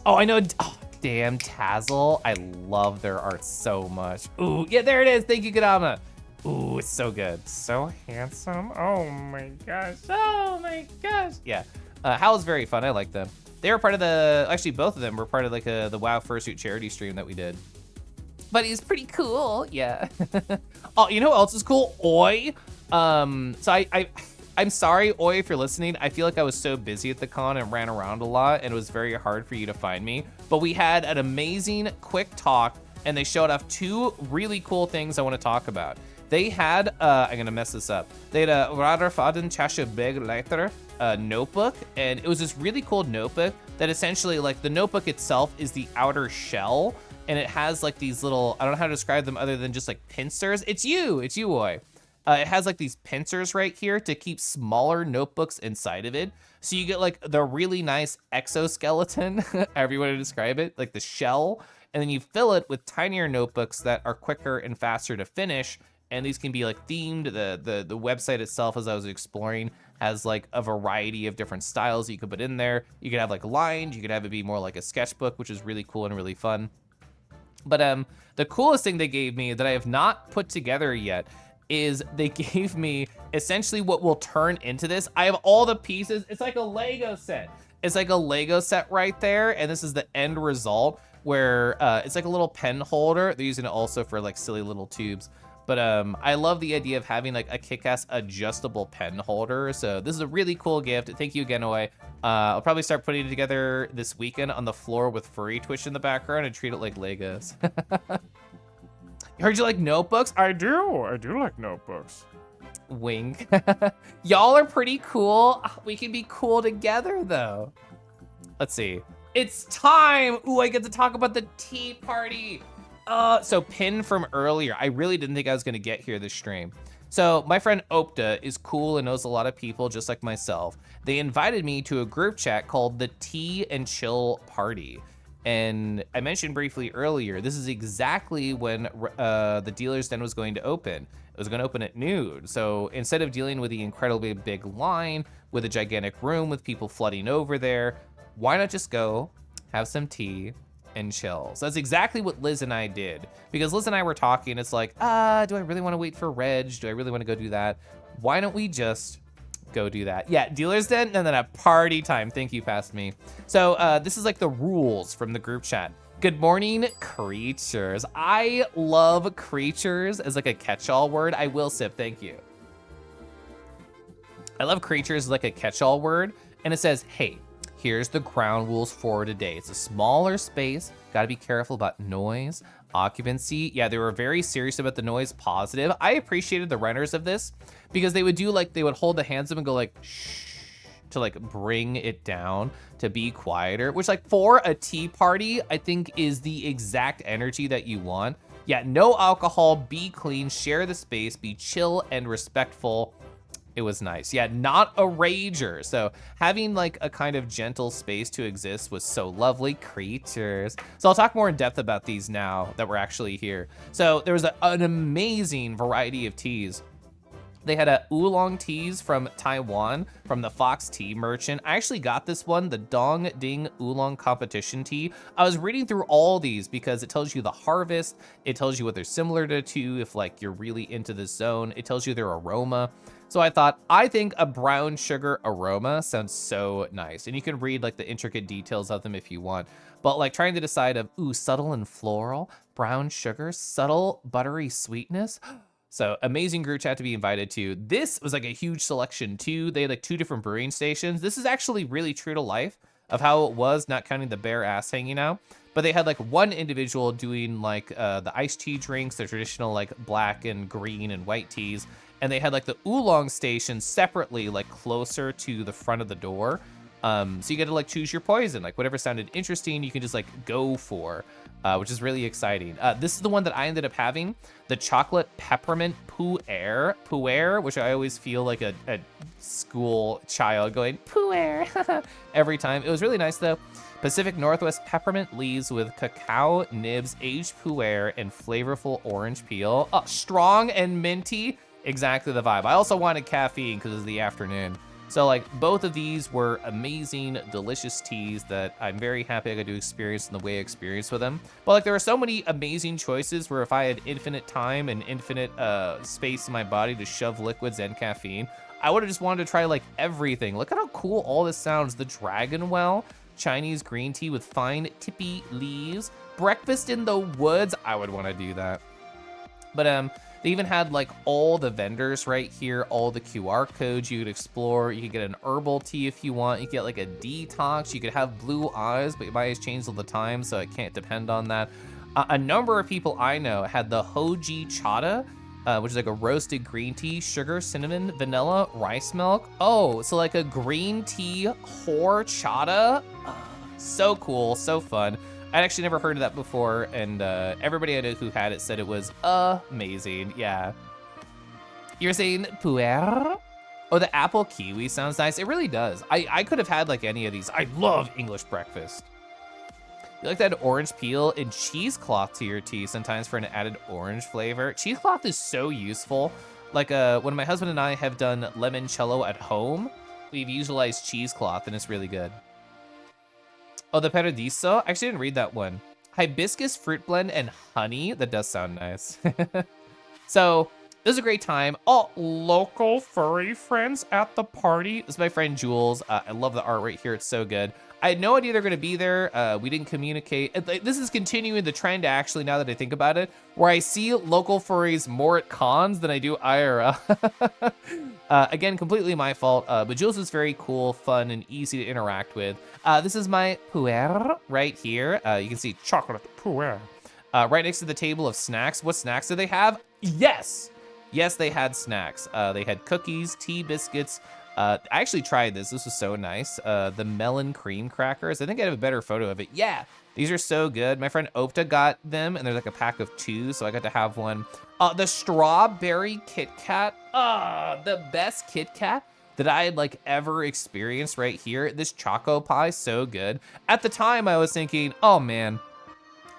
Oh, I know. Oh, damn, Tazzle. I love their art so much. Ooh, yeah, there it is. Thank you, Kodama. Ooh, it's so good. So handsome. Oh my gosh. Oh my gosh. Yeah. Howl's very fun. I like them. They were part of the, actually both of them were part of like the WoW Fursuit charity stream that we did. But he's pretty cool. Yeah. Oh, you know who else is cool? Oi. So I'm sorry, Oi, if you're listening. I feel like I was so busy at the con and ran around a lot, and it was very hard for you to find me. But we had an amazing quick talk, and they showed off two really cool things I want to talk about. They had, I'm gonna mess this up. They had a Radarfaden Chasha Big Letter notebook, and it was this really cool notebook that essentially, like, the notebook itself is the outer shell, and it has like these little, I don't know how to describe them other than just like pincers. It's you, Oi. It has like these pincers right here to keep smaller notebooks inside of it. So you get like the really nice exoskeleton, however you want to describe it, like the shell, and then you fill it with tinier notebooks that are quicker and faster to finish. And these can be like themed. The website itself, as I was exploring, has like a variety of different styles you could put in there. You could have like lined, you could have it be more like a sketchbook, which is really cool and really fun. But the coolest thing they gave me that I have not put together yet is they gave me essentially what will turn into this. I have all the pieces. It's like a Lego set. It's like a Lego set right there. And this is the end result where it's like a little pen holder. They're using it also for like silly little tubes. But I love the idea of having like a kick-ass adjustable pen holder. So this is a really cool gift. Thank you again, Oi. I'll probably start putting it together this weekend on the floor with Furry Twitch in the background and treat it like Legos. Heard you like notebooks? I do like notebooks. Wink. Y'all are pretty cool. We can be cool together though. Let's see. It's time. Ooh, I get to talk about the tea party. So Pin from earlier, I really didn't think I was gonna get here this stream. So my friend Opta is cool and knows a lot of people just like myself. They invited me to a group chat called the Tea and Chill Party. And I mentioned briefly earlier, this is exactly when the dealer's den was going to open. It was gonna open at noon. So instead of dealing with the incredibly big line with a gigantic room with people flooding over there, why not just go have some tea and chill? So that's exactly what Liz and I did. Because Liz and I were talking, it's like, do I really want to wait for Reg? Do I really want to go do that? Why don't we just go do that? Yeah, dealer's den and then a party time. Thank you, past me. So this is like the rules from the group chat. Good morning, creatures. I love creatures as like a catch-all word. I will sip, thank you. I love creatures as like a catch-all word. And it says, hey, Here's the ground rules for today. It's a smaller space. Got to be careful about noise, occupancy. Yeah, they were very serious about the noise, positive. I appreciated the runners of this because they would do like, they would hold the hands up and go like, shh, to like bring it down to be quieter, which like for a tea party, I think is the exact energy that you want. Yeah, no alcohol, be clean, share the space, be chill and respectful. It was nice. Yeah, not a rager. So having like a kind of gentle space to exist was so lovely. Creatures. So I'll talk more in depth about these now that we're actually here. So there was an amazing variety of teas. They had a oolong teas from Taiwan, from the Fox Tea Merchant. I actually got this one, the Dong Ding Oolong Competition Tea. I was reading through all these because it tells you the harvest, it tells you what they're similar to if like you're really into the zone, it tells you their aroma. So I think a brown sugar aroma sounds so nice. And you can read like the intricate details of them if you want. But like trying to decide of, ooh, subtle and floral, brown sugar, subtle buttery sweetness. So amazing group chat to be invited to. This was like a huge selection too. They had like 2 different brewing stations. This is actually really true to life of how it was, not counting the bare ass hanging out. But they had like one individual doing like the iced tea drinks, the traditional like black and green and white teas. And they had like the oolong station separately, like closer to the front of the door. So you get to like choose your poison, like whatever sounded interesting, you can just like go for, which is really exciting. This is the one that I ended up having, the chocolate peppermint pu'er, which I always feel like a school child going pu'er every time. It was really nice though. Pacific Northwest peppermint leaves with cacao nibs, aged pu'er, and flavorful orange peel. Strong and minty, exactly the vibe. I also wanted caffeine because it's the afternoon. So like both of these were amazing, delicious teas that I'm very happy I got to experience in the way I experienced with them. But like there were so many amazing choices where if I had infinite time and infinite space in my body to shove liquids and caffeine, I would have just wanted to try like everything. Look at how cool all this sounds. The Dragon Well, Chinese green tea with fine tippy leaves, breakfast in the woods. I would want to do that. But they even had like all the vendors right here, all the QR codes you could explore. You could get an herbal tea if you want. You could get like a detox. You could have blue eyes, but my eyes change all the time, so I can't depend on that. A number of people I know had the Hoji Chata, which is like a roasted green tea, sugar, cinnamon, vanilla, rice milk. Oh, so like a green tea horchata. So cool, so fun. I'd actually never heard of that before, and everybody I know who had it said it was amazing. Yeah. You're saying pu'er? Oh, the apple kiwi sounds nice. It really does. I could have had like any of these. I love English breakfast. You like that orange peel and cheesecloth to your tea sometimes for an added orange flavor. Cheesecloth is so useful. Like when my husband and I have done limoncello at home, we've utilized cheesecloth and it's really good. Oh, the Paradiso? I actually didn't read that one. Hibiscus fruit blend and honey. That does sound nice. So, this is a great time. Oh, local furry friends at the party. This is my friend Jules. I love the art right here. It's so good. I had no idea they're going to be there. We didn't communicate. This is continuing the trend, actually, now that I think about it, where I see local furries more at cons than I do IRL. Again, completely my fault, but Jules is very cool, fun, and easy to interact with. This is my pu'er right here. You can see chocolate pu'er right next to the table of snacks. What snacks do they have? Yes! Yes, they had snacks. They had cookies, tea biscuits. I actually tried this. This was so nice. The melon cream crackers. I think I have a better photo of it. Yeah, these are so good. My friend Opta got them, and there's like a pack of 2, so I got to have one. The strawberry Kit Kat. The best Kit Kat that I had like ever experienced right here. This Choco Pie, so good. At the time, I was thinking, oh man,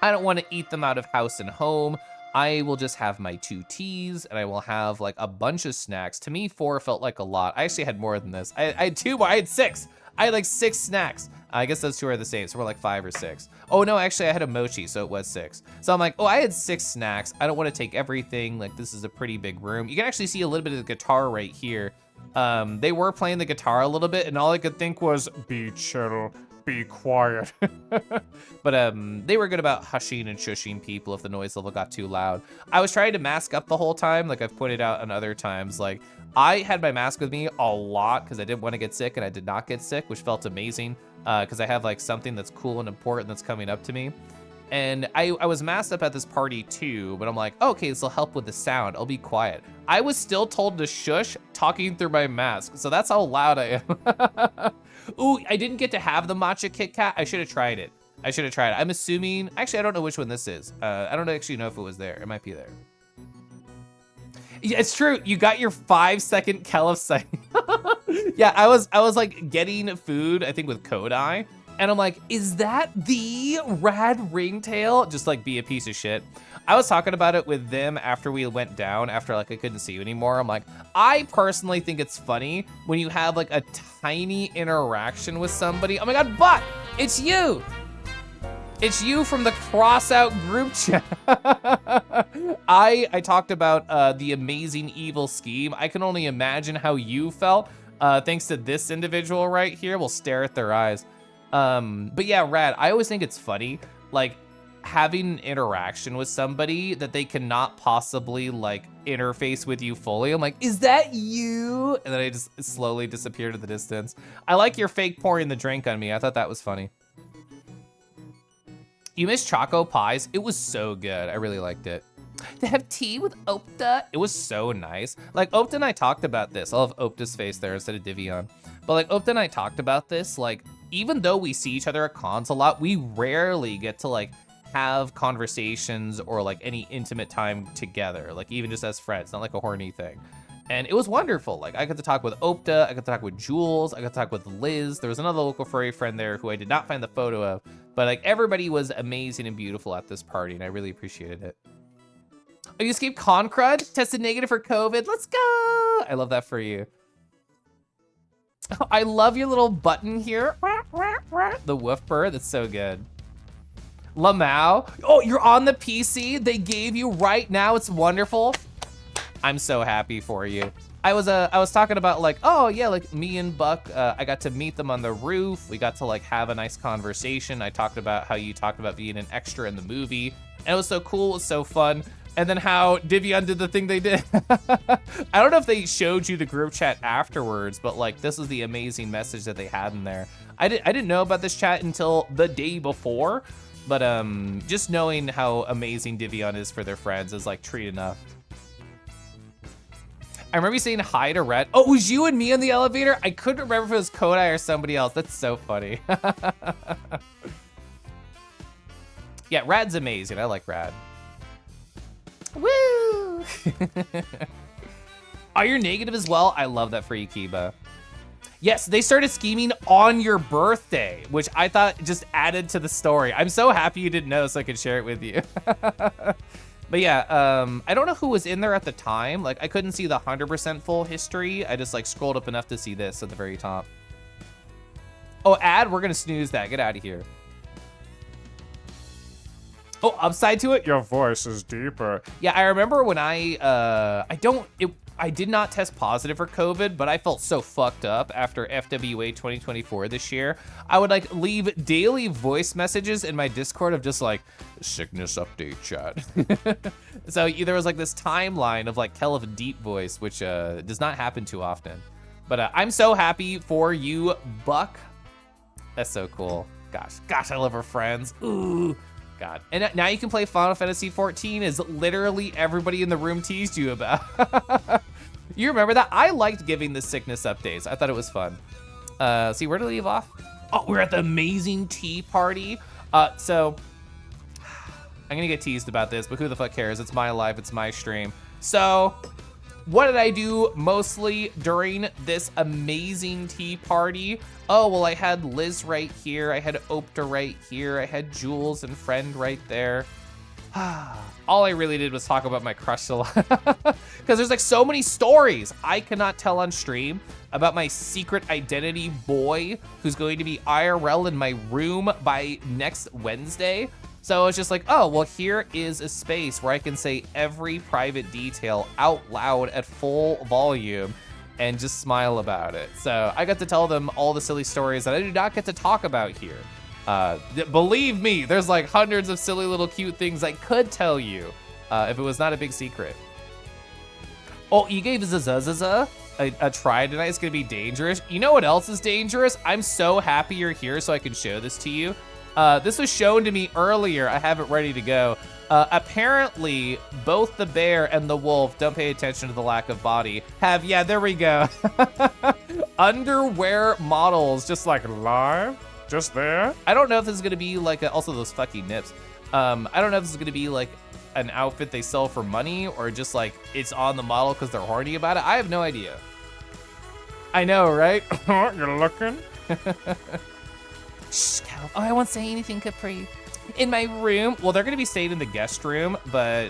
I don't want to eat them out of house and home. I will just have my 2 teas and I will have like a bunch of snacks. To me, 4 felt like a lot. I actually had more than this. I had 2 more, I had 6. I had like 6 snacks. I guess those 2 are the same, so we're like 5 or 6. Oh no, actually I had a mochi, so it was 6. So I'm like, oh, I had 6 snacks. I don't want to take everything. Like this is a pretty big room. You can actually see a little bit of the guitar right here. They were playing the guitar a little bit and all I could think was, be chill, be quiet. But they were good about hushing and shushing people if the noise level got too loud. I was trying to mask up the whole time, like I've pointed out on other times. Like, I had my mask with me a lot because I didn't want to get sick, and I did not get sick, which felt amazing because I have like something that's cool and important that's coming up to me. And I was masked up at this party too, but I'm like, okay, this will help with the sound. I'll be quiet. I was still told to shush talking through my mask. So that's how loud I am. Ooh, I didn't get to have the matcha Kit Kat. I should have tried it. I'm assuming, actually, I don't know which one this is. I don't actually know if it was there. It might be there. Yeah, it's true. You got your 5-second Kelif sighting. Yeah, I was like getting food, I think with Kodai. And I'm like, is that the rad ringtail? Just like be a piece of shit. I was talking about it with them after we went down, after like I couldn't see you anymore. I'm like, I personally think it's funny when you have like a tiny interaction with somebody. Oh my God, Buck, it's you. It's you from the cross-out group chat. I talked about the amazing evil scheme. I can only imagine how you felt thanks to this individual right here. We'll stare at their eyes. But yeah, Rad, I always think it's funny, like having an interaction with somebody that they cannot possibly like interface with you fully. I'm like, is that you? And then I just slowly disappear to the distance. I like your fake pouring the drink on me. I thought that was funny. You missed Choco Pies. It was so good. I really liked it. To have tea with Opta, it was so nice. Like Opta and I talked about this. I'll have Opta's face there instead of Divion. But like Opta and I talked about this, like even though we see each other at cons a lot, we rarely get to like have conversations or like any intimate time together, like even just as friends, not like a horny thing. And it was wonderful. Like I got to talk with Opta, I got to talk with Jules, I got to talk with Liz. There was another local furry friend there who I did not find the photo of, but like everybody was amazing and beautiful at this party, and I really appreciated it. Oh, you escaped con crud? Tested negative for COVID. Let's go. I love that for you. I love your little button here. The woof purr, that's so good. Lamau. Oh, you're on the PC they gave you right now. It's wonderful. I'm so happy for you. I was talking about like, oh yeah, like me and Buck, I got to meet them on the roof. We got to like have a nice conversation. I talked about how you talked about being an extra in the movie. And it was so cool, it was so fun. And then how Divion did the thing they did. I don't know if they showed you the group chat afterwards, but like this is the amazing message that they had in there. I didn't know about this chat until the day before, but just knowing how amazing Divion is for their friends is like treat enough. I remember you saying hi to Red. Oh, it was you and me in the elevator? I couldn't remember if it was Kodai or somebody else. That's so funny. Yeah, Rad's amazing. I like Rad. Woo! Are you negative as well? I love that for you, Kiba. Yes, they started scheming on your birthday, which I thought just added to the story. I'm so happy you didn't know so I could share it with you. But yeah, I don't know who was in there at the time. Like, I couldn't see the 100% full history. I just like scrolled up enough to see this at the very top. Oh, ad, we're gonna snooze that. Get out of here. Oh, upside to it? Your voice is deeper. Yeah, I remember when I did not test positive for COVID, but I felt so fucked up after FWA 2024 this year. I would like leave daily voice messages in my Discord of just like, sickness update chat. So there was like this timeline of like Kelif deep voice, which does not happen too often. But I'm so happy for you, Buck. That's so cool. Gosh, I love our friends. Ooh. God. And now you can play Final Fantasy 14 as literally everybody in the room teased you about. You remember that? I liked giving the sickness updates. I thought it was fun. See, where to leave off? Oh, we're at the amazing tea party. So I'm gonna get teased about this, but who the fuck cares? It's my life, it's my stream. So what did I do mostly during this amazing tea party? Oh, well, I had Liz right here. I had Opta right here. I had Jules and Friend right there. All I really did was talk about my crush a lot. Because there's like so many stories I cannot tell on stream about my secret identity boy who's going to be IRL in my room by next Wednesday. So it's just like, oh, well, here is a space where I can say every private detail out loud at full volume. and just smile about it. So I got to tell them all the silly stories that I do not get to talk about here. Believe me, there's like hundreds of silly little cute things I could tell you if it was not a big secret. Oh, you gave Zazazaza a try tonight. It's gonna be dangerous. You know what else is dangerous? I'm so happy you're here so I can show this to you. This was shown to me earlier. I have it ready to go. Apparently, both the bear and the wolf, don't pay attention to the lack of body, have, yeah, there we go. Underwear models, just like live, just there. I don't know if this is gonna be like, also those fucking nips. I don't know if this is gonna be like an outfit they sell for money or just like it's on the model because they're horny about it. I have no idea. I know, right? You're looking. Shh, Cal. Oh, I won't say anything, Capri. In my room, well, they're gonna be staying in the guest room, but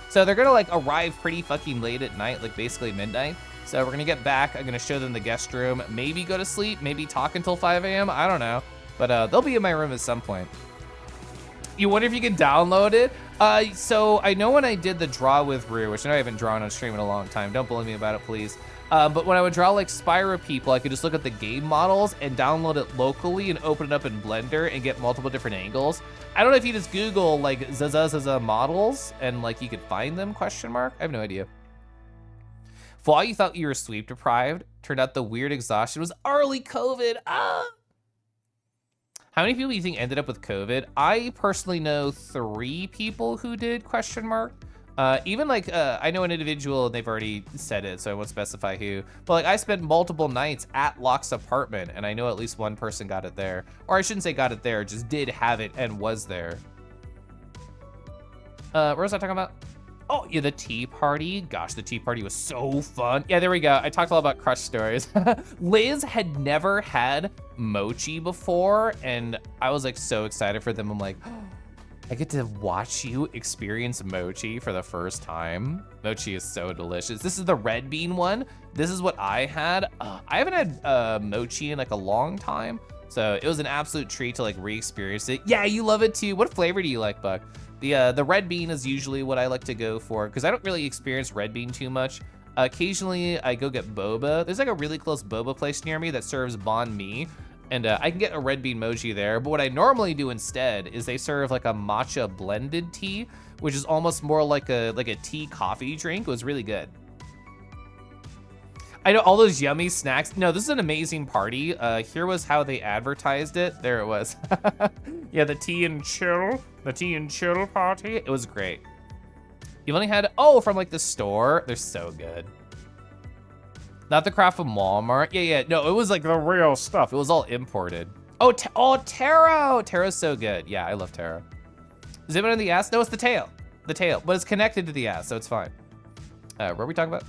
so they're gonna like arrive pretty fucking late at night, like basically midnight. So we're gonna get back. I'm gonna show them the guest room, maybe go to sleep, maybe talk until 5 a.m. I don't know, but they'll be in my room at some point. You wonder if you can download it? So I know when I did the draw with Rue, which I know I haven't drawn on stream in a long time. Don't bully me about it, please. But when I would draw like Spyro people, I could just look at the game models and download it locally and open it up in Blender and get multiple different angles. I don't know if you just Google like Zaza models and like you could find them, question mark? I have no idea. For all you thought you were sleep deprived, turned out the weird exhaustion was early COVID. Ah! How many people do you think ended up with COVID? I personally know 3 people who did, question mark. Even like, I know an individual and they've already said it, so I won't specify who, but like I spent multiple nights at Locke's apartment and I know at least one person got it there. Or I shouldn't say got it there, just did have it and was there. What was I talking about? Oh, yeah, the tea party. Gosh, the tea party was so fun. Yeah, there we go. I talked a lot about crush stories. Liz had never had mochi before, and I was like so excited for them. I'm like, oh, I get to watch you experience mochi for the first time. Mochi is so delicious. This is the red bean one. This is what I had. I haven't had mochi in like a long time, so it was an absolute treat to like re-experience it. Yeah, you love it too. What flavor do you like, Buck? The red bean is usually what I like to go for because I don't really experience red bean too much. Occasionally, I go get boba. There's like a really close boba place near me that serves banh mi, and I can get a red bean mochi there. But what I normally do instead is they serve like a matcha blended tea, which is almost more like a tea coffee drink. It was really good. I know all those yummy snacks. No, this is an amazing party. Here was how they advertised it. There it was. Yeah, the tea and chill party. It was great. You've only had, oh, from like the store. They're so good. Not the crap from Walmart. Yeah. No, it was like the real stuff. It was all imported. Oh, taro. Taro's so good. Yeah, I love taro. Is it on the ass? No, it's the tail. The tail, but it's connected to the ass, so it's fine. What are we talking about?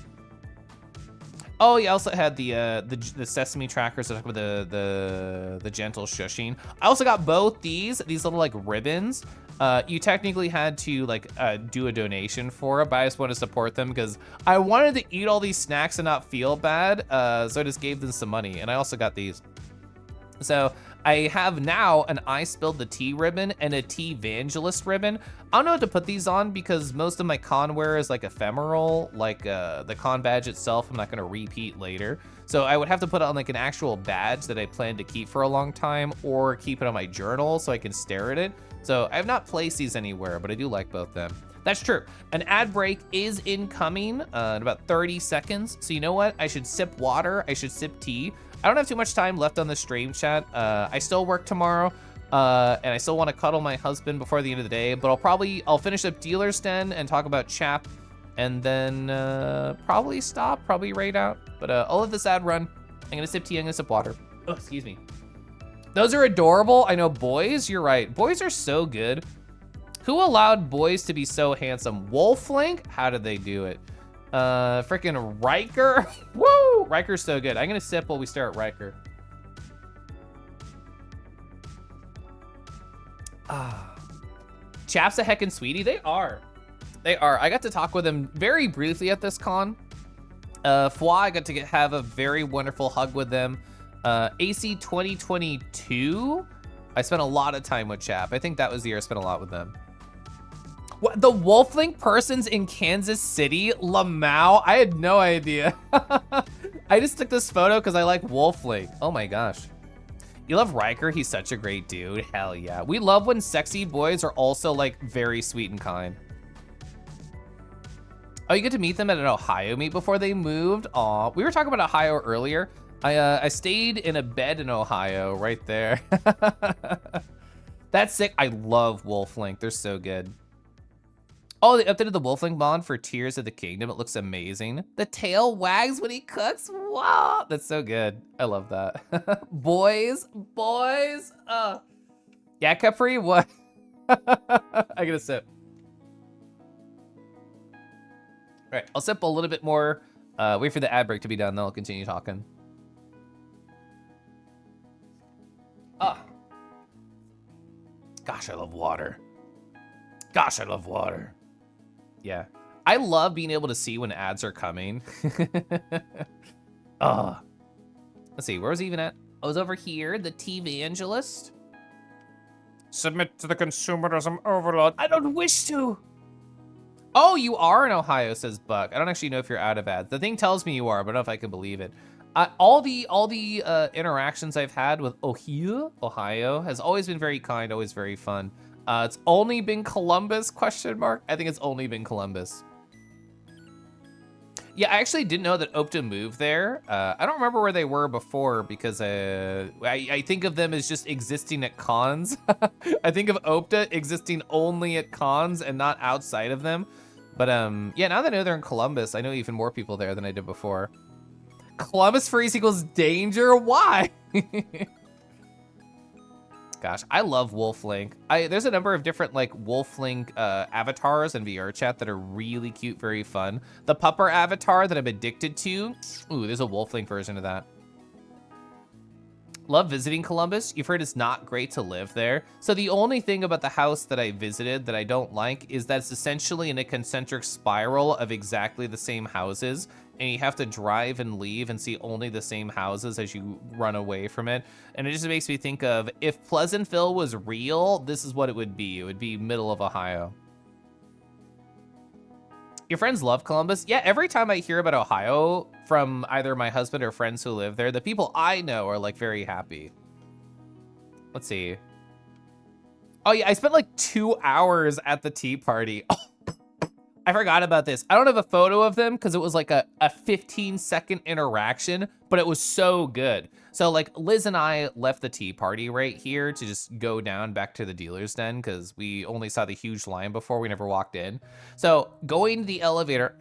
Oh, you also had the sesame trackers that talk about the gentle shushing. I also got both these little like ribbons. You technically had to like do a donation for it, but I just want to support them because I wanted to eat all these snacks and not feel bad. So I just gave them some money, and I also got these. So I have now an I Spilled the Tea ribbon and a Tea Evangelist ribbon. I don't know what to put these on because most of my con wear is like ephemeral, like the con badge itself I'm not gonna repeat later. So I would have to put on like an actual badge that I plan to keep for a long time or keep it on my journal so I can stare at it. So I have not placed these anywhere, but I do like both them. That's true. An ad break is incoming in about 30 seconds. So you know what? I should sip water, I should sip tea. I don't have too much time left on the stream chat. I still work tomorrow, and I still want to cuddle my husband before the end of the day, but I'll finish up Dealer's Den and talk about Chap, and then probably raid out. But I'll let this ad run. I'm gonna sip tea, I'm gonna sip water. Oh, excuse me. Those are adorable. I know boys, you're right. Boys are so good. Who allowed boys to be so handsome? Wolflink? How did they do it? Freaking Riker. Woo! Riker's so good. I'm gonna sip while we stare at Riker. Chap's a heckin' sweetie. They are. I got to talk with him very briefly at this con. Fwa, I got to have a very wonderful hug with them. AC 2022, I spent a lot of time with Chap. I think that was the year I spent a lot with them. What, the Wolflink person's in Kansas City? Lamau? I had no idea. I just took this photo because I like Wolflink. Oh my gosh. You love Riker? He's such a great dude. Hell yeah. We love when sexy boys are also like very sweet and kind. Oh, you get to meet them at an Ohio meet before they moved? Aw, we were talking about Ohio earlier. I stayed in a bed in Ohio right there. That's sick. I love Wolflink. They're so good. Oh, they updated the Wolflink mod for Tears of the Kingdom. It looks amazing. The tail wags when he cooks. Wow, that's so good. I love that. boys. Yeah, Capri, what? I get a sip. All right, I'll sip a little bit more. Wait for the ad break to be done, then I'll continue talking. Ah. Gosh, I love water. Gosh, I love water. Yeah. I love being able to see when ads are coming. Oh. Let's see, where was he even at? I was over here, the TV-evangelist. Submit to the consumerism overload. I don't wish to. Oh, you are in Ohio, says Buck. I don't actually know if you're out of ads. The thing tells me you are, but I don't know if I can believe it. All the interactions I've had with Ohio has always been very kind, always very fun. It's only been Columbus, question mark? I think it's only been Columbus. Yeah, I actually didn't know that Opta moved there. I don't remember where they were before because I think of them as just existing at cons. I think of Opta existing only at cons and not outside of them. But yeah, now that I know they're in Columbus, I know even more people there than I did before. Columbus freeze equals danger? Why? Gosh, I love Wolflink. There's a number of different like Wolflink avatars in VR chat that are really cute, very fun. The pupper avatar that I'm addicted to. Ooh, there's a Wolflink version of that. Love visiting Columbus. You've heard it's not great to live there. So the only thing about the house that I visited that I don't like is that it's essentially in a concentric spiral of exactly the same houses. And you have to drive and leave and see only the same houses as you run away from it. And it just makes me think of, if Pleasantville was real, this is what it would be. It would be middle of Ohio. Your friends love Columbus? Yeah, every time I hear about Ohio from either my husband or friends who live there, the people I know are like very happy. Let's see. Oh yeah, I spent like 2 hours at the tea party. Oh, I forgot about this. I don't have a photo of them because it was like a 15-second interaction, but it was so good. So like Liz and I left the tea party right here to just go down back to the dealer's den because we only saw the huge line before, we never walked in. So going to the elevator,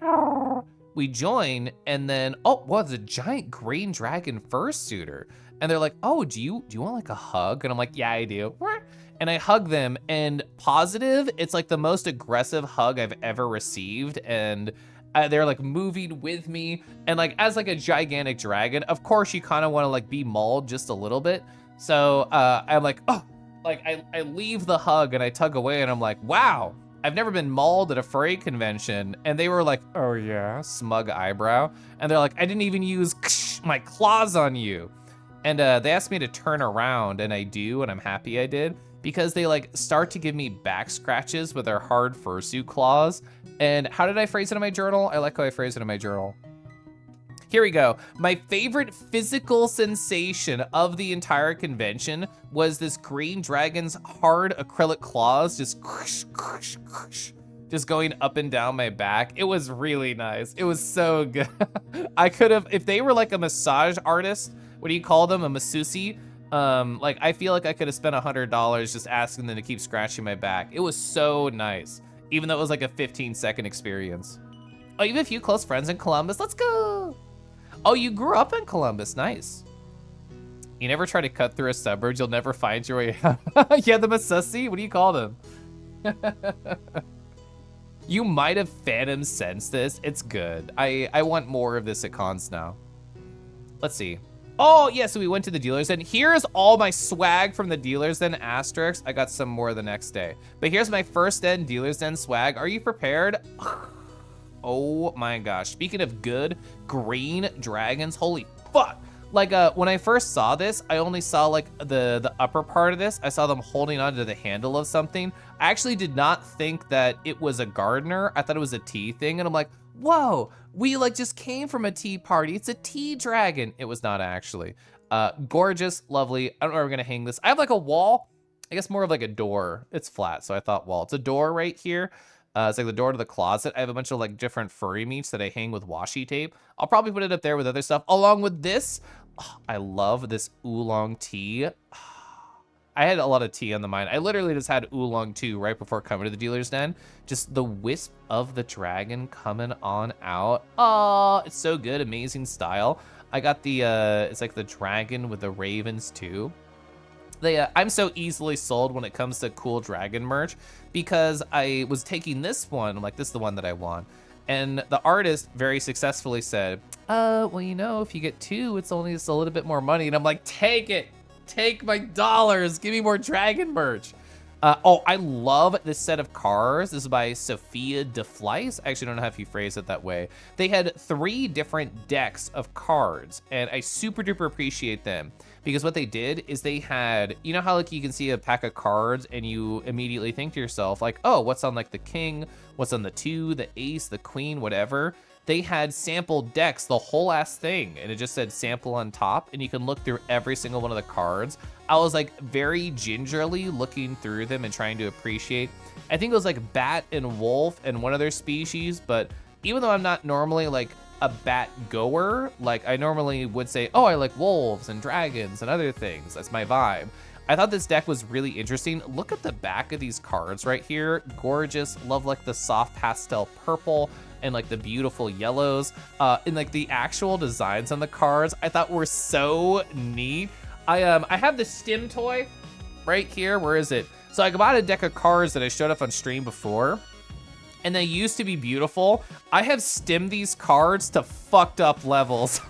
we join, and then, oh, well, it's a giant green dragon fursuiter. And they're like, oh, do you want like a hug? And I'm like, yeah, I do. And I hug them, and positive, it's like the most aggressive hug I've ever received. And they're like moving with me, and like as like a gigantic dragon, of course you kind of want to like be mauled just a little bit. So I'm like, oh, like I leave the hug and I tug away, and I'm like, wow, I've never been mauled at a furry convention. And they were like, oh yeah, smug eyebrow. And they're like, I didn't even use my claws on you. And they asked me to turn around, and I do, and I'm happy I did, because they like start to give me back scratches with their hard fursuit claws. And how did I phrase it in my journal? I like how I phrased it in my journal. Here we go. My favorite physical sensation of the entire convention was this green dragon's hard acrylic claws just going up and down my back. It was really nice. It was so good. I could have, if they were like a massage artist, what do you call them? A masseuse? Like I feel like I could have spent $100 just asking them to keep scratching my back. It was so nice, even though it was like a 15-second experience. Oh, you have a few close friends in Columbus. Let's go. Oh, you grew up in Columbus. Nice. You never try to cut through a suburb. You'll never find your way out. Yeah, the masseuse. What do you call them? You might have phantom sensed this. It's good. I want more of this at cons now. Let's see. Oh, yeah, so we went to the dealers, and here's all my swag from the dealers den asterisk. I got some more the next day. But here's my first den dealers den swag. Are you prepared? Oh my gosh. Speaking of good, green dragons, holy fuck. Like when I first saw this, I only saw like the upper part of this. I saw them holding onto the handle of something. I actually did not think that it was a gardener. I thought it was a tea thing, and I'm like, whoa, we like just came from a tea party. It's a tea dragon. It was not actually. Gorgeous, lovely. I don't know where we're gonna hang this. I have like a wall, I guess more of like a door. It's flat, so I thought wall. It's a door right here. It's like the door to the closet. I have a bunch of like different furry meats that I hang with washi tape. I'll probably put it up there with other stuff along with this. Oh, I love this oolong tea. I had a lot of tea on the mind. I literally just had oolong too right before coming to the dealer's den. Just the wisp of the dragon coming on out. Oh, it's so good. Amazing style. I got the, it's like the dragon with the ravens too. I'm so easily sold when it comes to cool dragon merch because I was taking this one, I'm like, this is the one that I want. And the artist very successfully said, well, you know, if you get two, it's only just a little bit more money. And I'm like, take it. Take my dollars. Give me more dragon merch. Oh, I love this set of cards. This is by Sophia DeFleiss. I actually don't know how you phrase it that way. They had 3 different decks of cards, and I super duper appreciate them because what they did is they had, you know how like you can see a pack of cards and you immediately think to yourself like, oh, what's on like the king, what's on the 2, the ace, the queen, whatever. They had sample decks, the whole ass thing, and it just said sample on top, and you can look through every single one of the cards. I was like very gingerly looking through them and trying to appreciate. I think it was like bat and wolf and one other species, but even though I'm not normally like a bat goer, like I normally would say, oh, I like wolves and dragons and other things. That's my vibe. I thought this deck was really interesting. Look at the back of these cards right here. Gorgeous. Love like the soft pastel purple and like the beautiful yellows. And like the actual designs on the cards I thought were so neat. I have the stim toy right here. Where is it? So I bought a deck of cards that I showed up on stream before, and they used to be beautiful. I have stemmed these cards to fucked up levels.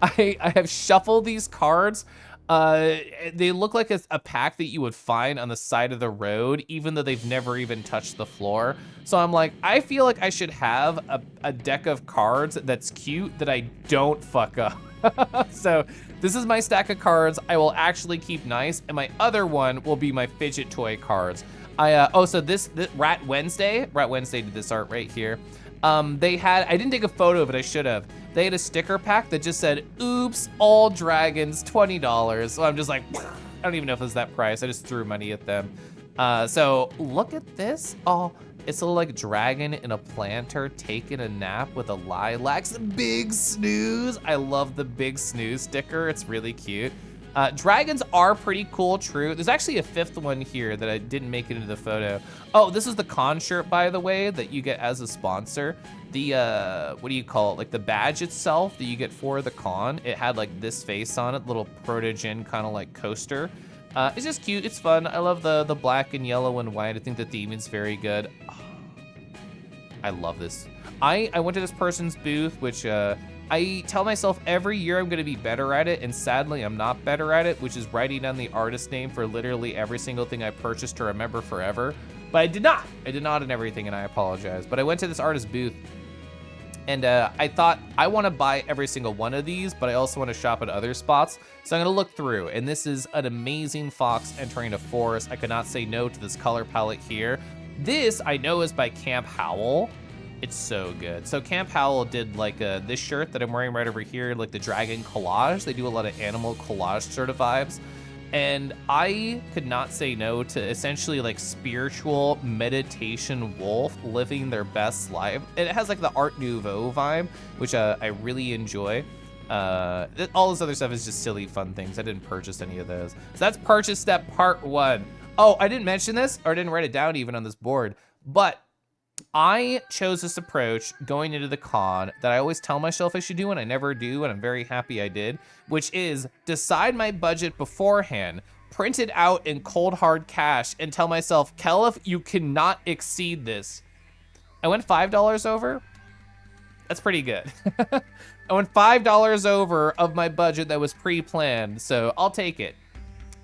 I have shuffled these cards. They look like a pack that you would find on the side of the road, even though they've never even touched the floor. So I'm like, I feel like I should have a deck of cards that's cute that I don't fuck up. So this is my stack of cards I will actually keep nice, and my other one will be my fidget toy cards. So this Rat Wednesday did this art right here. They had, I didn't take a photo of it, I should have. They had a sticker pack that just said, oops, all dragons, $20. So I'm just like, I don't even know if it was that price. I just threw money at them. So look at this. Oh, it's a little like dragon in a planter taking a nap with a lilacs. Big snooze. I love the big snooze sticker. It's really cute. Dragons are pretty cool, true. There's actually a 5th one here that I didn't make it into the photo. Oh, this is the con shirt, by the way, that you get as a sponsor. The, what do you call it? Like the badge itself that you get for the con, it had like this face on it, little protogen kind of like coaster. It's just cute, it's fun. I love the black and yellow and white. I think the theme is very good. Oh, I love this. I went to this person's booth, which, I tell myself every year I'm gonna be better at it, and sadly I'm not better at it, which is writing down the artist name for literally every single thing I purchased to remember forever. But I did not in everything, and I apologize. But I went to this artist booth, and I thought I wanna buy every single one of these, but I also wanna shop at other spots. So I'm gonna look through, and this is an amazing fox entering a forest. I could not say no to this color palette here. This I know is by Camp Howell. It's so good. So Camp Howell did like this shirt that I'm wearing right over here, like the dragon collage. They do a lot of animal collage sort of vibes. And I could not say no to essentially like spiritual meditation wolf living their best life. And it has like the Art Nouveau vibe, which I really enjoy. All this other stuff is just silly fun things. I didn't purchase any of those. So that's purchase step part 1. Oh, I didn't mention this, or I didn't write it down even on this board, but I chose this approach going into the con that I always tell myself I should do and I never do, and I'm very happy I did, which is decide my budget beforehand, print it out in cold hard cash, and tell myself, Kelif, you cannot exceed this. I went $5 over. That's pretty good. I went $5 over of my budget that was pre-planned, so I'll take it.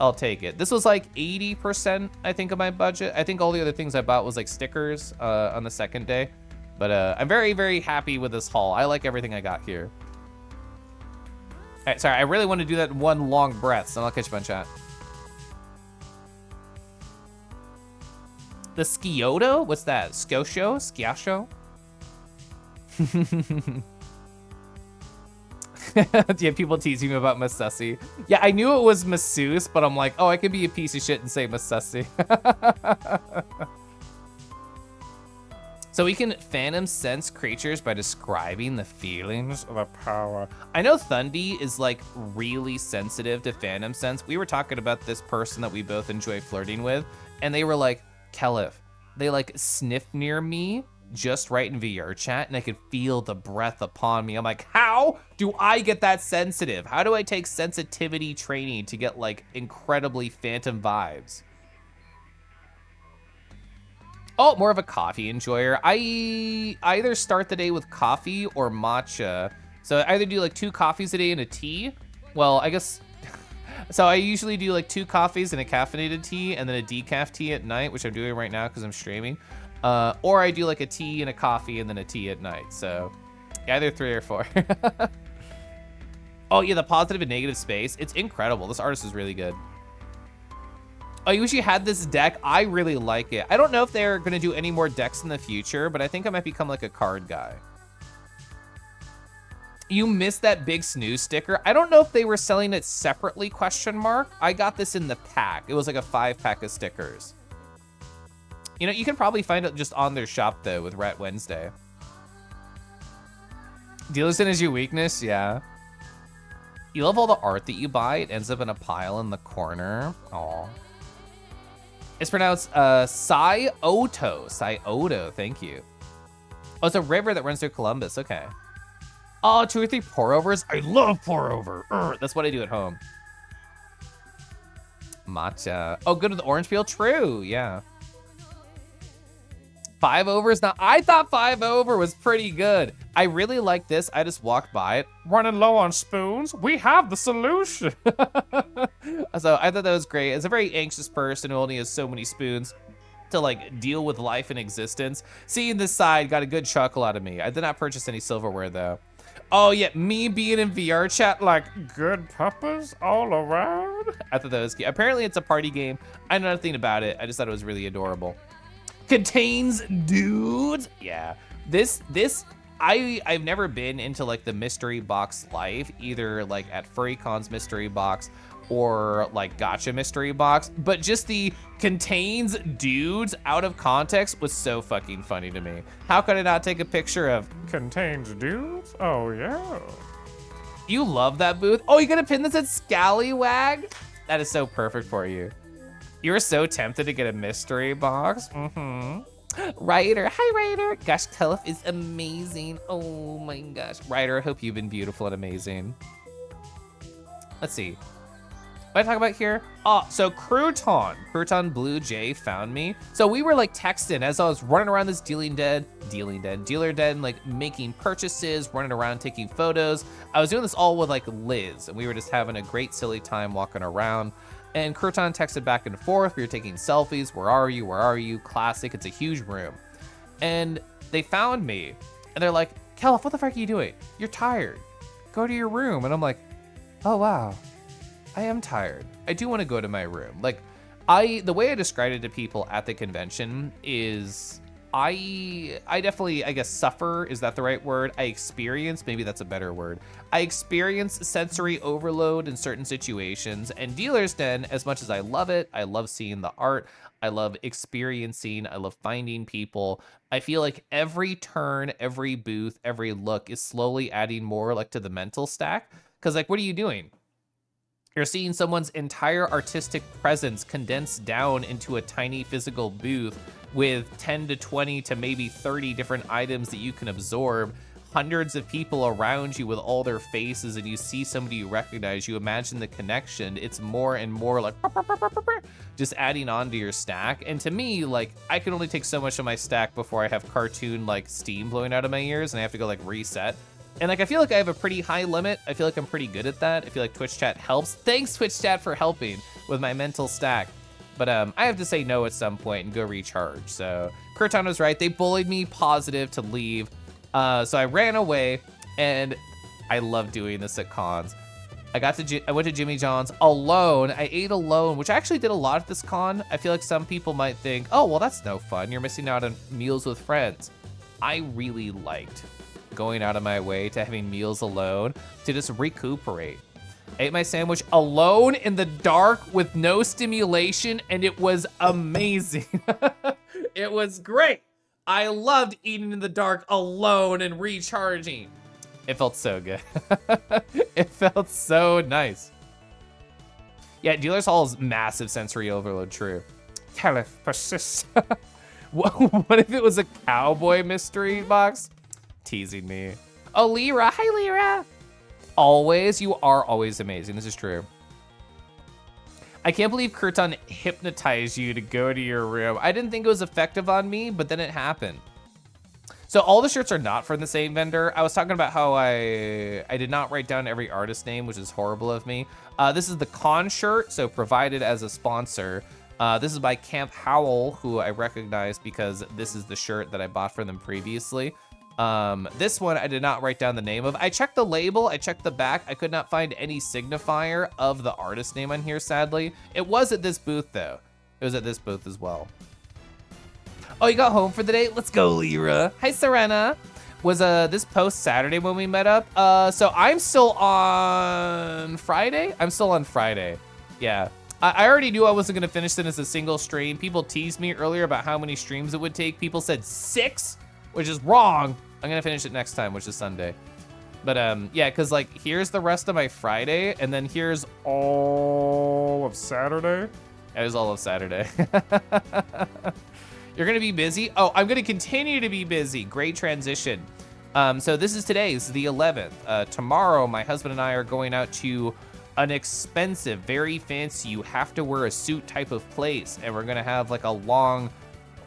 I'll take it. This was like 80%, I think, of my budget. I think all the other things I bought was like stickers on the second day. But I'm very, very happy with this haul. I like everything I got here. All right, sorry, I really want to do that in one long breath, so I'll catch you on chat. The Scioto? What's that? Scioscio? Sciascio? Yeah, people teasing me about Massussy. Yeah, I knew it was masseuse, but I'm like, oh, I could be a piece of shit and say Massussy. So we can phantom sense creatures by describing the feelings of a power. I know Thundy is like really sensitive to phantom sense. We were talking about this person that we both enjoy flirting with, and they were like, Kelif, they like sniffed near me just right in VR chat, and I could feel the breath upon me. I'm like, how do I get that sensitive? How do I take sensitivity training to get like incredibly phantom vibes? Oh, more of a coffee enjoyer. I either start the day with coffee or matcha. So I either do like 2 coffees a day and a tea. Well, I guess, so I usually do like 2 coffees and a caffeinated tea and then a decaf tea at night, which I'm doing right now because I'm streaming. Or I do like a tea and a coffee and then a tea at night. So yeah, either 3 or 4. Oh yeah, the positive and negative space. It's incredible. This artist is really good. Oh, you wish you had this deck. I really like it. I don't know if they're gonna do any more decks in the future, but I think I might become like a card guy. You missed that big snooze sticker. I don't know if they were selling it separately, question mark. I got this in the pack. It was like a 5-pack of stickers. You know, you can probably find it just on their shop though with Rat Wednesday. Dealerson is your weakness, yeah. You love all the art that you buy. It ends up in a pile in the corner. Aw. It's pronounced Scioto. Scioto, thank you. Oh, it's a river that runs through Columbus, okay. Oh, 2 or 3 pour-overs. I love pour-over. That's what I do at home. Matcha. Oh, good with the orange peel? True, yeah. 5 overs? Now, I thought 5 over was pretty good. I really like this. I just walked by it. Running low on spoons? We have the solution. So I thought that was great. As a very anxious person who only has so many spoons to like deal with life and existence, seeing this side got a good chuckle out of me. I did not purchase any silverware though. Oh yeah, me being in VR chat like, good puppas all around? I thought that was cute. Apparently it's a party game. I know nothing about it. I just thought it was really adorable. Contains dudes. Yeah, I've never been into like the mystery box life, either like at FurryCon's mystery box or like Gacha mystery box, but just the contains dudes out of context was so fucking funny to me. How could I not take a picture of contains dudes? Oh yeah. You love that booth. Oh, you gonna pin this at Scallywag? That is so perfect for you. You were so tempted to get a mystery box. Ryder, hi Ryder. Gosh, Kelif is amazing. Oh my gosh. Ryder, I hope you've been beautiful and amazing. Let's see. What did I talk about here? Oh, so Crouton Blue Jay found me. So we were like texting as I was running around this dealer den, like making purchases, running around, taking photos. I was doing this all with like Liz, and we were just having a great silly time walking around. And Crouton texted back and forth. We were taking selfies. Where are you? Where are you? Classic. It's a huge room. And they found me, and they're like, Kelif, what the fuck are you doing? You're tired. Go to your room. And I'm like, oh wow. I am tired. I do want to go to my room. Like, the way I described it to people at the convention is I definitely, I guess, suffer. Is that the right word? I experience, maybe that's a better word. I experience sensory overload in certain situations, and Dealer's Den, as much as I love it, I love seeing the art, I love experiencing, I love finding people. I feel like every turn, every booth, every look is slowly adding more like to the mental stack. Cause like, what are you doing? You're seeing someone's entire artistic presence condensed down into a tiny physical booth with 10 to 20 to maybe 30 different items that you can absorb, hundreds of people around you with all their faces, and you see somebody you recognize, you imagine the connection. It's more and more like just adding on to your stack. And to me, like, I can only take so much of my stack before I have cartoon like steam blowing out of my ears and I have to go like reset. And like, I feel like I have a pretty high limit. I feel like I'm pretty good at that. I feel like Twitch chat helps. Thanks, Twitch chat, for helping with my mental stack. But I have to say no at some point and go recharge. So Crouton was right. They bullied me positive to leave. So I ran away, and I love doing this at cons. I went to Jimmy John's alone. I ate alone, which I actually did a lot at this con. I feel like some people might think, oh, well, that's no fun. You're missing out on meals with friends. I really liked going out of my way to having meals alone to just recuperate. I ate my sandwich alone in the dark with no stimulation, and it was amazing. It was great. I loved eating in the dark alone and recharging. It felt so good. It felt so nice. Yeah, Dealer's Hall is massive sensory overload, true. Caliph persists. What if it was a cowboy mystery box? Teasing me. Oh, Lyra. Hi, Lyra. Always. You are always amazing. This is true. I can't believe Kurtan hypnotized you to go to your room. I didn't think it was effective on me, but then it happened. So all the shirts are not from the same vendor. I was talking about how I did not write down every artist name, which is horrible of me. This is the Con shirt, so provided as a sponsor. This is by Camp Howell, who I recognize because this is the shirt that I bought for them previously. This one I did not write down the name of. I checked the label, I checked the back. I could not find any signifier of the artist name on here, sadly. It was at this booth though. It was at this booth as well. Oh, you got home for the day? Let's go, Lyra. Hi, Serena. Was this post Saturday when we met up? So I'm still on Friday? I'm still on Friday. Yeah. I already knew I wasn't gonna finish it as a single stream. People teased me earlier about how many streams it would take. People said 6, which is wrong. I'm gonna finish it next time, which is Sunday. But yeah, cause like here's the rest of my Friday, and then here's all of Saturday. That is all of Saturday. You're gonna be busy? Oh, I'm gonna continue to be busy. Great transition. So this is today, this is the 11th. Tomorrow, my husband and I are going out to an expensive, very fancy, you have to wear a suit type of place. And we're gonna have like a long,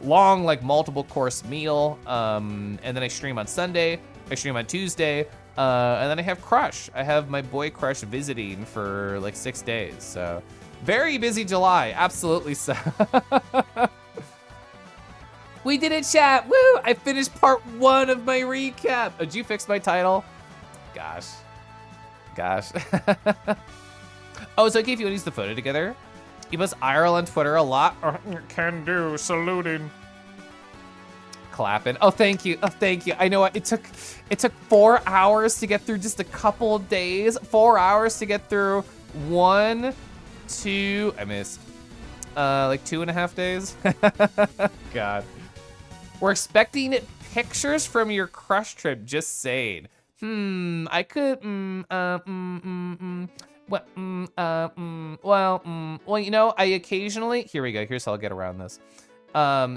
like multiple course meal. And then I stream on Sunday, I stream on Tuesday, and then I have Crush. I have my boy Crush visiting for like 6 days. So very busy July, absolutely so. We did it, chat, woo! I finished part 1 of my recap. Did you fix my title? Gosh. Oh, it's okay if you want to use the photo together? You post IRL on Twitter a lot. Can do, saluting. Clapping. Oh, thank you. Oh, thank you. I know it took 4 hours to get through just a couple of days. 4 hours to get through 1, 2, I missed. Like 2.5 days. God. We're expecting pictures from your Crush trip, just saying. I could, well, you know, I occasionally, here we go, here's how I'll get around this.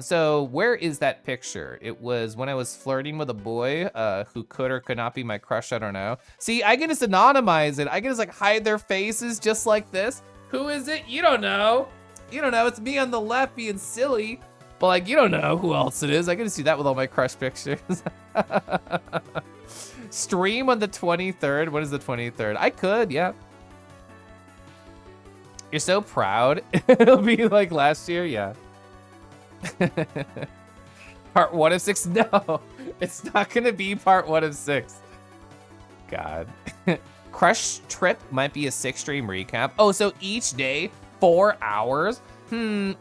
So where is that picture? It was when I was flirting with a boy who could or could not be my crush, I don't know. See, I can just anonymize it. I can just like hide their faces just like this. Who is it? You don't know. You don't know, it's me on the left being silly. But like, you don't know who else it is. I can see that with all my crush pictures. Stream on the 23rd. What is the 23rd? I could, yeah. You're so proud. It'll be like last year, yeah. Part 1 of 6? No, it's not gonna be part 1 of 6. God. Crush trip might be a 6-stream recap. Oh, so each day, 4 hours?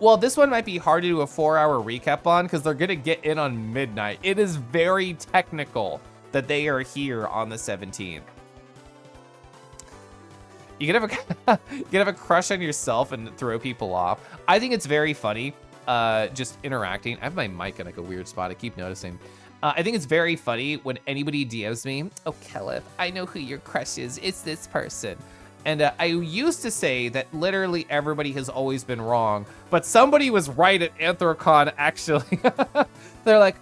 Well, this one might be hard to do a 4-hour recap on because they're gonna get in on midnight. It is very technical that they are here on the 17th. You can have a crush on yourself and throw people off. I think it's very funny, just interacting. I have my mic in like a weird spot. I keep noticing. I think it's very funny when anybody DMs me, oh, Kelif, I know who your crush is. It's this person. And I used to say that literally everybody has always been wrong, but somebody was right at Anthrocon, actually. They're like,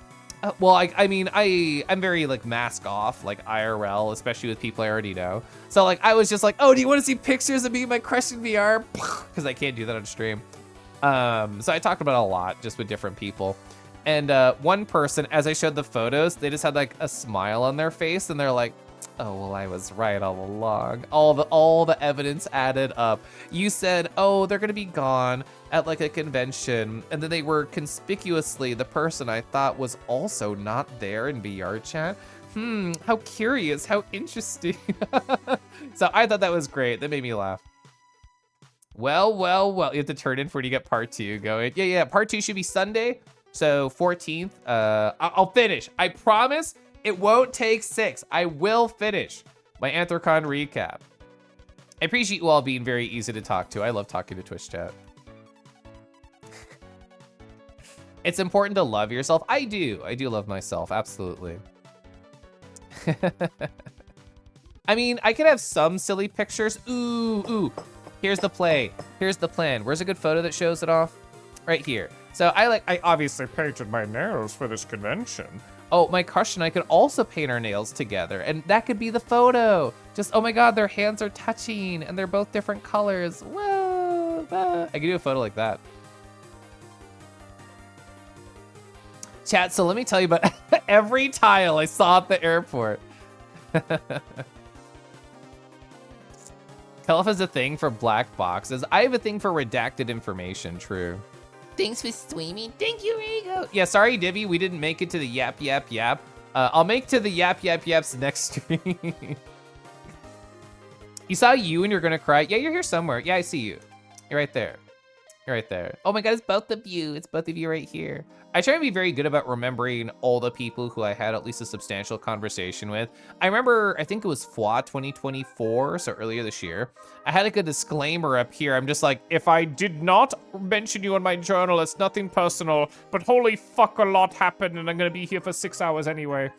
well, I mean, I'm very like mask off, like IRL, especially with people I already know. So like, I was just like, oh, do you want to see pictures of me and my crush in VR? Because I can't do that on stream. So I talked about it a lot, just with different people. And one person, as I showed the photos, they just had like a smile on their face, and they're like, oh, well, I was right all along. All the evidence added up. You said, oh, they're gonna be gone at like a convention, and then they were conspicuously the person I thought was also not there in VR chat. How curious, how interesting. So I thought that was great. That made me laugh. Well, you have to turn in for when you get part 2 going. Yeah, part 2 should be Sunday. So 14th, I'll finish. I promise It won't take 6. I will finish my Anthrocon recap. I appreciate you all being very easy to talk to. I love talking to Twitch chat. It's important to love yourself. I do love myself, absolutely. I mean, I could have some silly pictures. Ooh. Here's the play. Here's the plan. Where's a good photo that shows it off? Right here. So I obviously painted my nails for this convention. Oh, my crush and I could also paint our nails together, and that could be the photo. Just, oh my God, their hands are touching, and they're both different colors. Whoa, I could do a photo like that. Chat, so let me tell you about every tile I saw at the airport. Kelf has a thing for black boxes. I have a thing for redacted information, true. Thanks for streaming. Thank you, Rigo. Yeah, sorry, Divvy, we didn't make it to the yap. I'll make to the yaps next stream. You saw you and you're gonna cry. Yeah, you're here somewhere. Yeah, I see you. You're right there. You're right there. Oh my God, it's both of you. It's both of you right here. I try to be very good about remembering all the people who I had at least a substantial conversation with. I remember, I think it was FWA 2024, so earlier this year. I had like a disclaimer up here. I'm just like, if I did not mention you in my journal, it's nothing personal, but holy fuck, a lot happened and I'm gonna be here for 6 hours anyway.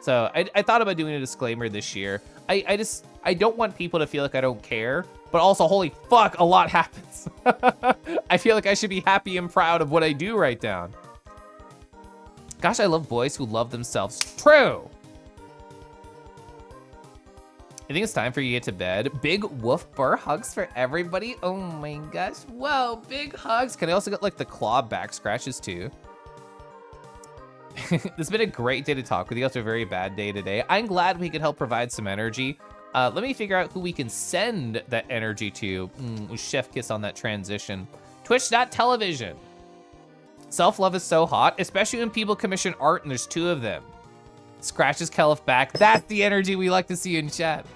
So I thought about doing a disclaimer this year. I don't want people to feel like I don't care, but also, holy fuck, a lot happens. I feel like I should be happy and proud of what I do write down. Gosh, I love boys who love themselves. True. I think it's time for you to get to bed. Big woof burr hugs for everybody. Oh my gosh. Whoa, big hugs. Can I also get like the claw back scratches too? This has been a great day to talk with you after a very bad day today. I'm glad we could help provide some energy. Let me figure out who we can send that energy to. Chef kiss on that transition. Twitch.tv. Self-love is so hot, especially when people commission art and there's 2 of them. Scratches Kelf back. That's the energy we like to see in chat.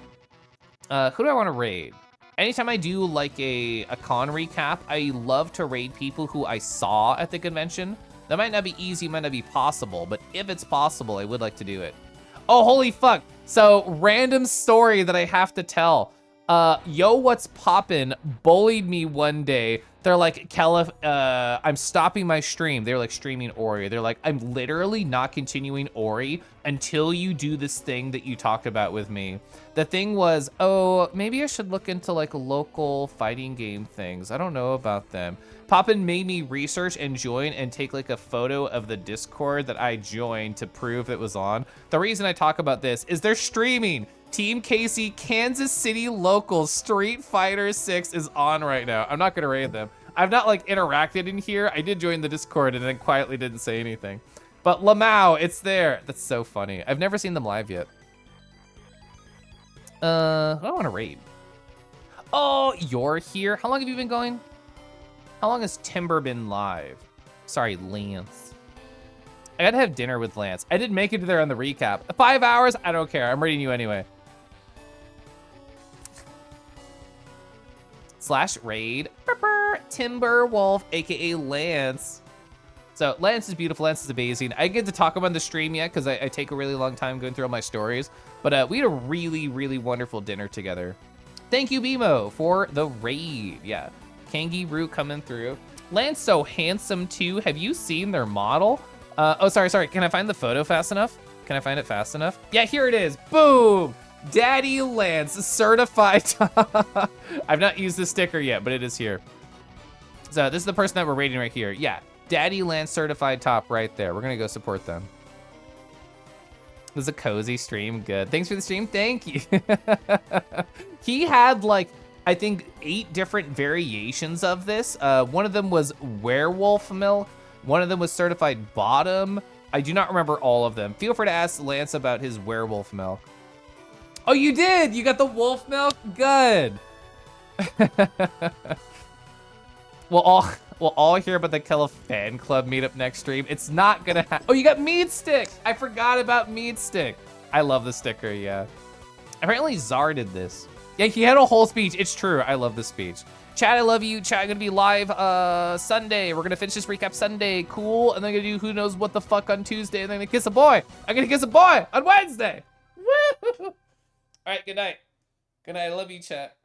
Who do I want to raid? Anytime I do like a con recap, I love to raid people who I saw at the convention. That might not be easy, might not be possible, but if it's possible, I would like to do it. Oh, holy fuck. So, random story that I have to tell. Yo What's Poppin' bullied me one day. They're like, Kelf, I'm stopping my stream. They're like streaming Ori. They're like, I'm literally not continuing Ori until you do this thing that you talked about with me. The thing was, oh, maybe I should look into like local fighting game things. I don't know about them. Poppin made me research and join and take like a photo of the Discord that I joined to prove it was on. The reason I talk about this is they're streaming. Team Casey, Kansas City local Street Fighter 6 is on right now. I'm not gonna raid them. I've not like interacted in here. I did join the Discord and then quietly didn't say anything. But Lamau, it's there. That's so funny. I've never seen them live yet. Who do I want to raid? Oh, you're here. How long have you been going? How long has Timber been live? Sorry, Lance. I gotta have dinner with Lance. I didn't make it there on the recap. 5 hours? I don't care. I'm raiding you anyway. /raid Timber Wolf, aka Lance. So Lance is beautiful. Lance is amazing. I get to talk about the stream yet because I take a really long time going through all my stories. But we had a really, really wonderful dinner together. Thank you, Bimo, for the raid. Yeah, Kangi Root coming through. Lance so handsome too. Have you seen their model? Oh, sorry. Can I find the photo fast enough? Can I find it fast enough? Yeah, here it is. Boom. Daddy Lance, certified. I've not used the sticker yet, but it is here. So this is the person that we're rating right here. Yeah, Daddy Lance certified top right there. We're gonna go support them. This is a cozy stream. Good. Thanks for the stream. Thank you. He had like, I think 8 different variations of this. One of them was werewolf milk. One of them was certified bottom. I do not remember all of them. Feel free to ask Lance about his werewolf milk. Oh, you did! You got the wolf milk? Good. We'll all hear about the Kelf fan club meetup next stream. It's not gonna happen. Oh, you got meat stick! I forgot about meat stick. I love the sticker, yeah. Apparently Czar did this. Yeah, he had a whole speech. It's true. I love this speech. Chad, I love you. Chad, I'm gonna be live Sunday. We're gonna finish this recap Sunday. Cool. And then I'm gonna do who knows what the fuck on Tuesday. And then I'm gonna kiss a boy. I'm gonna kiss a boy on Wednesday. Woo! All right, good night. Good night. I love you, chat.